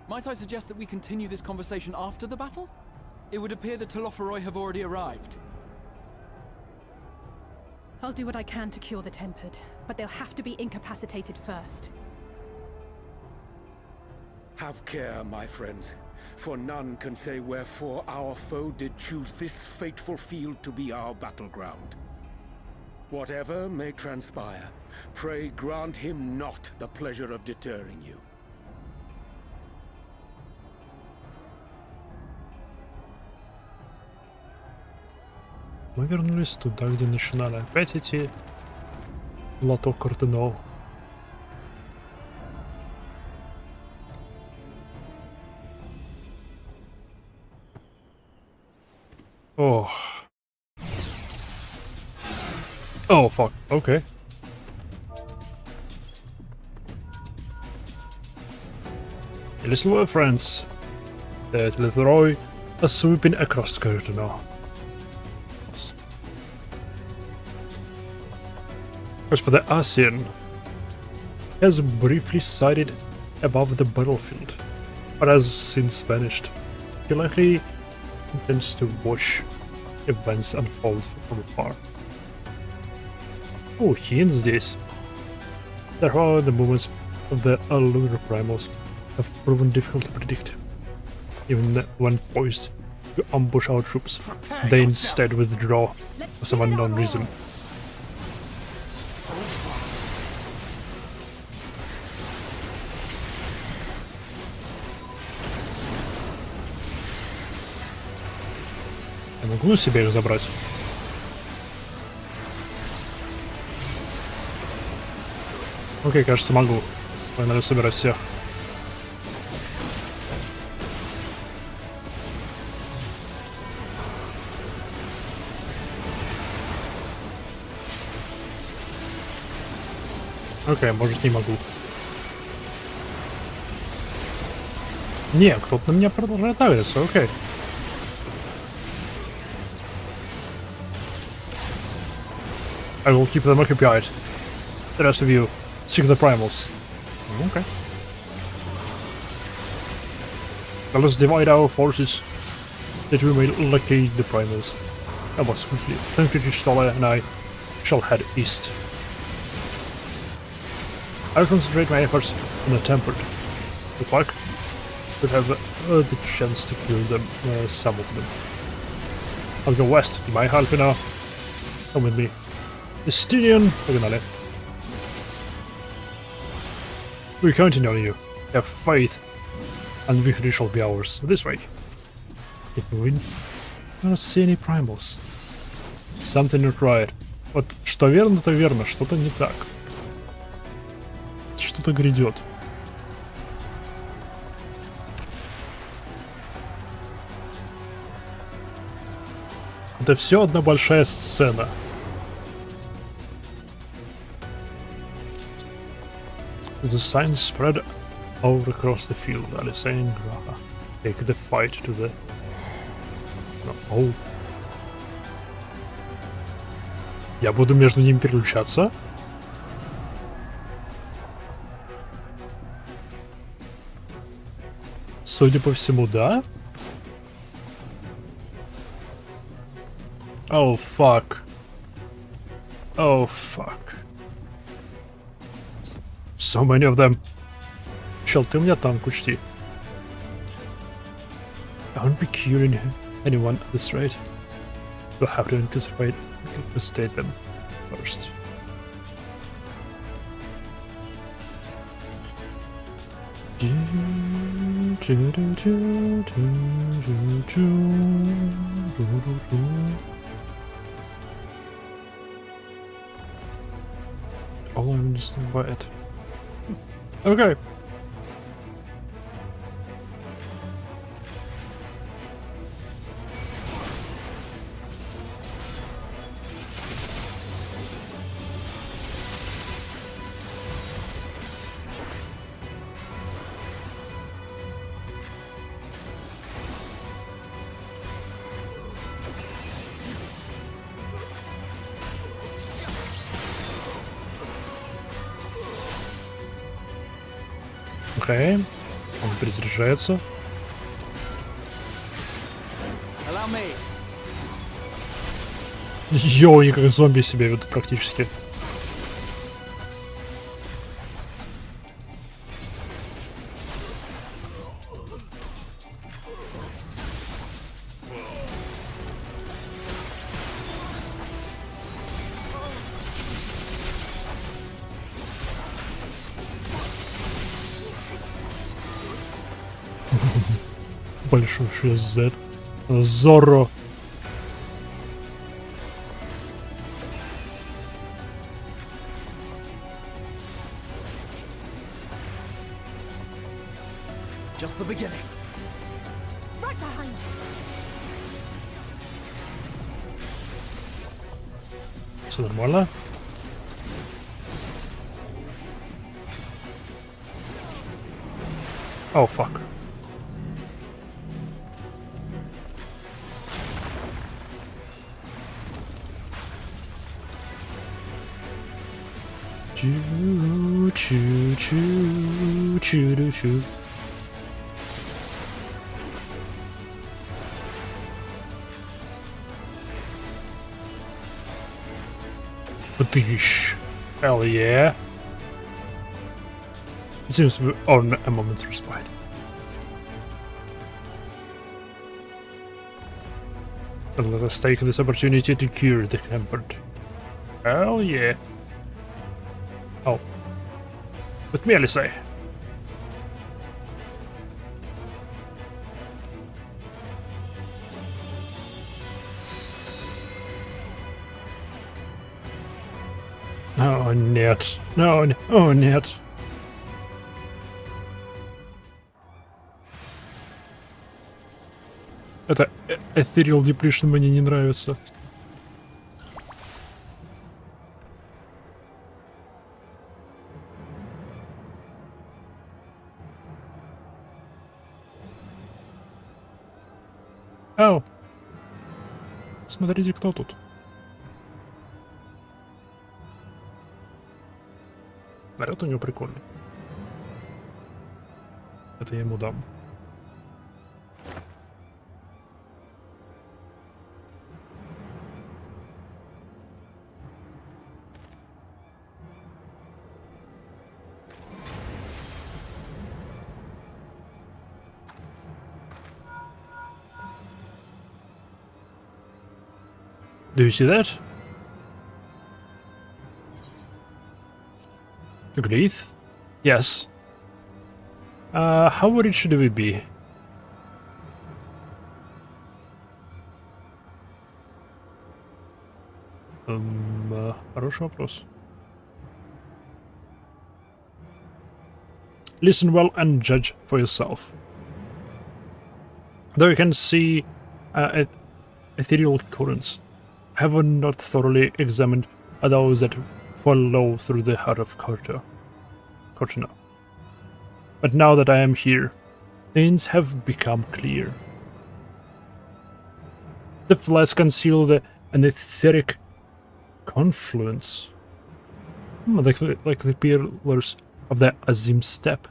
Might I suggest that we continue this conversation after the battle? It would appear that Telophoroi have already arrived. I'll do what I can to cure the Tempered, but they'll have to be incapacitated first. Have care, my friends, for none can say wherefore our foe did choose this fateful field to be our battleground. Whatever may transpire, pray grant him not the pleasure of deterring you. Мы вернулись туда, где начинали опять идти. Лоток кардинал. Ох. Oh, fuck. Okay. Listen, my friends. The Telophoroi are sweeping across Cardinal. As for the ASEAN, he has briefly sighted above the battlefield, but has since vanished. He likely intends to watch events unfold from afar. Oh, Hien здесь. There are the movements of the lunar primals have proven difficult to predict. Even when poised to ambush our troops, they instead withdraw for some unknown reason. Я могу себе их забрать? Окей, кажется, могу. Надо собирать всех. Окей, может, не могу. Не, кто-то на меня продолжает агриться, окей. I will keep them occupied. The rest of you, seek the primals. Okay. Let us divide our forces that we may locate the primals. And more swiftly, Staller and I shall head east. I'll concentrate my efforts on the Tempered. With luck, we'll have the chance to kill them, some of them. I'll go west, in my half now. Come with me. Estinian, pogнали. We're counting on you. Have faith, and victory shall be ours. This way. Keep moving. I don't see any primals. Something not right. Вот что верно, то верно, что-то не так. Что-то грядет. Это все одна большая сцена. The signs spread all across the field. Ali saying, take the fight to the... Oh. Я буду между ними переключаться. Судя по всему, да. Oh, fuck. Oh, fuck. So many of them. Чел, ты у меня танк, учти. I won't be curing anyone at this rate. We'll have to incapacitate them first. All I'm just by it. Okay. Окей, он перезаряжается. Йоу, они как зомби себя ведут практически. Большой Z. Зорро. Just the beginning. Right behind. Все нормально. Oh, fuck. Choo choo choo choo choo. Badish. Hell yeah. It seems we earn a moment's respite. But let us take this opportunity to cure the Tempered. Hell yeah. Oh. With me, Alice. Oh, нет. No, oh, нет. Это Ethereal Depletion мне не нравится. Ау! Смотрите, кто тут. Наряд у него прикольный. Это я ему дам. Do you see that? Gleeth? Yes. How rich should we be? Хороший вопрос. Listen well and judge for yourself. Though you can see ethereal currents, have not thoroughly examined those that follow through the heart of Cortina. But now that I am here, things have become clear. The flash conceal an etheric confluence, like the pillars of the Azim Step,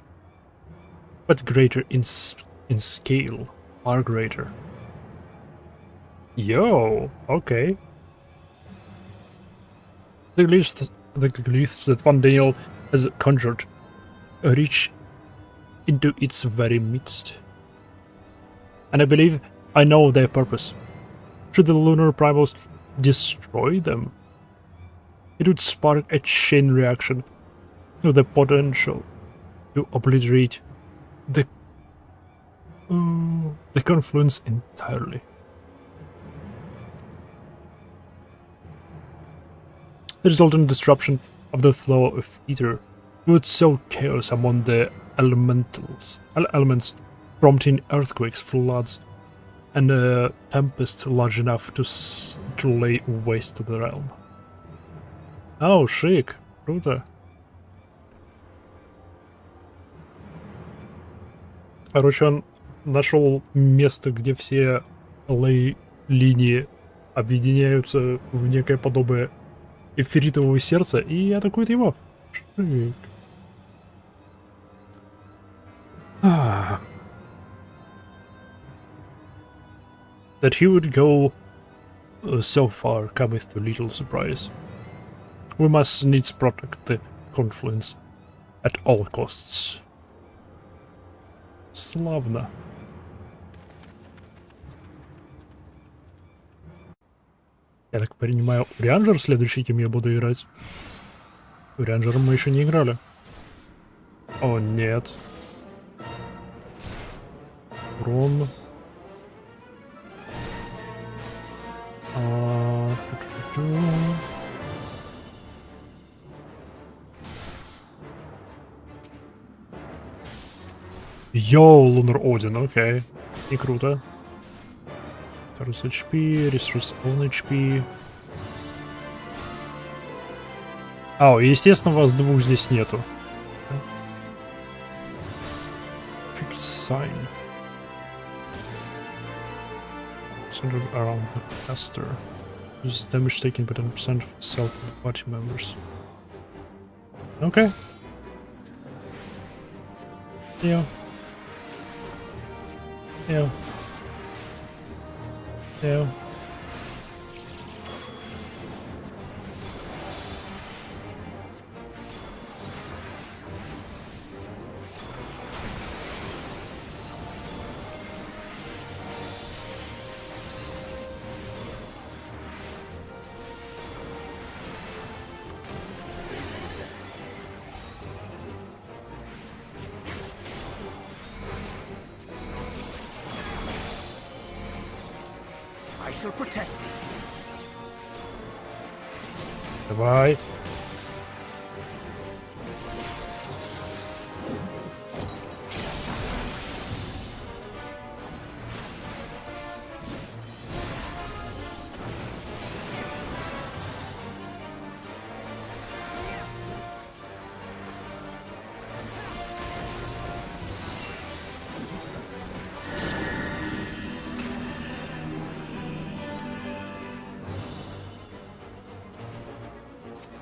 but greater in scale, far greater. Yo, okay. The glyphs that Van Daniel has conjured reach into its very midst. And I believe I know their purpose. Should the lunar primals destroy them, it would spark a chain reaction with the potential to obliterate the confluence entirely. The resultant disruption of the flow of ether would sow chaos among the elements, prompting earthquakes, floods, and a tempest large enough to lay waste to the realm. Oh, шик, круто. Короче, он нашел место, где все линии объединяются в некое подобие эфиритового сердца и атакует его. Шик. That he would go so far cometh to little surprise. We must needs protect the confluence at all costs. Славно. Я так понимаю, Урианджер следующий, кем я буду играть? Урианджером мы еще не играли. О, нет. Урон. Йоу, Лунар Один, окей. И круто. Restores HP, restores own HP. Естественно, вас двух здесь нету. Fixed sign. Centered around the caster. Uses damage taken by 10% of itself and party members. Okay. Yeah. Yeah. Yeah. I shall protect thee. Давай.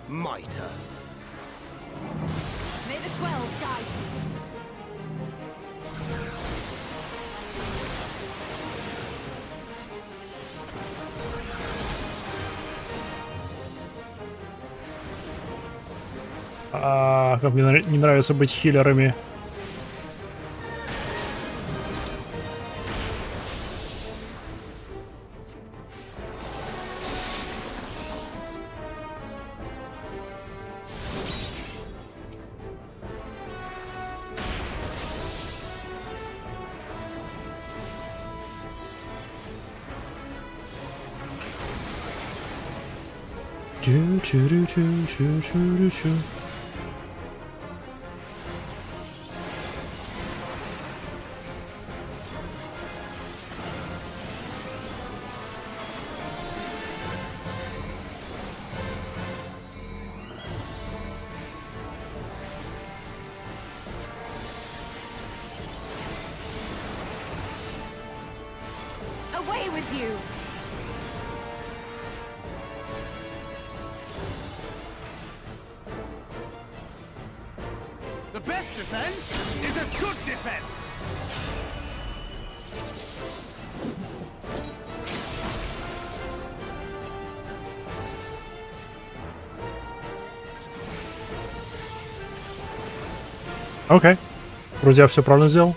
My turn. May the 12 guide you. Как мне не нравится быть хиллерами. Away with you! The best defense is a good defense! Окей. Вроде я все правильно сделал.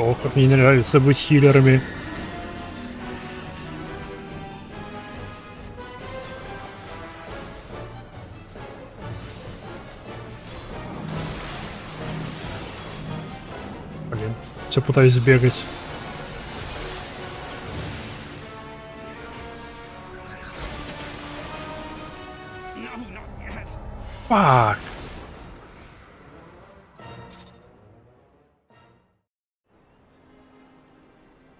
Ох, как мне не нравится быть хиллерами. Блин, все пытаюсь сбегать. Фак.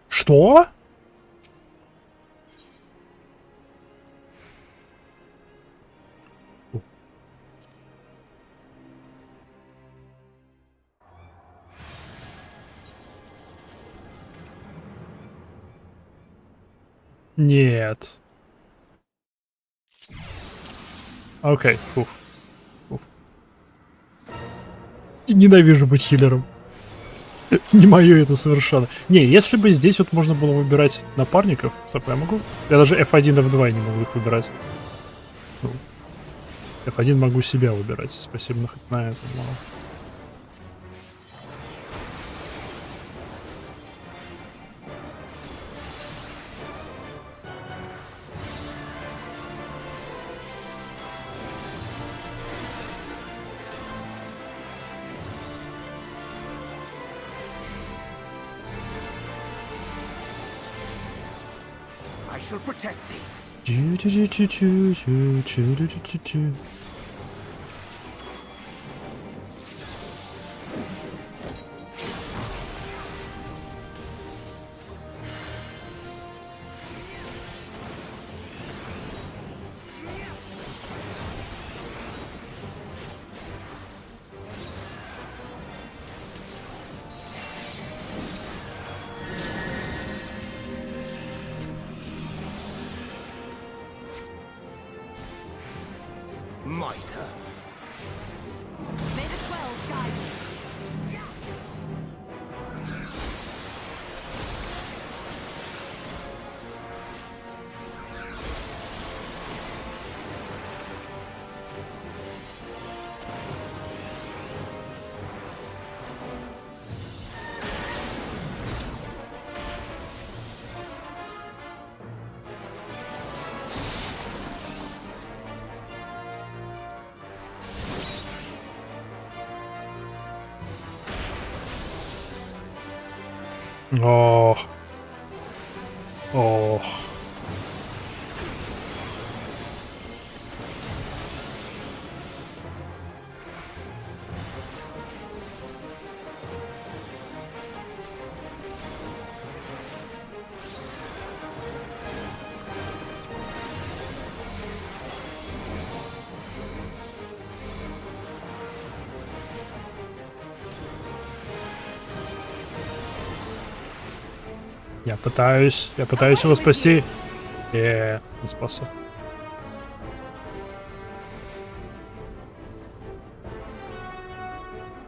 Что? Нет. Окей, фух. Фух. Ненавижу быть хиллером. Не мое это совершенно. Не, если бы здесь вот можно было выбирать напарников, стоп, я могу? Я даже F1, F2 не могу их выбирать. Ну, F1 могу себя выбирать, спасибо хоть на это. Но... I shall protect thee. My turn. May the 12 guide you. Ох. Ох. Я пытаюсь его спасти. Не спасу.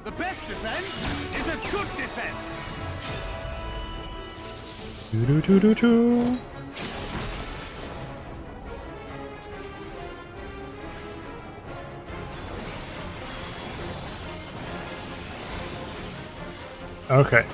The best defense is a good defense. Тю-рю-тю-рю-тю. Okay.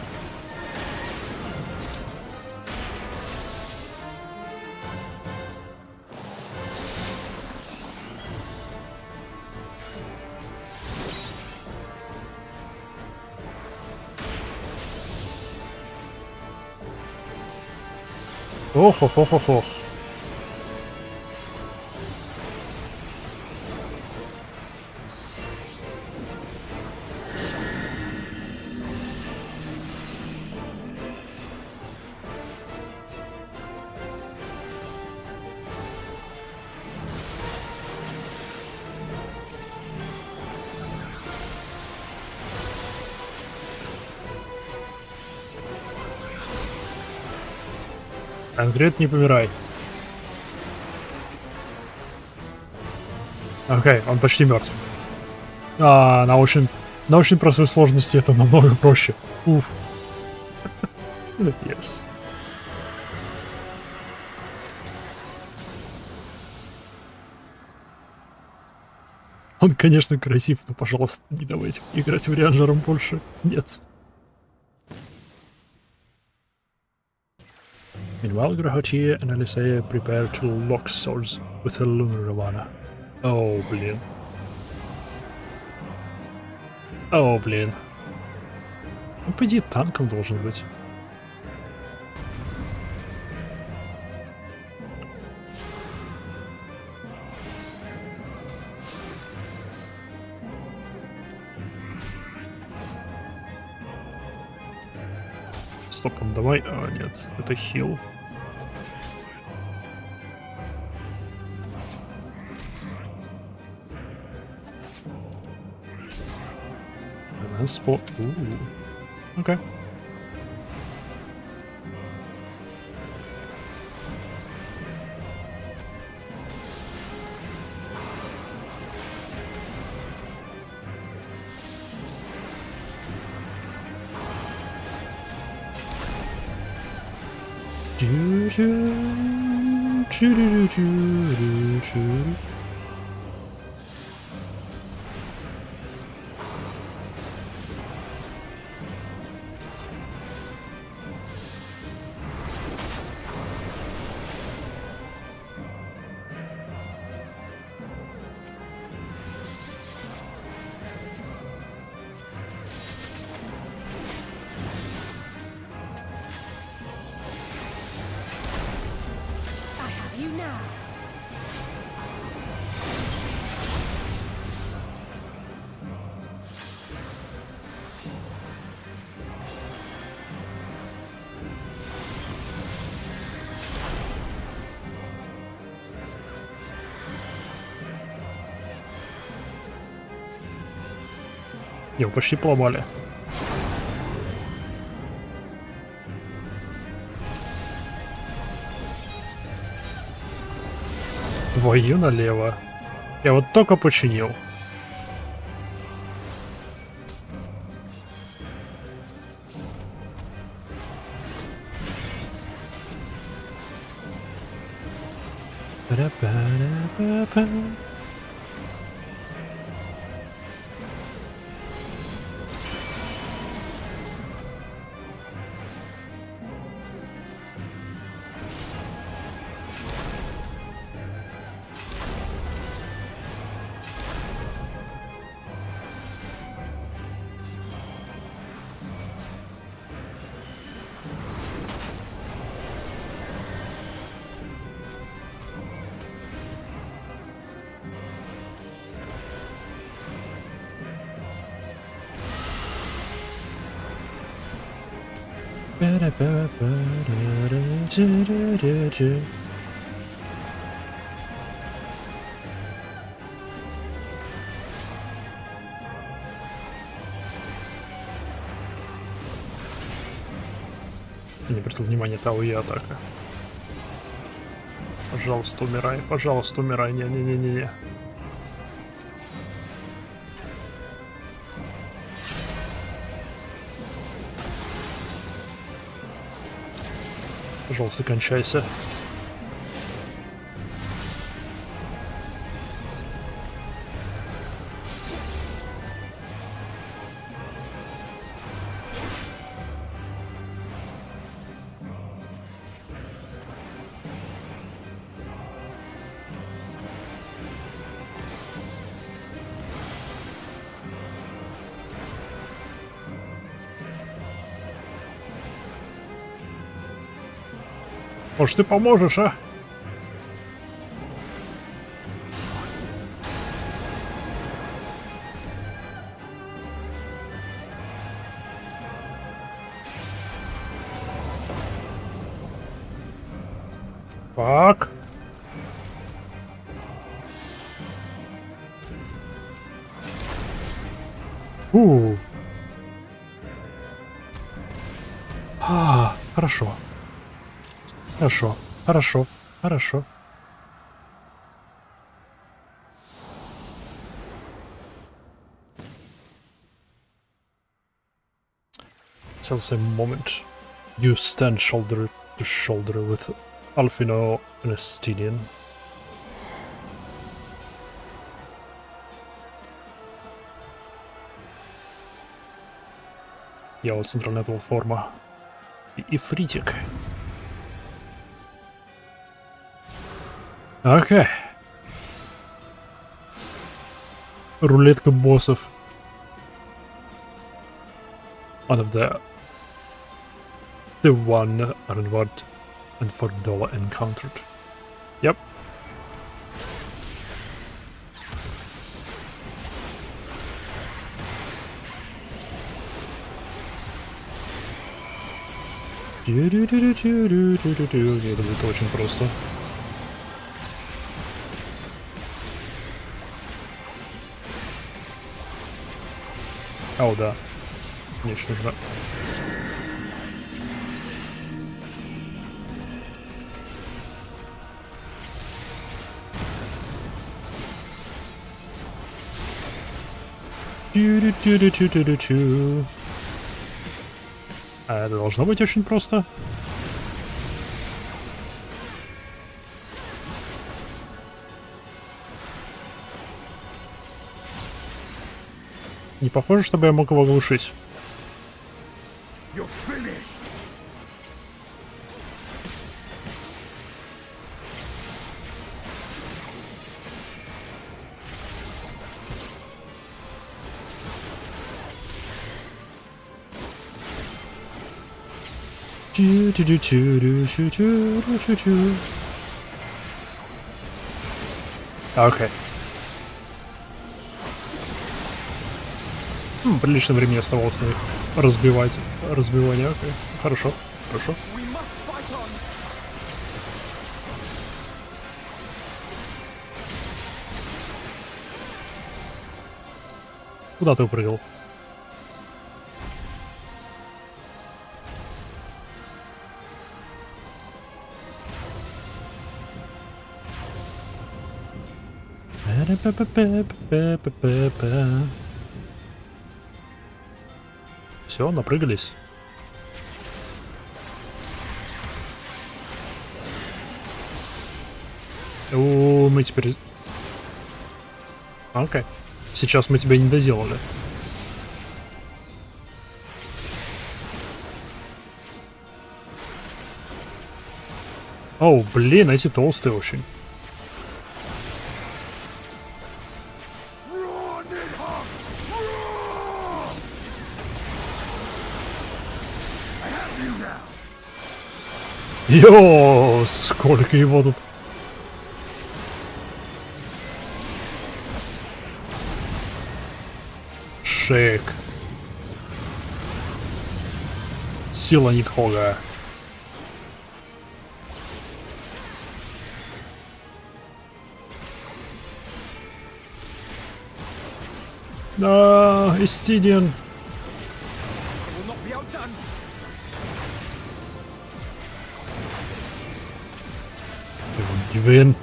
Ох, ох, ох, ох, ох. Конкретно не помирай. Окей, он почти мертв. На очень простой сложности это намного проще. Уф. Yes. Он, конечно, красив, но, пожалуйста, не давайте играть варианжером больше. Нет. Meanwhile, Grahotia and Alisaia prepare to lock swords with the Lunar Ravana. О, блин. О, блин. Ну, по идее, танком должен быть. Стоп, он давай... А, нет, это хил. Спот. Окей. Его почти поломали. Твою налево. Я вот только починил. Па-да-па-да-па-па. Не обратил внимания, того и атака. Пожалуйста, умирай, пожалуйста, умирай. Не-не-не-не-не. Пожалуйста, кончайся. Может, ты поможешь, а? Так. Хорошо. Хорошо. Хорошо. Хорошо. Till the moment you stand shoulder to shoulder with Alfino and Estinian. Я вот центральная платформа. И фритик. Окей. Рулетка боссов. One of the one Arnvad and Fordola encountered. Yep. Это будет очень просто. О, да. Конечно, нужно. А это должно быть очень просто. Не похоже, чтобы я мог его оглушить. Окей. Прилично времени оставалось на их разбивание. Окей. Хорошо. Хорошо. Куда ты упрыгал? Все, напрыгались. О, мы теперь... Окей. Сейчас мы тебя не доделали. О, блин, эти толстые очень. Йо, сколько его тут. Шейк. Сила Нидхога. Да, Эстидиан. Вин.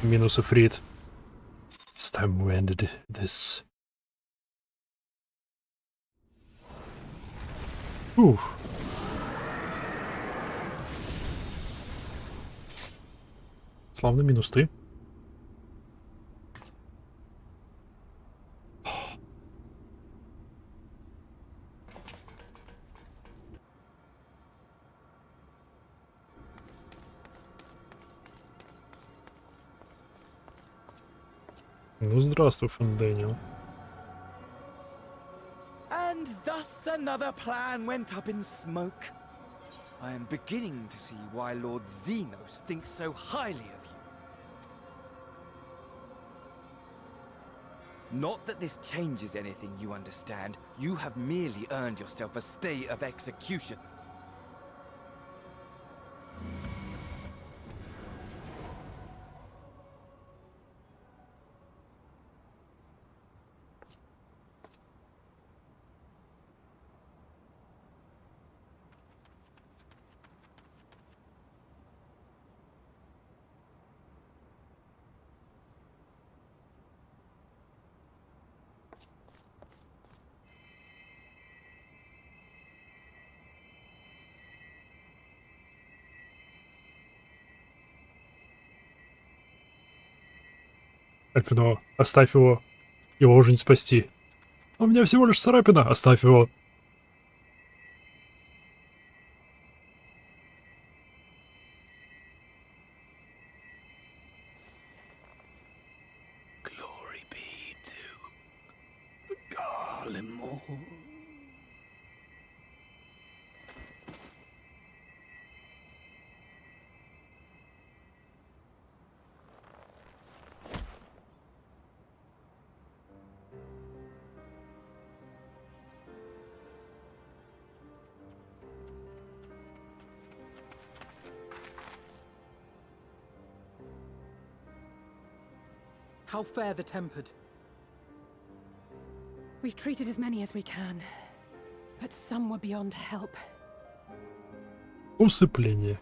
Минус Фрид. It's time we ended this. Ух. Славно минус ты. Ну, здравствуй, Фон Дэниел. And thus another plan went up in smoke. I am beginning to see why Lord Xenos thinks so highly of you. Not that this changes anything, you understand. You have merely earned yourself a stay of execution. Альпино, оставь его. Его уже не спасти. У меня всего лишь царапина, оставь его. Glory be to Garlemald. How fare the tempered? We've treated as many as we can, but some were beyond help. Усыпление.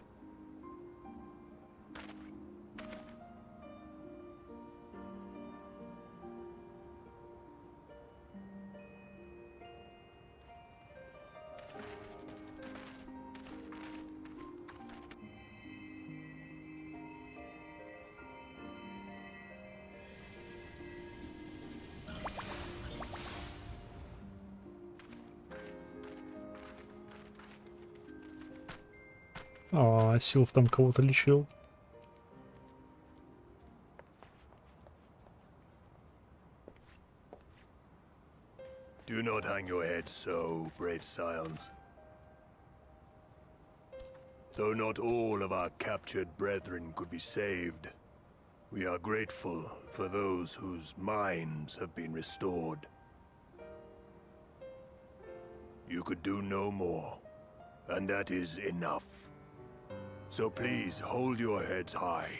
А, Силов там кого-то лечил. Do not hang your head so, brave scions. Though not all of our captured brethren could be saved, we are grateful for those whose minds have been restored. You could do no more, and that is enough. So please hold your heads high.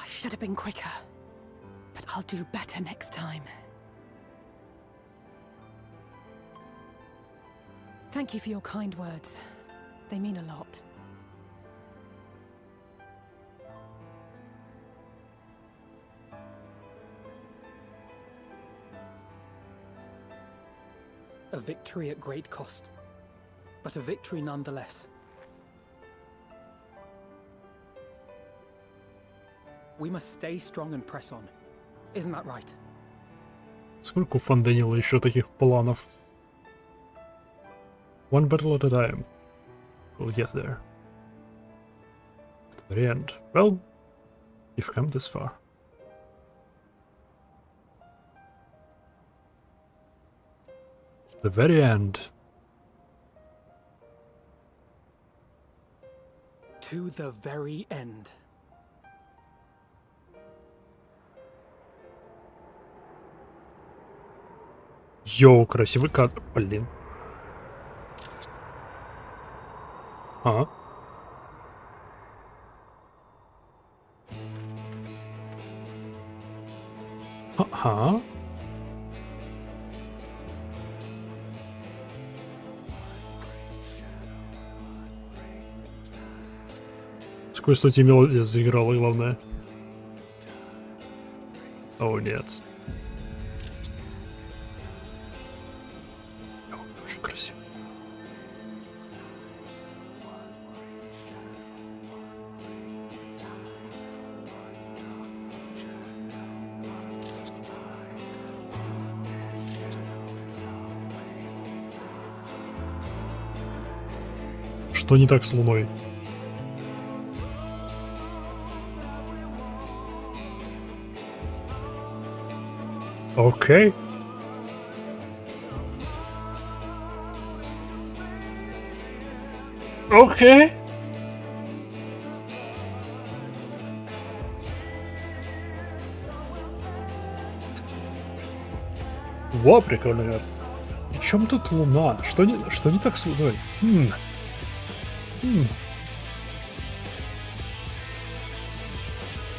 Should have been quicker, but I'll do better next time. Thank you for your kind words. They mean a lot. A victory at great cost, but a victory nonetheless. We must stay strong and press on. Isn't that right? Сколько у Фон Дэниела еще таких планов? One battle at a time. We'll get there. At the very end. Well, you've come this far. The very end. To the very end. Йоу, красивый кадр, блин. А? Ага. Сколько что тебе мелодия заиграла, главное. О, нет. Очень красиво. Что не так с Луной? Окей. Окей. Во, прикольно, ребят. При чем тут Луна? Что не так с Луной?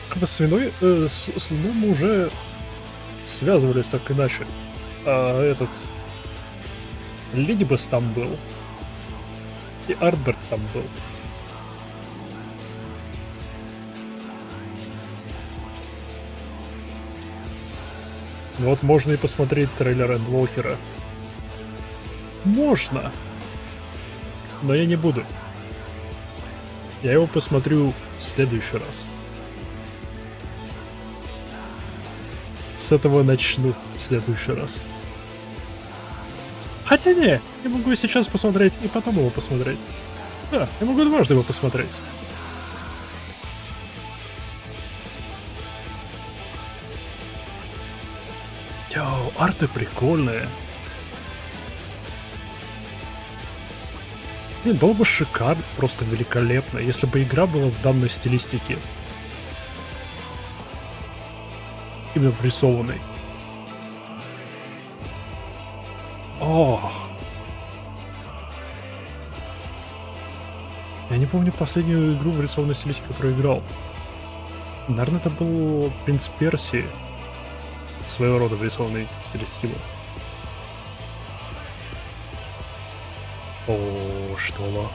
Как бы с Луной мы уже связывались так иначе. Этот... Ледибас там был. И Артберт там был. Вот можно и посмотреть трейлер Эндволкера. Можно. Но я не буду. Я его посмотрю в следующий раз. С этого начну в следующий раз. Хотя не, я могу сейчас посмотреть и потом его посмотреть. Да, я могу дважды его посмотреть. Йоу, арты прикольные. Блин, было бы шикарно, просто великолепно, если бы игра была в данной стилистике. Именно врисованной. Ох. Я не помню последнюю игру в рисованной стилистике, которую играл. Наверное, это был Принц Персии. Своего рода в рисованной стилистике был. О, что?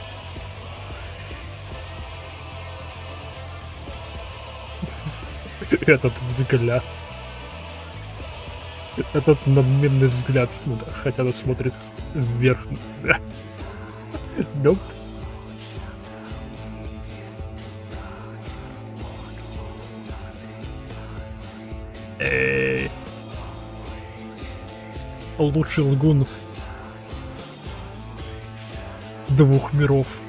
Этот взгляд. Этот надменный взгляд, хотя она смотрит вверх. Nope. Эй. Лучший лгун двух миров.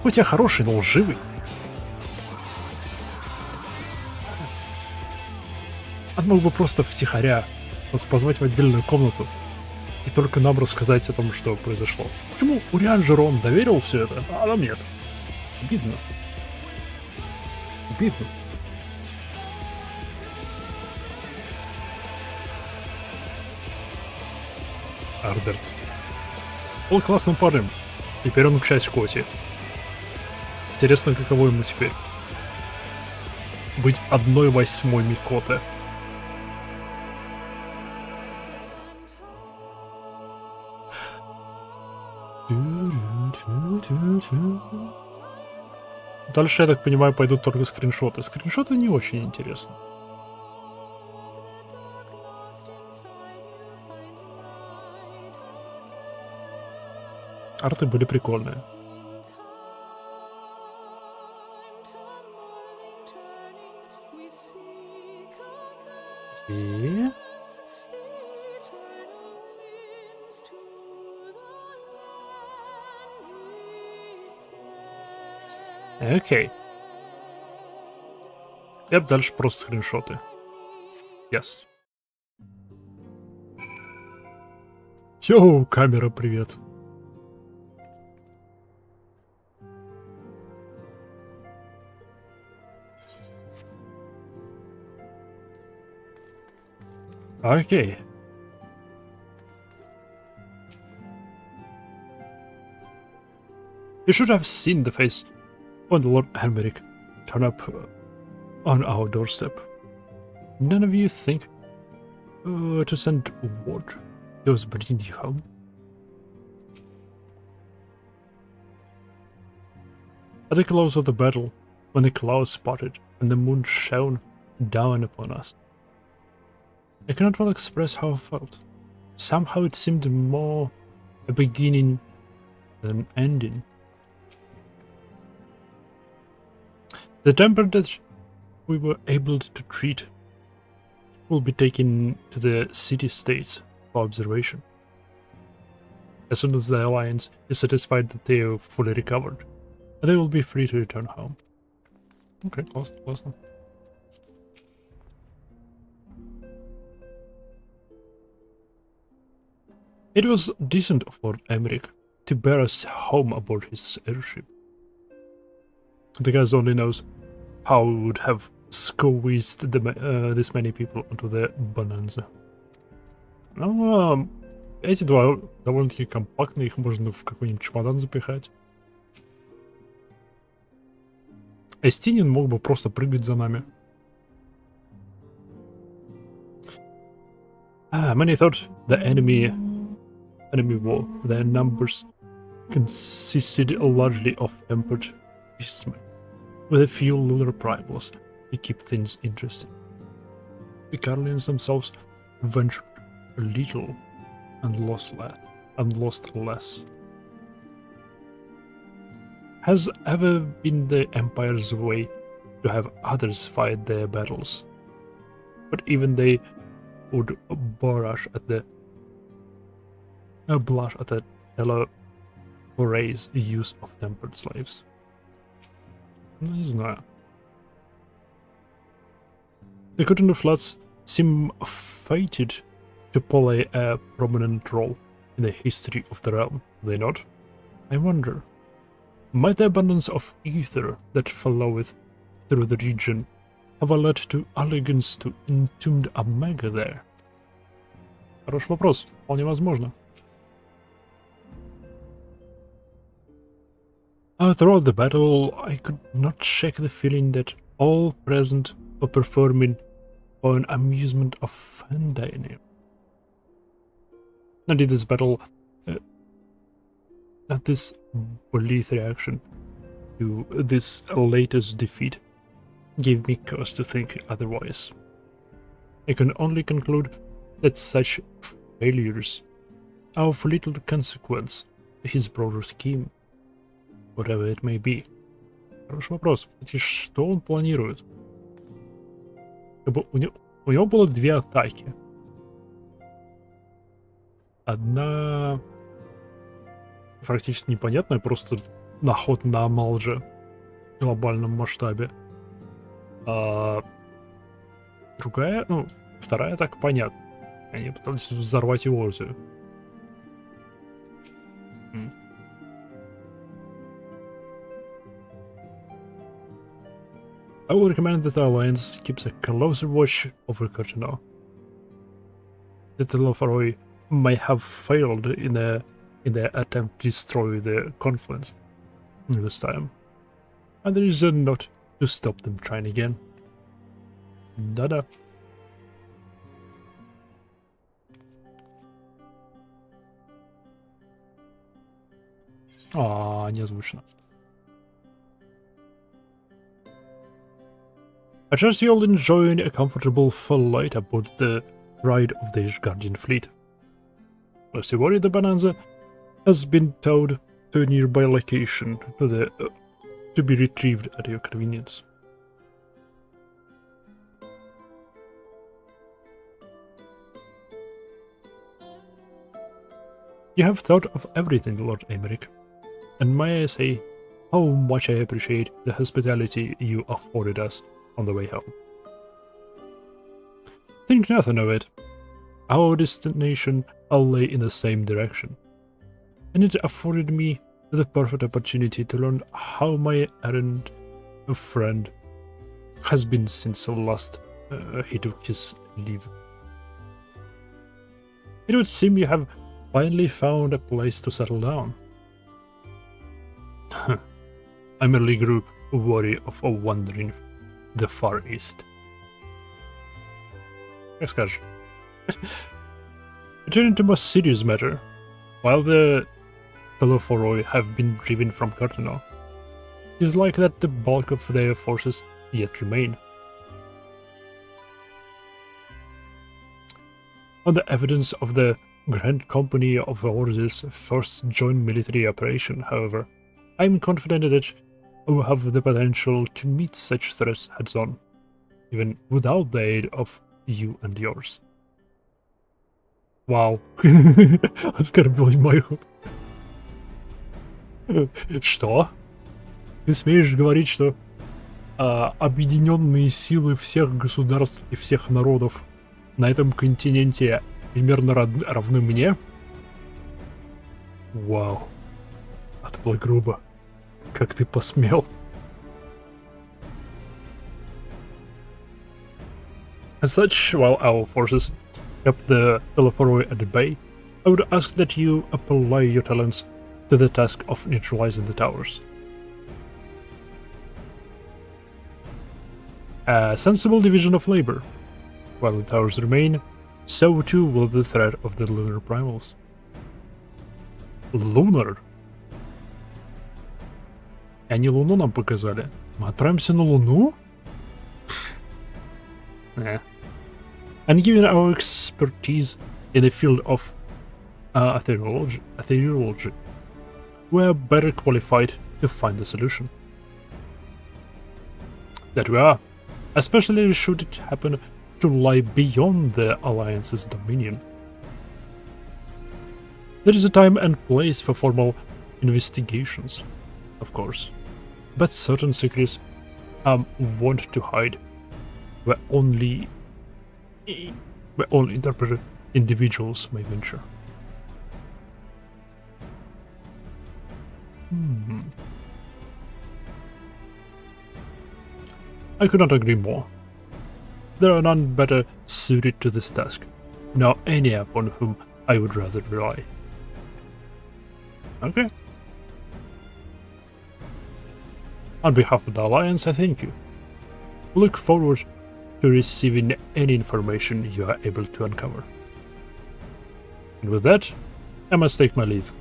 Хоть я хороший, но лживый. Он мог бы просто втихаря нас позвать в отдельную комнату и только нам рассказать о том, что произошло. Почему Уриан Жерон доверил все это, а нам нет? Обидно. Обидно. Альберт. Был классным парнем. Теперь он, к счастью, Коти. Интересно, каково ему теперь? Быть 1/8 Микоты. Дальше, я так понимаю, пойдут только скриншоты. Скриншоты не очень интересны. Арты были прикольные. И... Окей. И дальше просто скриншоты. Yes. Йоу, камера, привет. Окей. You should have seen the face when Lord Elmeric turned up on our doorstep. None of you think to send word he was bringing you home? At the close of the battle, when the clouds parted and the moon shone down upon us, I cannot well express how I felt. Somehow it seemed more a beginning than an ending. The temper that we were able to treat will be taken to the city-states for observation. as soon as the Alliance is satisfied that they are fully recovered. And they will be free to return home. Okay, close now. It was decent of Lord Emmerich to bear us home aboard his airship. The guy only knows how we would have squeezed this many people onto the Bonanza. Ну, эти два довольно-таки компактные, их можно в какой-нибудь чемодан запихать. Эстинин мог бы просто прыгать за нами. Many thought the enemy war, their numbers consisted largely of emperor beastmen, with a few lunar primals to keep things interesting. The Carlians themselves ventured a little and lost less. Has ever been the Empire's way to have others fight their battles, but even they would blush at the Forays' use of tempered slaves. Не знаю. The Cotton Floods seem fated to play a prominent role in the history of the realm, do they not? I wonder, might the abundance of ether that floweth through the region have led to elegance to entombed Omega there? Хороший вопрос, вполне возможно. Throughout the battle, I could not shake the feeling that all present were performing for an amusement of fun dining. Indeed, this battle, this blithe reaction to this latest defeat, gave me cause to think otherwise. I can only conclude that such failures are of little consequence to his broader scheme, whatever it may be. Хороший вопрос. Что он планирует? У него было две атаки. Одна практически непонятная, просто наход на Амалже в глобальном масштабе. А другая, вторая так понятно. Они пытались взорвать Иорзию. I will recommend that the Alliance keeps a closer watch over Cartano. That the Lofaroi may have failed in their attempt to destroy the Confluence this time, and there is not to stop them trying again. Да-да. Незвучно. I trust you'll enjoy a comfortable flight aboard the ride of the Guardian fleet. Lest you worry, the Bonanza has been towed to a nearby location to be retrieved at your convenience. You have thought of everything, Lord Emmerich, and may I say how much I appreciate the hospitality you afforded us on the way home. Think nothing of it. Our destination all lay in the same direction, and it afforded me the perfect opportunity to learn how my errand friend has been since last he took his leave. It would seem you have finally found a place to settle down. I merely grew weary of wandering the Far East. Как скажешь. Returning to more serious matter, while the Lofaroi have been driven from Cartano, it is like that the bulk of their forces yet remain. On the evidence of the Grand Company of Ordes' first joint military operation, however, I am confident that we have the potential to meet such threats heads-on, even without the aid of you and yours. Вау. Оскорбил мою. Что? Ты смеешь говорить, что объединенные силы всех государств и всех народов на этом континенте примерно равны мне? Вау. Это было грубо. Как ты посмел? As such, while our forces kept the Telephorai at bay, I would ask that you apply your talents to the task of neutralizing the towers. A sensible division of labor. While the towers remain, so too will the threat of the lunar primals. Lunar? И они Луну нам показали. Мы отправимся на Луну? And given our expertise in the field of ethereology, we are better qualified to find the solution. That we are, especially should it happen to lie beyond the Alliance's dominion. There is a time and place for formal investigations, of course, but certain secrets want to hide where only interpreted individuals may venture. I could not agree more. There are none better suited to this task, nor any upon whom I would rather rely. Okay. On behalf of the Alliance, I thank you. Look forward to receiving any information you are able to uncover. And with that, I must take my leave.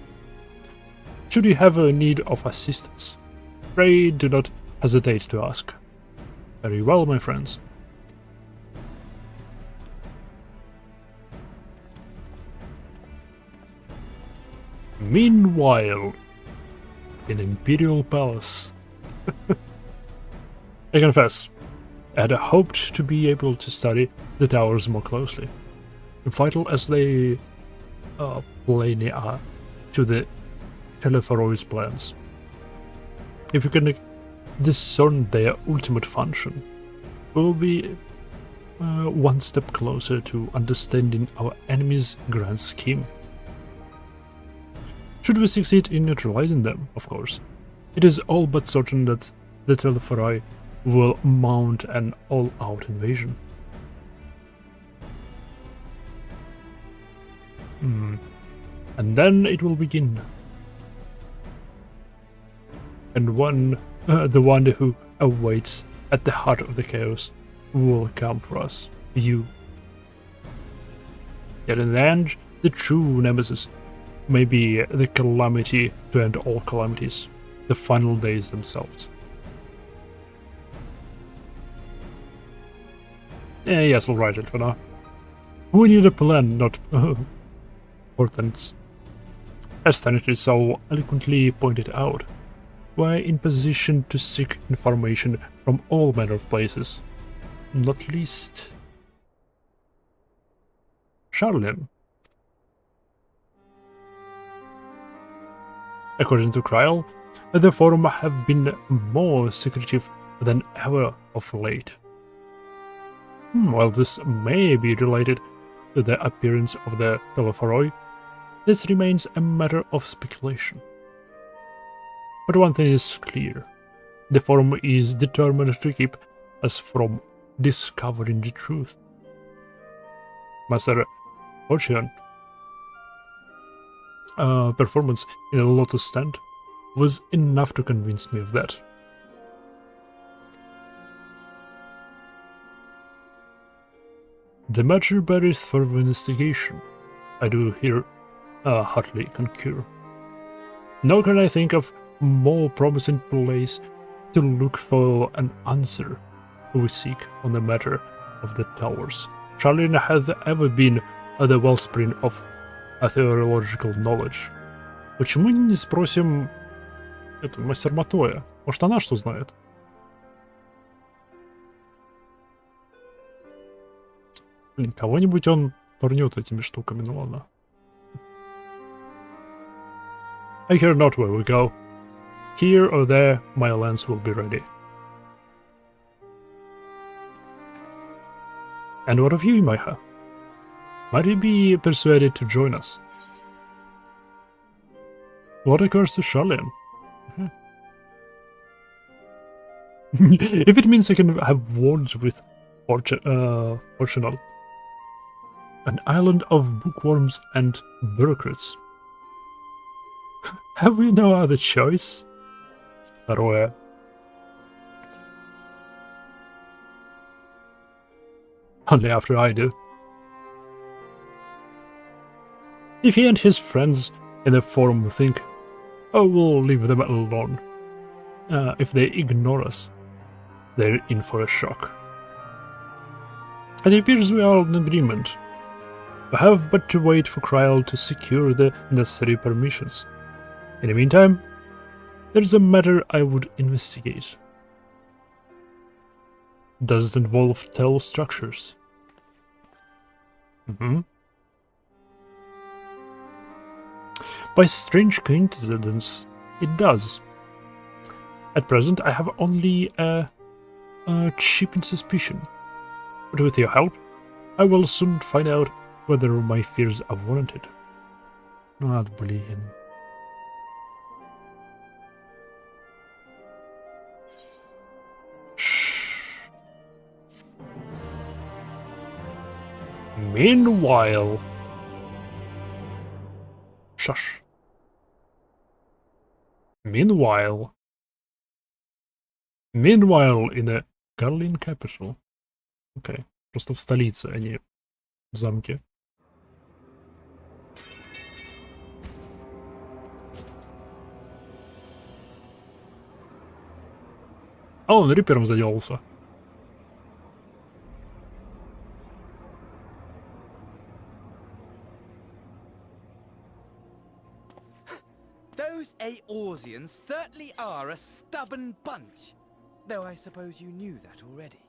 Should you have a need of assistance, pray do not hesitate to ask. Very well, my friends. Meanwhile, in Imperial Palace, I confess, I had hoped to be able to study the towers more closely, vital as they plainly are to the Telephorais plans. If you can discern their ultimate function, we will be one step closer to understanding our enemy's grand scheme. Should we succeed in neutralizing them, of course, it is all but certain that the Telephorai will mount an all-out invasion. And then it will begin. And the one who awaits at the heart of the chaos will come for us, you. Yet in the end, the true nemesis may be the calamity to end all calamities, the final days themselves. Yes, I'll write it for now. We need a plan, not portents. As Tanit so eloquently pointed out, we're in position to seek information from all manner of places, not least Charlene. According to Kryl, the Forum have been more secretive than ever of late. While this may be related to the appearance of the Telephorai, this remains a matter of speculation. But one thing is clear, the Forum is determined to keep us from discovering the truth. Master Ocean performance in a Lotus stand was enough to convince me of that. The matter beareth further investigation. I do here heartily concur. Nor can I think of more promising place to look for an answer we seek on the matter of the towers. Charlene hath ever been the wellspring of a theological knowledge. Почему не спросим эту мастер Матоя? Может, она что знает? Блин, кого-нибудь он порнет этими штуками, ну ладно. I care not where we go. Here or there, my lance will be ready. And what of you, Maiha? Might you be persuaded to join us? What occurs to Sharlayan? If it means I can have words with Fortunal. An island of bookworms and bureaucrats. Have we no other choice? Второе. Only after I do. If he and his friends in the forum think, oh, we'll leave them alone. If they ignore us, they're in for a shock. It appears we are in agreement. We have but to wait for Kryl to secure the necessary permissions. In the meantime, there's a matter I would investigate. Does it involve tell structures? By strange coincidence, it does. At present, I have only a cheap suspicion. But with your help, I will soon find out whether my fears are warranted. Not блин. Meanwhile... Shush. Meanwhile in the Garlean capital. Окей. Просто в столице, а не в замке. А он рипером заделался. Those Eorzeans certainly are a stubborn bunch, though I suppose you knew that already.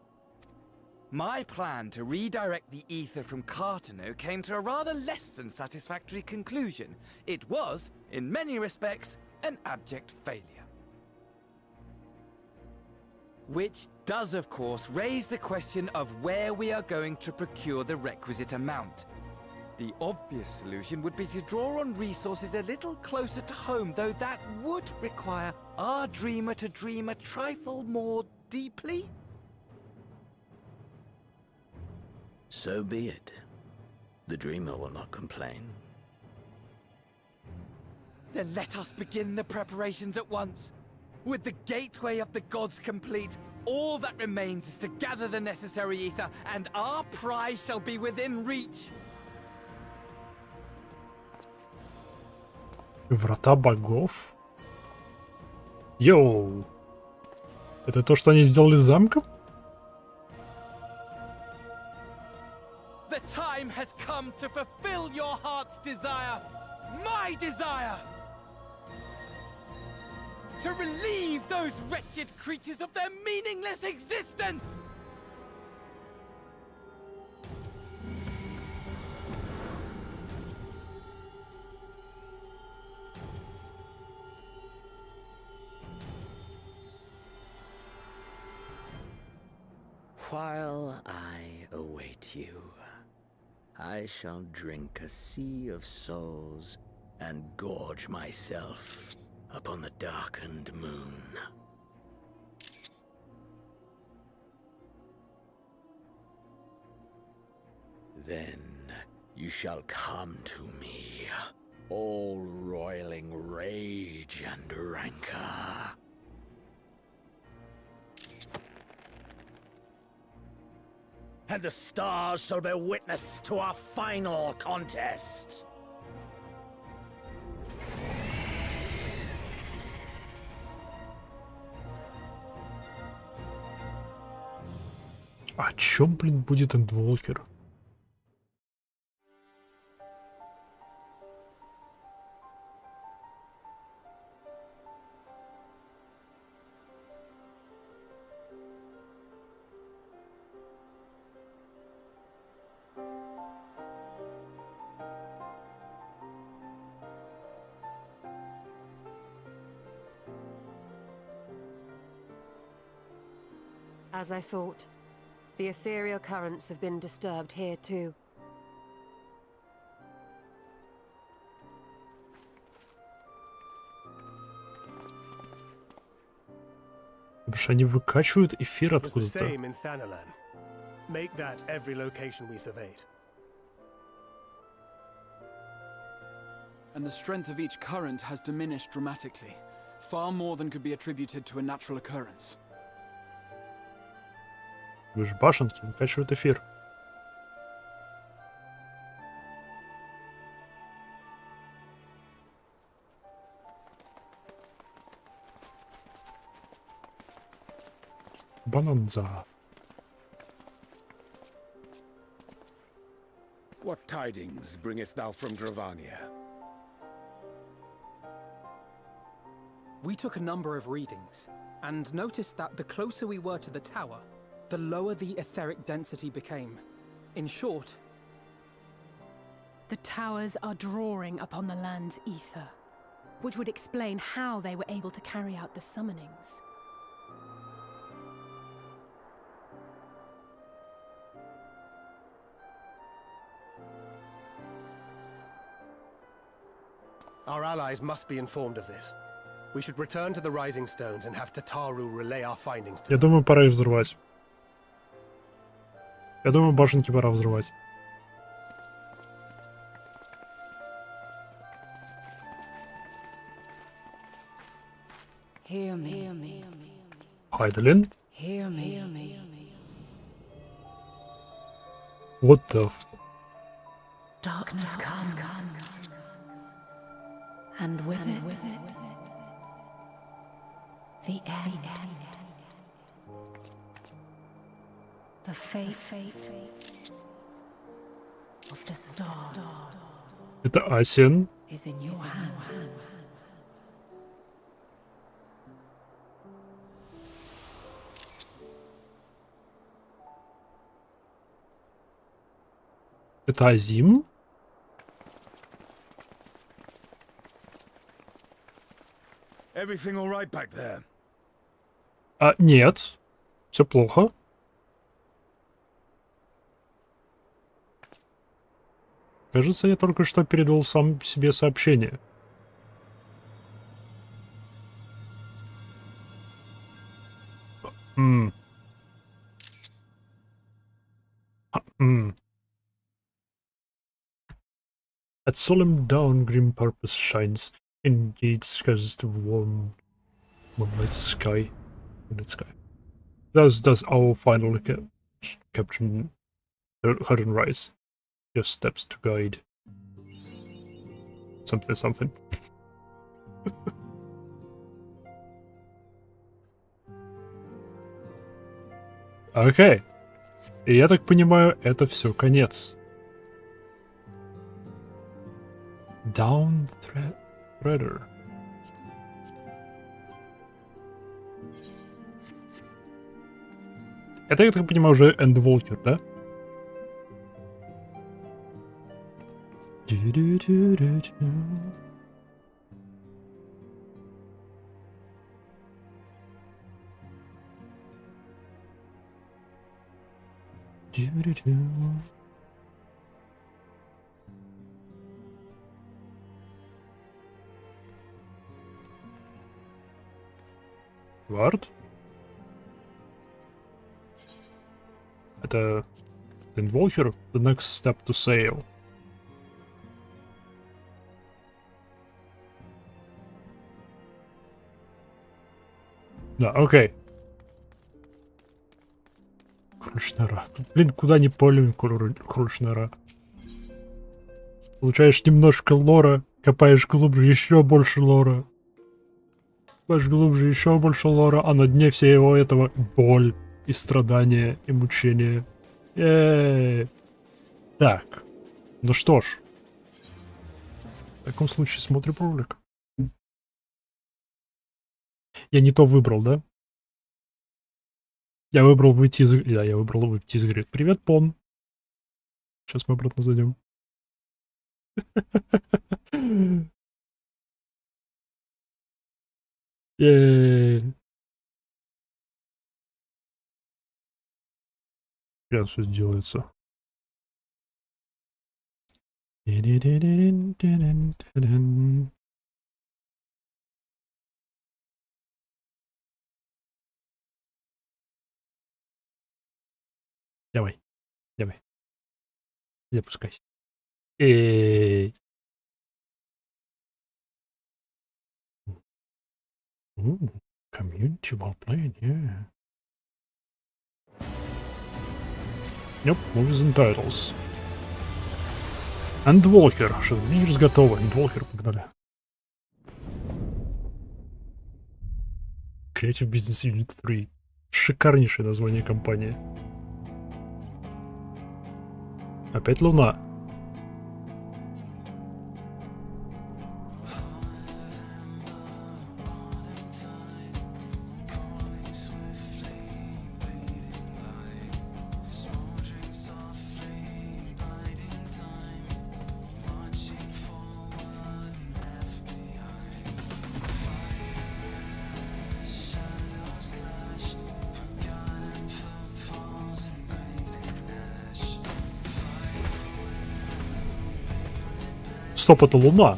My plan to redirect the ether from Cartano came to a rather less than satisfactory conclusion. It was, in many respects, an abject failure. Which does, of course, raise the question of where we are going to procure the requisite amount. The obvious solution would be to draw on resources a little closer to home, though that would require our dreamer to dream a trifle more deeply. So be it. The dreamer will not complain. Then let us begin the preparations at once. With the gateway of the gods complete, all that remains is to gather the necessary ether, and our prize shall be within reach. Врата богов? Йоу! Это то, что они сделали с замком? The time has come to fulfill your heart's desire, my desire! To relieve those wretched creatures of their meaningless existence! While I await you, I shall drink a sea of souls and gorge myself upon the darkened moon. Then you shall come to me, all roiling rage and rancor. And the stars shall bear witness to our final contest. О чем, блин, будет Эндволкер? As I thought. The ethereal currents have been disturbed here too. Потому что они выкачивают эфир It was the откуда-то. same in Thanalan. Make that every location we surveyed. And the strength of each current has diminished dramatically. Far more than could be attributed to a natural occurrence. Вы же башенки выкачивают эфир. Бананза. What tidings bringest thou from Dravania? We took a number of readings, and noticed that the closer we were to the tower, the lower the etheric density became. In short, The towers are drawing upon the land's ether, which would explain how they were able to carry out the summonings. Our allies must be informed of this. We should return to the Rising Stones and have Tataru relay our findings to Я them. думаю, пора их взрывать. Я думаю, башенки пора взрывать. Hear me. Хайдлин? Hear me. What the f... Darkness comes. And with it, the end. The fate of the star Это Асиен. is in your hands. Это Азим? Everything all right back there? Нет. Все плохо. Кажется, я только что передал сам себе сообщение. At solemn dawn, grim purpose shines in gates cast warm moonlit sky. That's our final Captain Hudden Rise. Your steps to guide. Something. Окей. И я так понимаю, это все конец. Down Threader. Это, я так понимаю, уже Endwalker, да? Вард? Это Endwalker? The next step to sail. Да, окей. Кручнера. Блин, куда ни полюй, кручнера. Получаешь немножко лора, копаешь глубже, еще больше лора. Копаешь глубже, еще больше лора, а на дне всего этого боль и страдания, и мучения. Так. Ну что ж. В таком случае смотрим ролик. Я не то выбрал, да? Я выбрал выйти из игры. Да, я выбрал выйти из игры. Привет, Пон. Сейчас мы обратно зайдем. Прям все делается. Давай. Давай. Запускайся. Эй. Community well played, yeah. Yep, movies and titles. And Walker. Shadowbringers готовы. And Walker погнали. Creative Business Unit 3. Шикарнейшее название компании. Опять Луна. Стоп, это Луна.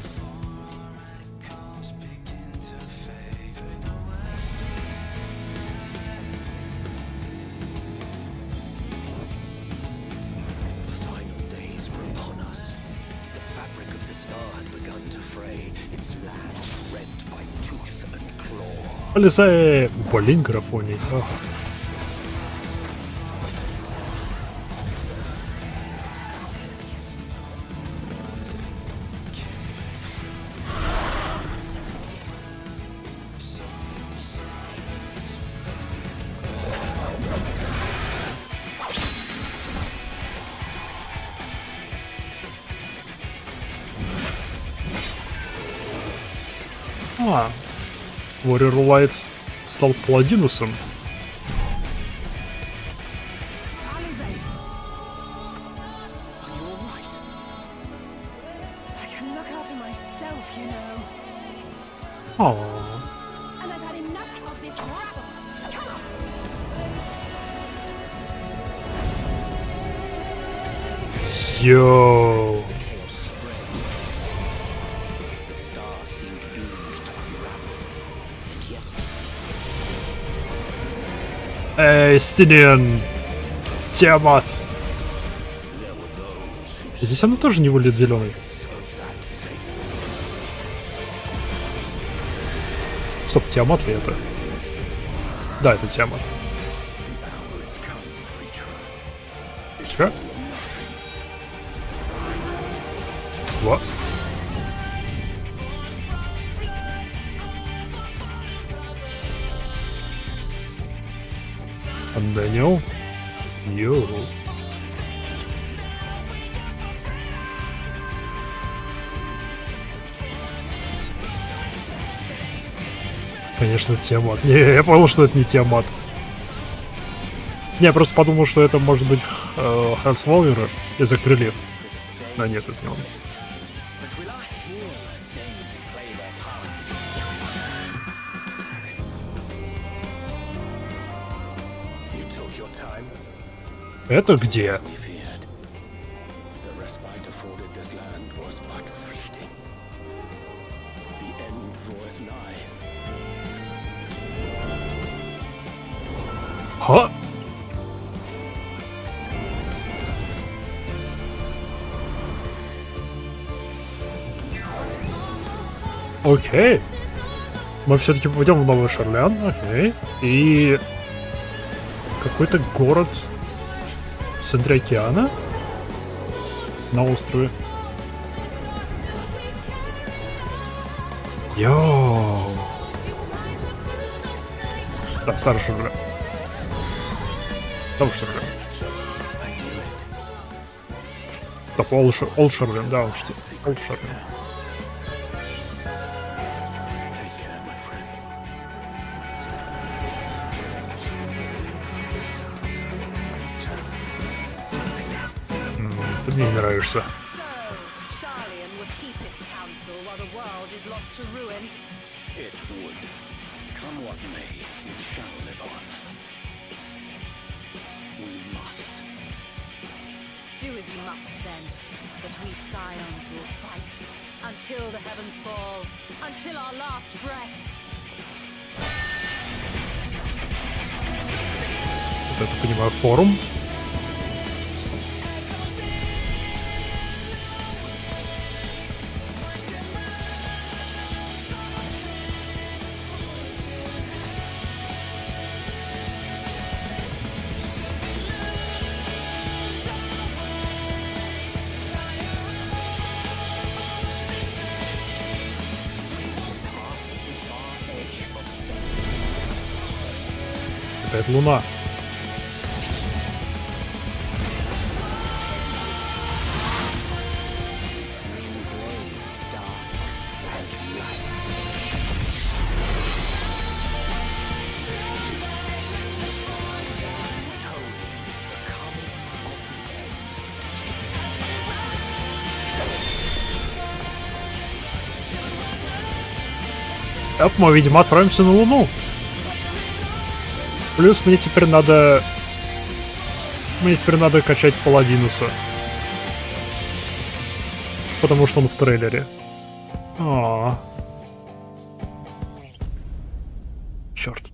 Полисай! Блин, графоний. Ох. Warrior Light стал Паладинусом. Йоу. Эй, Стинен! Тиамат! Здесь оно тоже не выглядит зеленый. Стоп, Тиамат ли это? Да, это Тиамат. Чё? Во. Даниэл? Йоу. Конечно, Тиамат. Не, я понял, что это не Тиамат. Не, я просто подумал, что это может быть Ханс Волвера из-за крыльев. А нет, это не он. Это где? Ха? Окей. Мы все-таки попадем в Новый Шарлен, окей. И какой-то город в центре океана на острове. Йоу. Да, старый Шарлен. Там Шарлен. Так, Олд Шарлен, да, он что? Олд Шарлен. Ты мне не нравишься. Do as you must then. But we scions will fight until the heavens fall, until our last breath. Вот это, понимаю, форум. Опять луна. Так, мы, видимо, отправимся на Луну. Плюс мне теперь надо... Мне теперь надо качать Паладинуса. Потому что он в трейлере. Черт.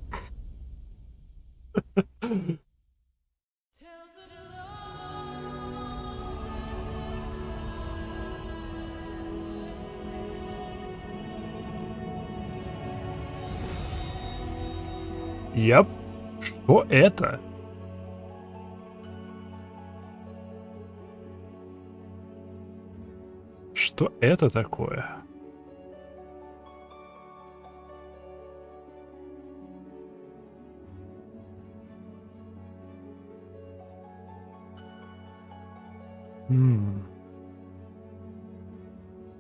Яп. Что это? Что это такое?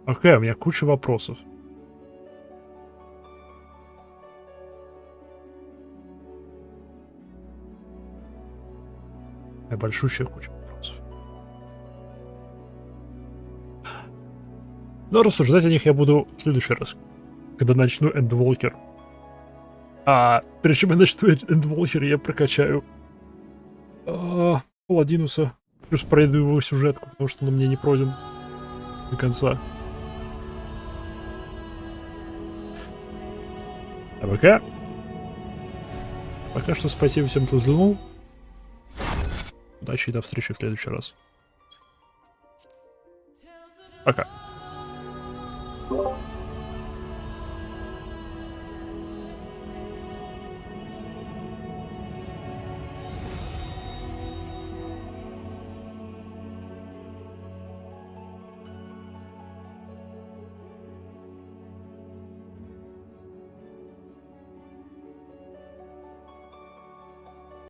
Окей, у меня куча вопросов. Большущая куча вопросов. Но рассуждать о них я буду в следующий раз, когда начну Endwalker. А прежде чем я начну Endwalker, я прокачаю Паладинуса. Плюс пройду его сюжетку, потому что он мне не пройден до конца. А пока что спасибо всем, кто взглянул. Удачи и до встречи в следующий раз. Пока.